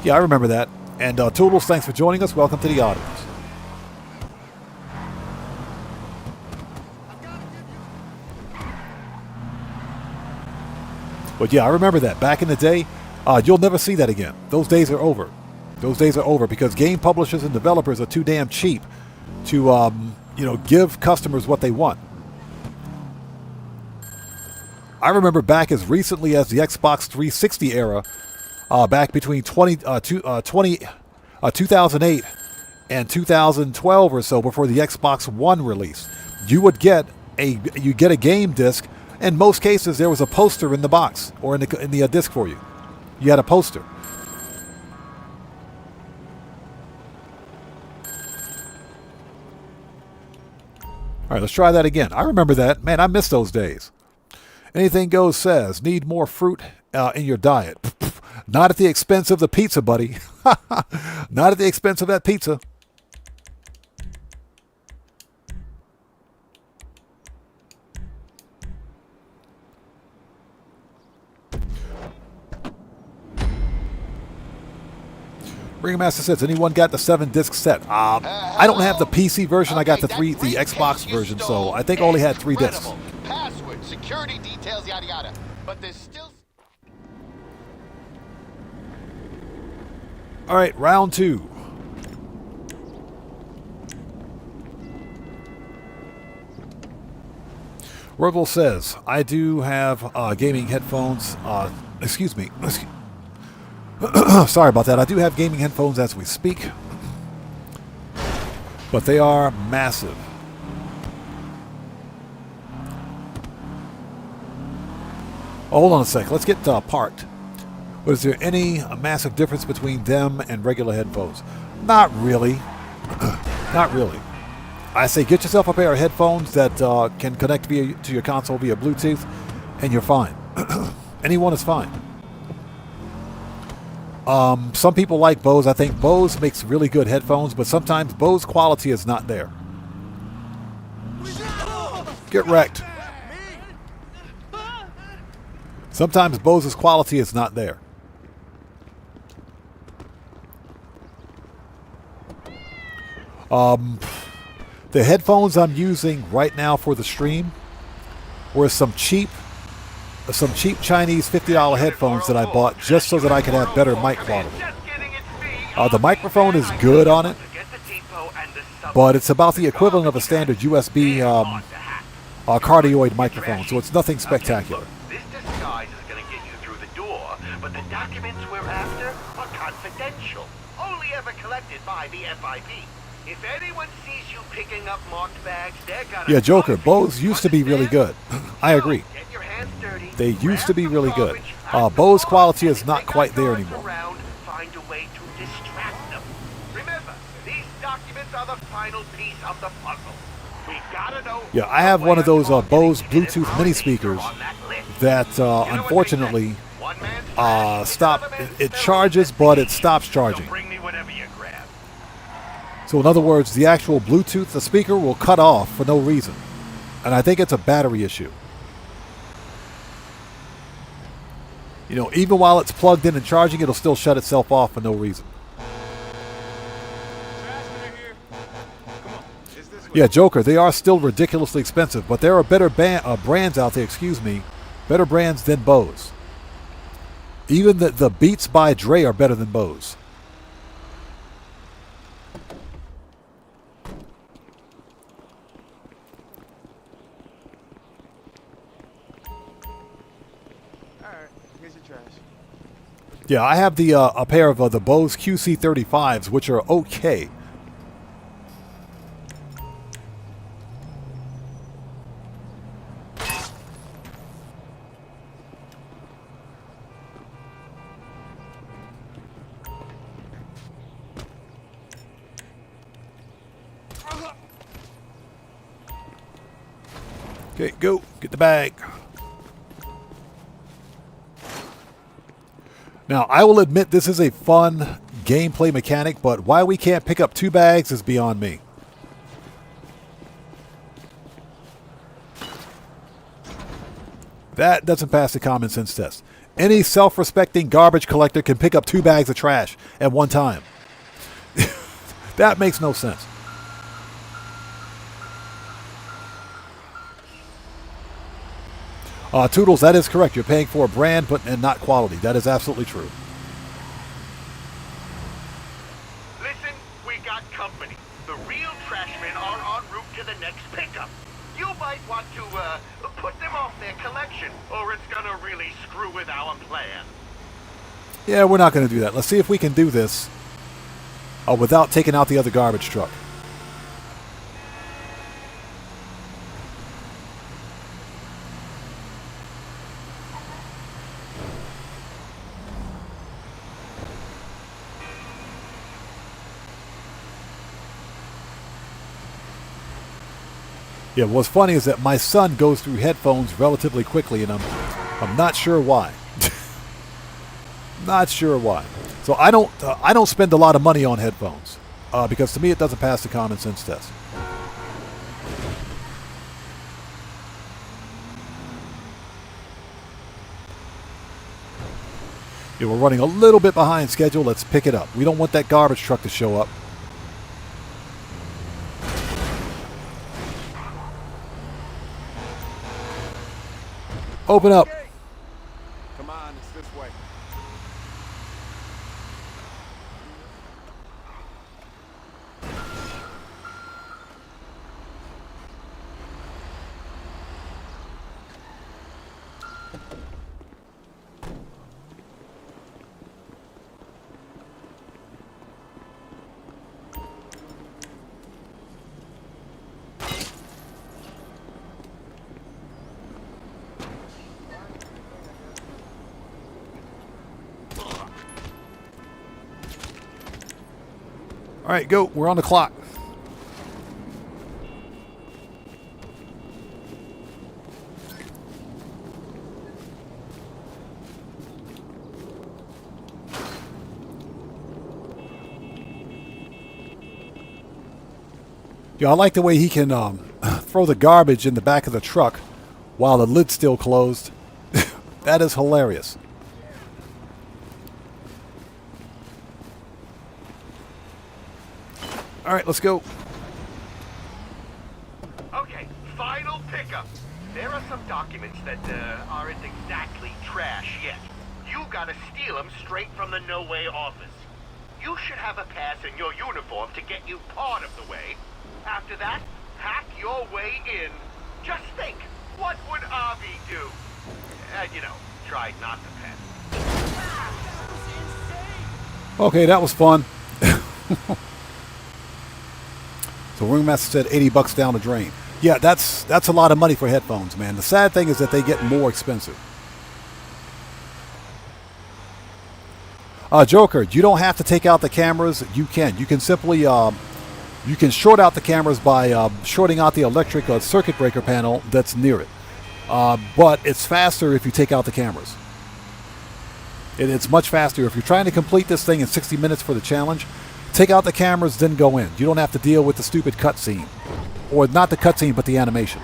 Yeah, I remember that. And Toodles, thanks for joining us. Welcome to the audience. But yeah, I remember that. Back in the day, you'll never see that again. Those days are over. Because game publishers and developers are too damn cheap to, give customers what they want. I remember back as recently as the Xbox 360 era, back between 2008 and 2012 or so, before the Xbox One release, you get a game disc. In most cases, there was a poster in the box or in the disc for you. You had a poster. All right, let's try that again. I remember that. Man, I miss those days. Anything Goes says, need more fruit in your diet. Not at the expense of the pizza, buddy. Not at the expense of that pizza. Ringmaster says, anyone got the 7-disc set? I don't have the PC version. I got the Xbox version, so I think I only had 3 discs. Password, security details, yada yada. But there's still... All right, round 2. Rubble says, I do have gaming headphones. Excuse me. Sorry about that. I do have gaming headphones as we speak. But they are massive. Oh, hold on a sec. Let's get parked. But is there any massive difference between them and regular headphones? Not really. Not really. I say get yourself a pair of headphones that can connect to your console via Bluetooth, and you're fine. Anyone is fine. Some people like Bose. I think Bose makes really good headphones, but sometimes Bose quality is not there. Get wrecked. Sometimes Bose's quality is not there. The headphones I'm using right now for the stream were some cheap Chinese $50 headphones that I bought just so that I could have better mic quality. The microphone is good on it, but it's about the equivalent of a standard USB cardioid microphone, so it's nothing spectacular. This disguise is going to get you through the door, but the documents we're after are confidential. Only ever collected by the FIB. If anyone sees you picking up marked bags, they're gonna... Yeah, Joker, Bose used to be really good. I agree. They used to be really good. Bose quality is not quite there anymore. Find a way to distract them. Remember, these documents are the final piece of the puzzle. We gotta know... Yeah, I have one of those Bose Bluetooth mini speakers that unfortunately it charges, but it stops charging. So in other words, the actual Bluetooth, the speaker will cut off for no reason. And I think it's a battery issue. You know, even while it's plugged in and charging, it'll still shut itself off for no reason. Yeah, Joker, they are still ridiculously expensive, but there are better brands out there, better brands than Bose. Even the Beats by Dre are better than Bose. Yeah, I have the a pair of the Bose QC35s, which are okay. Okay, go. Get the bag. Now, I will admit this is a fun gameplay mechanic, but why we can't pick up 2 bags is beyond me. That doesn't pass the common sense test. Any self-respecting garbage collector can pick up 2 bags of trash at one time. That makes no sense. Toodles, that is correct. You're paying for a brand and not quality. That is absolutely true. Listen, we got company. The real trashmen are en route to the next pickup. You might want to put them off their collection, or it's gonna really screw with our plan. Yeah, we're not going to do that. Let's see if we can do this without taking out the other garbage truck. Yeah, what's funny is that my son goes through headphones relatively quickly, and I'm not sure why. Not sure why. So I don't spend a lot of money on headphones because to me it doesn't pass the common sense test. Yeah, we're running a little bit behind schedule. Let's pick it up. We don't want that garbage truck to show up. Open up. Come on, it's this way. All right, go. We're on the clock. Yeah, I like the way he can throw the garbage in the back of the truck while the lid's still closed. That is hilarious. All right, let's go. Okay, final pickup. There are some documents that aren't exactly trash yet. You gotta steal them straight from the No Way office. You should have a pass in your uniform to get you part of the way. After that, hack your way in. Just think, what would Avi do? And you know, try not to panic. Okay, that was fun. So Ringmaster said 80 bucks down the drain. Yeah, that's a lot of money for headphones, man. The sad thing is that they get more expensive. Joker, you don't have to take out the cameras. You can simply you can short out the cameras by shorting out the electric circuit breaker panel that's near it. But it's faster if you take out the cameras. It's much faster. If you're trying to complete this thing in 60 minutes for the challenge, take out the cameras, then go in. You don't have to deal with the stupid cutscene. Or not the cutscene, but the animation.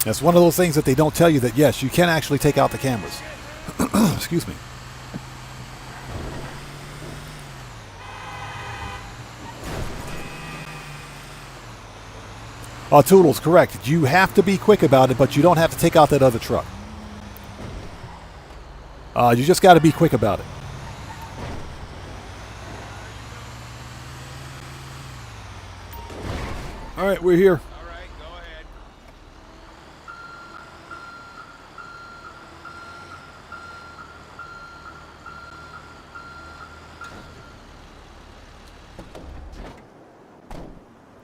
That's one of those things that they don't tell you, that yes, you can actually take out the cameras. Excuse me. Toodles, correct. You have to be quick about it, but you don't have to take out that other truck. You just got to be quick about it. All right, we're here.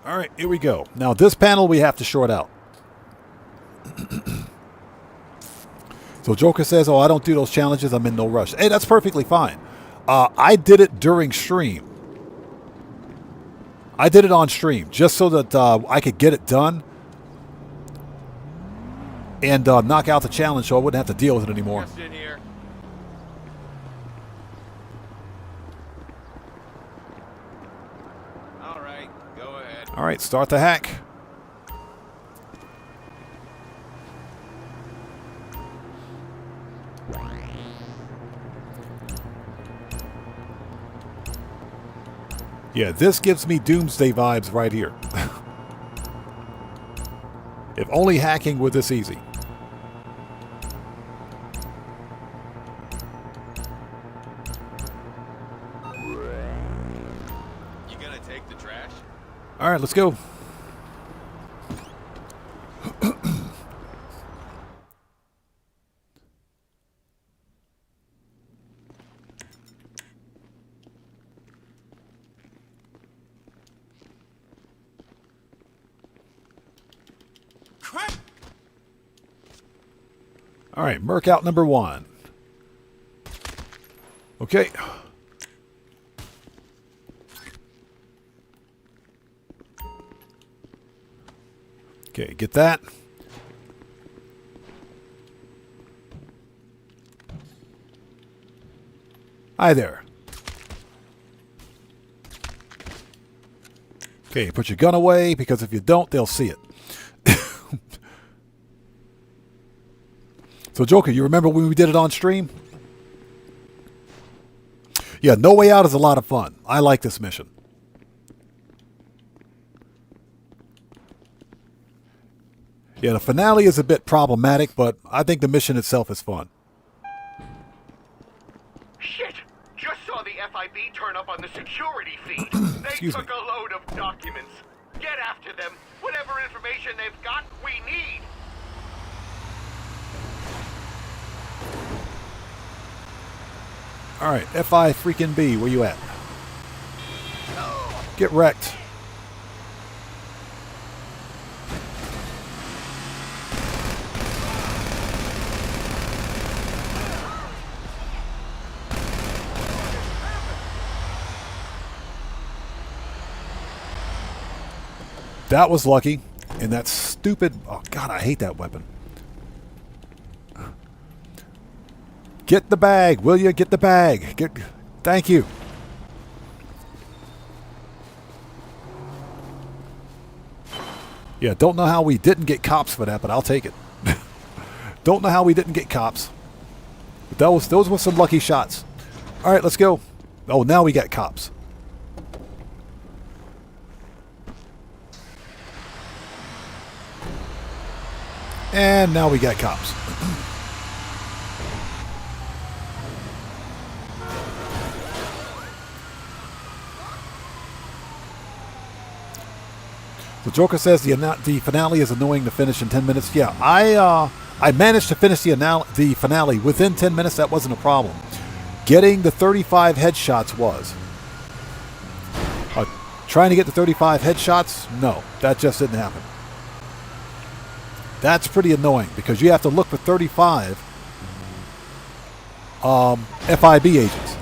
All right, here we go. Now, this panel we have to short out. So Joker says, oh, I don't do those challenges. I'm in no rush. Hey, that's perfectly fine. I did it during stream. I did it on stream just so that I could get it done and knock out the challenge so I wouldn't have to deal with it anymore. All right, start the hack. Yeah, this gives me Doomsday vibes right here. If only hacking were this easy. You gonna take the trash? All right, let's go. All right, Merc out number 1. Okay. Okay, get that. Hi there. Okay, put your gun away, because if you don't, they'll see it. So, Joker, you remember when we did it on stream? Yeah, No Way Out is a lot of fun. I like this mission. Yeah, the finale is a bit problematic, but I think the mission itself is fun. Shit! Just saw the FIB turn up on the security feed. They took a load of documents. Get after them. Whatever information they've got, we need. All right, FI freaking B, where you at? Get wrecked. That was lucky. And that stupid... Oh, God, I hate that weapon. Get the bag, will you? Get the bag. Thank you. Yeah, don't know how we didn't get cops for that, but I'll take it. Don't know how we didn't get cops. But those were some lucky shots. All right, let's go. Oh, now we got cops. And now we got cops. The Joker says the finale is annoying to finish in 10 minutes. Yeah, I managed to finish the finale within 10 minutes. That wasn't a problem. Getting the 35 headshots was. Trying to get the 35 headshots? No, that just didn't happen. That's pretty annoying because you have to look for 35 FIB agents.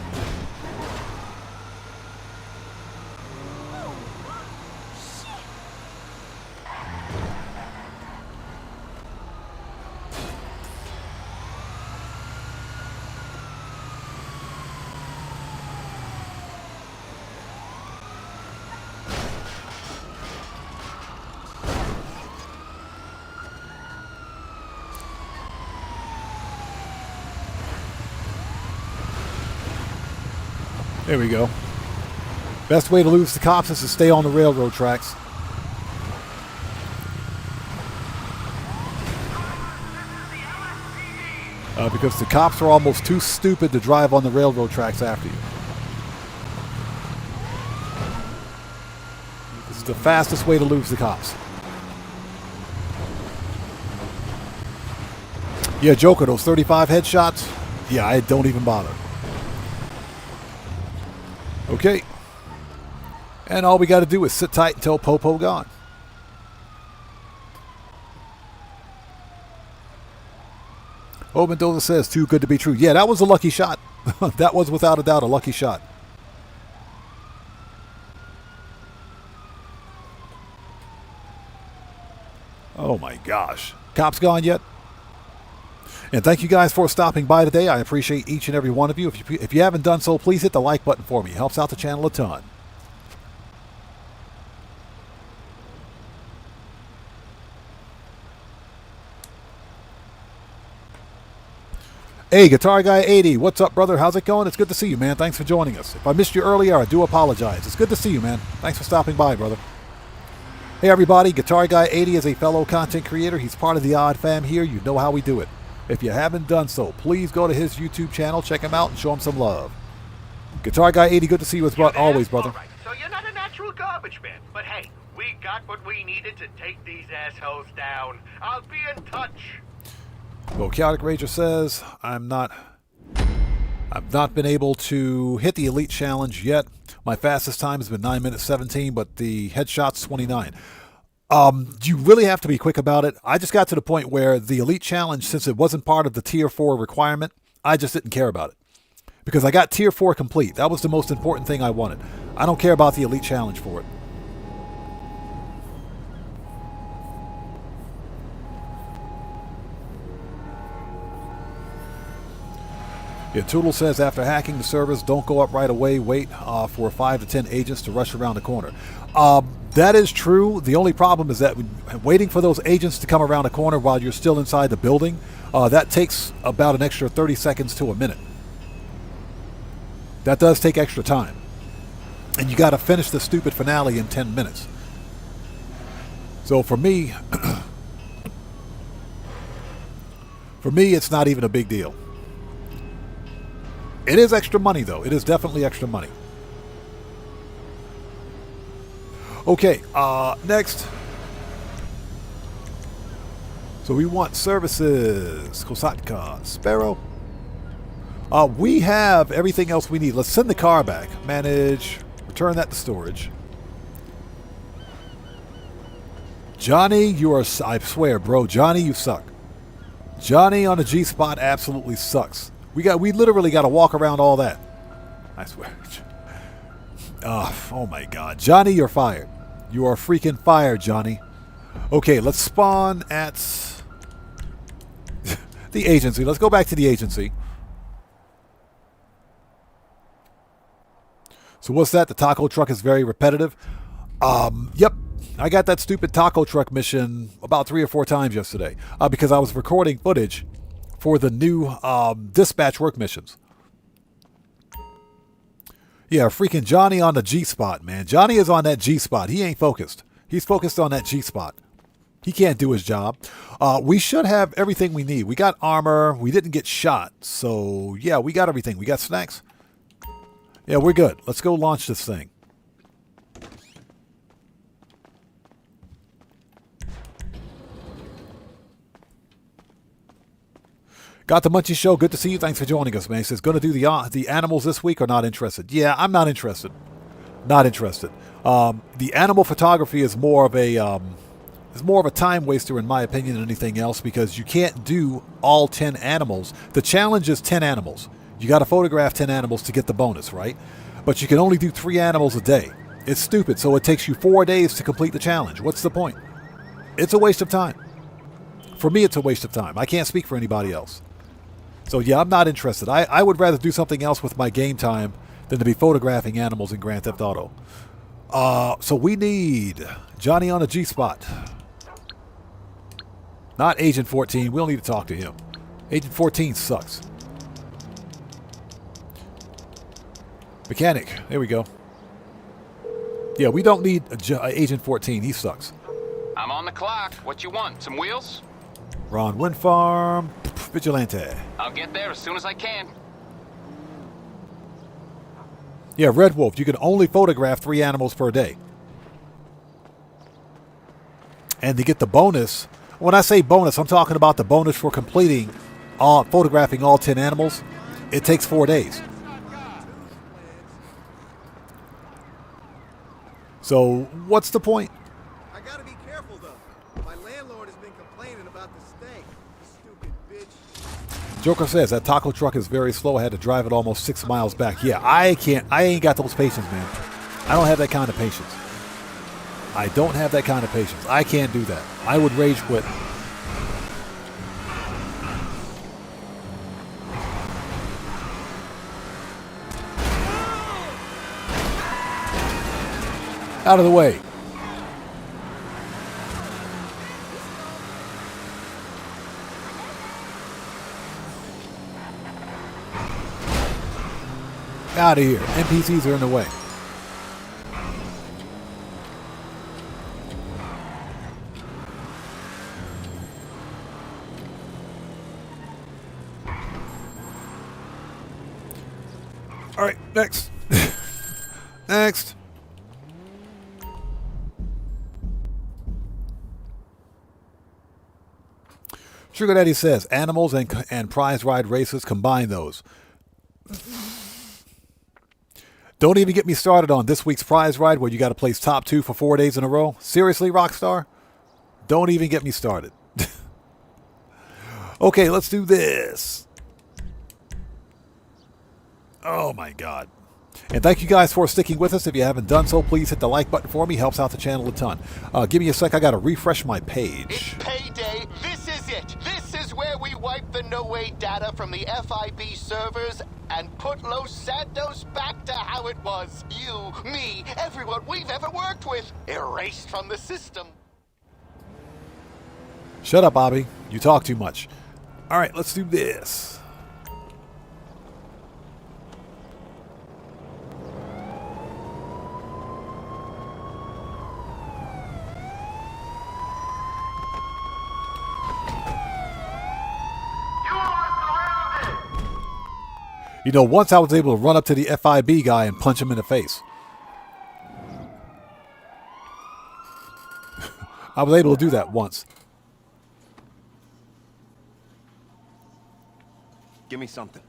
There we go. Best way to lose the cops is to stay on the railroad tracks. Because the cops are almost too stupid to drive on the railroad tracks after you. This is the fastest way to lose the cops. Yeah, Joker, those 35 headshots, yeah, I don't even bother. Okay. And all we got to do is sit tight until Popo gone. Oh, Mendoza says, too good to be true. Yeah, that was a lucky shot. That was without a doubt a lucky shot. Oh my gosh. Cops gone yet? And thank you guys for stopping by today. I appreciate each and every one of you. If you haven't done so, please hit the like button for me. It helps out the channel a ton. Hey, Guitar Guy 80, what's up, brother? How's it going? It's good to see you, man. Thanks for joining us. If I missed you earlier, I do apologize. It's good to see you, man. Thanks for stopping by, brother. Hey, everybody. Guitar Guy 80 is a fellow content creator. He's part of the Odd Fam here. You know how we do it. If you haven't done so, please go to his YouTube channel, check him out, and show him some love. Guitar Guy 80, good to see you as always, brother. All right, so you're not a natural garbage man, but hey, we got what we needed to take these assholes down. I'll be in touch. Well, Chaotic Rager says, I've not been able to hit the Elite Challenge yet. My fastest time has been 9 minutes 17, but the headshot's 29. You really have to be quick about it. I just got to the point where the Elite Challenge, since it wasn't part of the Tier 4 requirement, I just didn't care about it. Because I got Tier 4 complete. That was the most important thing I wanted. I don't care about the Elite Challenge for it. Yeah, Toodle says, after hacking the servers, don't go up right away. Wait for 5 to 10 agents to rush around the corner. That is true. The only problem is that waiting for those agents to come around the corner while you're still inside the building, that takes about an extra 30 seconds to a minute. That does take extra time. And you got to finish the stupid finale in 10 minutes. So for me, it's not even a big deal. It is extra money, though. It is definitely extra money. Okay, next. So we want services. Kosatka, Sparrow. We have everything else we need. Let's send the car back. Manage. Return that to storage. Johnny, you are... I swear, bro. Johnny, you suck. Johnny on the G-spot absolutely sucks. We literally got to walk around all that. I swear. Oh my God. Johnny, you're fired. You are freaking fired, Johnny. Okay, let's spawn at the agency. Let's go back to the agency. So what's that? The taco truck is very repetitive. Yep. I got that stupid taco truck mission about 3 or 4 times yesterday because I was recording footage for the new dispatch work missions. Yeah, freaking Johnny on the G-spot, man. Johnny is on that G-spot. He ain't focused. He's focused on that G-spot. He can't do his job. We should have everything we need. We got armor. We didn't get shot. So, yeah, we got everything. We got snacks. Yeah, we're good. Let's go launch this thing. Got the Munchie Show. Good to see you. Thanks for joining us, man. He says, going to do the animals this week or not interested? Yeah, I'm not interested. Not interested. The animal photography is more of a time waster in my opinion than anything else because you can't do all 10 animals. The challenge is 10 animals. You got to photograph 10 animals to get the bonus, right? But you can only do 3 animals a day. It's stupid, so it takes you 4 days to complete the challenge. What's the point? It's a waste of time. For me, it's a waste of time. I can't speak for anybody else. So yeah, I'm not interested. I would rather do something else with my game time than to be photographing animals in Grand Theft Auto. So we need Johnny on a G-spot. Not Agent 14. We don't need to talk to him. Agent 14 sucks. Mechanic. There we go. Yeah, we don't need Agent 14. He sucks. I'm on the clock. What you want? Some wheels? Ron Wind Farm. Vigilante. I'll get there as soon as I can. Yeah, Red Wolf, you can only photograph 3 animals per day. And to get the bonus, when I say bonus, I'm talking about the bonus for completing photographing all 10 animals. It takes 4 days. So, what's the point? I gotta be careful though. My landlord has been complaining about the stank. Stupid bitch. Joker says that taco truck is very slow. I had to drive it almost 6 miles back. Yeah, I ain't got those patience, man. I don't have that kind of patience. I don't have that kind of patience. I can't do that. I would rage quit. Out of the way. Out of here. NPCs are in the way. All right, next. Next. Sugar Daddy says, animals and prize ride races, combine those. Don't even get me started on this week's prize ride where you got to place top 2 for 4 days in a row. Seriously, Rockstar? Don't even get me started. Okay, let's do this. Oh my God. And thank you guys for sticking with us. If you haven't done so, please hit the like button for me. Helps out the channel a ton. Give me a sec. I got to refresh my page. It's payday. This is it. This is where we wipe the no-way data from the FIB servers and put Los Santos back to how it was. You, me, everyone we've ever worked with, erased from the system. Shut up, Bobby. You talk too much. All right, let's do this. You know, once I was able to run up to the FIB guy and punch him in the face. I was able to do that once. Give me something.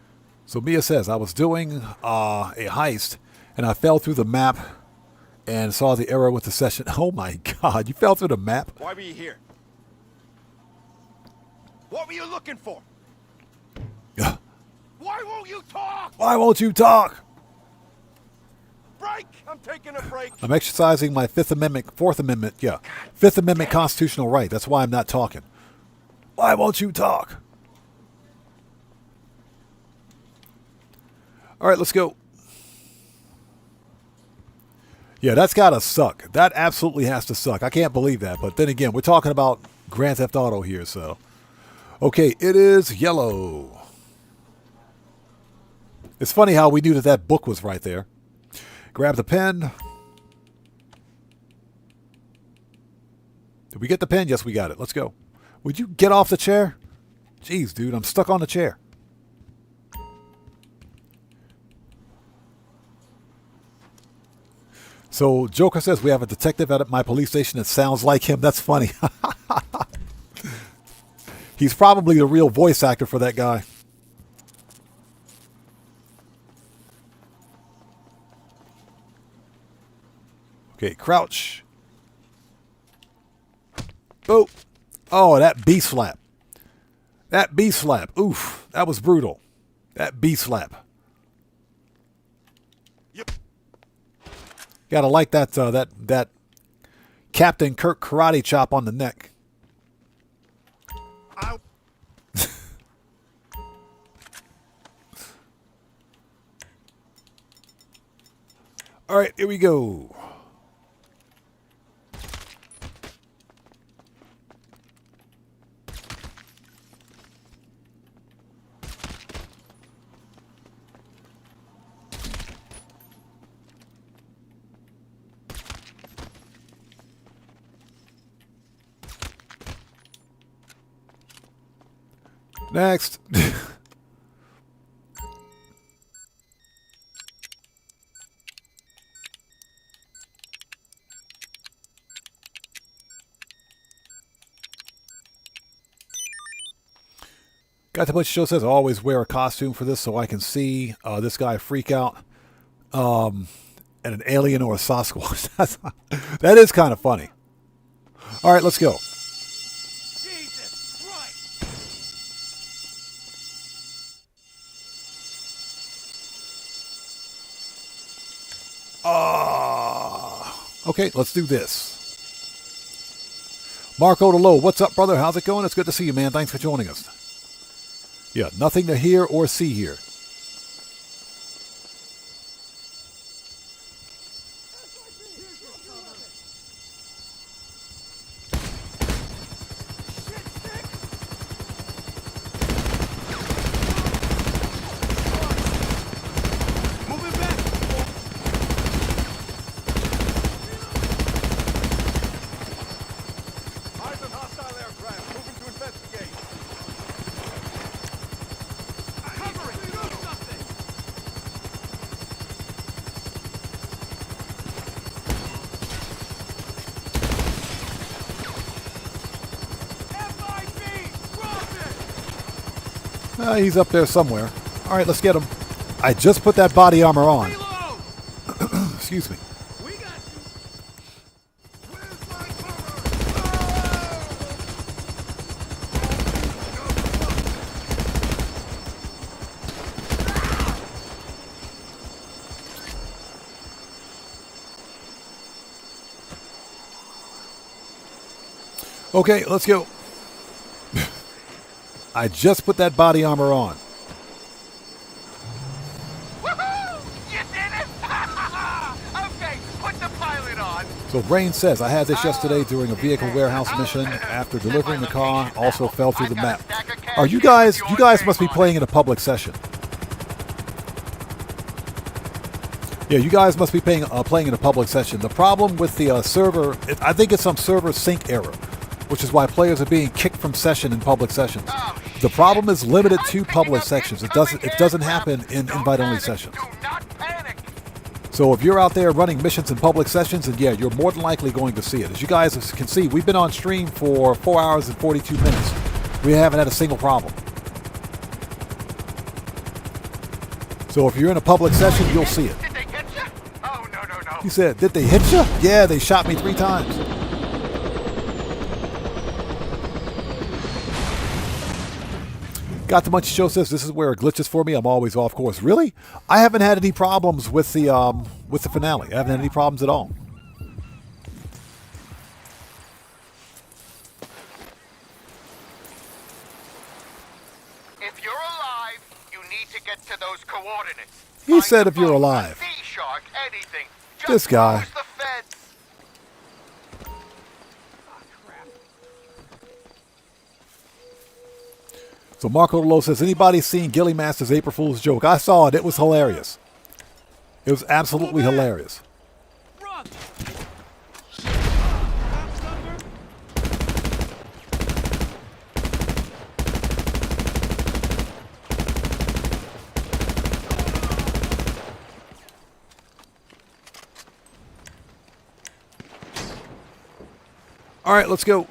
So Mia says, I was doing a heist, and I fell through the map and saw the error with the session. Oh my God, you fell through the map? Why were you here? What were you looking for? Why won't you talk? Why won't you talk? Break! I'm taking a break. I'm exercising my Fifth Amendment constitutional right. That's why I'm not talking. Why won't you talk? All right, let's go. Yeah, that's got to suck. That absolutely has to suck. I can't believe that. But then again, we're talking about Grand Theft Auto here, so. Okay, it is yellow. It's funny how we knew that that book was right there. Grab the pen. Did we get the pen? Yes, we got it. Let's go. Would you get off the chair? Jeez, dude, I'm stuck on the chair. So Joker says we have a detective at my police station that sounds like him. That's funny. He's probably the real voice actor for that guy. Okay, crouch. Oh, oh, that B slap. That B slap. Oof, that was brutal. That B slap. Yep. Gotta like that. That Captain Kirk karate chop on the neck. Ow. All right, here we go. Next. Got to Bunch Show says, always wear a costume for this so I can see this guy freak out at an alien or a Sasquatch. That is kind of funny. All right, let's go. Okay, let's do this. Marco DeLow, what's up, brother? How's it going? It's good to see you, man. Thanks for joining us. Yeah, nothing to hear or see here. He's up there somewhere. All right, let's get him. I just put that body armor on. Excuse me. Okay, let's go. I just put that body armor on. So Brain says, I had this yesterday during a vehicle warehouse mission after delivering the car, also fell through the map. Are you guys must be playing in a public session. Yeah, you guys must be playing in a public session. The problem with the server, I think it's some server sync error, which is why players are being kicked from session in public sessions. The problem is limited to public sessions. It doesn't happen in invite-only sessions. So if you're out there running missions in public sessions, then yeah, you're more than likely going to see it. As you guys can see, we've been on stream for 4 hours and 42 minutes. We haven't had a single problem. So if you're in a public session, you'll see it. Did they hit you? Oh, no. He said, did they hit you? Yeah, they shot me 3 times. Got the Munchy Show says, this is where it glitches for me. I'm always off course. Really? I haven't had any problems with the finale. I haven't had any problems at all. If you're alive, you need to get to those coordinates. He said if you're alive. Sea shark, anything. This guy. Use the feds. So Marco Lowe says, anybody seen Gilly Master's April Fool's joke? I saw it. It was hilarious. It was absolutely hilarious. All right, let's go.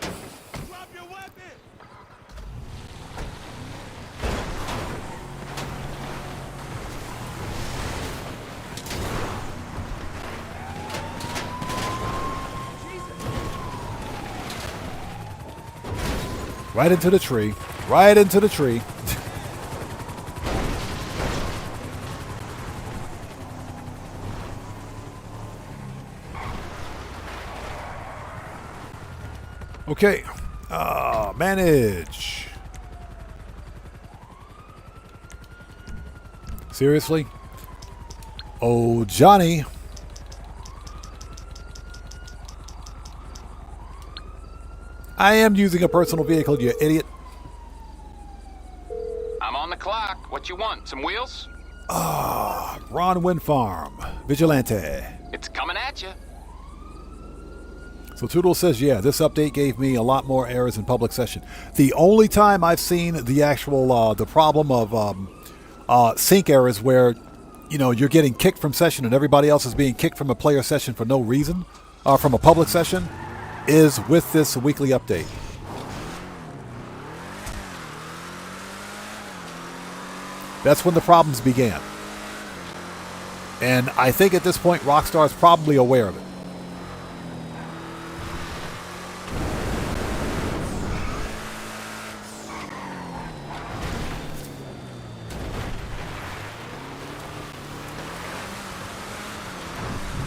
Right into the tree. Right into the tree. Okay. Manage. Seriously? Oh, Johnny. I am using a personal vehicle, you idiot. I'm on the clock. What you want? Some wheels? Ron Wind Farm. Vigilante. It's coming at you. So Toodle says, yeah, this update gave me a lot more errors in public session. The only time I've seen the actual, the problem of sync errors where, you know, you're getting kicked from session and everybody else is being kicked from a player session for no reason, from a public session, is with this weekly update. That's when the problems began. And I think at this point, Rockstar is probably aware of it.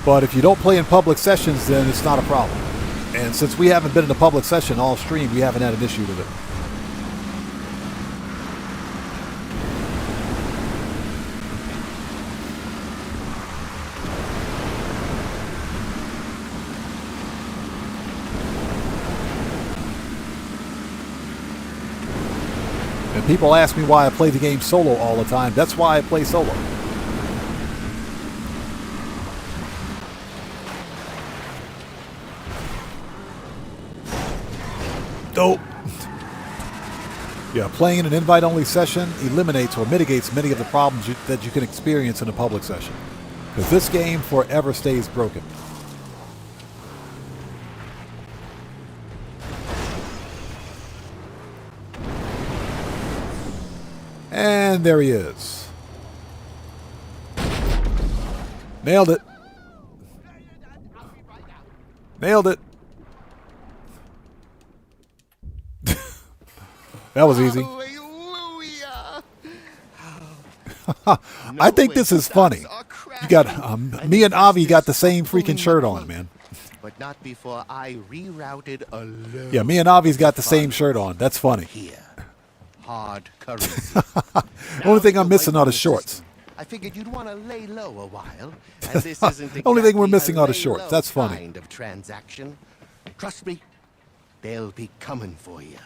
But if you don't play in public sessions, then it's not a problem. And since we haven't been in a public session all stream, we haven't had an issue with it. And people ask me why I play the game solo all the time. That's why I play solo. Dope. Yeah, playing in an invite-only session eliminates or mitigates many of the problems that you can experience in a public session. Because this game forever stays broken. And there he is. Nailed it. Nailed it. That was easy. I think this is funny. You got me and Avi got the same freaking shirt on, man. But not before I rerouted alone. Yeah, me and Avi's got the same shirt on. That's funny. Here. hard currency. Only thing I'm missing are the shorts. I figured you'd want to lay low a while, and this isn't Only thing we're exactly missing a are the lay shorts. low That's funny. kind of transaction. Trust me, they'll be coming for you.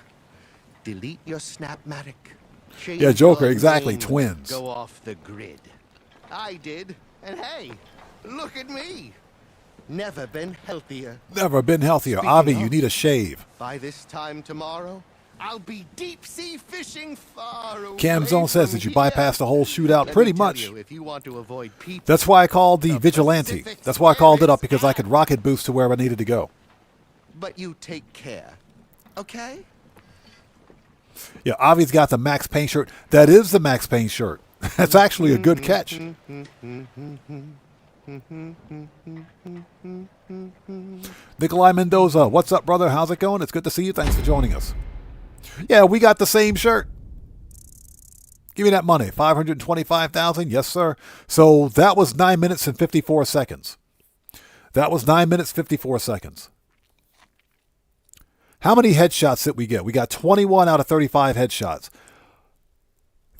Delete your Snapmatic. Change Yeah, Joker, your exactly, name, twins. Go off the grid. I did, and hey, look at me. Never been healthier. Never been healthier. Speaking Avi, of, you need a shave. By this time tomorrow, I'll be deep sea fishing far away. Cam Zone says that you bypassed the whole shootout Let pretty me tell much. you, if you want to avoid people, That's why I called the Vigilante. That's why I called it up, because I could rocket boost to where I needed to go. but you take care, okay? Yeah, Avi's got the Max Payne shirt. That is the Max Payne shirt. That's actually a good catch. Nikolai Mendoza, what's up, brother? How's it going? It's good to see you. Thanks for joining us. Yeah, we got the same shirt. Give me that money. $525,000. Yes, sir. So that was 9 minutes and 54 seconds. That was 9 minutes, 54 seconds. How many headshots did we get? We got 21 out of 35 headshots.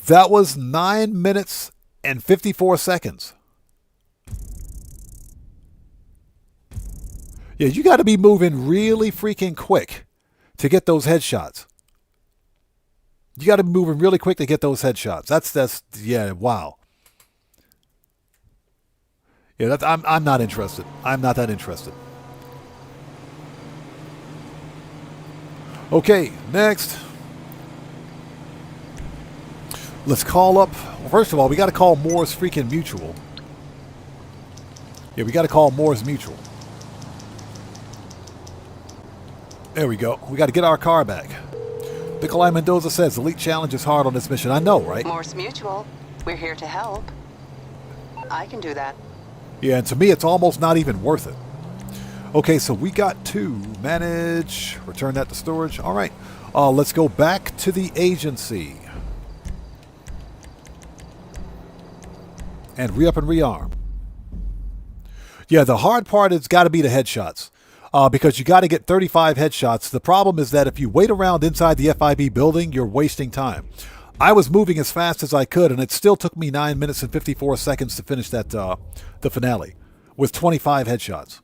That was 9 minutes and 54 seconds. Yeah, you got to be moving really freaking quick to get those headshots. You got to be moving really quick to get those headshots. That's yeah, wow. Yeah, I'm not interested. I'm not that interested. Okay, next. Let's call up. Well, first of all, we got to call Moore's freaking Mutual. Yeah, we got to call Moore's Mutual. There we go. We got to get our car back. Nikolai Mendoza says, Elite Challenge is hard on this mission. I know, right? Morse Mutual. We're here to help. I can do that. Yeah, and to me, it's almost not even worth it. Okay, so we got to manage. Return that to storage. All right. Let's go back to the agency. And re-up and rearm. Yeah, the hard part has got to be the headshots. Because you got to get 35 headshots. The problem is that if you wait around inside the FIB building, you're wasting time. I was moving as fast as I could, and it still took me 9 minutes and 54 seconds to finish that the finale with 25 headshots.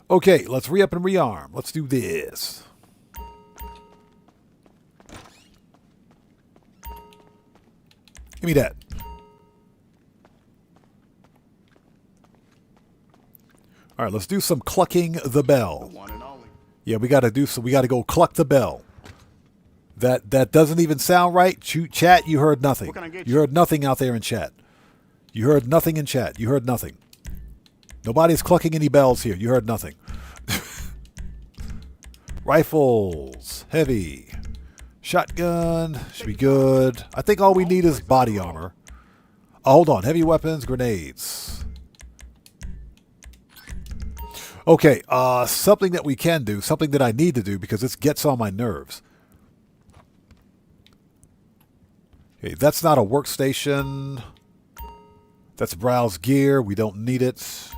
Okay, let's re-up and rearm. Let's do this. Give me that. All right, let's do some clucking the bell. Yeah, we got to do some. We got to go cluck the bell. That doesn't even sound right. Chat, you heard nothing. You heard nothing out there in chat. You heard nothing in chat. You heard nothing. Nobody's clucking any bells here. You heard nothing. Rifles, heavy, shotgun should be good. I think all we need is body armor. Oh, hold on, heavy weapons, grenades. Okay, something that we can do, something that I need to do because this gets on my nerves. Okay, that's not a workstation. That's browse gear. We don't need it.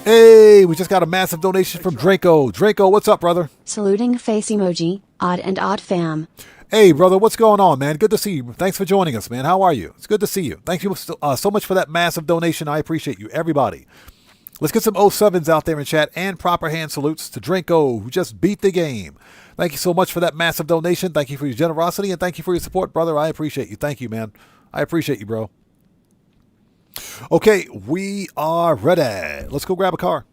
Hey, we just got a massive donation from Draco. Draco, what's up, brother? Saluting face emoji, odd and odd fam. Hey, brother, what's going on, man? Good to see you. Thanks for joining us, man. How are you? It's good to see you. Thank you so much for that massive donation. I appreciate you, everybody. Let's get some 07s out there in chat and proper hand salutes to Draco, who just beat the game. Thank you so much for that massive donation. Thank you for your generosity, and thank you for your support, brother. I appreciate you. Thank you, man. I appreciate you, bro. Okay, we are ready. Let's go grab a car.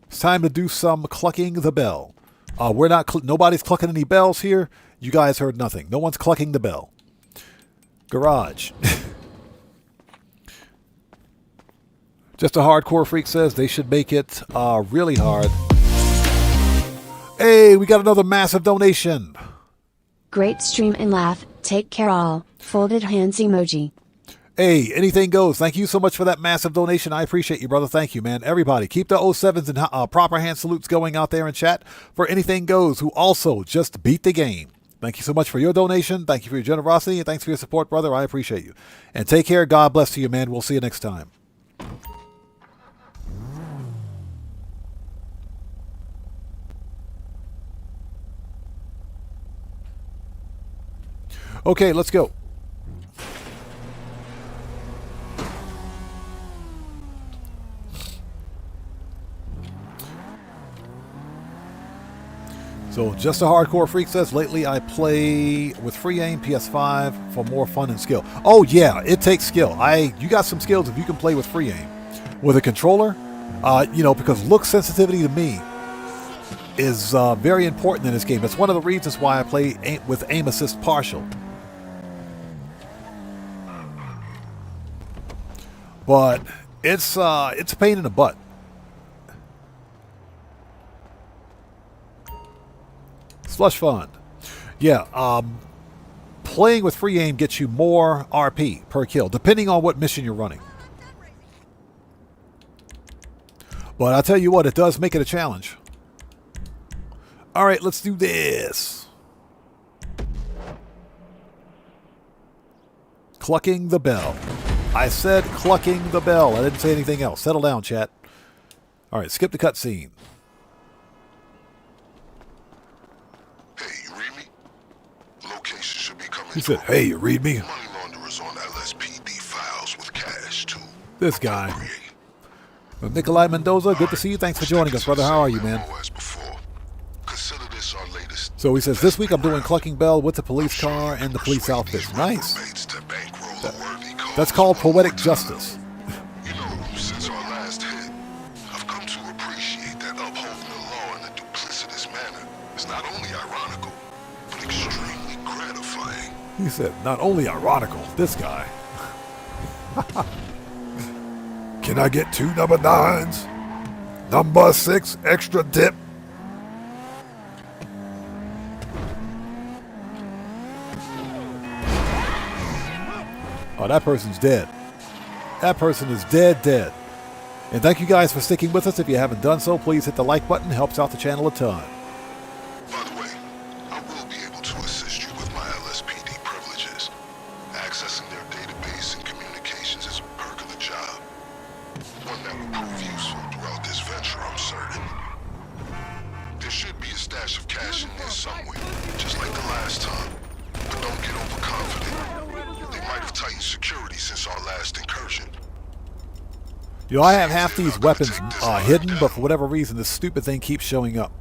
It's time to do some clucking the bell. We're not. Nobody's clucking any bells here. You guys heard nothing. No one's clucking the bell. Garage. Just a hardcore freak says they should make it really hard. Hey, we got another massive donation. Great stream and laugh. Take care all. Folded hands emoji. Hey, anything goes. Thank you so much for that massive donation. I appreciate you, brother. Thank you, man. Everybody, keep the 07s and proper hand salutes going out there in chat for Anything Goes, who also just beat the game. Thank you so much for your donation. Thank you for your generosity, and thanks for your support, brother. I appreciate you. And take care. God bless to you, man. We'll see you next time. Okay, let's go. So, Just a Hardcore Freak says, lately I play with free aim PS5 for more fun and skill. Oh yeah, it takes skill. You got some skills if you can play with free aim. With a controller, you know, because look sensitivity to me is very important in this game. That's one of the reasons why I play with aim assist partial. But it's a pain in the butt. Slush Fund. Yeah, playing with free aim gets you more RP per kill, depending on what mission you're running. But I'll tell you what, it does make it a challenge. All right, let's do this. Clucking the Bell. I said clucking the bell. I didn't say anything else. Settle down, chat. All right, skip the cutscene. He said, hey, you read me? This guy. Nikolai Mendoza, good to see you. Thanks for joining us, brother. How are you, man? So he says, this week I'm doing Clucking Bell with the police car and the police outfits. Nice. That's called poetic justice. You know, since our last hit, I've come to appreciate that upholding the law in a duplicitous manner is not only ironical, but extremely gratifying. He said, not only ironical, this guy. Can I get 2 number 9s? Number 6 extra dip. Oh, that person's dead. That person is dead. And thank you guys for sticking with us. If you haven't done so, please hit the like button. It helps out the channel a ton. By the way, I will be able to assist you with my LSPD privileges. Accessing their database and communications is a perk of the job. One that will prove useful throughout this venture, I'm certain. There should be a stash of cash in there somewhere, just like the last time. But don't get overconfident. They might have tightened security since our last incursion. You know, I have half these weapons hidden, but for whatever reason, this stupid thing keeps showing up.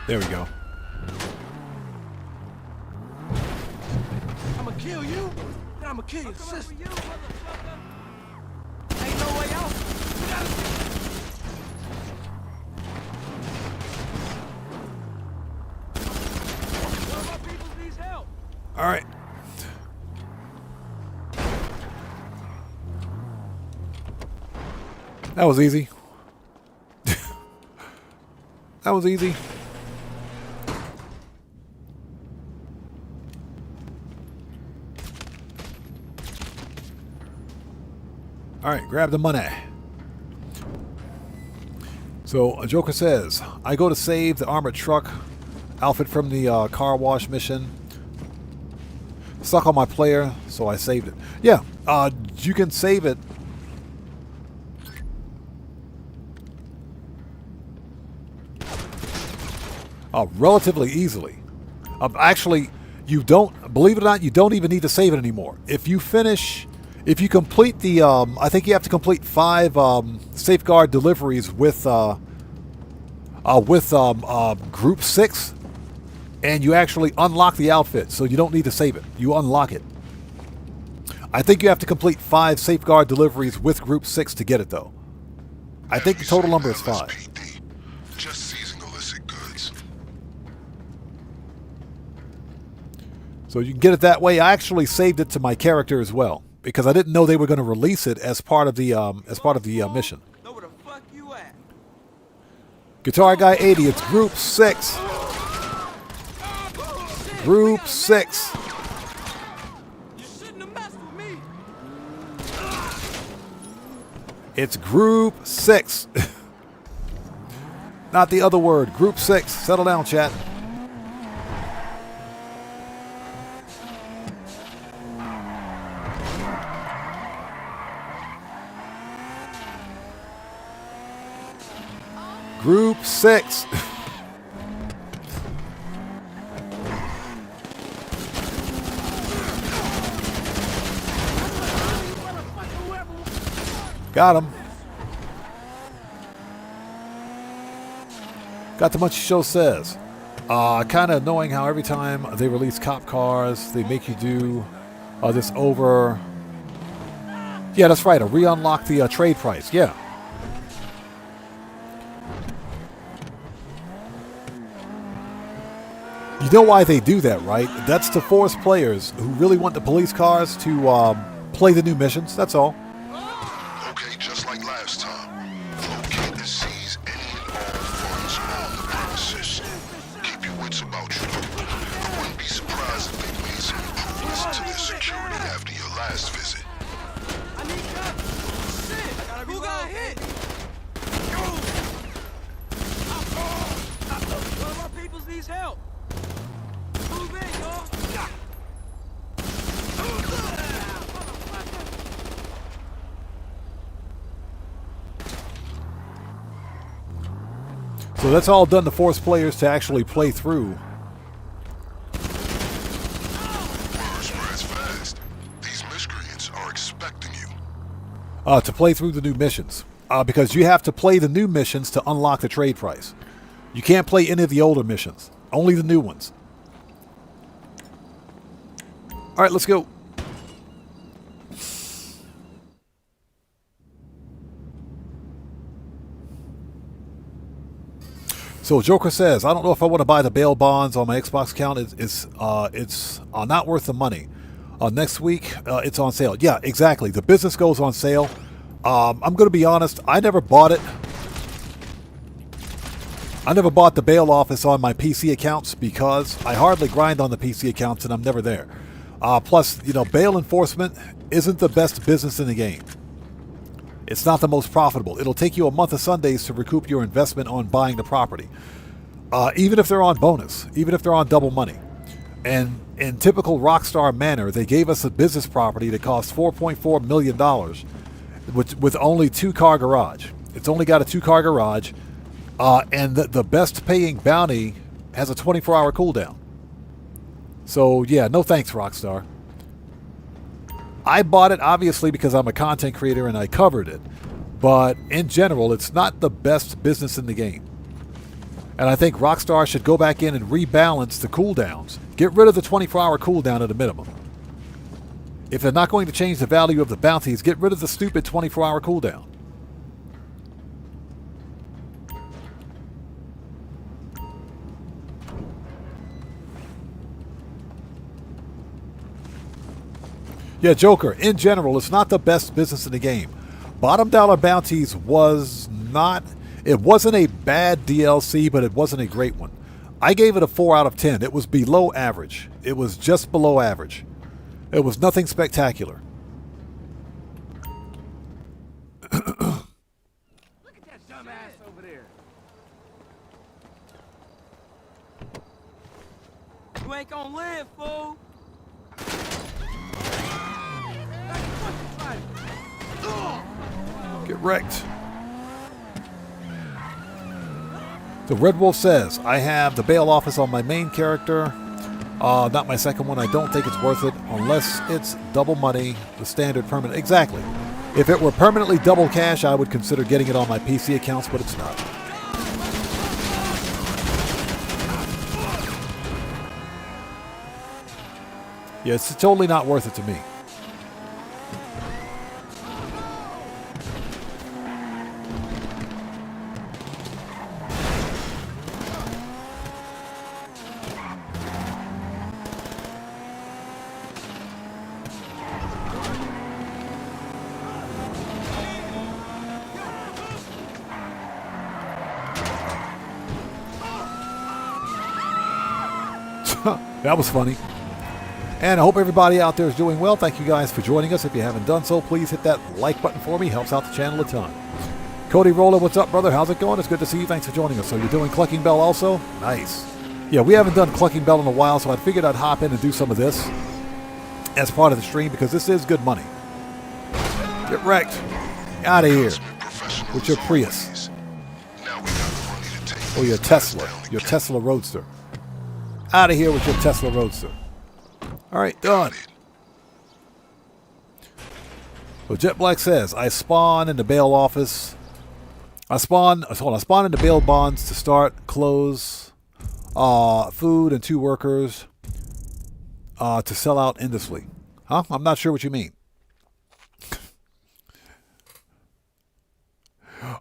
There we go. I'ma kill you, and I'ma kill your sister. Ain't no way out. You gotta... All right. That was easy. That was easy. All right, grab the money. So, a Joker says, I go to save the armored truck outfit from the car wash mission. Stuck on my player, so I saved it. Yeah, you can save it. Relatively easily. Actually, you don't, believe it or not, you don't even need to save it anymore. If you complete the, I think you have to complete 5 safeguard deliveries with Group 6, and you actually unlock the outfit, so you don't need to save it. You unlock it. I think you have to complete 5 safeguard deliveries with Group 6 to get it, though. I think the total number is 5. Just seizing illicit goods. So you can get it that way. I actually saved it to my character as well, because I didn't know they were going to release it as part of the mission. Guitar Guy 80, it's Group 6. Group 6. It's Group 6. Not the other word. Group 6. Settle down, chat. Group 6. Got him. Got the much show says. Kind of annoying how every time they release cop cars, they make you do this over. Yeah, that's right. Re-unlock the trade price. Yeah. You know why they do that, right? That's to force players who really want the police cars to play the new missions. That's all. Okay, just like last time. Locate and seize any and all funds on the premises. Keep your wits about you, though. I wouldn't be surprised if they made some improvements to their security after your last visit. I need help. Shit! Who got hit? One of our peoples needs help. Move in, y'all. So that's all done to force players to actually play through. Spreads fast. These miscreants are expecting you. To play through the new missions. Because you have to play the new missions to unlock the trade price. You can't play any of the older missions. Only the new ones. Alright, let's go. So Joker says, I don't know if I want to buy the bail bonds on my Xbox account. It's not worth the money. Next week, it's on sale. Yeah, exactly. The business goes on sale. I'm going to be honest. I never bought it. I never bought the bail office on my PC accounts because I hardly grind on the PC accounts and I'm never there. Plus, you know, bail enforcement isn't the best business in the game. It's not the most profitable. It'll take you a month of Sundays to recoup your investment on buying the property. Even if they're on bonus, even if they're on double money. And in typical Rockstar manner, they gave us a business property that cost $4.4 million with only 2-car garage. It's only got a 2-car garage. And the best paying bounty has a 24-hour cooldown. So, yeah, no thanks, Rockstar. I bought it, obviously, because I'm a content creator and I covered it. But in general, it's not the best business in the game. And I think Rockstar should go back in and rebalance the cooldowns. Get rid of the 24-hour cooldown at a minimum. If they're not going to change the value of the bounties, get rid of the stupid 24-hour cooldown. Yeah, Joker, in general, it's not the best business in the game. Bottom Dollar Bounties was not... It wasn't a bad DLC, but it wasn't a great one. I gave it a 4 out of 10. It was below average. It was just below average. It was nothing spectacular. Look at that dumbass over there. You ain't gonna live, fool. Get wrecked. The Red Wolf says, I have the bail office on my main character. Not my second one. I don't think it's worth it unless it's double money, the standard permanent. Exactly. If it were permanently double cash, I would consider getting it on my PC accounts, but it's not. Yeah, it's totally not worth it to me. That was funny. And I hope everybody out there is doing well. Thank you guys for joining us. If you haven't done so, please hit that like button for me. Helps out the channel a ton. Cody Roller, what's up, brother? How's it going? It's good to see you. Thanks for joining us. So you're doing Clucking Bell also? Nice. Yeah, we haven't done Clucking Bell in a while, so I figured I'd hop in and do some of this as part of the stream because this is good money. Get wrecked. Out of here with your Prius. Or your Tesla. Your Tesla Roadster. Out of here with your Tesla Roadster. All right, done. Well, Jet Black says, I spawn in the bail office. I spawn in the bail bonds to start, close, food and 2 workers to sell out endlessly. Huh? I'm not sure what you mean.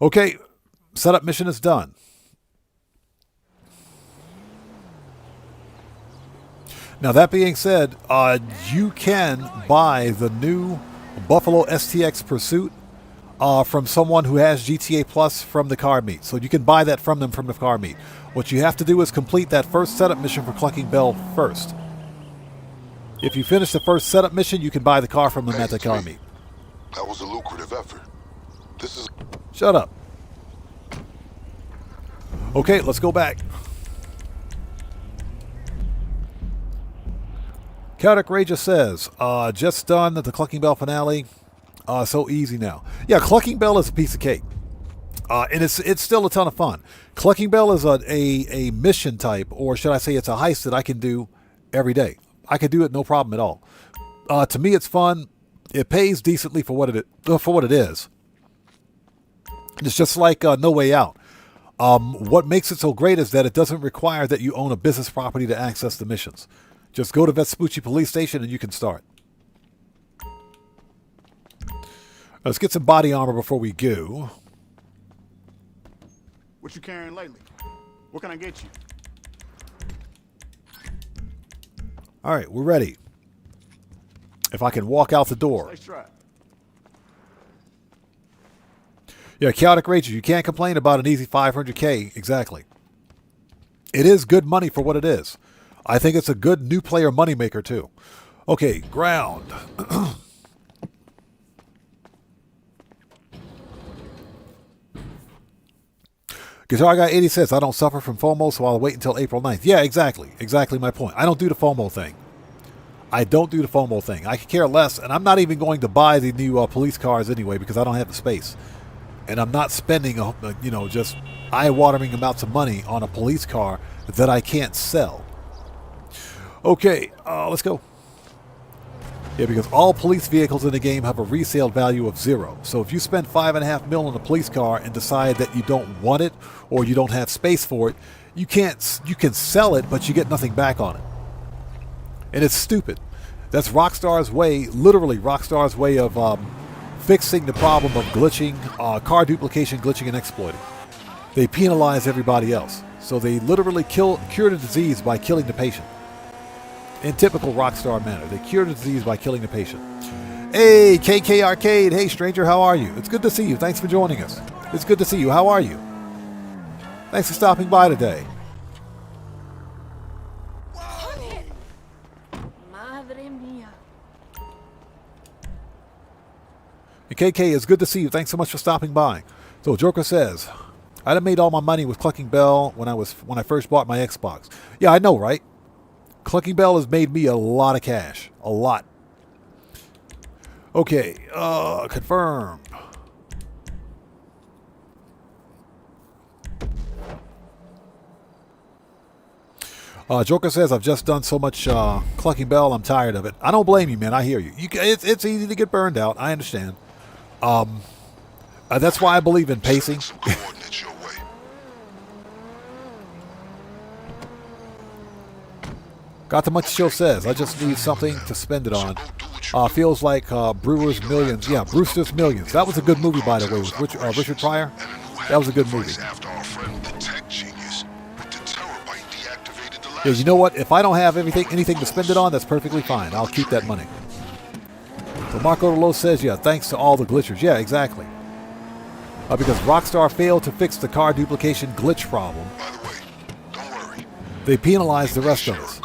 Okay, setup mission is done. Now, that being said, you can buy the new Buffalo STX Pursuit from someone who has GTA Plus from the car meet. So you can buy that from them from the car meet. What you have to do is complete that first setup mission for Clucking Bell first. If you finish the first setup mission, you can buy the car from them at the car meet. That was a lucrative effort. This is... Shut up. Okay, let's go back. Chaotic Rager says, just done at the Clucking Bell finale. So easy now. Yeah, Clucking Bell is a piece of cake. And it's still a ton of fun. Clucking Bell is a mission type, or should I say it's a heist that I can do every day. I can do it no problem at all. To me, it's fun. It pays decently for what it is. It's just like No Way Out. What makes it so great is that it doesn't require that you own a business property to access the missions. Just go to Vespucci Police Station and you can start. Let's get some body armor before we go. What you carrying lately? What can I get you? All right, we're ready. If I can walk out the door. Yeah, Chaotic Rager, you can't complain about an easy 500K. Exactly. It is good money for what it is. I think it's a good new player moneymaker, too. Okay, ground. Guitar Guy 80 says, I don't suffer from FOMO, so I'll wait until April 9th. Yeah, exactly. Exactly my point. I don't do the FOMO thing. I don't do the FOMO thing. I could care less, and I'm not even going to buy the new police cars anyway because I don't have the space. And I'm not spending, just eye-watering amounts of money on a police car that I can't sell. Okay, let's go. Yeah, because all police vehicles in the game have a resale value of 0. So if you spend $5.5 million on a police car and decide that you don't want it or you don't have space for it, you can sell it, but you get nothing back on it. And it's stupid. That's Rockstar's way, literally Rockstar's way of fixing the problem of glitching, car duplication, glitching, and exploiting. They penalize everybody else. So they literally cure the disease by killing the patient. In typical Rockstar manner. They cure the disease by killing the patient. Hey, KK Arcade. Hey, stranger, how are you? It's good to see you. Thanks for joining us. It's good to see you. How are you? Thanks for stopping by today. Madre mia. And KK, it's good to see you. Thanks so much for stopping by. So Joker says, I'd have made all my money with Clucking Bell when I first bought my Xbox. Yeah, I know, right? Clucking Bell has made me a lot of cash. A lot. Okay, confirm. Joker says, I've just done so much Clucking Bell, I'm tired of it. I don't blame you, man. I hear you. It's easy to get burned out. I understand. That's why I believe in pacing. Got the much show says, I just need something to spend it on. Feels like Brewster's Millions. Yeah, Brewster's Millions. That was a good movie, by the way, with Richard Pryor. That was a good movie. Yeah, you know what? If I don't have anything to spend it on, that's perfectly fine. I'll keep that money. So Marco Delo says, yeah, thanks to all the glitchers. Yeah, exactly. Because Rockstar failed to fix the car duplication glitch problem. They penalized the rest of us.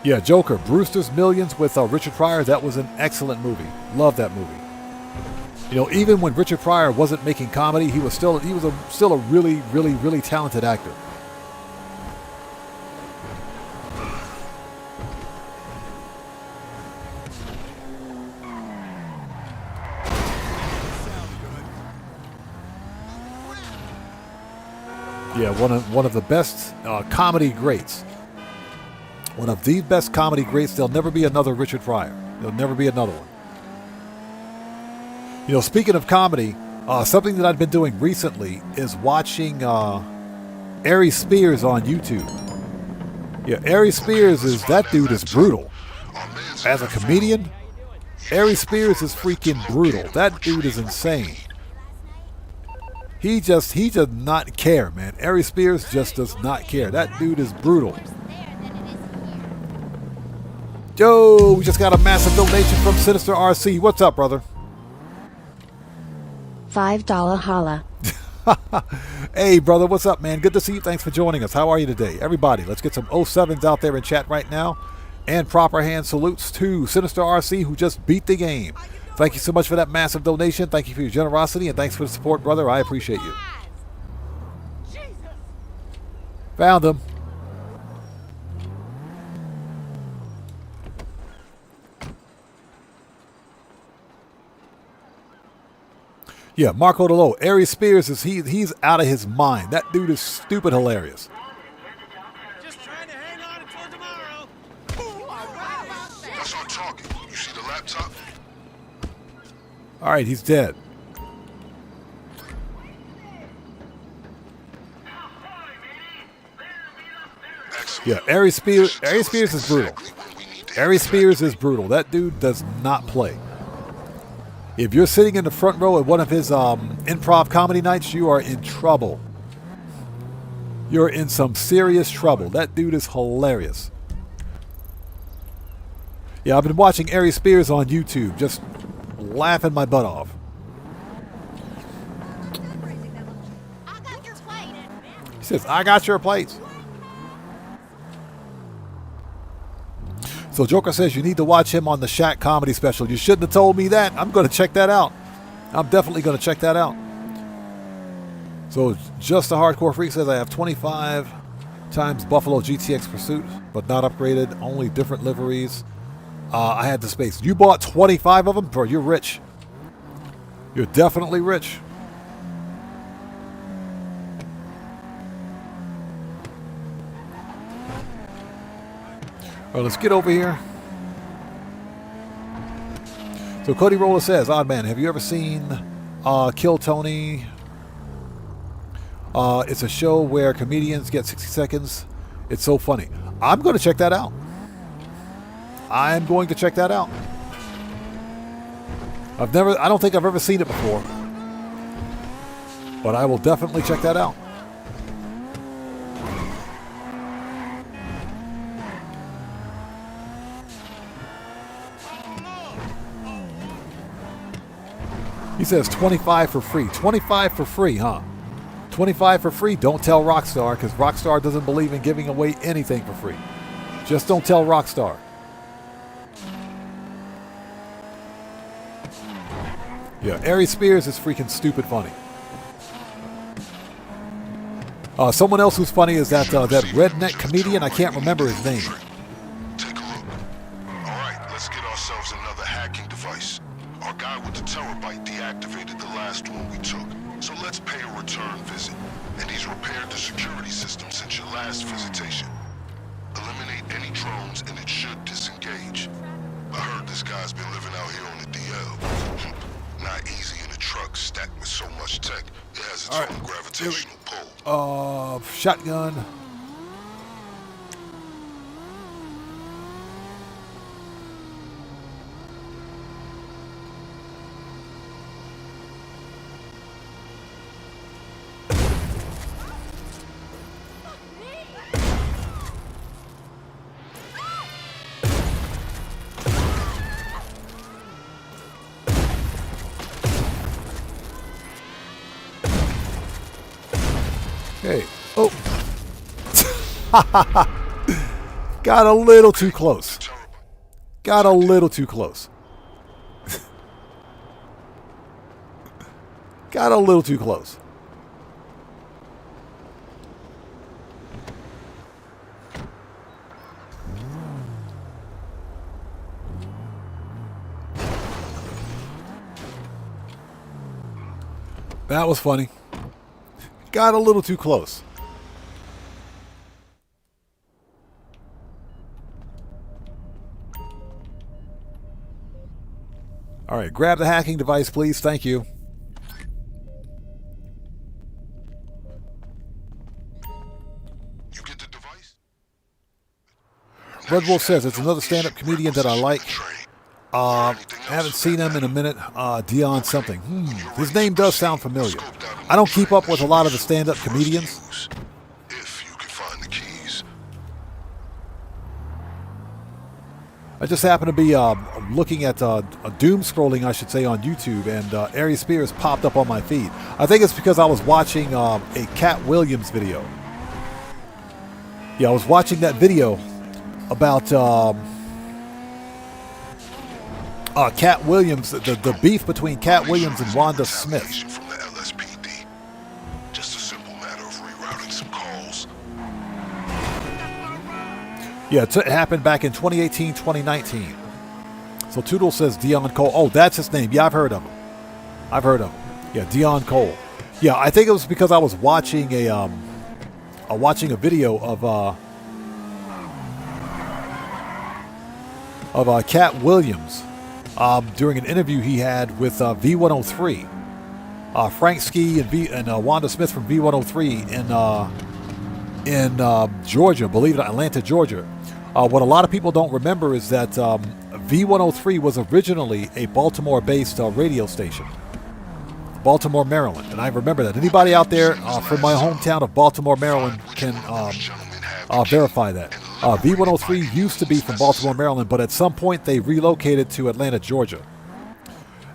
Yeah, Joker, Brewster's Millions with Richard Pryor, that was an excellent movie. Love that movie. You know, even when Richard Pryor wasn't making comedy, he was still a really, really, really talented actor. Yeah, one of the best comedy greats. One of the best comedy greats. There'll never be another Richard Pryor. There'll never be another one. You know, speaking of comedy, something that I've been doing recently is watching Ari Spears on YouTube. Yeah, Ari Spears that dude is brutal. As a comedian, Ari Spears is freaking brutal. That dude is insane. He does not care, man. Ari Spears just does not care. That dude is brutal. Yo, we just got a massive donation from Sinister RC. What's up, brother? $5 holla. Hey, brother, what's up, man? Good to see you. Thanks for joining us. How are you today? Everybody, let's get some 07s out there in chat right now. And proper hand salutes to Sinister RC, who just beat the game. Thank you so much for that massive donation. Thank you for your generosity, and thanks for the support, brother. I appreciate you. Found him. Yeah, Marco DeLo. Ari Spears he's out of his mind. That dude is stupid hilarious. Just trying to hang on until tomorrow. That's our target. You see the laptop? All right, he's dead. Yeah, Ari Spears is brutal. Ari Spears is brutal. That dude does not play. If you're sitting in the front row at one of his improv comedy nights, you are in trouble. You're in some serious trouble. That dude is hilarious. Yeah, I've been watching Ari Spears on YouTube, just laughing my butt off. He says, I got your plates. So Joker says you need to watch him on the Shaq comedy special. You shouldn't have told me that. I'm going to check that out. I'm definitely going to check that out. So Just a Hardcore Freak says I have 25 times Buffalo GTX Pursuit, but not upgraded. Only different liveries. I had the space. You bought 25 of them? Bro, you're rich. You're definitely rich. All right, let's get over here. So Cody Roller says, Odd Man, have you ever seen Kill Tony? It's a show where comedians get 60 seconds. It's so funny. I'm going to check that out. I'm going to check that out. I don't think I've ever seen it before. But I will definitely check that out. He says 25 for free. 25 for free, huh? 25 for free. Don't tell Rockstar, because Rockstar doesn't believe in giving away anything for free. Just don't tell Rockstar. Yeah, Ari Spears is freaking stupid funny. Someone else who's funny is that redneck comedian. I can't remember his name. Take a look. All right, let's get ourselves another hacking device. Our guy with the terabyte deactivated the last one we took, so let's pay a return visit. And he's repaired the security system since your last visitation. Eliminate any drones and it should disengage. I heard this guy's been living out here on the DL. Not easy in a truck stacked with so much tech. It has its own gravitational pull. Shotgun. Hey. Oh. Got a little too close. Got a little too close. Got a little too close. That was funny. Got a little too close. All right, grab the hacking device, please. Thank you. Red Wolf says it's another stand-up comedian that I like. Haven't seen him in a minute. Dion something. His name does sound familiar. I don't keep up with a lot of the stand-up comedians. I just happen to be looking at doom scrolling, I should say, on YouTube, and Ari Spears popped up on my feed. I think it's because I was watching a Cat Williams video. Yeah, I was watching that video about Cat Williams, the beef between Cat Williams and Wanda Smith. From the LSPD. Just a simple matter of rerouting some calls. Yeah, it happened back in 2018, 2019. So Toodle says Dion Cole. Oh, that's his name. Yeah, I've heard of him. Yeah, Dion Cole. Yeah, I think it was because I was watching a video of Cat Williams during an interview he had with V103. Frank Ski and Wanda Smith from V103 in Georgia, believe it or not, Atlanta, Georgia. What a lot of people don't remember is that V103 was originally a Baltimore-based radio station. Baltimore, Maryland. And I remember that. Anybody out there from my hometown of Baltimore, Maryland can verify that. V103 used to be from Baltimore, Maryland, but at some point they relocated to Atlanta, Georgia.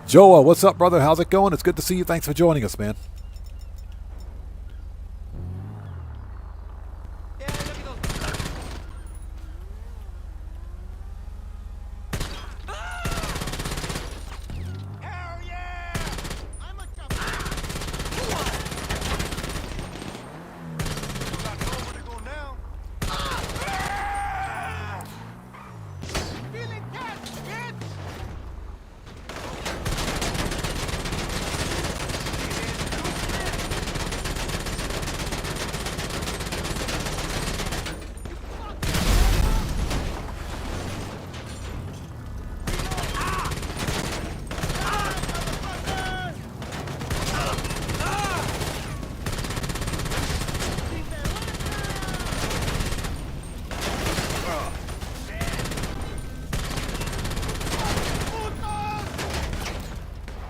Joe, what's up, brother? How's it going? It's good to see you. Thanks for joining us, man.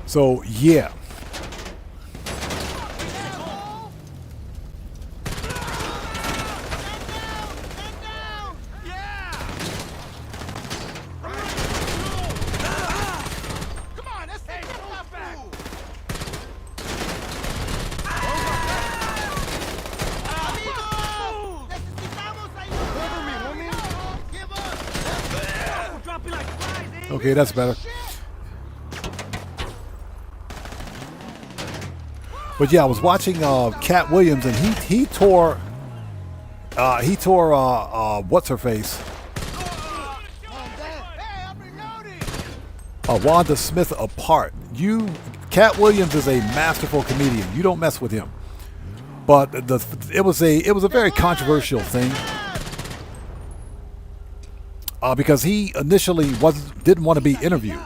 So, yeah. Okay, that's better. But yeah, I was watching Cat Williams, and he tore what's her face, Wanda Smith apart. Cat Williams is a masterful comedian. You don't mess with him. But it was a very controversial thing because he initially didn't want to be interviewed.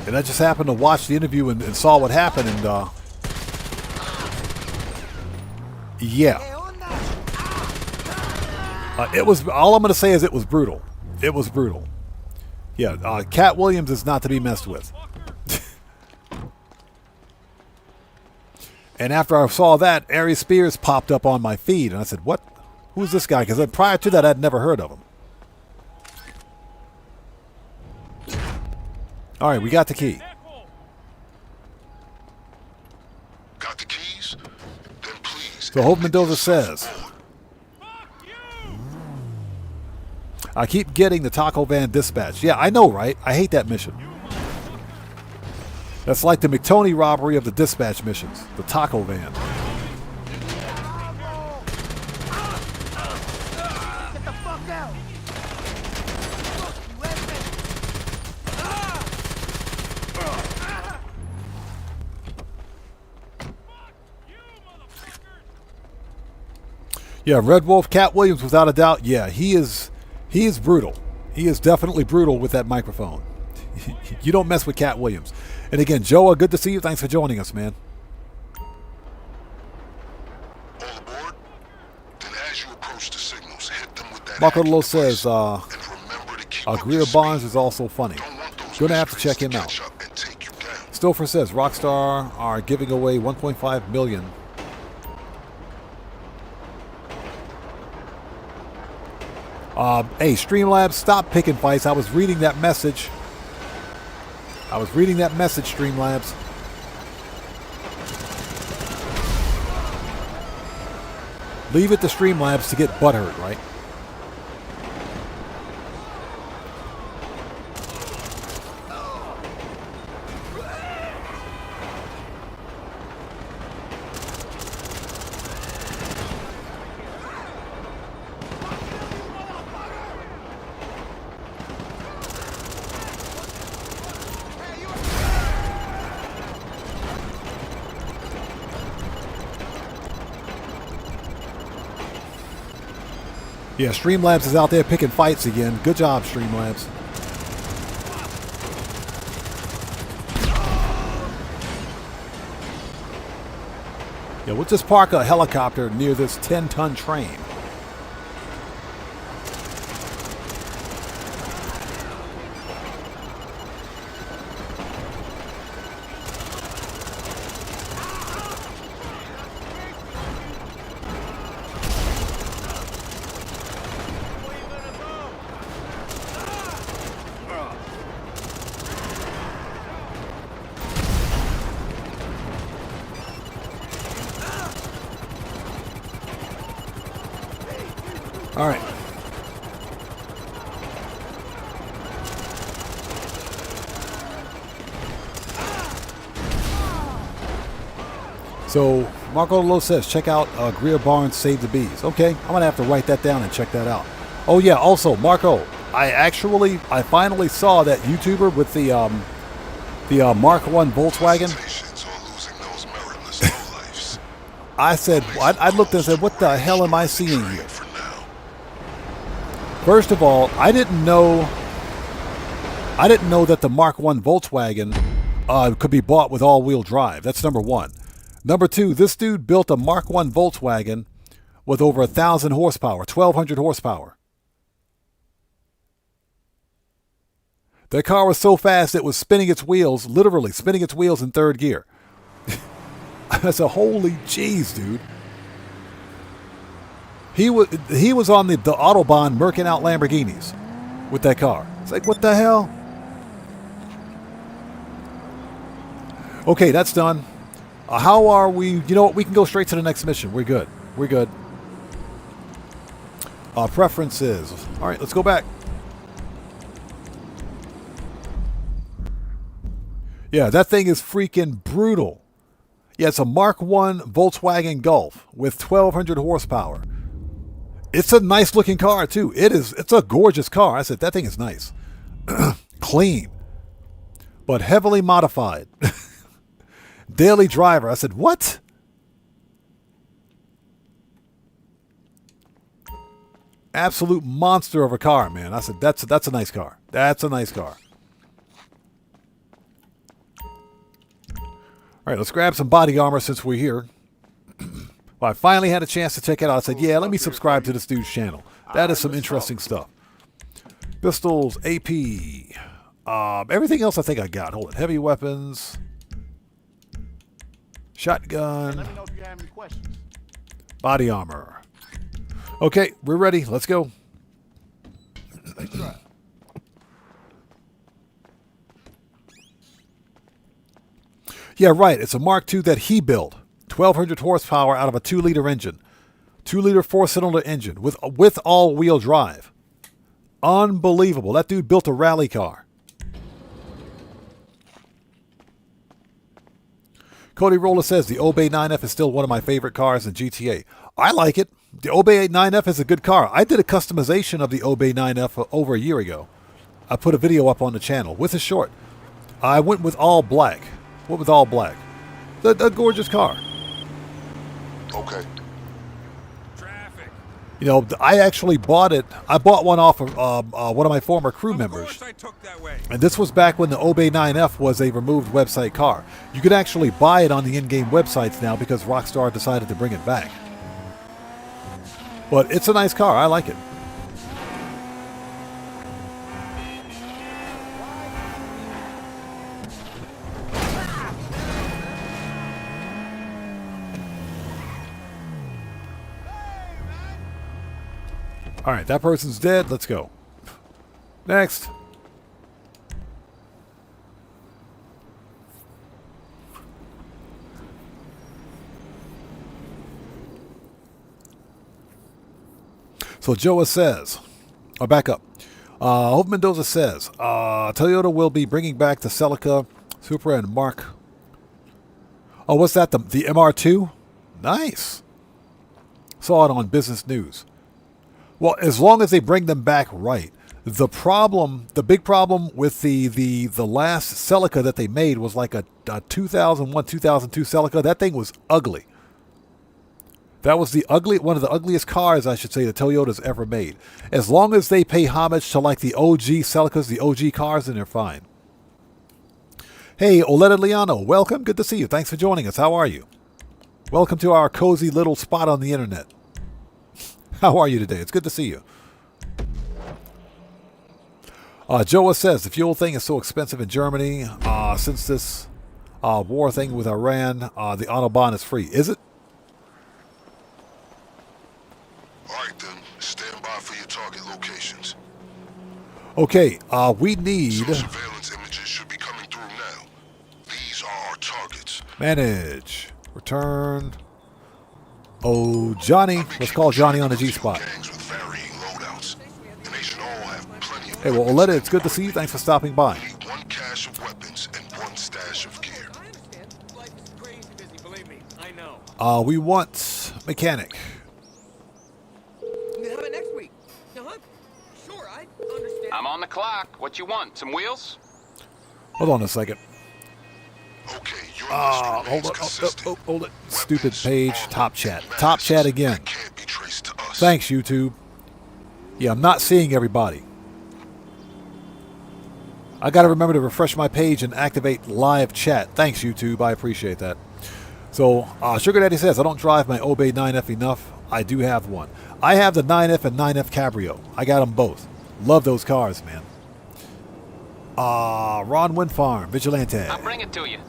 And I just happened to watch the interview and saw what happened, and yeah, it was. All I'm going to say is it was brutal. It was brutal. Yeah, Cat Williams is not to be messed with. And after I saw that, Ari Spears popped up on my feed, and I said, "What? Who's this guy?" Because prior to that, I'd never heard of him. All right, we got the key. Got the keys? Then please. So Hope Mendoza says, I keep getting the taco van dispatch. Yeah, I know, right? I hate that mission. That's like the McToney robbery of the dispatch missions. The taco van. Get the fuck out! Yeah, Red Wolf, Cat Williams, without a doubt. Yeah, he is brutal. He is definitely brutal with that microphone. You don't mess with Cat Williams. And again, Joa, good to see you. Thanks for joining us, man. All aboard? Then as you approach the signals, hit them with that Marco hacking Lo device. says, And remember to keep up Greer your Barnes speed. is also funny. Don't want those Gonna have to misfits check him out. catch up and take you down. Stouffer says, Rockstar are giving away 1.5 million. Hey, Streamlabs, stop picking fights. I was reading that message. Streamlabs. Leave it to Streamlabs to get butthurt, right? Yeah, Streamlabs is out there picking fights again. Good job, Streamlabs. Yeah, we'll just park a helicopter near this 10-ton train. All right. So Marco Lo says, check out Greer Barnes Save the Bees. Okay, I'm gonna have to write that down and check that out. Oh yeah, also Marco, I finally saw that YouTuber with the Mark I Volkswagen. I said, I looked and said, what the hell am I seeing here? First of all, I didn't know that the Mark I Volkswagen could be bought with all-wheel drive. That's number one. Number two, this dude built a Mark I Volkswagen with over 1,000 horsepower, 1,200 horsepower. That car was so fast it was spinning its wheels, literally spinning its wheels in third gear. That's a holy jeez, dude. He was on the Autobahn murking out Lamborghinis with that car. It's like, what the hell? Okay, that's done. How are we? You know what? We can go straight to the next mission. We're good. We're good. Preferences. All right, let's go back. Yeah, that thing is freaking brutal. Yeah, it's a Mark I Volkswagen Golf with 1,200 horsepower. It's a nice looking car too. It's a gorgeous car. I said, that thing is nice. Clean. But heavily modified. Daily driver. I said, what? Absolute monster of a car, man. I said, that's a nice car. That's a nice car. All right, let's grab some body armor since we're here. Well, I finally had a chance to check it out. I said, yeah, let me subscribe to this dude's channel. That is some interesting stuff. Pistols, AP. Everything else I think I got. Hold it. Heavy weapons. Shotgun. Let me know if you have any questions. Body armor. Okay, we're ready. Let's go. Yeah, right. It's a Mark II that he built. 1,200 horsepower out of a 2-liter engine. 2-liter 4-cylinder engine with all-wheel drive. Unbelievable. That dude built a rally car. Cody Roller says the Obey 9F is still one of my favorite cars in GTA. I like it. The Obey 9F is a good car. I did a customization of the Obey 9F over a year ago. I put a video up on the channel with a short. I went with all black. What with all black? A gorgeous car. Okay. Traffic. You know, I actually bought it. I bought one off of one of my former crew members. And this was back when the Obey 9F was a removed website car. You could actually buy it on the in-game websites now because Rockstar decided to bring it back. But it's a nice car. I like it. All right, that person's dead. Let's go. Next. So Joa says, back up. Hope Mendoza says, Toyota will be bringing back the Celica, Supra, and Mark. Oh, what's that? The MR2? Nice. Saw it on Business News. Well, as long as they bring them back right. The big problem with the last Celica that they made was like a 2001, 2002 Celica. That thing was ugly. That was one of the ugliest cars, I should say, that Toyota's ever made. As long as they pay homage to like the OG Celicas, the OG cars, then they're fine. Hey, Oleta Liano, welcome. Good to see you. Thanks for joining us. How are you? Welcome to our cozy little spot on the internet. How are you today? It's good to see you. Joa says, the fuel thing is so expensive in Germany. Since this war thing with Iran, the Autobahn is free. Is it? Alright then, stand by for your target locations. Okay, we need... Some surveillance images should be coming through now. These are our targets. Manage. Return. Oh, Johnny. Let's call Johnny on the G-spot. Hey, well, Oleta, it's good to see you. Thanks for stopping by. One cache of weapons and one stash of gear. We want mechanic. How about next week? Uh-huh. Sure, I understand. I'm on the clock. What you want? Some wheels? Hold on a second. Okay, hold it. Stupid page. Top chat. Top chat again. Thanks, YouTube. Yeah, I'm not seeing everybody. I got to remember to refresh my page and activate live chat. Thanks, YouTube. I appreciate that. So, Sugar Daddy says, I don't drive my Obey 9F enough. I do have one. I have the 9F and 9F Cabrio. I got them both. Love those cars, man. Ron Wind Farm, Vigilante. I'll bring it to you.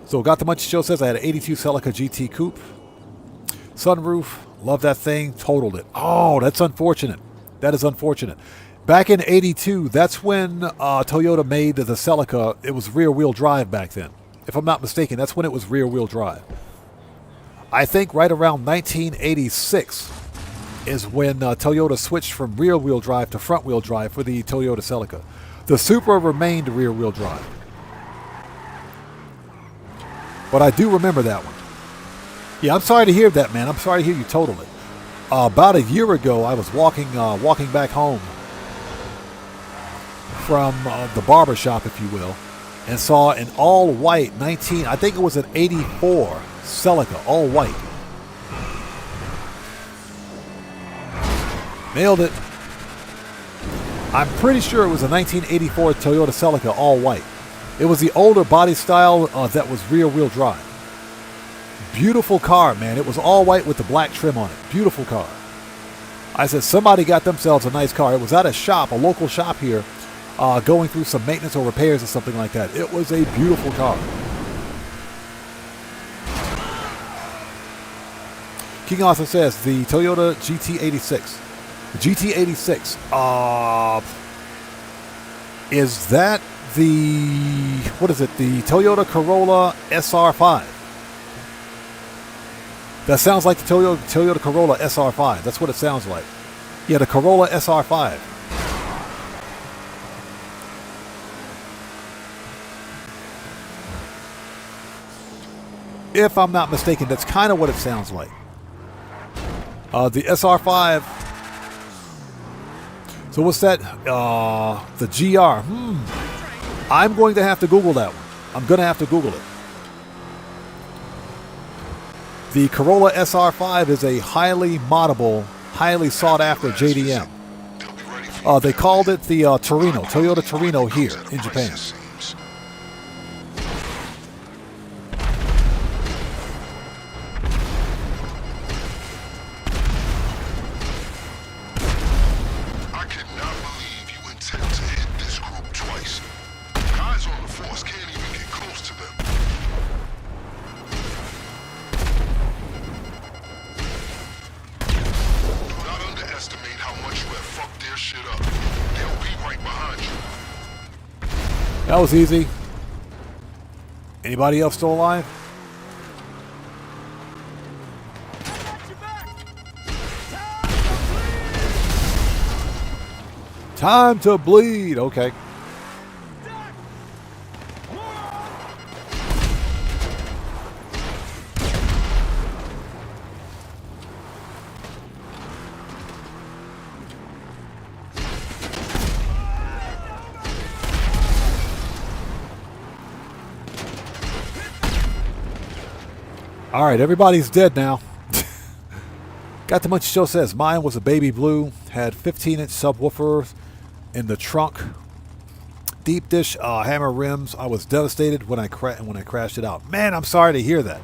So, Got the Munchie Show says I had an 82 Celica GT Coupe. Sunroof, love that thing, totaled it. Oh, that's unfortunate. That is unfortunate. Back in 82, that's when Toyota made the Celica. It was rear-wheel drive back then. If I'm not mistaken, that's when it was rear-wheel drive. I think right around 1986 is when Toyota switched from rear-wheel drive to front-wheel drive for the Toyota Celica. The Supra remained rear-wheel drive. But I do remember that one. Yeah, I'm sorry to hear that, man. I'm sorry to hear you totaled it. About a year ago, I was walking back home from the barber shop, if you will, and saw an all-white I think it was an 84 Celica, all white. Nailed it. I'm pretty sure it was a 1984 Toyota Celica, all white. It was the older body style that was rear-wheel drive. Beautiful car, man. It was all white with the black trim on it. Beautiful car. I said, somebody got themselves a nice car. It was at a shop, a local shop here, going through some maintenance or repairs or something like that. It was a beautiful car. King Arthur says, the Toyota GT86. The GT86. Is that what is it? The Toyota Corolla SR5. That sounds like the Toyota Corolla SR5. That's what it sounds like. Yeah, the Corolla SR5. If I'm not mistaken, that's kind of what it sounds like. The SR5. So what's that? The GR. I'm going to have to Google that one. I'm going to have to Google it. The Corolla SR5 is a highly moddable, highly sought-after JDM. They called it the Torino, Toyota Torino here in Japan. That was easy. Anybody else still alive? Time to bleed. Okay. All right, everybody's dead now. Got the Munchie Show says mine was a baby blue, had 15-inch subwoofer in the trunk, deep dish hammer rims. I was devastated when I crashed it out. Man, I'm sorry to hear that.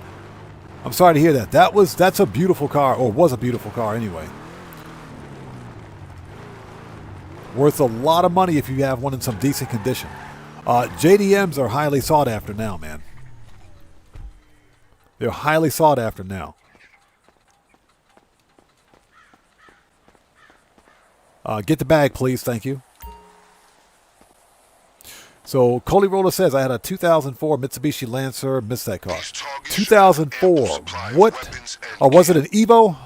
I'm sorry to hear that. That's a beautiful car, or was a beautiful car anyway. Worth a lot of money if you have one in some decent condition. JDMs are highly sought after now, man. They're highly sought after now. Get the bag, please. Thank you. So, Coley Roller says, I had a 2004 Mitsubishi Lancer. Missed that car. 2004. What? Oh, was it an Evo?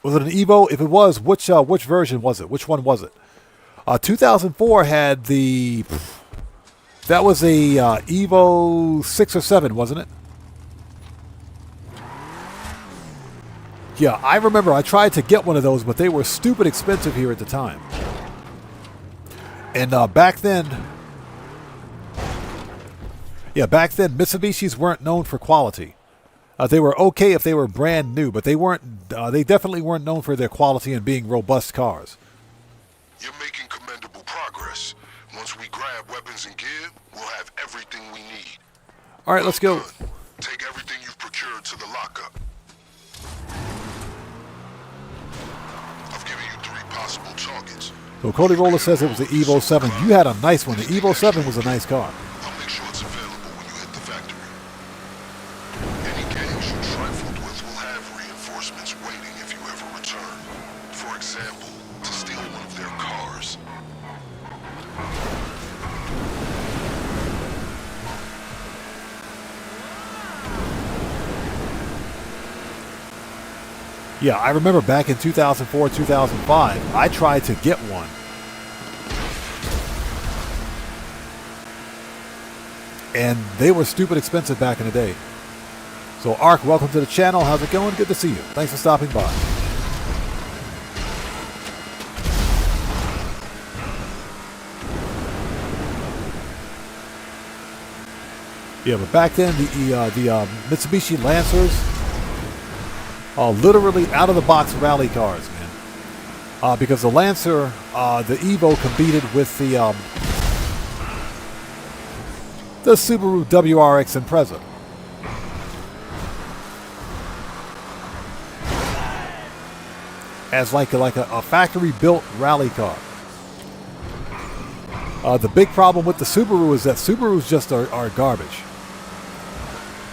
Was it an Evo? If it was, which version was it? Which one was it? 2004 had the... That was a Evo 6 or 7, wasn't it? Yeah, I remember I tried to get one of those, but they were stupid expensive here at the time. And back then, Mitsubishis weren't known for quality. They were okay if they were brand new, but they weren't. They definitely weren't known for their quality and being robust cars. You're making commendable progress. Once we grab weapons and gear, we'll have everything we need. All right, let's go. Take everything you've procured to the lockup. I've given you 3 possible targets. So Cody Roller says it was the Evo 7. You had a nice one. The Evo 7 was a nice car. I'll make sure it's available when you hit the factory. Any gangs you trifled with will have reinforcements waiting if you ever return. For example, to steal one of their cars. Yeah, I remember back in 2004, 2005, I tried to get one. And they were stupid expensive back in the day. So, Ark, welcome to the channel. How's it going? Good to see you. Thanks for stopping by. Yeah, but back then, the Mitsubishi Lancers, literally out-of-the-box rally cars, man. Because the Lancer, the Evo competed with the Subaru WRX Impreza. As like a factory-built rally car. The big problem with the Subaru is that Subarus just are garbage.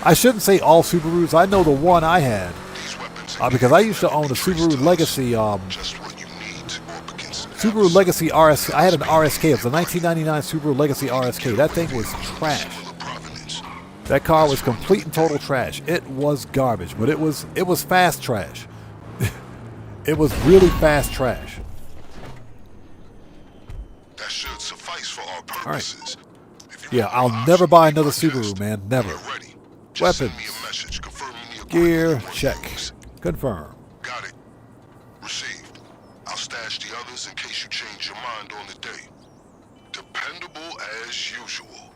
I shouldn't say all Subarus. I know the one I had. Because I used to own a Subaru Legacy, Subaru Legacy RS. I had an RSK. It was a 1999 Subaru Legacy RSK. That thing was trash. That car was complete and total trash. It was garbage, but it was fast trash. It was really fast trash. That should suffice for our purposes. Right. Yeah, I'll never buy another Subaru, man. Never. Weapons. Gear, check. Confirm. Got it. Received. I'll stash the others in case you change your mind on the day. Dependable as usual.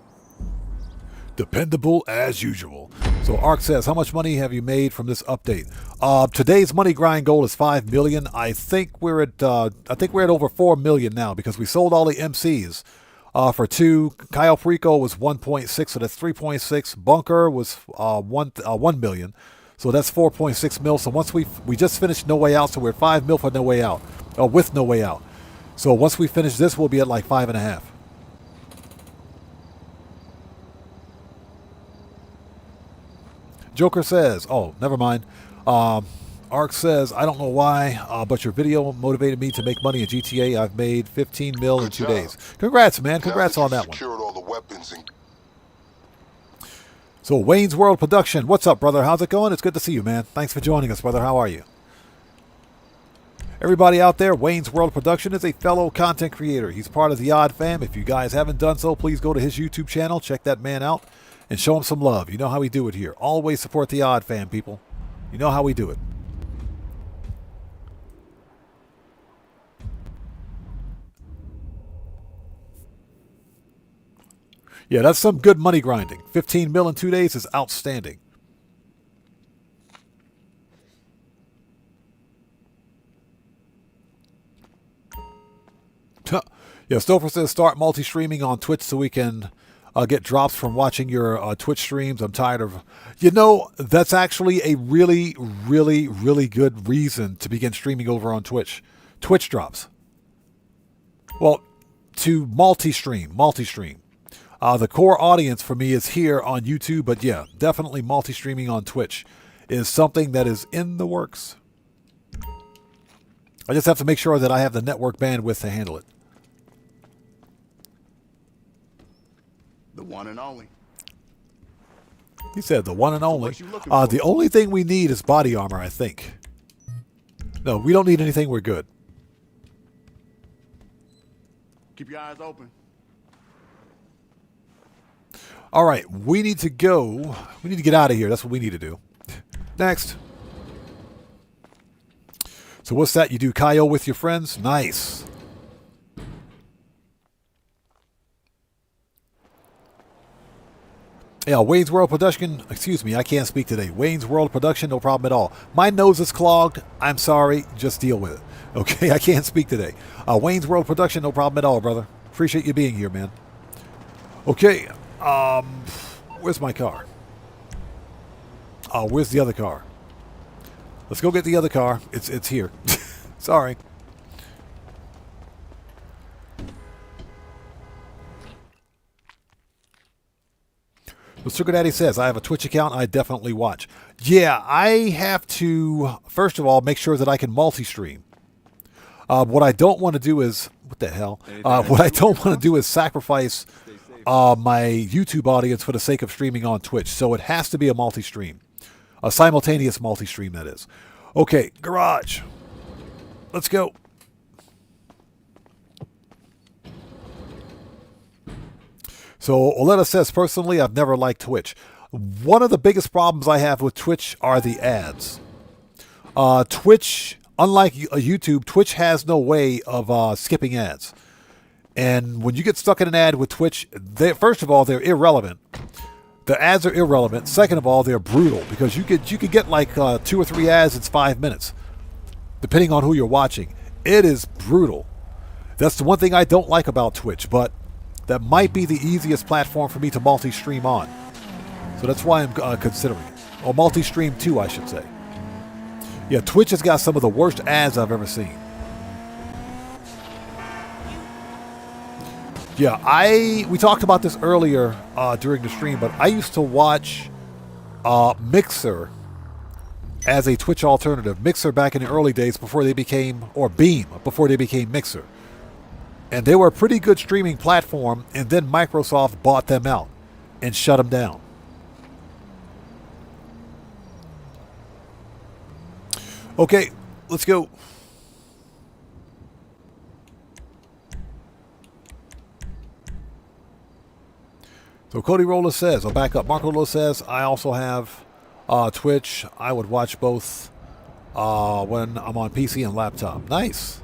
Dependable as usual. So Ark says, how much money have you made from this update? Today's money grind goal is 5 million. I think we're at over 4 million now because we sold all the MCs for 2. Cayo Perico was 1.6, so that's 3.6. Bunker was 1 million, so that's 4.6 mil. So once we just finished No Way Out, so we're at 5 mil for No Way Out, with No Way Out. So once we finish this, we'll be at like 5.5. Joker says, oh, never mind. Ark says, I don't know why, but your video motivated me to make money in GTA. I've made 15 mil in 2 days. Congrats, man. Congrats on that one. All the weapons and So Wayne's World Production. What's up, brother? How's it going? It's good to see you, man. Thanks for joining us, brother. How are you? Everybody out there, Wayne's World Production is a fellow content creator. He's part of the Odd Fam. If you guys haven't done so, please go to his YouTube channel. Check that man out. And show him some love. You know how we do it here. Always support the Odd Fam, people. You know how we do it. Yeah, that's some good money grinding. 15 mil in 2 days is outstanding. Yeah, Stouffer says start multi-streaming on Twitch so we can get drops from watching your Twitch streams. I'm tired of... You know, that's actually a really, really, really good reason to begin streaming over on Twitch. Twitch drops. Well, to multi-stream. The core audience for me is here on YouTube, but yeah, definitely multi-streaming on Twitch is something that is in the works. I just have to make sure that I have the network bandwidth to handle it. The one and only. He said the one and only. The only thing we need is body armor, I think. No, we don't need anything. We're good. Keep your eyes open. All right, we need to go. We need to get out of here. That's what we need to do. Next. So what's that? You do Cayo with your friends? Nice. Yeah, Wayne's World Production, excuse me, I can't speak today. Wayne's World Production, no problem at all. My nose is clogged. I'm sorry. Just deal with it. Okay, I can't speak today. Wayne's World Production, no problem at all, brother. Appreciate you being here, man. Okay, where's my car? Where's the other car? Let's go get the other car. It's here. Sorry. The Sugar Daddy says, I have a Twitch account I definitely watch. Yeah, I have to, first of all, make sure that I can multi-stream. What I don't want to do is, what the hell? What I don't want to do is sacrifice my YouTube audience for the sake of streaming on Twitch. So it has to be a multi-stream. A simultaneous multi-stream, that is. Okay, garage. Let's go. So Oleta says, personally, I've never liked Twitch. One of the biggest problems I have with Twitch are the ads. Twitch, unlike YouTube, Twitch has no way of skipping ads. And when you get stuck in an ad with Twitch, first of all, they're irrelevant. The ads are irrelevant. Second of all, they're brutal because you could get like 2 or 3 ads in 5 minutes, depending on who you're watching. It is brutal. That's the one thing I don't like about Twitch, but that might be the easiest platform for me to multi-stream on. So that's why I'm considering it. Or multi-stream too, I should say. Yeah, Twitch has got some of the worst ads I've ever seen. Yeah, we talked about this earlier during the stream, but I used to watch Mixer as a Twitch alternative. Mixer back in the early days before they became, or Beam, before they became Mixer. And they were a pretty good streaming platform, and then Microsoft bought them out and shut them down. Okay, let's go. So Cody Roller says, I'll back up. Marco Roller says, I also have Twitch. I would watch both when I'm on PC and laptop. Nice.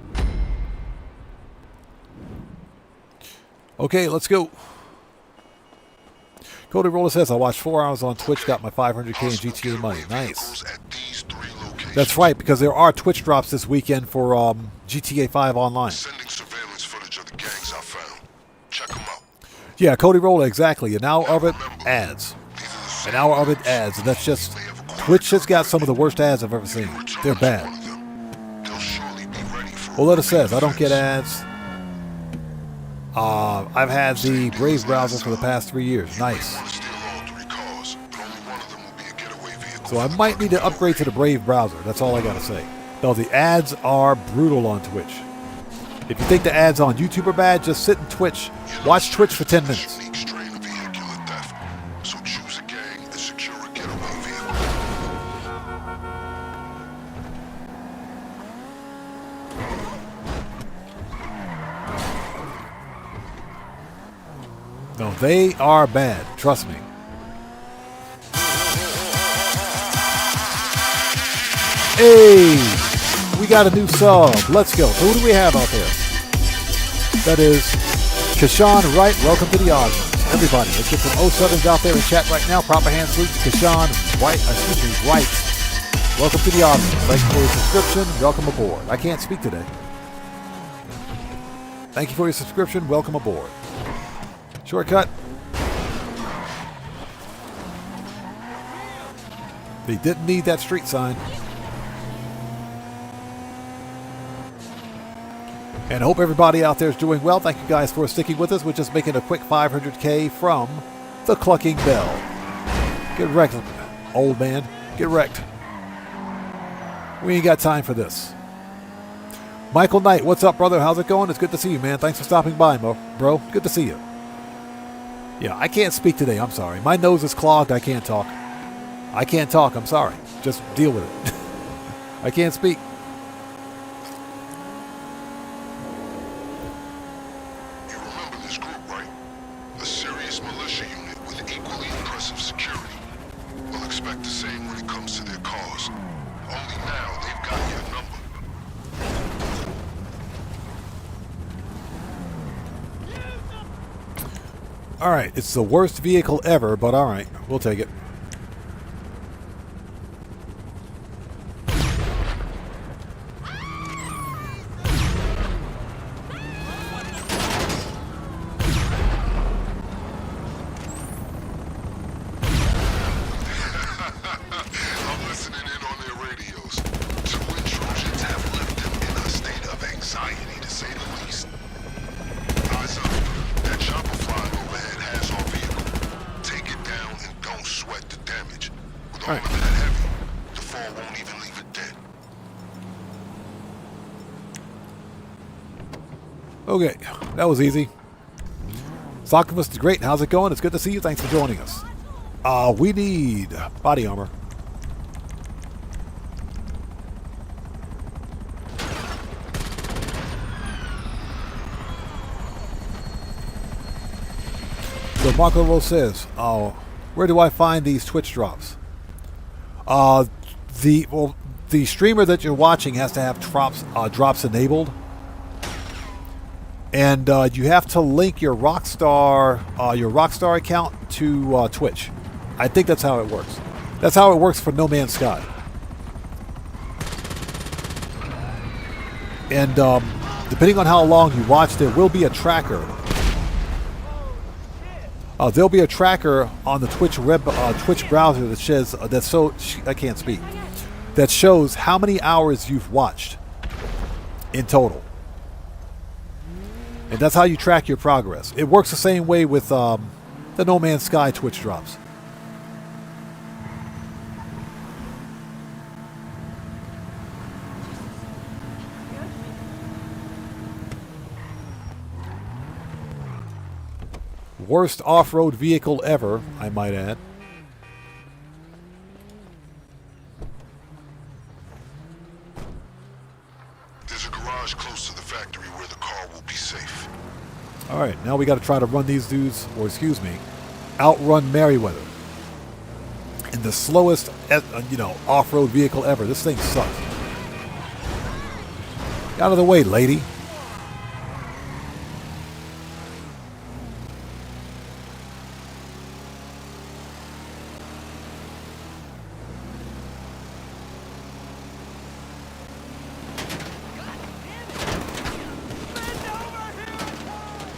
Okay, let's go. Cody Roller says, I watched 4 hours on Twitch, got my 500K in GTA money. Nice. That's right, because there are Twitch drops this weekend for GTA 5 Online. Sending surveillance footage of the gangs I found. Check them out. Yeah, Cody Roller, exactly. An hour of it, ads. An hour of it, ads. And that's just... Twitch has got some of the worst ads I've ever seen. They're bad. Oleta says, I don't get ads. I've had the Brave browser for the past 3 years. Nice. So I might need to upgrade to the Brave browser. That's all I gotta say. Though the ads are brutal on Twitch. If you think the ads on YouTube are bad, just sit in Twitch. Watch Twitch for 10 minutes. No, they are bad. Trust me. Hey! We got a new sub. Let's go. So who do we have out there? That is Kashawn Wright. Welcome to the audience. Everybody, let's get some 07s out there in chat right now. Proper hand salute to Kashawn Wright. Wright. Welcome to the audience. Thank you for your subscription. Welcome aboard. I can't speak today. Thank you for your subscription. Welcome aboard. Shortcut. They didn't need that street sign. And I hope everybody out there is doing well. Thank you guys for sticking with us. We're just making a quick 500K from the Clucking Bell. Get wrecked, old man. Get wrecked. We ain't got time for this. Michael Knight, what's up, brother? How's it going? It's good to see you, man. Thanks for stopping by, bro. Good to see you. Yeah, I can't speak today. I'm sorry. My nose is clogged. I can't talk. I'm sorry. Just deal with it. I can't speak. You remember this group, right? A serious militia unit with equally impressive security. We'll expect the same when it comes to their cause. Only now they've got your number. Alright, it's the worst vehicle ever, but alright, we'll take it. I'm listening in on their radios. 2 intrusions have left them in a state of anxiety, to say the least. Eyes up. That chopper flying overhead has our vehicle. Take it down and don't sweat the damage. With all of that heavy, the fall won't even leave it dead. Okay, that was easy. Sockamus the Great, how's it going? It's good to see you. Thanks for joining us. We need body armor. So Marco Rose says, where do I find these Twitch drops? The streamer that you're watching has to have drops enabled. And you have to link your Rockstar account to Twitch. I think that's how it works. That's how it works for No Man's Sky. And depending on how long you watch, there will be a tracker. There'll be a tracker on the Twitch Twitch browser that says I can't speak. That shows how many hours you've watched in total. And that's how you track your progress. It works the same way with the No Man's Sky Twitch drops. Worst off-road vehicle ever, I might add. There's a garage close to the factory where the car will be safe. All right, now we got to try to run these dudes, or excuse me, outrun Merriweather. In the slowest, off-road vehicle ever. This thing sucks. Out of the way, lady.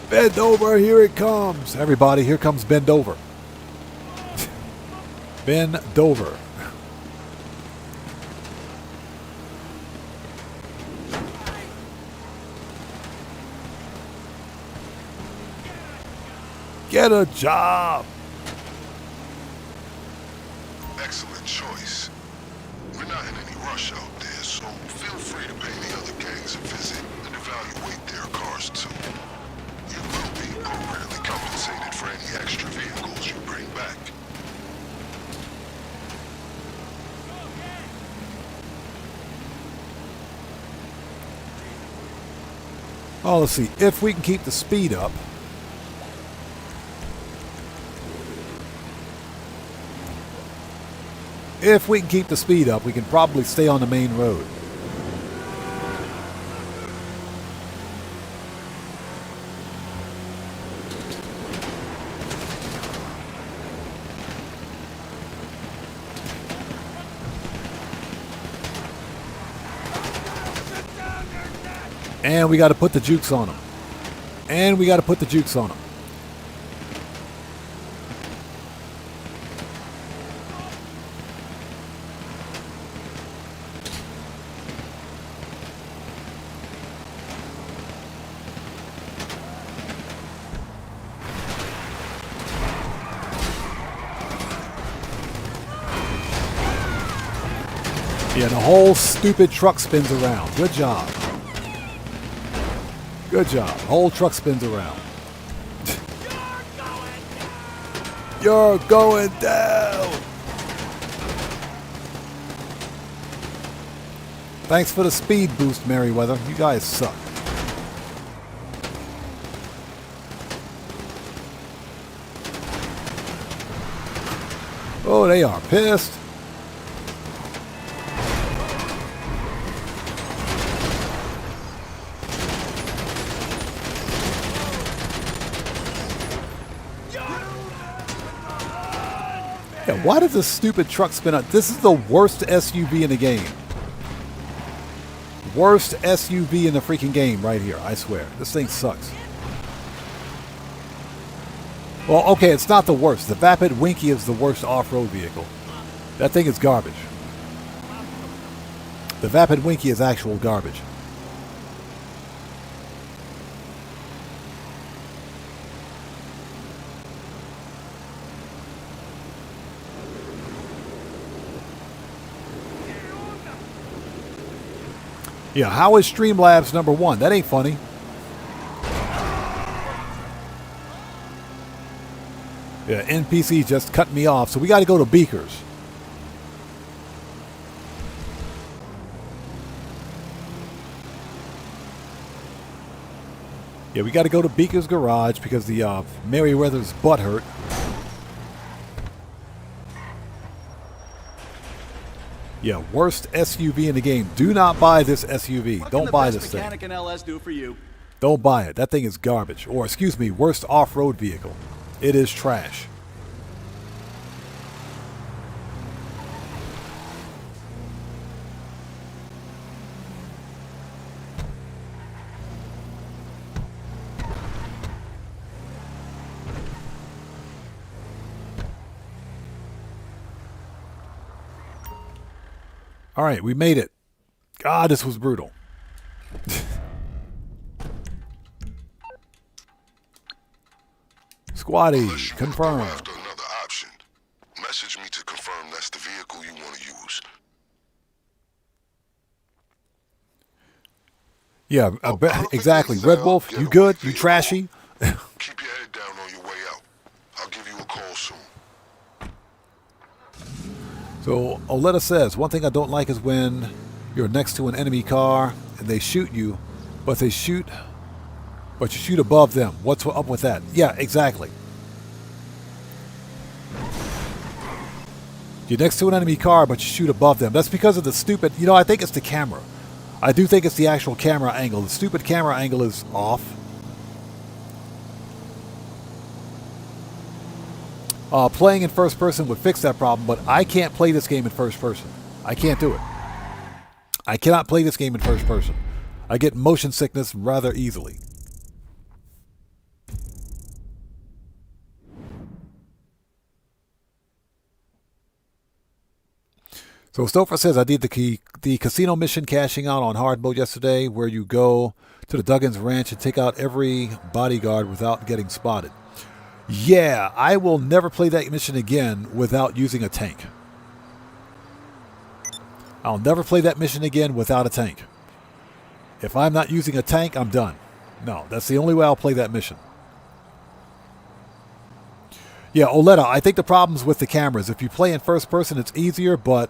Bend over, here it comes. Everybody, here comes Bend Over. Bend Over. Get a job. Excellent choice. We're not in any rush out there, so feel free to pay the other gangs a visit and evaluate their cars too. You will be appropriately compensated for any extra vehicles you bring back. Oh, let's see. If we can keep the speed up. If we can keep the speed up, we can probably stay on the main road. And we got to put the jukes on them. And we got to put the jukes on them. Yeah, the whole stupid truck spins around. Good job. Good job. The whole truck spins around. You're going down. Thanks for the speed boost, Merriweather. You guys suck. Oh, they are pissed. Yeah, why does this stupid truck spin out? This is the worst SUV in the game. Worst SUV in the freaking game right here, I swear. This thing sucks. Well, okay, it's not the worst. The Vapid Winky is the worst off-road vehicle. That thing is garbage. The Vapid Winky is actual garbage. Yeah, how is Streamlabs #1? That ain't funny. Yeah, NPC just cut me off, so we got to go to Beakers. Yeah, we got to go to Beakers Garage because the Merriweather's butt hurt. Yeah, worst SUV in the game. Do not buy this SUV. Don't buy this thing. Mechanic and LS do for you. Don't buy it. That thing is garbage. Or, excuse me, worst off-road vehicle. It is trash. All right, we made it. God, this was brutal. Squatty, confirm. After another option, message me to confirm that's the vehicle you want to use. Yeah, exactly. Red Wolf, you good? You trashy? Keep your head down on your way out. I'll give you a call soon. So Oleta says, one thing I don't like is when you're next to an enemy car and they shoot you, but you shoot above them. What's up with that? Yeah, exactly. You're next to an enemy car, but you shoot above them. That's because of the stupid, I think it's the camera. I do think it's the actual camera angle. The stupid camera angle is off. Playing in first person would fix that problem, but I can't play this game in first person. I can't do it. I cannot play this game in first person. I get motion sickness rather easily. So Stouffer says, I did the casino mission cashing out on hard mode yesterday, where you go to the Duggins Ranch and take out every bodyguard without getting spotted. Yeah, I will never play that mission again without using a tank. I'll never play that mission again without a tank. If I'm not using a tank, I'm done. No, that's the only way I'll play that mission. Yeah, Oleta, I think the problem's with the cameras. If you play in first person, it's easier, but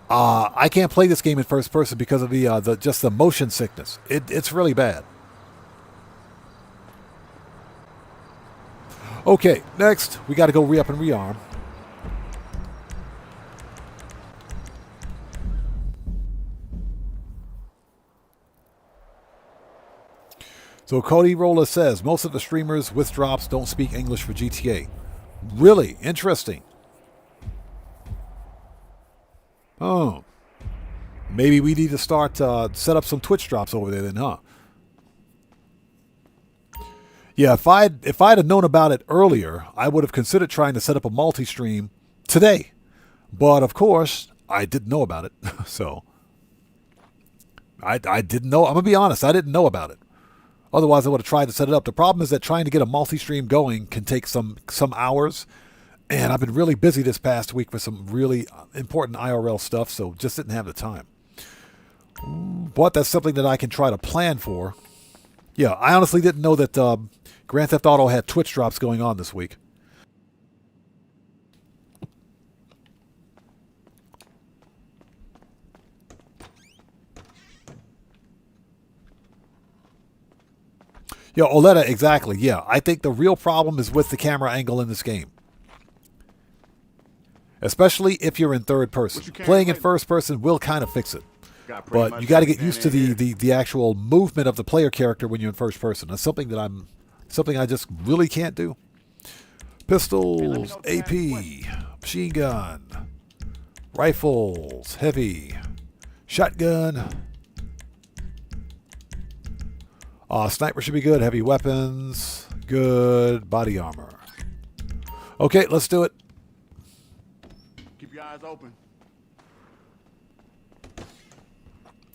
I can't play this game in first person because of just the motion sickness. It's really bad. Okay, next, we got to go re-up and rearm. So Cody Rolla says, most of the streamers with drops don't speak English for GTA. Really? Interesting. Oh. Maybe we need to start, set up some Twitch drops over there then, huh? Yeah, if I'd have known about it earlier, I would have considered trying to set up a multi-stream today. But, of course, I didn't know about it. So, I didn't know. I'm going to be honest. I didn't know about it. Otherwise, I would have tried to set it up. The problem is that trying to get a multi-stream going can take some hours. And I've been really busy this past week with some really important IRL stuff, so just didn't have the time. But that's something that I can try to plan for. Yeah, I honestly didn't know that Grand Theft Auto had Twitch drops going on this week. Yeah, Oleta, exactly. Yeah, I think the real problem is with the camera angle in this game. Especially if you're in third person. Playing in first person will kind of fix it. But you got to get used to the actual movement of the player character when you're in first person. That's something that I just really can't do. Pistols, AP, machine gun, rifles, heavy, shotgun. Sniper should be good. Heavy weapons, good. Body armor. Okay, let's do it. Keep your eyes open.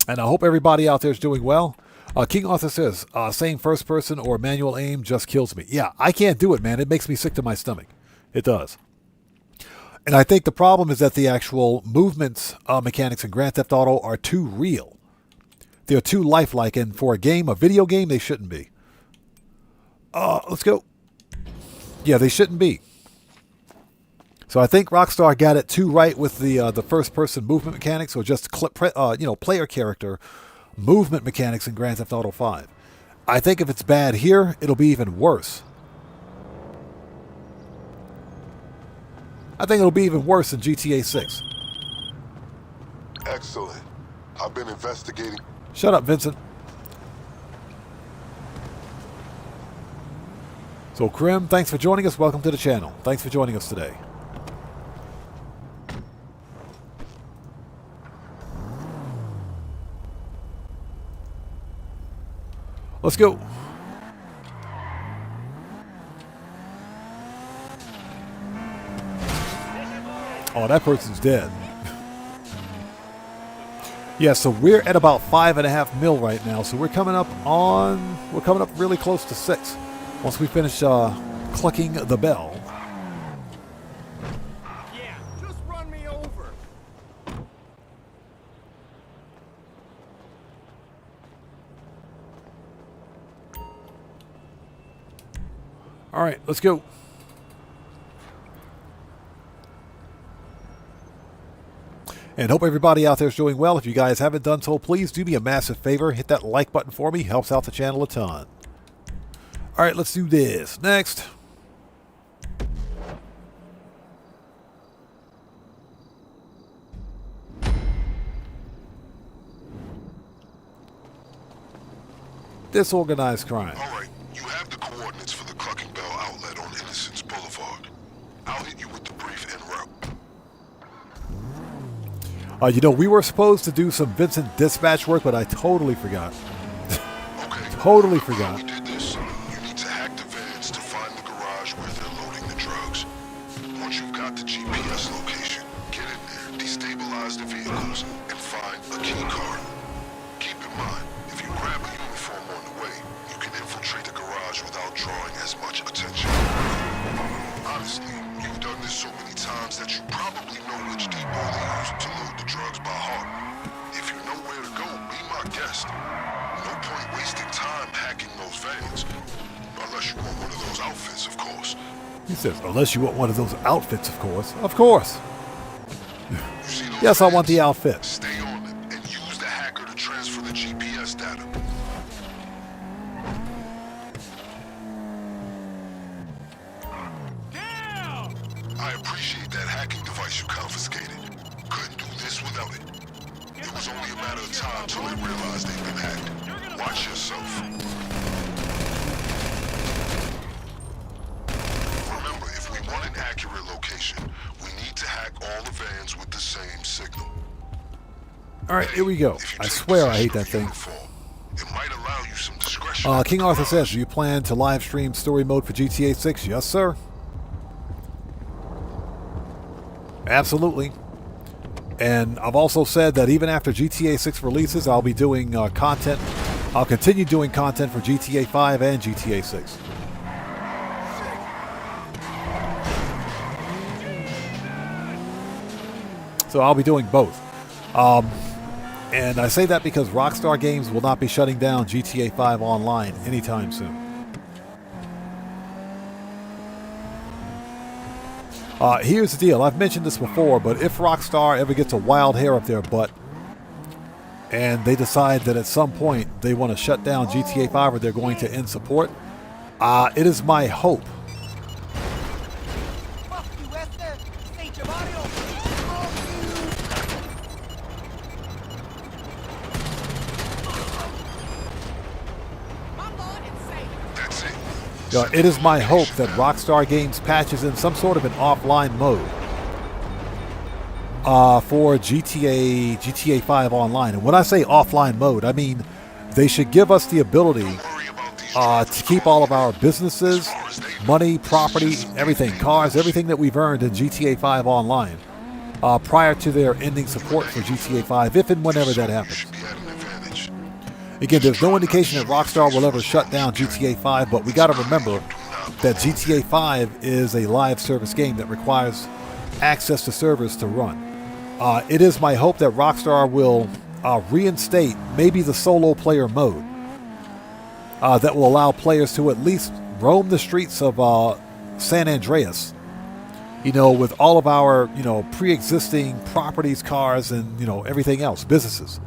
And I hope everybody out there is doing well. King Arthur says, saying first person or manual aim just kills me. Yeah, I can't do it, man. It makes me sick to my stomach. It does. And I think the problem is that the actual movements mechanics in Grand Theft Auto are too real. They're too lifelike, and for a video game, they shouldn't be. Let's go. Yeah, they shouldn't be. So I think Rockstar got it too right with the first-person movement mechanics, or just player character movement mechanics in Grand Theft Auto 5. I think if it's bad here, it'll be even worse. I think it'll be even worse in GTA 6. Excellent. I've been investigating. Shut up, Vincent. So, Krim, thanks for joining us. Welcome to the channel. Thanks for joining us today. Let's go. Oh, that person's dead. Yeah, so we're at about 5.5 mil right now. So we're coming up really close to 6. Once we finish clucking the bell. Yeah, just run me over. All right, let's go. And hope everybody out there is doing well. If you guys haven't done so, please do me a massive favor. Hit that like button for me. Helps out the channel a ton. All right, let's do this. Next. Disorganized crime. All right, you have the coordinates for the Clucking Bell outlet on Innocence Boulevard. I'll hit you with the brief en route. We were supposed to do some Vincent dispatch work, but I totally forgot. Totally forgot. We did this. You need to hack the vans to find the garage where they're loading the drugs. Once you've got the GPS location, get in there, destabilize sabotage the vehicles and find a key card. Keep in mind, if you grab a uniform on the way, you can infiltrate the garage without drawing as much attention. Honestly, you've done this so many times that you probably know which depot they use to load the drugs by heart. If you know where to go, be my guest. No point wasting time hacking those vans. Unless you want one of those outfits, of course. He says, unless you want one of those outfits, of course. Of course. Yes, I want the outfit. Stay on them and use the hacker to transfer the GPS data. I appreciate that hacking device you confiscated. Couldn't do this without it. It was only a matter of time till they realized they'd been hacked. Watch yourself. Remember, if we want an accurate location, we need to hack all the vans with the same signal. Alright, here we go. I swear I hate that thing. It might allow you some discretion. King Arthur says, do you plan to live stream story mode for GTA 6? Yes, sir. Absolutely. And I've also said that even after GTA 6 releases, I'll be doing content. I'll continue doing content for GTA 5 and GTA 6. So I'll be doing both. And I say that because Rockstar Games will not be shutting down GTA 5 Online anytime soon. Here's the deal. I've mentioned this before, but if Rockstar ever gets a wild hair up their butt and they decide that at some point they want to shut down GTA 5 or they're going to end support, it is my hope it is my hope that Rockstar Games patches in some sort of an offline mode for GTA 5 Online. And when I say offline mode, I mean they should give us the ability to keep all of our businesses, money, property, everything, cars, everything that we've earned in GTA 5 Online prior to their ending support for GTA 5, if and whenever that happens. Again, there's no indication that Rockstar will ever shut down GTA 5, but we got to remember that GTA 5 is a live service game that requires access to servers to run. It is my hope that Rockstar will reinstate maybe the solo player mode that will allow players to at least roam the streets of San Andreas, with all of our, pre-existing properties, cars, and, everything else, businesses.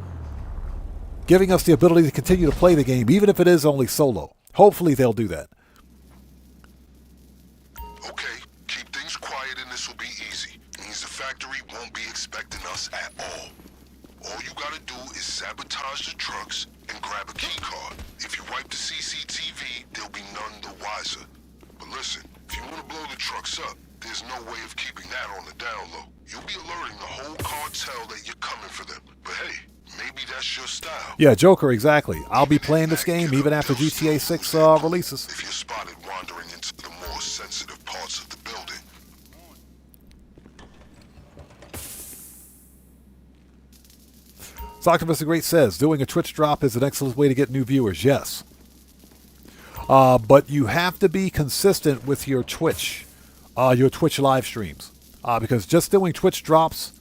Giving us the ability to continue to play the game, even if it is only solo. Hopefully they'll do that. Okay, keep things quiet and this will be easy. Means the factory won't be expecting us at all. All you gotta do is sabotage the trucks and grab a key card. If you wipe the CCTV, they'll be none the wiser. But listen, if you want to blow the trucks up, there's no way of keeping that on the down low. You'll be alerting the whole cartel that you're coming for them. But hey, maybe that's your style. Yeah, Joker, exactly. I'll be playing this game even after GTA 6 releases. If you're spotted wandering into the more sensitive parts of the building. Octopus the Great says, doing a Twitch drop is an excellent way to get new viewers. Yes. But you have to be consistent with your Twitch live streams. Because just doing Twitch drops,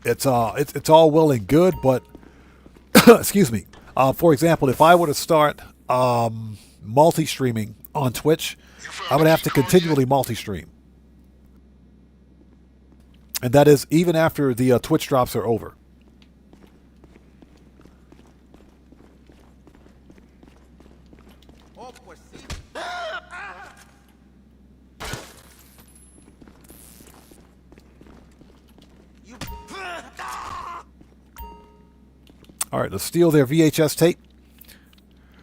it's all well and good, but excuse me. For example, if I were to start multi-streaming on Twitch, I would have to continually multi-stream. And that is even after the Twitch drops are over. All right, let's steal their VHS tape.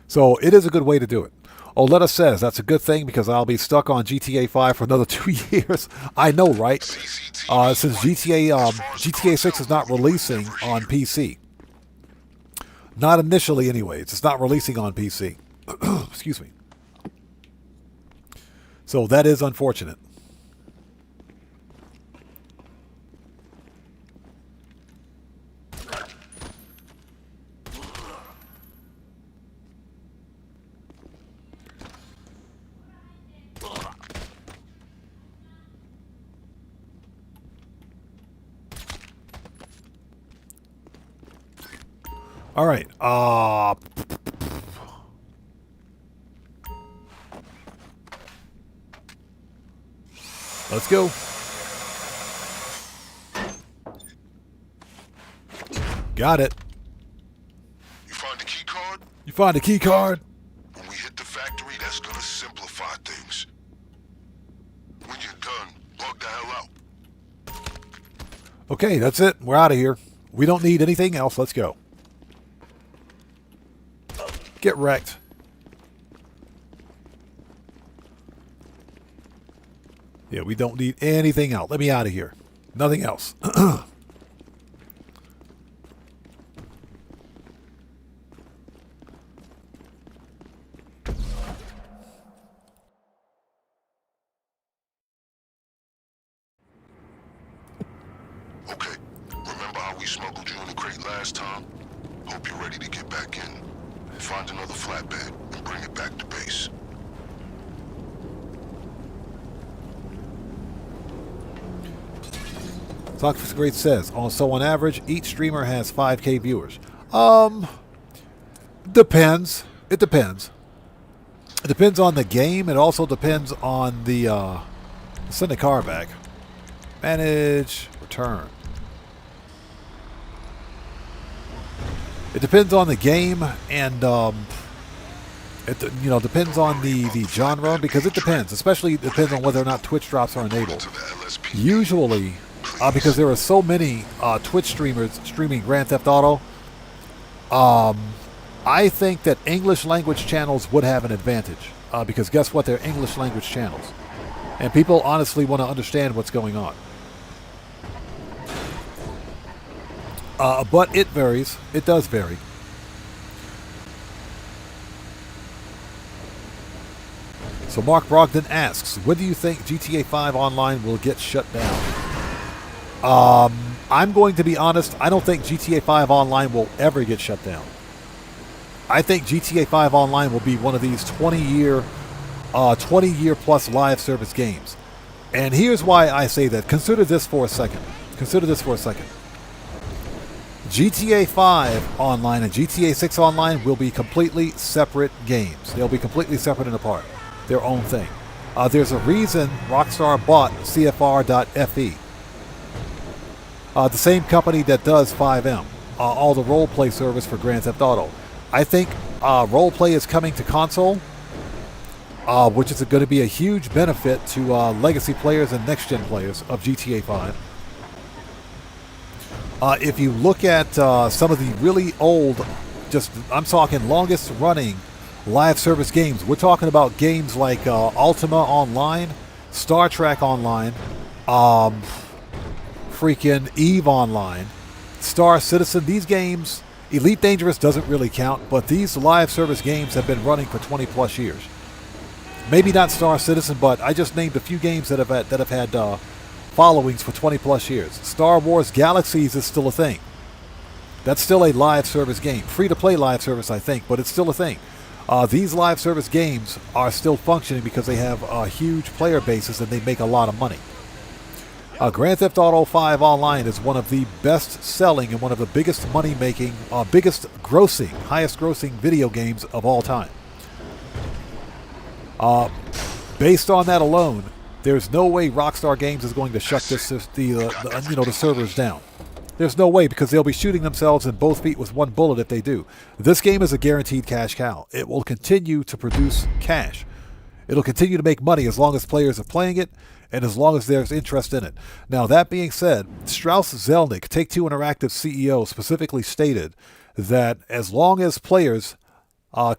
So it is a good way to do it. Oleta says that's a good thing because I'll be stuck on GTA 5 for another 2 years. I know, right? Since GTA 6 is not releasing on PC. Not initially, anyways. It's not releasing on PC. Excuse me. So that is unfortunate. All right. Let's go. Got it. You find the key card? You find the key card? When we hit the factory, that's gonna simplify things. When you're done, bug the hell out. Okay, that's it. We're out of here. We don't need anything else. Let's go. Get wrecked. Yeah, we don't need anything else. Let me out of here. Nothing else. Okay, remember how we smuggled you in the crate last time? Hope you're ready to get back in. Find another flatbed and bring it back to base. Toxic Great says, so on average, each streamer has 5K viewers. Depends. It depends. It depends on the game. It also depends on the, send the car back. Manage, return. It depends on the game, and it depends on the genre, because it depends. Especially it depends on whether or not Twitch drops are enabled. Usually, because there are so many Twitch streamers streaming Grand Theft Auto, I think that English language channels would have an advantage, because guess what? They're English language channels, and people honestly want to understand what's going on. But it varies. It does vary. So Mark Brogdon asks, when do you think GTA 5 Online will get shut down? I'm going to be honest, I don't think GTA 5 Online will ever get shut down. I think GTA 5 Online will be one of these 20-year plus live service games. And here's why I say that. Consider this for a second. GTA 5 Online and GTA 6 Online will be completely separate games. They'll be completely separate and apart. Their own thing. There's a reason Rockstar bought CFR.FE. The same company that does 5M. All the roleplay service for Grand Theft Auto. I think roleplay is coming to console, which is going to be a huge benefit to legacy players and next-gen players of GTA 5. If you look at some of the really old, I'm talking longest running live service games. We're talking about games like Ultima Online, Star Trek Online, freaking EVE Online, Star Citizen. These games, Elite Dangerous doesn't really count, but these live service games have been running for 20 plus years. Maybe not Star Citizen, but I just named a few games that have had followings for 20 plus years. Star Wars Galaxies is still a thing. That's still a live service game. Free to play live service, I think, but it's still a thing. These live service games are still functioning because they have huge player bases and they make a lot of money. Grand Theft Auto 5 Online is one of the best selling and one of the biggest money making, highest grossing video games of all time. Based on that alone, there's no way Rockstar Games is going to shut the servers down. There's no way, because they'll be shooting themselves in both feet with one bullet if they do. This game is a guaranteed cash cow. It will continue to produce cash. It'll continue to make money as long as players are playing it and as long as there's interest in it. Now, that being said, Strauss Zelnick, Take-Two Interactive CEO, specifically stated that as long as players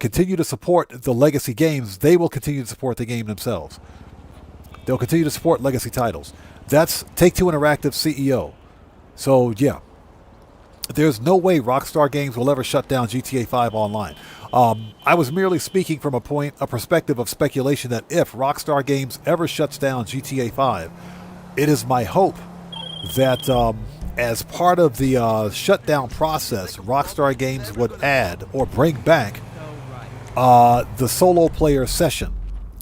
continue to support the legacy games, they will continue to support the game themselves. They'll continue to support legacy titles. That's Take-Two Interactive CEO. So, yeah, there's no way Rockstar Games will ever shut down GTA 5 Online. I was merely speaking from a perspective of speculation that if Rockstar Games ever shuts down GTA 5, it is my hope that as part of the shutdown process, Rockstar Games would add or bring back the solo player session.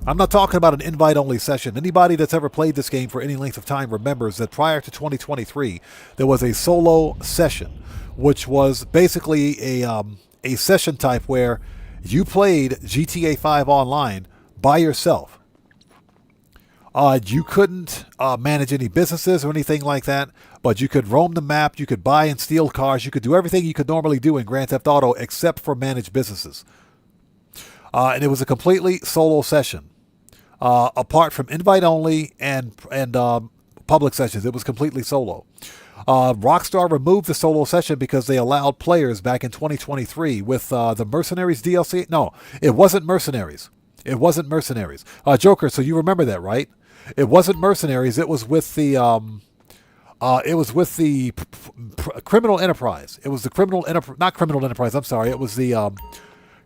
I'm not talking about an invite-only session. Anybody that's ever played this game for any length of time remembers that prior to 2023, there was a solo session, which was basically a session type where you played GTA 5 online by yourself. You couldn't manage any businesses or anything like that, but you could roam the map, you could buy and steal cars, you could do everything you could normally do in Grand Theft Auto except for manage businesses. And it was a completely solo session. Apart from invite-only and public sessions, it was completely solo. Rockstar removed the solo session because they allowed players back in 2023 with the Mercenaries DLC. No, it wasn't Mercenaries. It wasn't Mercenaries. Joker, so you remember that, right? It wasn't Mercenaries. It was with the Criminal Enterprise. It was the not Criminal Enterprise. I'm sorry. It was the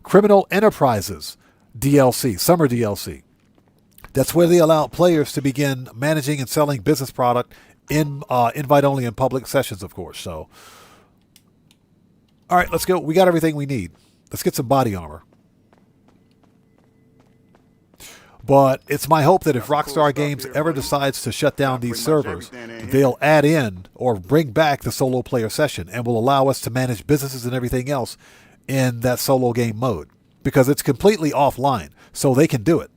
Criminal Enterprises DLC, summer DLC. That's where they allow players to begin managing and selling business product in invite-only and public sessions, of course. So, all right, let's go. We got everything we need. Let's get some body armor. But it's my hope that if Rockstar Games ever decides to shut down these servers, they'll add in or bring back the solo player session and will allow us to manage businesses and everything else in that solo game mode. Because it's completely offline, so they can do it.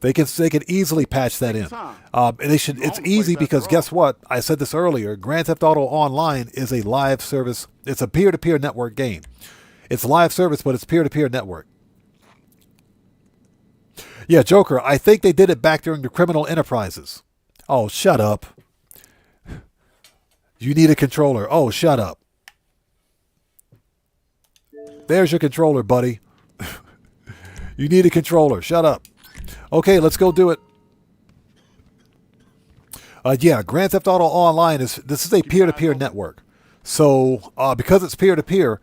They can easily patch that in. And they should. It's easy because guess what? I said this earlier. Grand Theft Auto Online is a live service. It's a peer-to-peer network game. It's live service, but it's peer-to-peer network. Yeah, Joker, I think they did it back during the Criminal Enterprises. Oh, shut up. You need a controller. Oh, shut up. There's your controller, buddy. You need a controller. Shut up. Okay, let's go do it. Yeah, Grand Theft Auto Online this is a peer-to-peer network. So because it's peer-to-peer,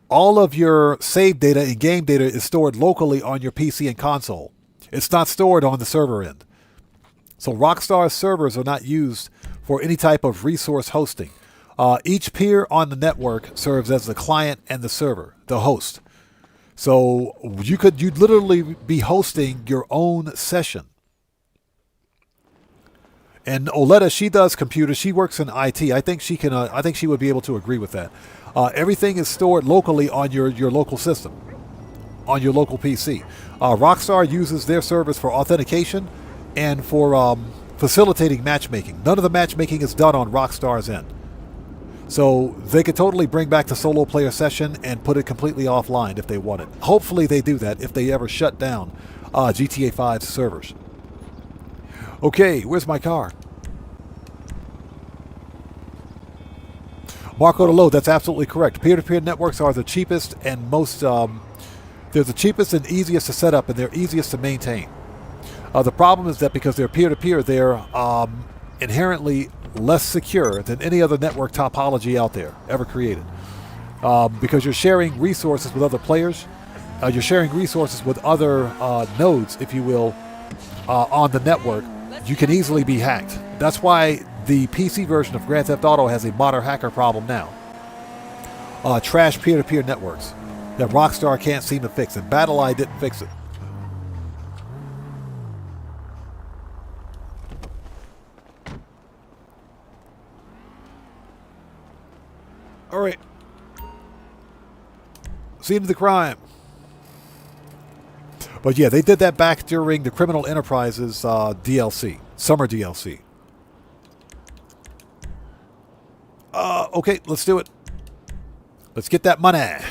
all of your save data and game data is stored locally on your PC and console. It's not stored on the server end. So Rockstar's servers are not used for any type of resource hosting. Each peer on the network serves as the client and the server, the host. So you'd literally be hosting your own session. And Oleta, she does computers. She works in IT. I think she can. I think she would be able to agree with that. Everything is stored locally on your local system, on your local PC. Rockstar uses their servers for authentication and for facilitating matchmaking. None of the matchmaking is done on Rockstar's end. So they could totally bring back the solo player session and put it completely offline if they wanted. Hopefully they do that if they ever shut down GTA 5's servers. Okay, where's my car? Marco to load, that's absolutely correct. Peer-to-peer networks are the cheapest and most... they're the cheapest and easiest to set up, and they're easiest to maintain. The problem is that because they're peer-to-peer, they're inherently less secure than any other network topology out there ever created. Because you're sharing resources with other players. You're sharing resources with other nodes, if you will, on the network. You can easily be hacked. That's why the PC version of Grand Theft Auto has a modern hacker problem now. Trash peer-to-peer networks that Rockstar can't seem to fix, and BattlEye didn't fix it. All right. Scene of the crime. But yeah, they did that back during the Criminal Enterprises DLC, summer DLC. Okay, let's do it. Let's get that money.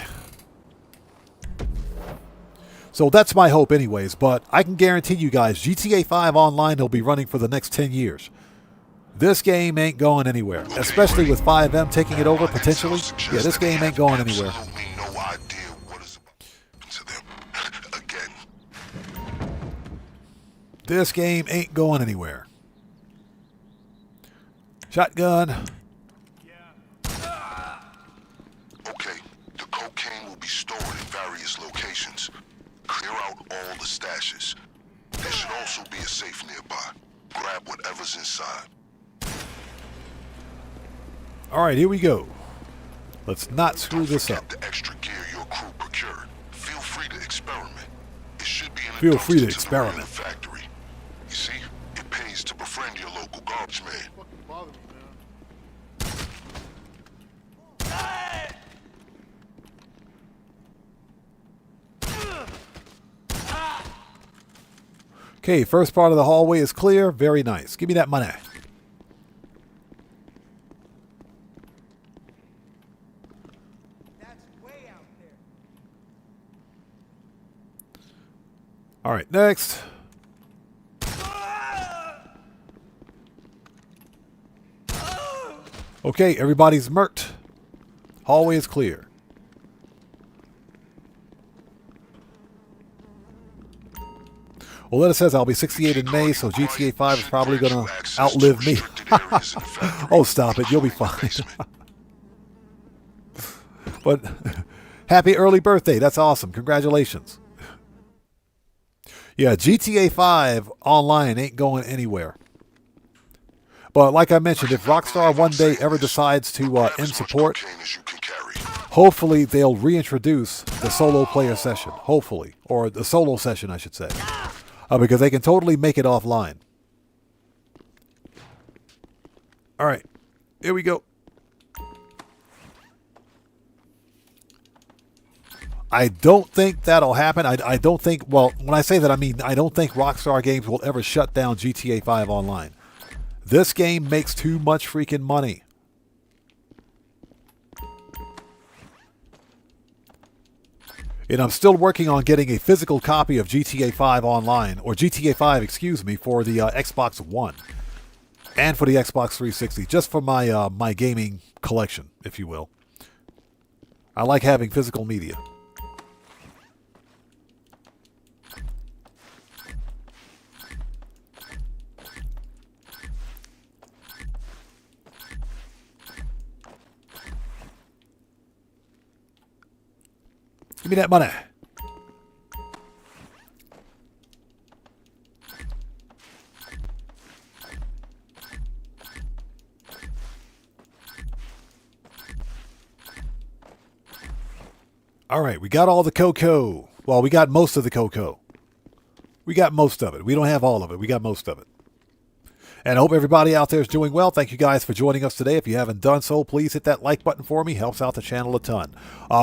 So that's my hope anyways, but I can guarantee you guys, GTA 5 Online will be running for the next 10 years. This game ain't going anywhere, especially with 5M taking it over potentially. Yeah, this game ain't going anywhere. This game ain't going anywhere. Shotgun. Okay, the cocaine will be stored in various locations. Clear out all the stashes. There should also be a safe nearby. Grab whatever's inside. All right, here we go. Let's not screw this up. The extra gear your crew procured. Feel free to experiment. It's Feel free to experiment. Factory. You see, it pays to befriend your local garbage man. Fucking bother me, man. Okay, first part of the hallway is clear. Very nice. Give me that money. That's way out there. All right, next. Okay, everybody's murked. Hallway is clear. Well, Letta says I'll be 68 in May, so GTA 5 is probably going to outlive me. Oh, stop it. You'll be fine. But happy early birthday. That's awesome. Congratulations. Yeah, GTA 5 online ain't going anywhere. But like I mentioned, if Rockstar one day ever decides to end support, hopefully they'll reintroduce the solo player session. Hopefully. Or the solo session, I should say. Because they can totally make it offline. All right. Here we go. I don't think that'll happen. I don't think, well, when I say that, I mean, I don't think Rockstar Games will ever shut down GTA 5 online. This game makes too much freaking money. And I'm still working on getting a physical copy of GTA 5 online, or GTA 5, excuse me, for the Xbox One and for the Xbox 360, just for my my gaming collection, if you will. I like having physical media. Give me that money. All right, we got all the cocoa. Well, we got most of the cocoa. We got most of it. We don't have all of it. We got most of it. And I hope everybody out there is doing well. Thank you guys for joining us today. If you haven't done so, please hit that like button for me. Helps out the channel a ton.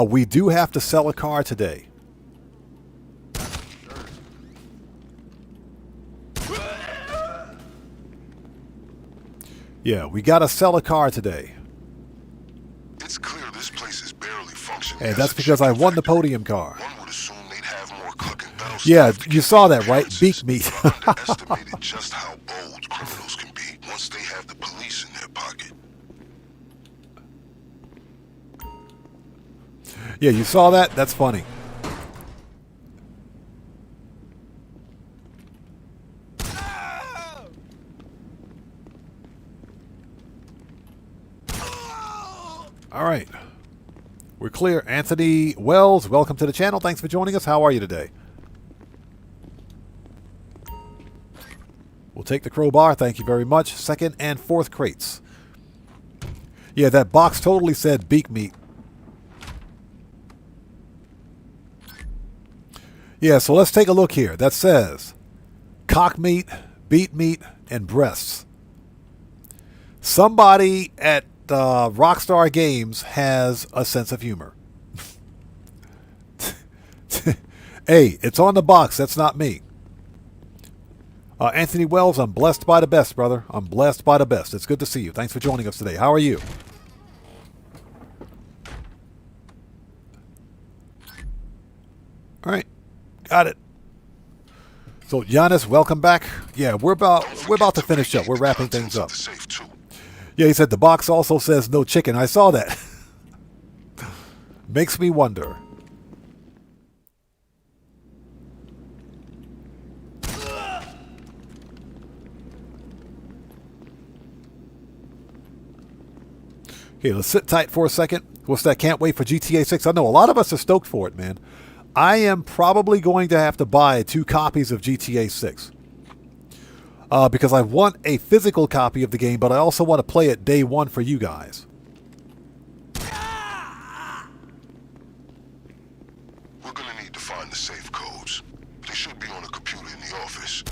We do have to sell a car today. Yeah, we got to sell a car today. It's clear this place is barely functioning. And that's because I won the podium car. One would assume they'd have more Clucking Bell. Yeah, you saw that, right? Beak meat. Underestimated just how bold criminals can be once they have the police in their pocket. Yeah, you saw that? That's funny. All right. We're clear. Anthony Wells, welcome to the channel. Thanks for joining us. How are you today? We'll take the crowbar. Thank you very much. Second and fourth crates. Yeah, that box totally said beak meat. Yeah, so let's take a look here. That says cock meat, beet meat, and breasts. Somebody at Rockstar Games has a sense of humor. Hey, it's on the box. That's not me. Anthony Wells, I'm blessed by the best, brother. I'm blessed by the best. It's good to see you. Thanks for joining us today. How are you? All right. Got it. So, Giannis, welcome back. Yeah, we're about to finish up. We're wrapping things up. Yeah, he said the box also says no chicken. I saw that. Makes me wonder. Okay, let's sit tight for a second. What's that? Can't wait for GTA 6. I know a lot of us are stoked for it, man. I am probably going to have to buy 2 copies of GTA 6. Because I want a physical copy of the game, but I also want to play it day one for you guys. We're gonna need to find the safe codes. They should be on a computer in the office.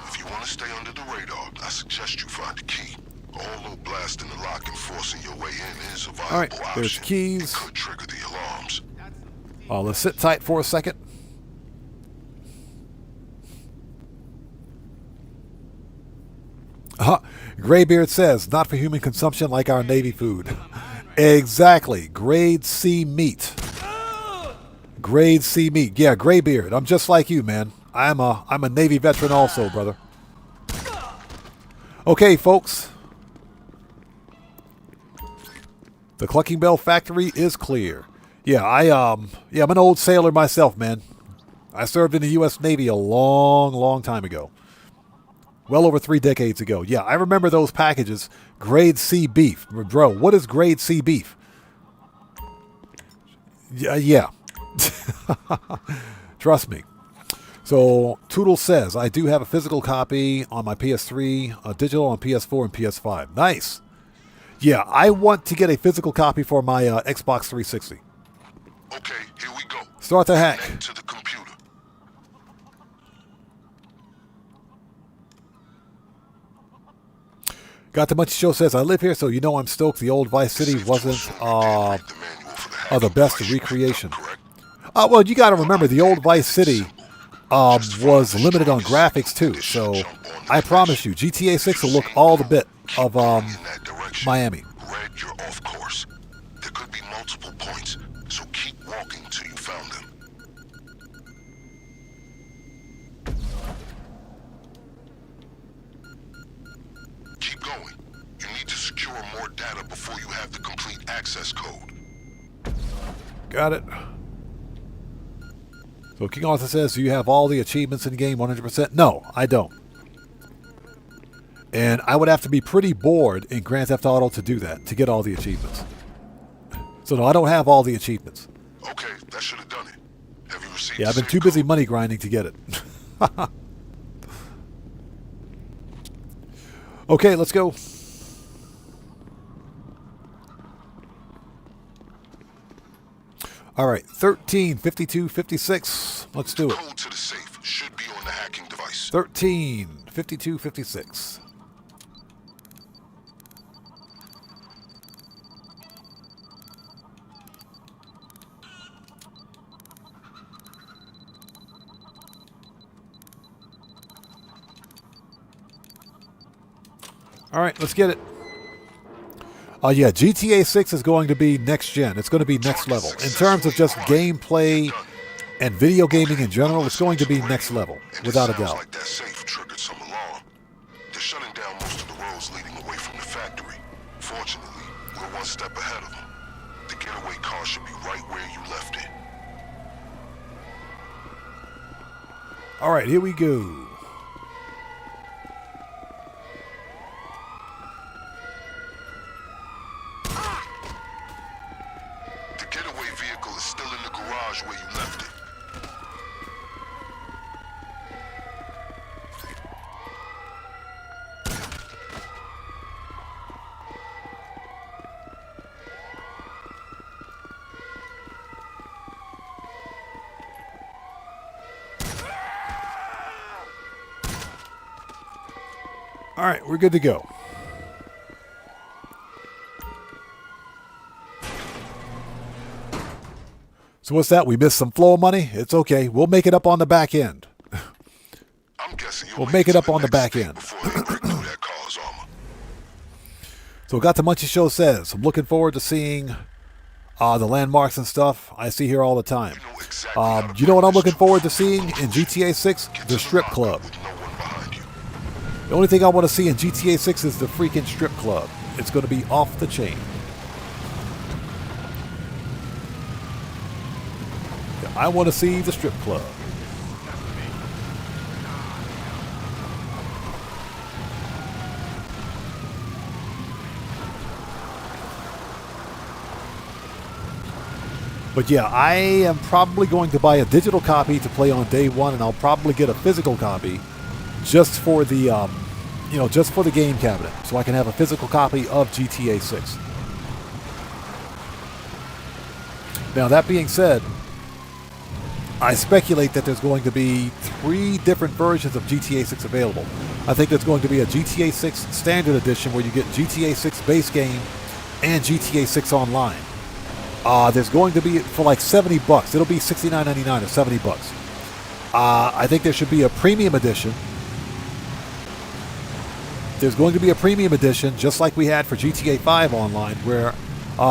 If you want to stay under the radar, I suggest you find a key. Although blasting the lock and forcing your way in is a viable All right, option, there's keys. it could trigger the alarms. Let's sit tight for a second. Graybeard says, not for human consumption like our Navy food. Exactly. Grade C meat. Grade C meat. Yeah, Graybeard. I'm just like you, man. I'm a Navy veteran also, brother. Okay, folks. The Clucking Bell factory is clear. Yeah, I'm an old sailor myself, man. I served in the U.S. Navy a long, long time ago. Well over 3 decades ago. Yeah, I remember those packages. Grade C beef. Bro, what is grade C beef? Yeah. Trust me. So, Toodle says, I do have a physical copy on my PS3, a digital on PS4 and PS5. Nice. Yeah, I want to get a physical copy for my Xbox 360. Okay, here we go. Start the hack. Connect to the computer. Got the Munchy Show says, I live here, so you know I'm stoked the old Vice City wasn't the best recreation. Well, you got to remember, the old Vice City was limited on graphics, too. So, I promise you, GTA 6 will look all the bit of Miami. Red, you're off course. There could be multiple points, so keep walking till you found them. Keep going. You need to secure more data before you have the complete access code. Got it. So King Arthur says, do you have all the achievements in the game 100%? No, I don't. And I would have to be pretty bored in Grand Theft Auto to do that, to get all the achievements. So no, I don't have all the achievements. Okay, that should have done it. Have you received Yeah, I've been too busy money grinding to get it. Okay, let's go. All right, 13, 52, 56. Let's do it. Code to the safe should be on the hacking device. 13, 52, 56. All right, let's get it. Yeah, GTA 6 is going to be next gen. It's going to be next level. In terms of just gameplay and video gaming in general, it's going to be next level, without a doubt. Like that safe triggered some alarm. They're shutting down most of the roads leading away from the factory. Fortunately, we're one step ahead of them. The getaway car should be right where you left it. All right, here we go. Where you left it. All right, we're good to go. So what's that? We missed some flow money? It's okay. We'll make it up on the back end. We'll make it up on the back end. So Got the Munchy Show says, I'm looking forward to seeing the landmarks and stuff I see here all the time. You know what I'm looking forward to seeing in GTA 6? The strip club. The only thing I want to see in GTA 6 is the freaking strip club. It's going to be off the chain. I want to see the strip club. But yeah, I am probably going to buy a digital copy to play on day one, and I'll probably get a physical copy just for the, just for the game cabinet, so I can have a physical copy of GTA 6. Now, that being said, I speculate that there's going to be 3 different versions of GTA 6 available. I think there's going to be a GTA 6 Standard Edition where you get GTA 6 base game and GTA 6 Online. There's going to be, for like $70, it'll be $69.99 or $70. I think there should be a Premium Edition. There's going to be a Premium Edition, just like we had for GTA 5 Online, where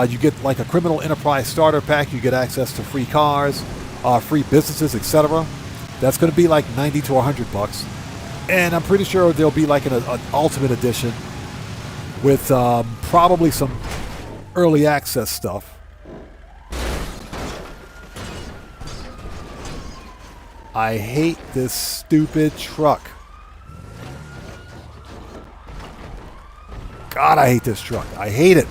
you get like a Criminal Enterprise Starter Pack, you get access to free cars, free businesses, etc. That's going to be like $90 to $100. And I'm pretty sure there'll be like an Ultimate Edition with probably some early access stuff. I hate this stupid truck. God, I hate this truck. I hate it.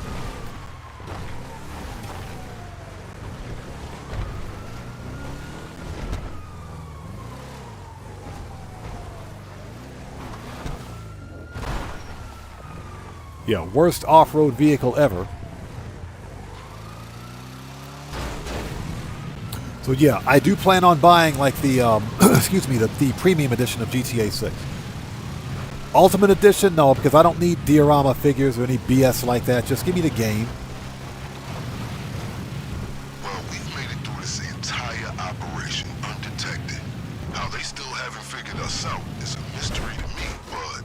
Yeah, worst off-road vehicle ever. So yeah, I do plan on buying like the, excuse me, the premium edition of GTA 6. Ultimate Edition, no, because I don't need diorama figures or any BS like that. Just give me the game. Well, we've made it through this entire operation undetected. How they still haven't figured us out is a mystery to me, but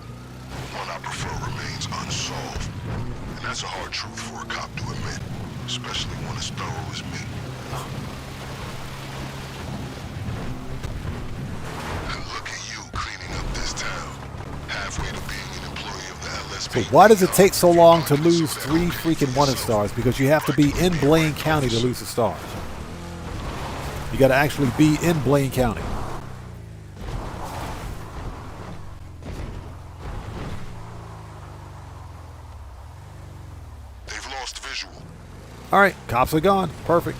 one I prefer remains unsolved. And that's a hard truth for a cop to admit, especially one as thorough as me. So why does it take so long to lose 3 freaking wanted stars? Because you have to be in Blaine County to lose the stars. You got to actually be in Blaine County. They've lost visual. All right, cops are gone. Perfect.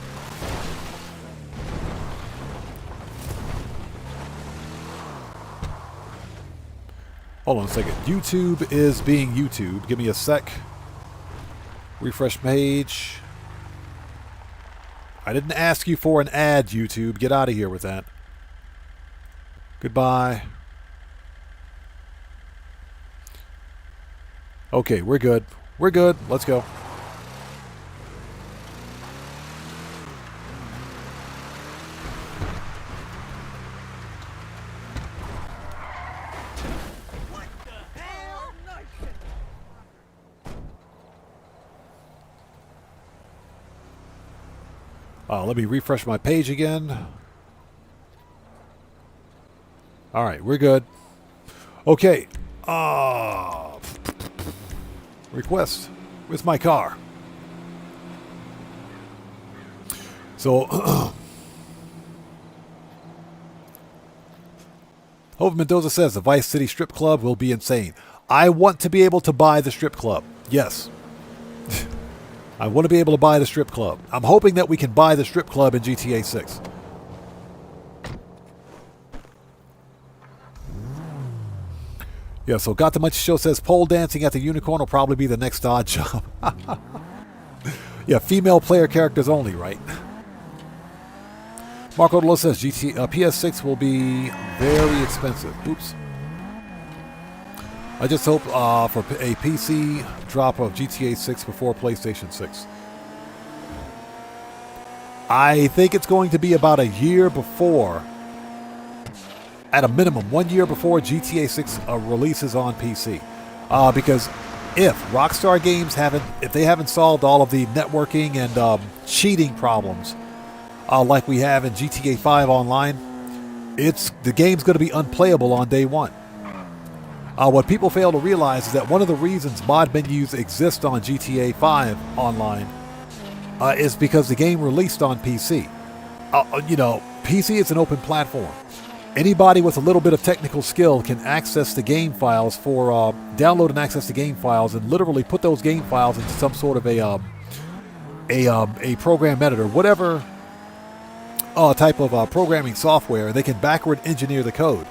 Hold on a second. YouTube is being YouTube. Give me a sec. Refresh page. I didn't ask you for an ad, YouTube. Get out of here with that. Goodbye. Okay, we're good. We're good. Let's go. Let me refresh my page again. All right, we're good. Okay. Request. Where's my car? So, Hope Mendoza says the Vice City strip club will be insane. I want to be able to buy the strip club. Yes. I want to be able to buy the strip club. I'm hoping that we can buy the strip club in GTA 6. Yeah, so Got the Munch Show says pole dancing at the Unicorn will probably be the next odd job. Yeah, female player characters only, right? Marco Delo says PS6 will be very expensive. Oops. I just hope for a PC drop of GTA 6 before PlayStation 6. I think it's going to be about a year before, at a minimum, 1 year before GTA 6 releases on PC. Because if Rockstar Games haven't solved all of the networking and cheating problems like we have in GTA 5 Online, the game's going to be unplayable on day one. What people fail to realize is that one of the reasons mod menus exist on GTA 5 Online is because the game released on PC. You know, PC is an open platform. Anybody with a little bit of technical skill can access the game files download and access the game files and literally put those game files into some sort of a program editor, whatever type of programming software. They can backward engineer the code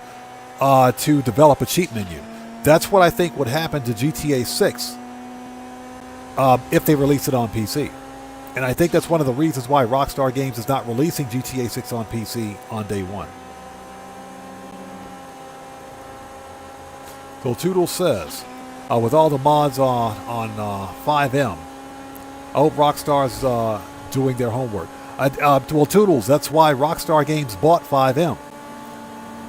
to develop a cheat menu. That's what I think would happen to GTA 6 if they release it on PC. And I think that's one of the reasons why Rockstar Games is not releasing GTA 6 on PC on day one. So Toodles says, with all the mods on 5M, I hope Rockstar's doing their homework. Well, Toodles, that's why Rockstar Games bought 5M.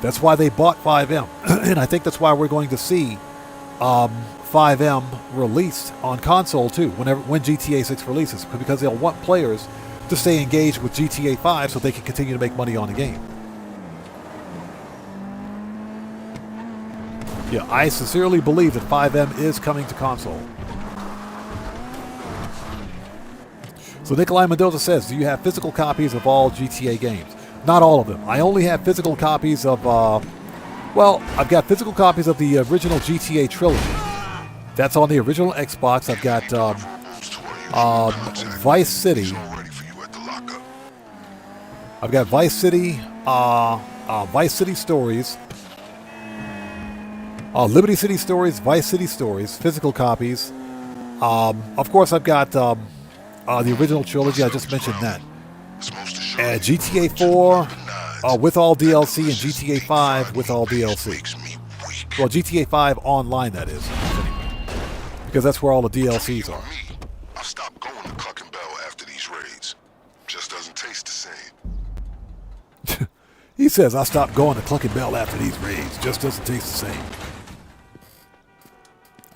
That's why they bought 5M. And I think that's why we're going to see 5M released on console too, when GTA 6 releases, because they'll want players to stay engaged with GTA 5 so they can continue to make money on the game. Yeah, I sincerely believe that 5M is coming to console. So Nikolai Mendoza says, do you have physical copies of all GTA games? Not all of them. I only have physical copies of, well, I've got physical copies of the original GTA trilogy. That's on the original Xbox. I've got Vice City. I've got Vice City, Vice City Stories, Liberty City Stories, Vice City Stories, physical copies. Of course, I've got the original trilogy. I just mentioned that. GTA 4 with all DLC and GTA 5 with all DLC. Well, GTA 5 online, that is. Because that's where all the DLCs are. I stopped going to Clucking Bell after these raids. Just doesn't taste the same. He says, I stopped going to Clucking Bell after these raids. Just doesn't taste the same.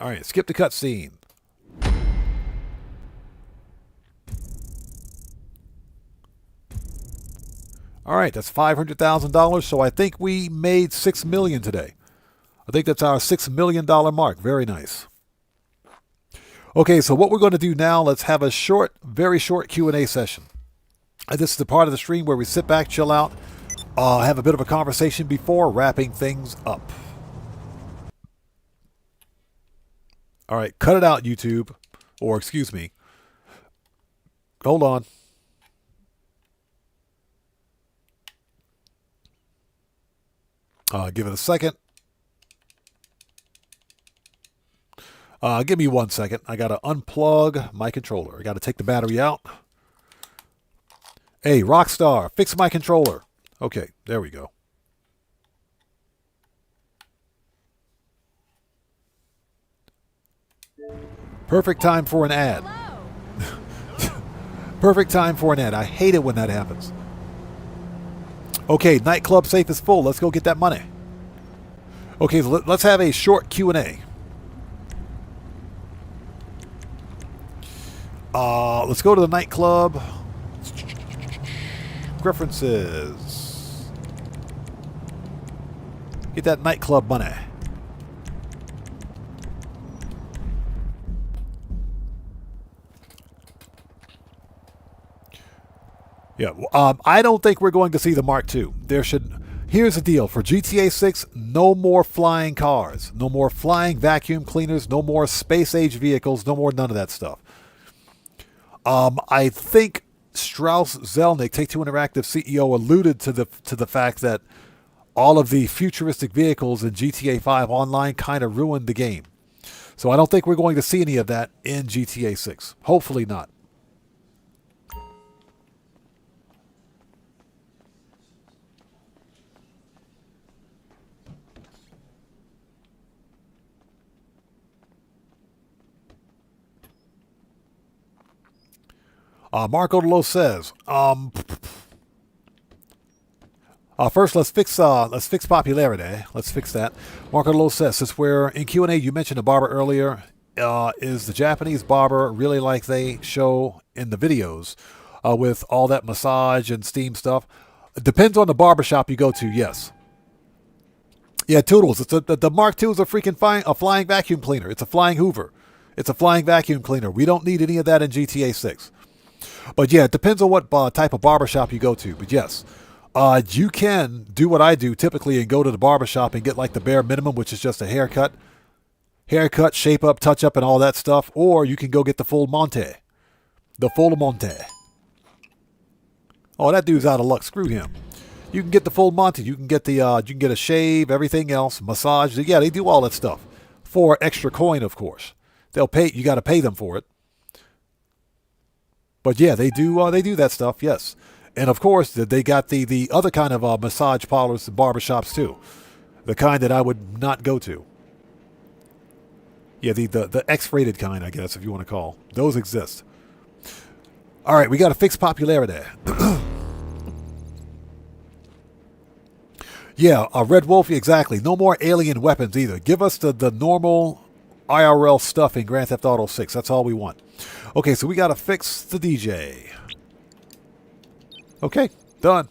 All right, skip the cutscene. All right, that's $500,000. So I think we made $6 million today. I think that's our $6 million mark. Very nice. Okay, so what we're going to do now, let's have a short, very short Q&A session. This is the part of the stream where we sit back, chill out, have a bit of a conversation before wrapping things up. All right, cut it out, YouTube. Or, excuse me. Hold on. Give it a second. Give me 1 second. I got to unplug my controller. I got to take the battery out. Hey, Rockstar, fix my controller. Okay, there we go. Perfect time for an ad. Perfect time for an ad. I hate it when that happens. Okay, nightclub safe is full. Let's go get that money. Okay, so let's have a short Q&A. Let's go to the nightclub. References. Get that nightclub money. Yeah, I don't think we're going to see the Mark II. Here's the deal. For GTA 6, no more flying cars. No more flying vacuum cleaners. No more space-age vehicles. No more none of that stuff. I think Strauss Zelnick, Take-Two Interactive CEO, alluded to the fact that all of the futuristic vehicles in GTA 5 Online kind of ruined the game. So I don't think we're going to see any of that in GTA 6. Hopefully not. Marco DeLo says, first let's fix popularity. Let's fix that. Marco DeLo says, since we're in Q&A, you mentioned a barber earlier. Is the Japanese barber really like they show in the videos with all that massage and steam stuff? It depends on the barbershop you go to, yes. Yeah, Toodles, the Mark II is a freaking flying vacuum cleaner. It's a flying Hoover. It's a flying vacuum cleaner. We don't need any of that in GTA 6. But yeah, it depends on what type of barbershop you go to. But yes, you can do what I do typically and go to the barbershop and get like the bare minimum, which is just a haircut, shape up, touch up, and all that stuff. Or you can go get the full Monte. The full Monte. Oh, that dude's out of luck. Screw him. You can get the full Monte. You can get the you can get a shave, everything else, massage. Yeah, they do all that stuff for extra coin, of course. They'll pay. You got to pay them for it. But yeah, they do that stuff, yes. And of course, they got the other kind of massage parlors and barbershops too. The kind that I would not go to. Yeah, the X-rated kind, I guess, if you want to call. Those exist. All right, we got to fix popularity. Yeah, Red Wolf, exactly. No more alien weapons either. Give us the normal IRL stuff in Grand Theft Auto 6. That's all we want. Okay, so we got to fix the DJ. Okay, done.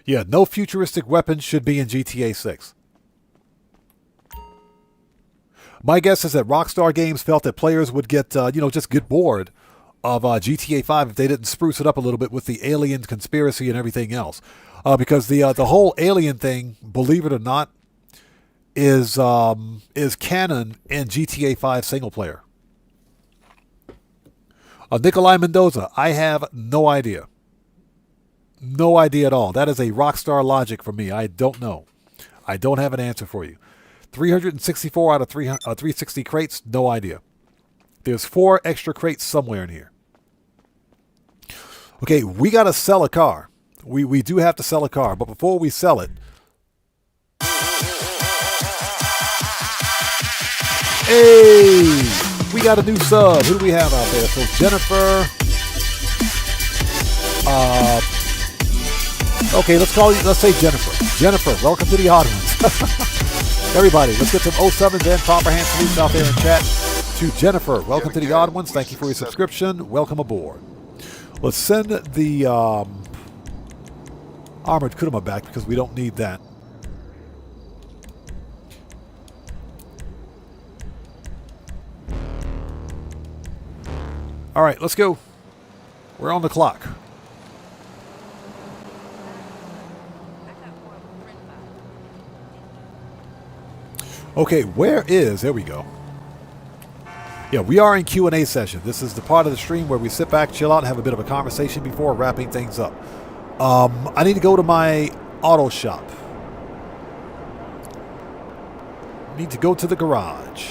Yeah, no futuristic weapons should be in GTA 6. My guess is that Rockstar Games felt that players would get, just get bored of GTA 5 if they didn't spruce it up a little bit with the alien conspiracy and everything else. Because the whole alien thing, believe it or not, is canon in GTA 5 single player. Nikolai Mendoza, I have no idea. No idea at all. That is a Rockstar logic for me. I don't know. I don't have an answer for you. 364 out of 360 crates, no idea. There's 4 extra crates somewhere in here. Okay, we got to sell a car. We do have to sell a car, but before we sell it... Hey! We got a new sub. Who do we have out there? So Jennifer... Okay, let's say Jennifer. Jennifer, welcome to the Odd Ones. Everybody, let's get some 07s and proper hand salutes out there in chat. To Jennifer, welcome to the Odd Ones. Thank you for your subscription. Welcome aboard. Let's send the Armored Kuruma back because we don't need that. All right, let's go. We're on the clock. Okay, there we go. Yeah, we are in Q&A session. This is the part of the stream where we sit back, chill out, and have a bit of a conversation before wrapping things up. I need to go to my auto shop. Need to go to the garage.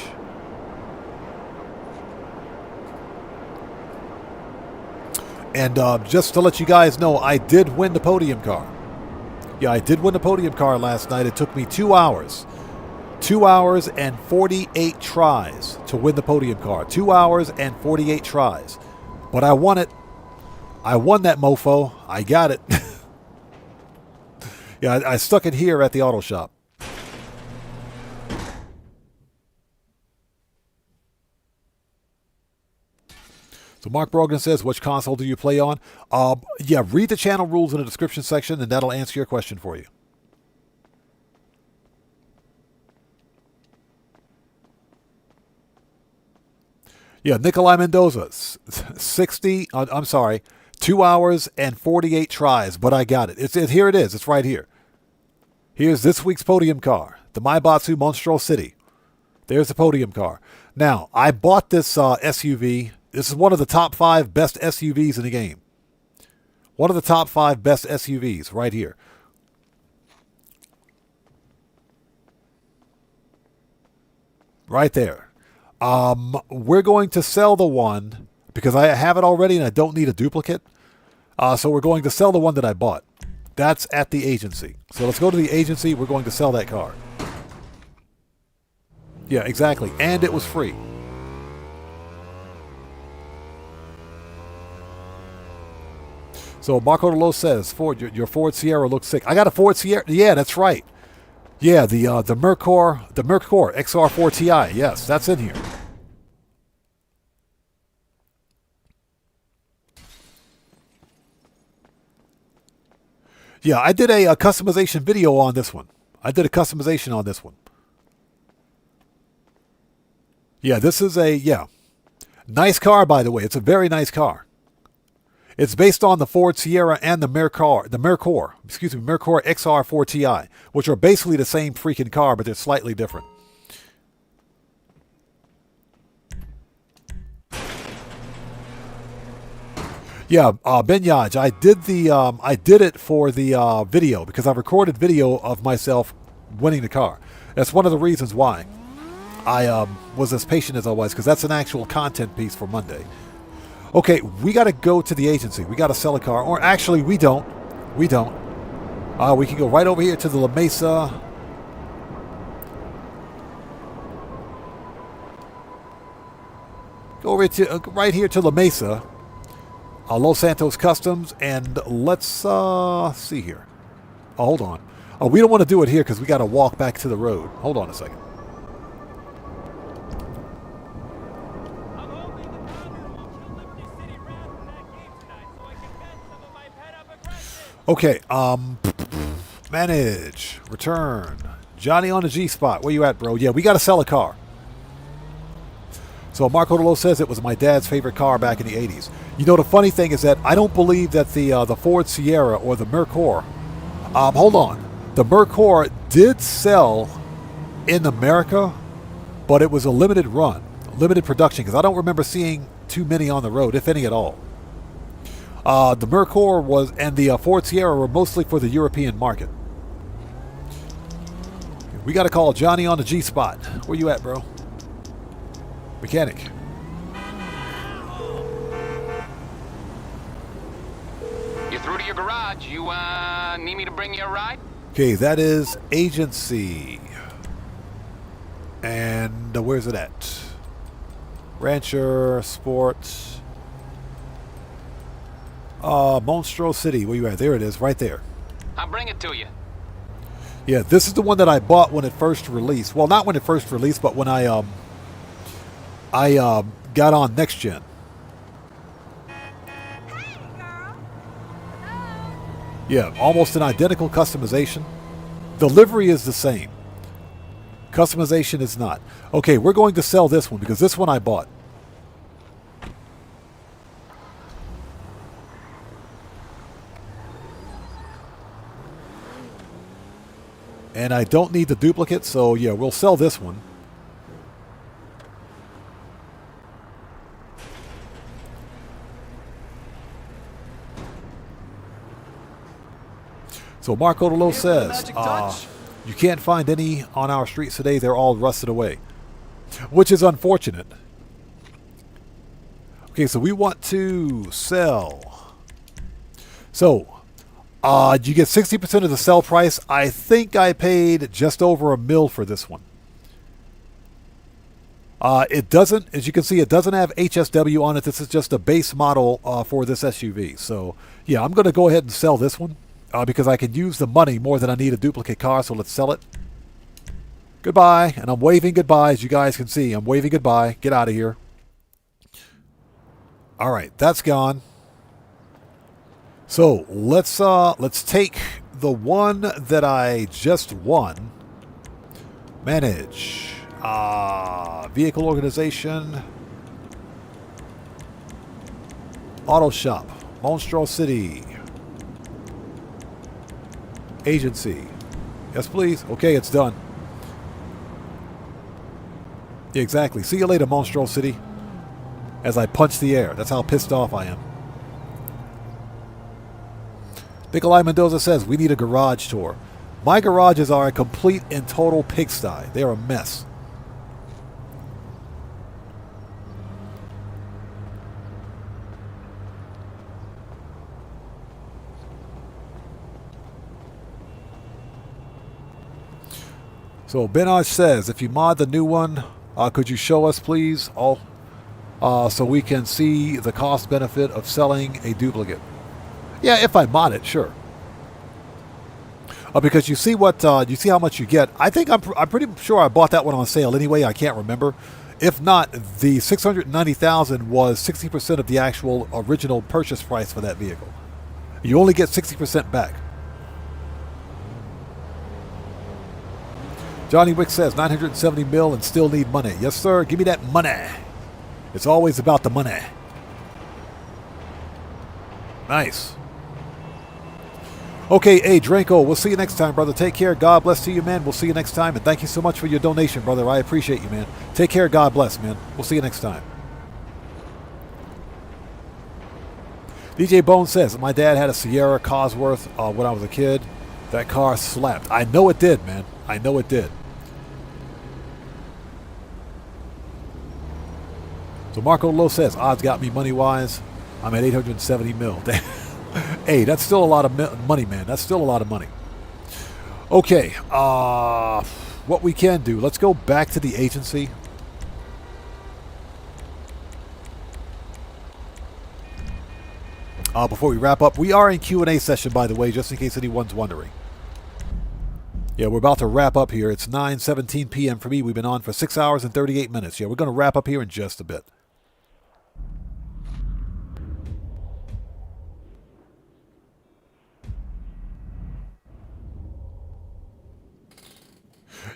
And just to let you guys know, I did win the podium car. Yeah, I did win the podium car last night. It took me 2 hours. 2 hours and 48 tries to win the podium car. 2 hours and 48 tries. But I won it. I won that mofo. I got it. Yeah, I stuck it here at the auto shop. So Mark Brogan says, which console do you play on? Yeah, read the channel rules in the description section, and that'll answer your question for you. Yeah, Nikolai Mendoza, 2 hours and 48 tries, but I got it. Here it is. It's right here. Here's this week's podium car, the Maibatsu Monstro City. There's the podium car. Now, I bought this SUV. This is one of the top 5 best SUVs in the game. One of the top 5 best SUVs right here. Right there. We're going to sell the one because I have it already and I don't need a duplicate. So we're going to sell the one that I bought. That's at the agency. So let's go to the agency. We're going to sell that car. Yeah, exactly. And it was free. So Marco DeLo says, Ford, your Ford Sierra looks sick. I got a Ford Sierra. Yeah, that's right. Yeah, the Mercor XR4 Ti. Yes, that's in here. Yeah, I did a customization video on this one. I did a customization on this one. Yeah, this is nice car, by the way. It's a very nice car. It's based on the Ford Sierra and the Mercor XR4 Ti, which are basically the same freaking car, but they're slightly different. Yeah, Ben Yaj, I did it for the video because I recorded video of myself winning the car. That's one of the reasons why I was as patient as I was, because that's an actual content piece for Monday. Okay, we got to go to the agency. We got to sell a car, or actually, we don't. We don't. We can go right over here to the La Mesa. Go over to right here to La Mesa. Los Santos Customs, and let's see here. Oh, hold on. We don't want to do it here because we got to walk back to the road. Hold on a second. Okay, manage, return. Johnny on the G-spot. Where you at, bro? Yeah, we got to sell a car. So Marco Delo says it was my dad's favorite car back in the 80s. You know, the funny thing is that I don't believe that the Ford Sierra or the Mercor, hold on. The Mercor did sell in America, but it was a limited run, limited production, because I don't remember seeing too many on the road, if any at all. The Mercor was, and the Ford Sierra were mostly for the European market. We got to call Johnny on the G-spot. Where you at, bro? Mechanic. You're through to your garage. You, need me to bring you a ride? Okay, that is agency. And where's it at? Rancher, Sports. Monstro City. Where you at? There it is, right there. I'll bring it to you. Yeah, this is the one that I bought when it first released. Well, not when it first released, but when I got on Next Gen. Yeah, almost an identical customization. The livery is the same. Customization is not. Okay, we're going to sell this one because this one I bought. And I don't need the duplicate, so yeah, we'll sell this one. So Marco Delo says, you can't find any on our streets today. They're all rusted away, which is unfortunate. Okay, so we want to sell. So you get 60% of the sell price. I think I paid just over $1 million for this one. It doesn't, as you can see, it doesn't have HSW on it. This is just a base model for this SUV. So yeah, I'm going to go ahead and sell this one. Because I can use the money more than I need a duplicate car, so let's sell it. Goodbye, and I'm waving goodbye, as you guys can see. I'm waving goodbye. Get out of here. All right, that's gone. So let's take the one that I just won. Manage. Vehicle organization. Auto shop. Monstro City. Agency. Yes, please. Okay, it's done. Yeah, exactly. See you later, Monstro City. As I punch the air. That's how pissed off I am. Nikolai Mendoza says, we need a garage tour. My garages are a complete and total pigsty. They're a mess. So Benaj says, if you mod the new one, could you show us, please, all, so we can see the cost benefit of selling a duplicate? Yeah, if I mod it, sure. Because you see what you see how much you get. I think I'm pretty sure I bought that one on sale anyway. I can't remember. If not, the $690,000 was 60% of the actual original purchase price for that vehicle. You only get 60% back. Johnny Wick says 970 mil and still need money. Yes, sir. Give me that money. It's always about the money. Nice. Okay, hey, Draco, we'll see you next time, brother. Take care. God bless to you, man. We'll see you next time. And thank you so much for your donation, brother. I appreciate you, man. Take care. God bless, man. We'll see you next time. DJ Bone says, my dad had a Sierra Cosworth when I was a kid. That car slapped. I know it did, man. I know it did. So Marco Lowe says, odds got me money-wise. I'm at 870 mil. Hey, that's still a lot of money, man. That's still a lot of money. Okay. What we can do, let's go back to the agency. Before we wrap up, we are in Q&A session, by the way, just in case anyone's wondering. Yeah, we're about to wrap up here. It's 9:17 p.m. for me. We've been on for 6 hours and 38 minutes. Yeah, we're going to wrap up here in just a bit.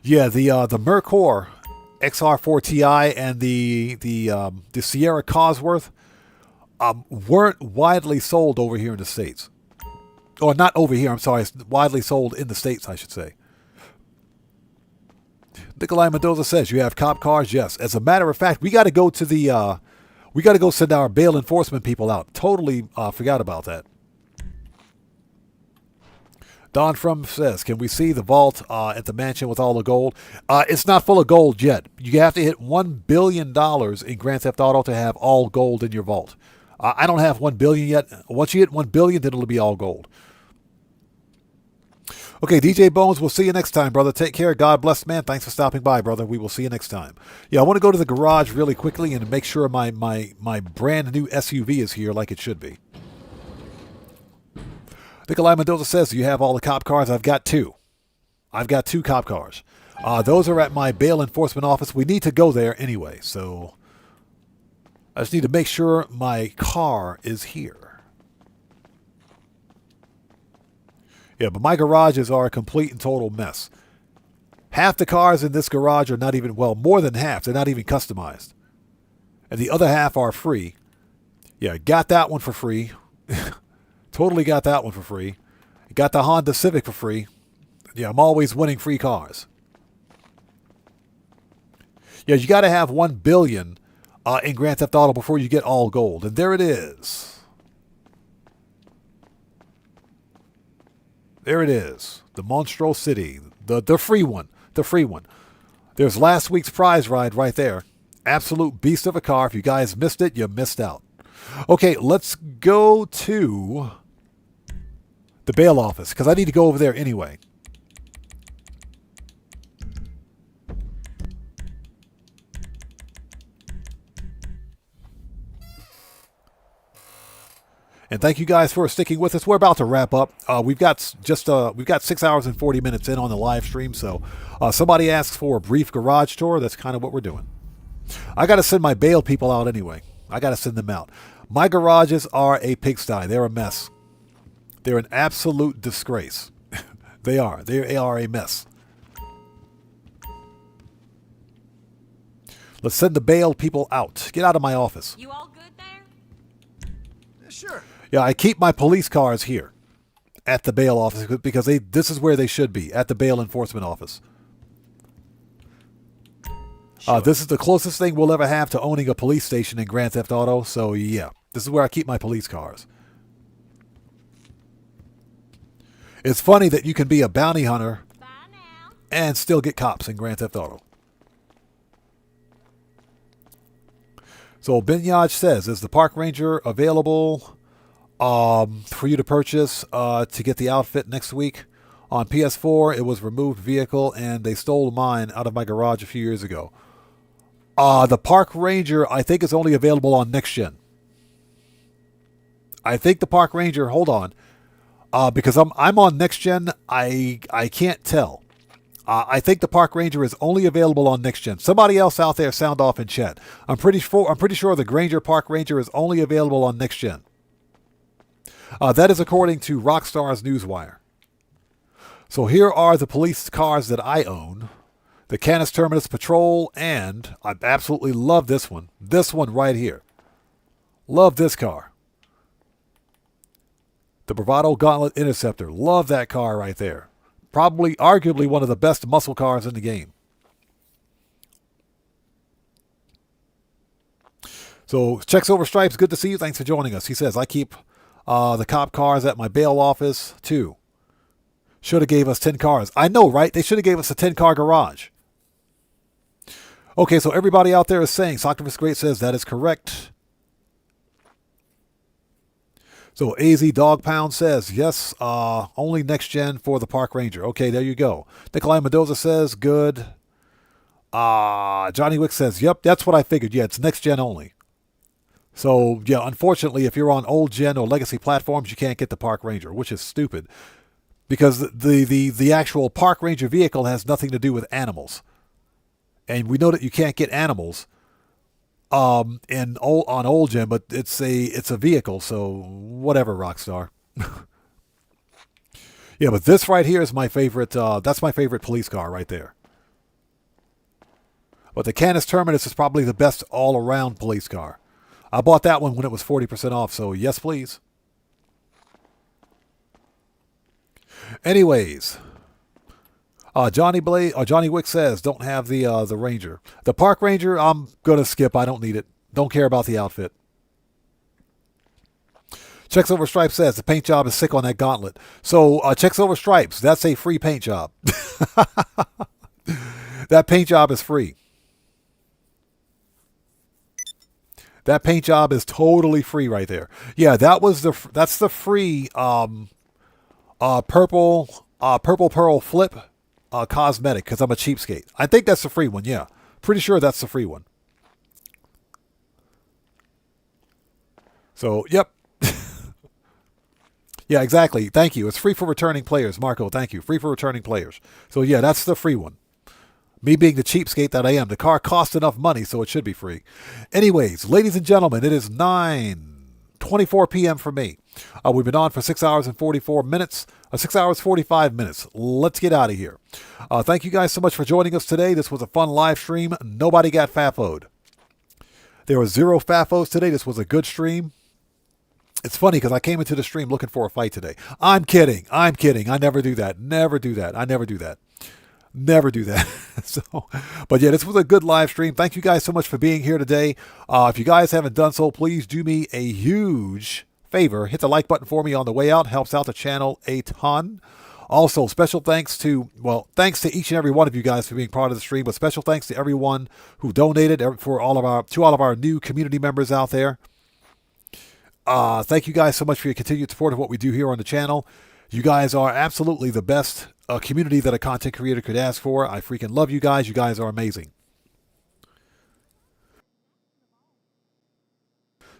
Yeah, the Mercor XR4 Ti and the Sierra Cosworth weren't widely sold over here in the States. Or not over here, I'm sorry. It's widely sold in the States, I should say. Nikolai Mendoza says, you have cop cars? Yes. As a matter of fact, we got to go to the... we got to go send our bail enforcement people out. Totally forgot about that. Don From says, can we see the vault at the mansion with all the gold? It's not full of gold yet. You have to hit $1 billion in Grand Theft Auto to have all gold in your vault. I don't have $1 billion yet. Once you hit $1 billion, then it'll be all gold. Okay, DJ Bones, we'll see you next time, brother. Take care. God bless, man. Thanks for stopping by, brother. We will see you next time. Yeah, I want to go to the garage really quickly and make sure my brand new SUV is here like it should be. Nikolai Mendoza says, do you have all the cop cars? I've got two. I've got two cop cars. Those are at my bail enforcement office. We need to go there anyway, so I just need to make sure my car is here. Yeah, but my garages are a complete and total mess. Half the cars in this garage are not even, well, more than half. They're not even customized. And the other half are free. Yeah, got that one for free. Totally got that one for free. Got the Honda Civic for free. Yeah, I'm always winning free cars. Yeah, you got to have $1 billion in Grand Theft Auto before you get all gold. And there it is. There it is. The Monstro City. The free one. The free one. There's last week's prize ride right there. Absolute beast of a car. If you guys missed it, you missed out. Okay, let's go to the bail office, because I need to go over there anyway. And thank you guys for sticking with us. We're about to wrap up. We've got 6 hours and 40 minutes in on the live stream. So somebody asks for a brief garage tour. That's kind of what we're doing. I got to send my bail people out anyway. I got to send them out. My garages are a pigsty. They're a mess. They're an absolute disgrace. They are. They are a mess. Let's send the bail people out. Get out of my office. You all good there? Sure. Yeah, I keep my police cars here at the bail office because this is where they should be, at the bail enforcement office. Sure. This is the closest thing we'll ever have to owning a police station in Grand Theft Auto. So, yeah, this is where I keep my police cars. It's funny that you can be a bounty hunter and still get cops in Grand Theft Auto. So Binyaj says, is the park ranger available for you to purchase to get the outfit next week? On PS4, it was removed vehicle, and they stole mine out of my garage a few years ago. The park ranger, I think, is only available on next gen. I think the park ranger, hold on, because I'm on next gen. I can't tell. I think the Park Ranger is only available on next gen. Somebody else out there sound off in chat. I'm pretty sure the Granger Park Ranger is only available on next gen. That is according to Rockstar's Newswire. So here are the police cars that I own. The Canis Terminus Patrol, and I absolutely love this one. This one right here. Love this car. The Bravado Gauntlet Interceptor. Love that car right there. Probably, arguably, one of the best muscle cars in the game. So, Checks Over Stripes, good to see you. Thanks for joining us. He says, I keep The cop cars at my bail office, 2. Should have gave us 10 cars. I know, right? They should have gave us a 10-car garage. Okay, so everybody out there is saying, Socrates Great says that is correct. So AZ Dog Pound says, yes, only next gen for the Park Ranger. Okay, there you go. Nikolai Mendoza says, good. Johnny Wick says, yep, that's what I figured. Yeah, it's next gen only. So, yeah, unfortunately, if you're on old gen or legacy platforms, you can't get the Park Ranger, which is stupid. Because the actual Park Ranger vehicle has nothing to do with animals. And we know that you can't get animals on old gen, but it's a vehicle, so whatever, Rockstar. Yeah, but this right here is my favorite. That's my favorite police car right there. But the Canis Terminus is probably the best all-around police car. I bought that one when it was 40% off, so yes, please. Anyways, Johnny Wick says, don't have the Ranger. The Park Ranger, I'm going to skip. I don't need it. Don't care about the outfit. Checks Over Stripes says, the paint job is sick on that gauntlet. So, Checks Over Stripes, that's a free paint job. That paint job is free. That paint job is totally free right there. Yeah, that's the free purple pearl flip cosmetic, because I'm a cheapskate. I think that's the free one, yeah. Pretty sure that's the free one. So, yep. Yeah, exactly. Thank you. It's free for returning players. Marco, thank you. Free for returning players. So, yeah, that's the free one. Me being the cheapskate that I am. The car costs enough money, so it should be free. Anyways, ladies and gentlemen, it is 9:24 p.m. for me. We've been on for 6 hours and 44 minutes. 6 hours, 45 minutes. Let's get out of here. Thank you guys so much for joining us today. This was a fun live stream. Nobody got FAFO'd. There were 0 FAFOs today. This was a good stream. It's funny because I came into the stream looking for a fight today. I'm kidding. I never do that. Never do that. I never do that. Never do that. But yeah, this was a good live stream. Thank you guys so much for being here today. If you guys haven't done so, please do me a huge favor. Hit the like button for me on the way out. Helps out the channel a ton. Also, special thanks to each and every one of you guys for being part of the stream, but special thanks to everyone who donated to all of our new community members out there. Thank you guys so much for your continued support of what we do here on the channel. You guys are absolutely the best community that a content creator could ask for. I freaking love you guys. You guys are amazing.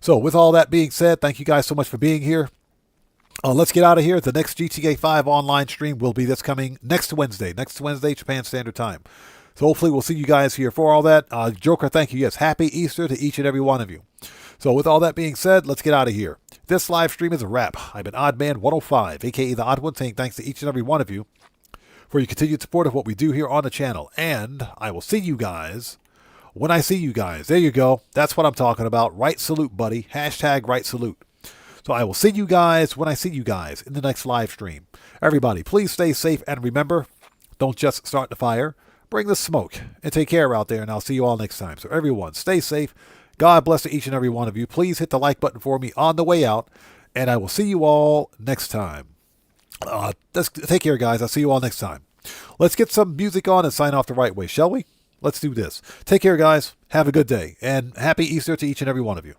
So with all that being said, thank you guys so much for being here. Let's get out of here. The next GTA 5 online stream will be next Wednesday, Japan Standard Time. So hopefully we'll see you guys here for all that. Joker, thank you. Yes, happy Easter to each and every one of you. So with all that being said, let's get out of here. This live stream is a wrap. I've been Oddman105, a.k.a. The Odd One, saying thanks to each and every one of you for your continued support of what we do here on the channel. And I will see you guys when I see you guys. There you go. That's what I'm talking about. Right salute, buddy. Hashtag right salute. So I will see you guys when I see you guys in the next live stream. Everybody, please stay safe. And remember, don't just start the fire. Bring the smoke. And take care out there. And I'll see you all next time. So everyone, stay safe. God bless to each and every one of you. Please hit the like button for me on the way out. And I will see you all next time. Take care, guys. I'll see you all next time. Let's get some music on and sign off the right way, shall we? Let's do this. Take care, guys. Have a good day. And happy Easter to each and every one of you.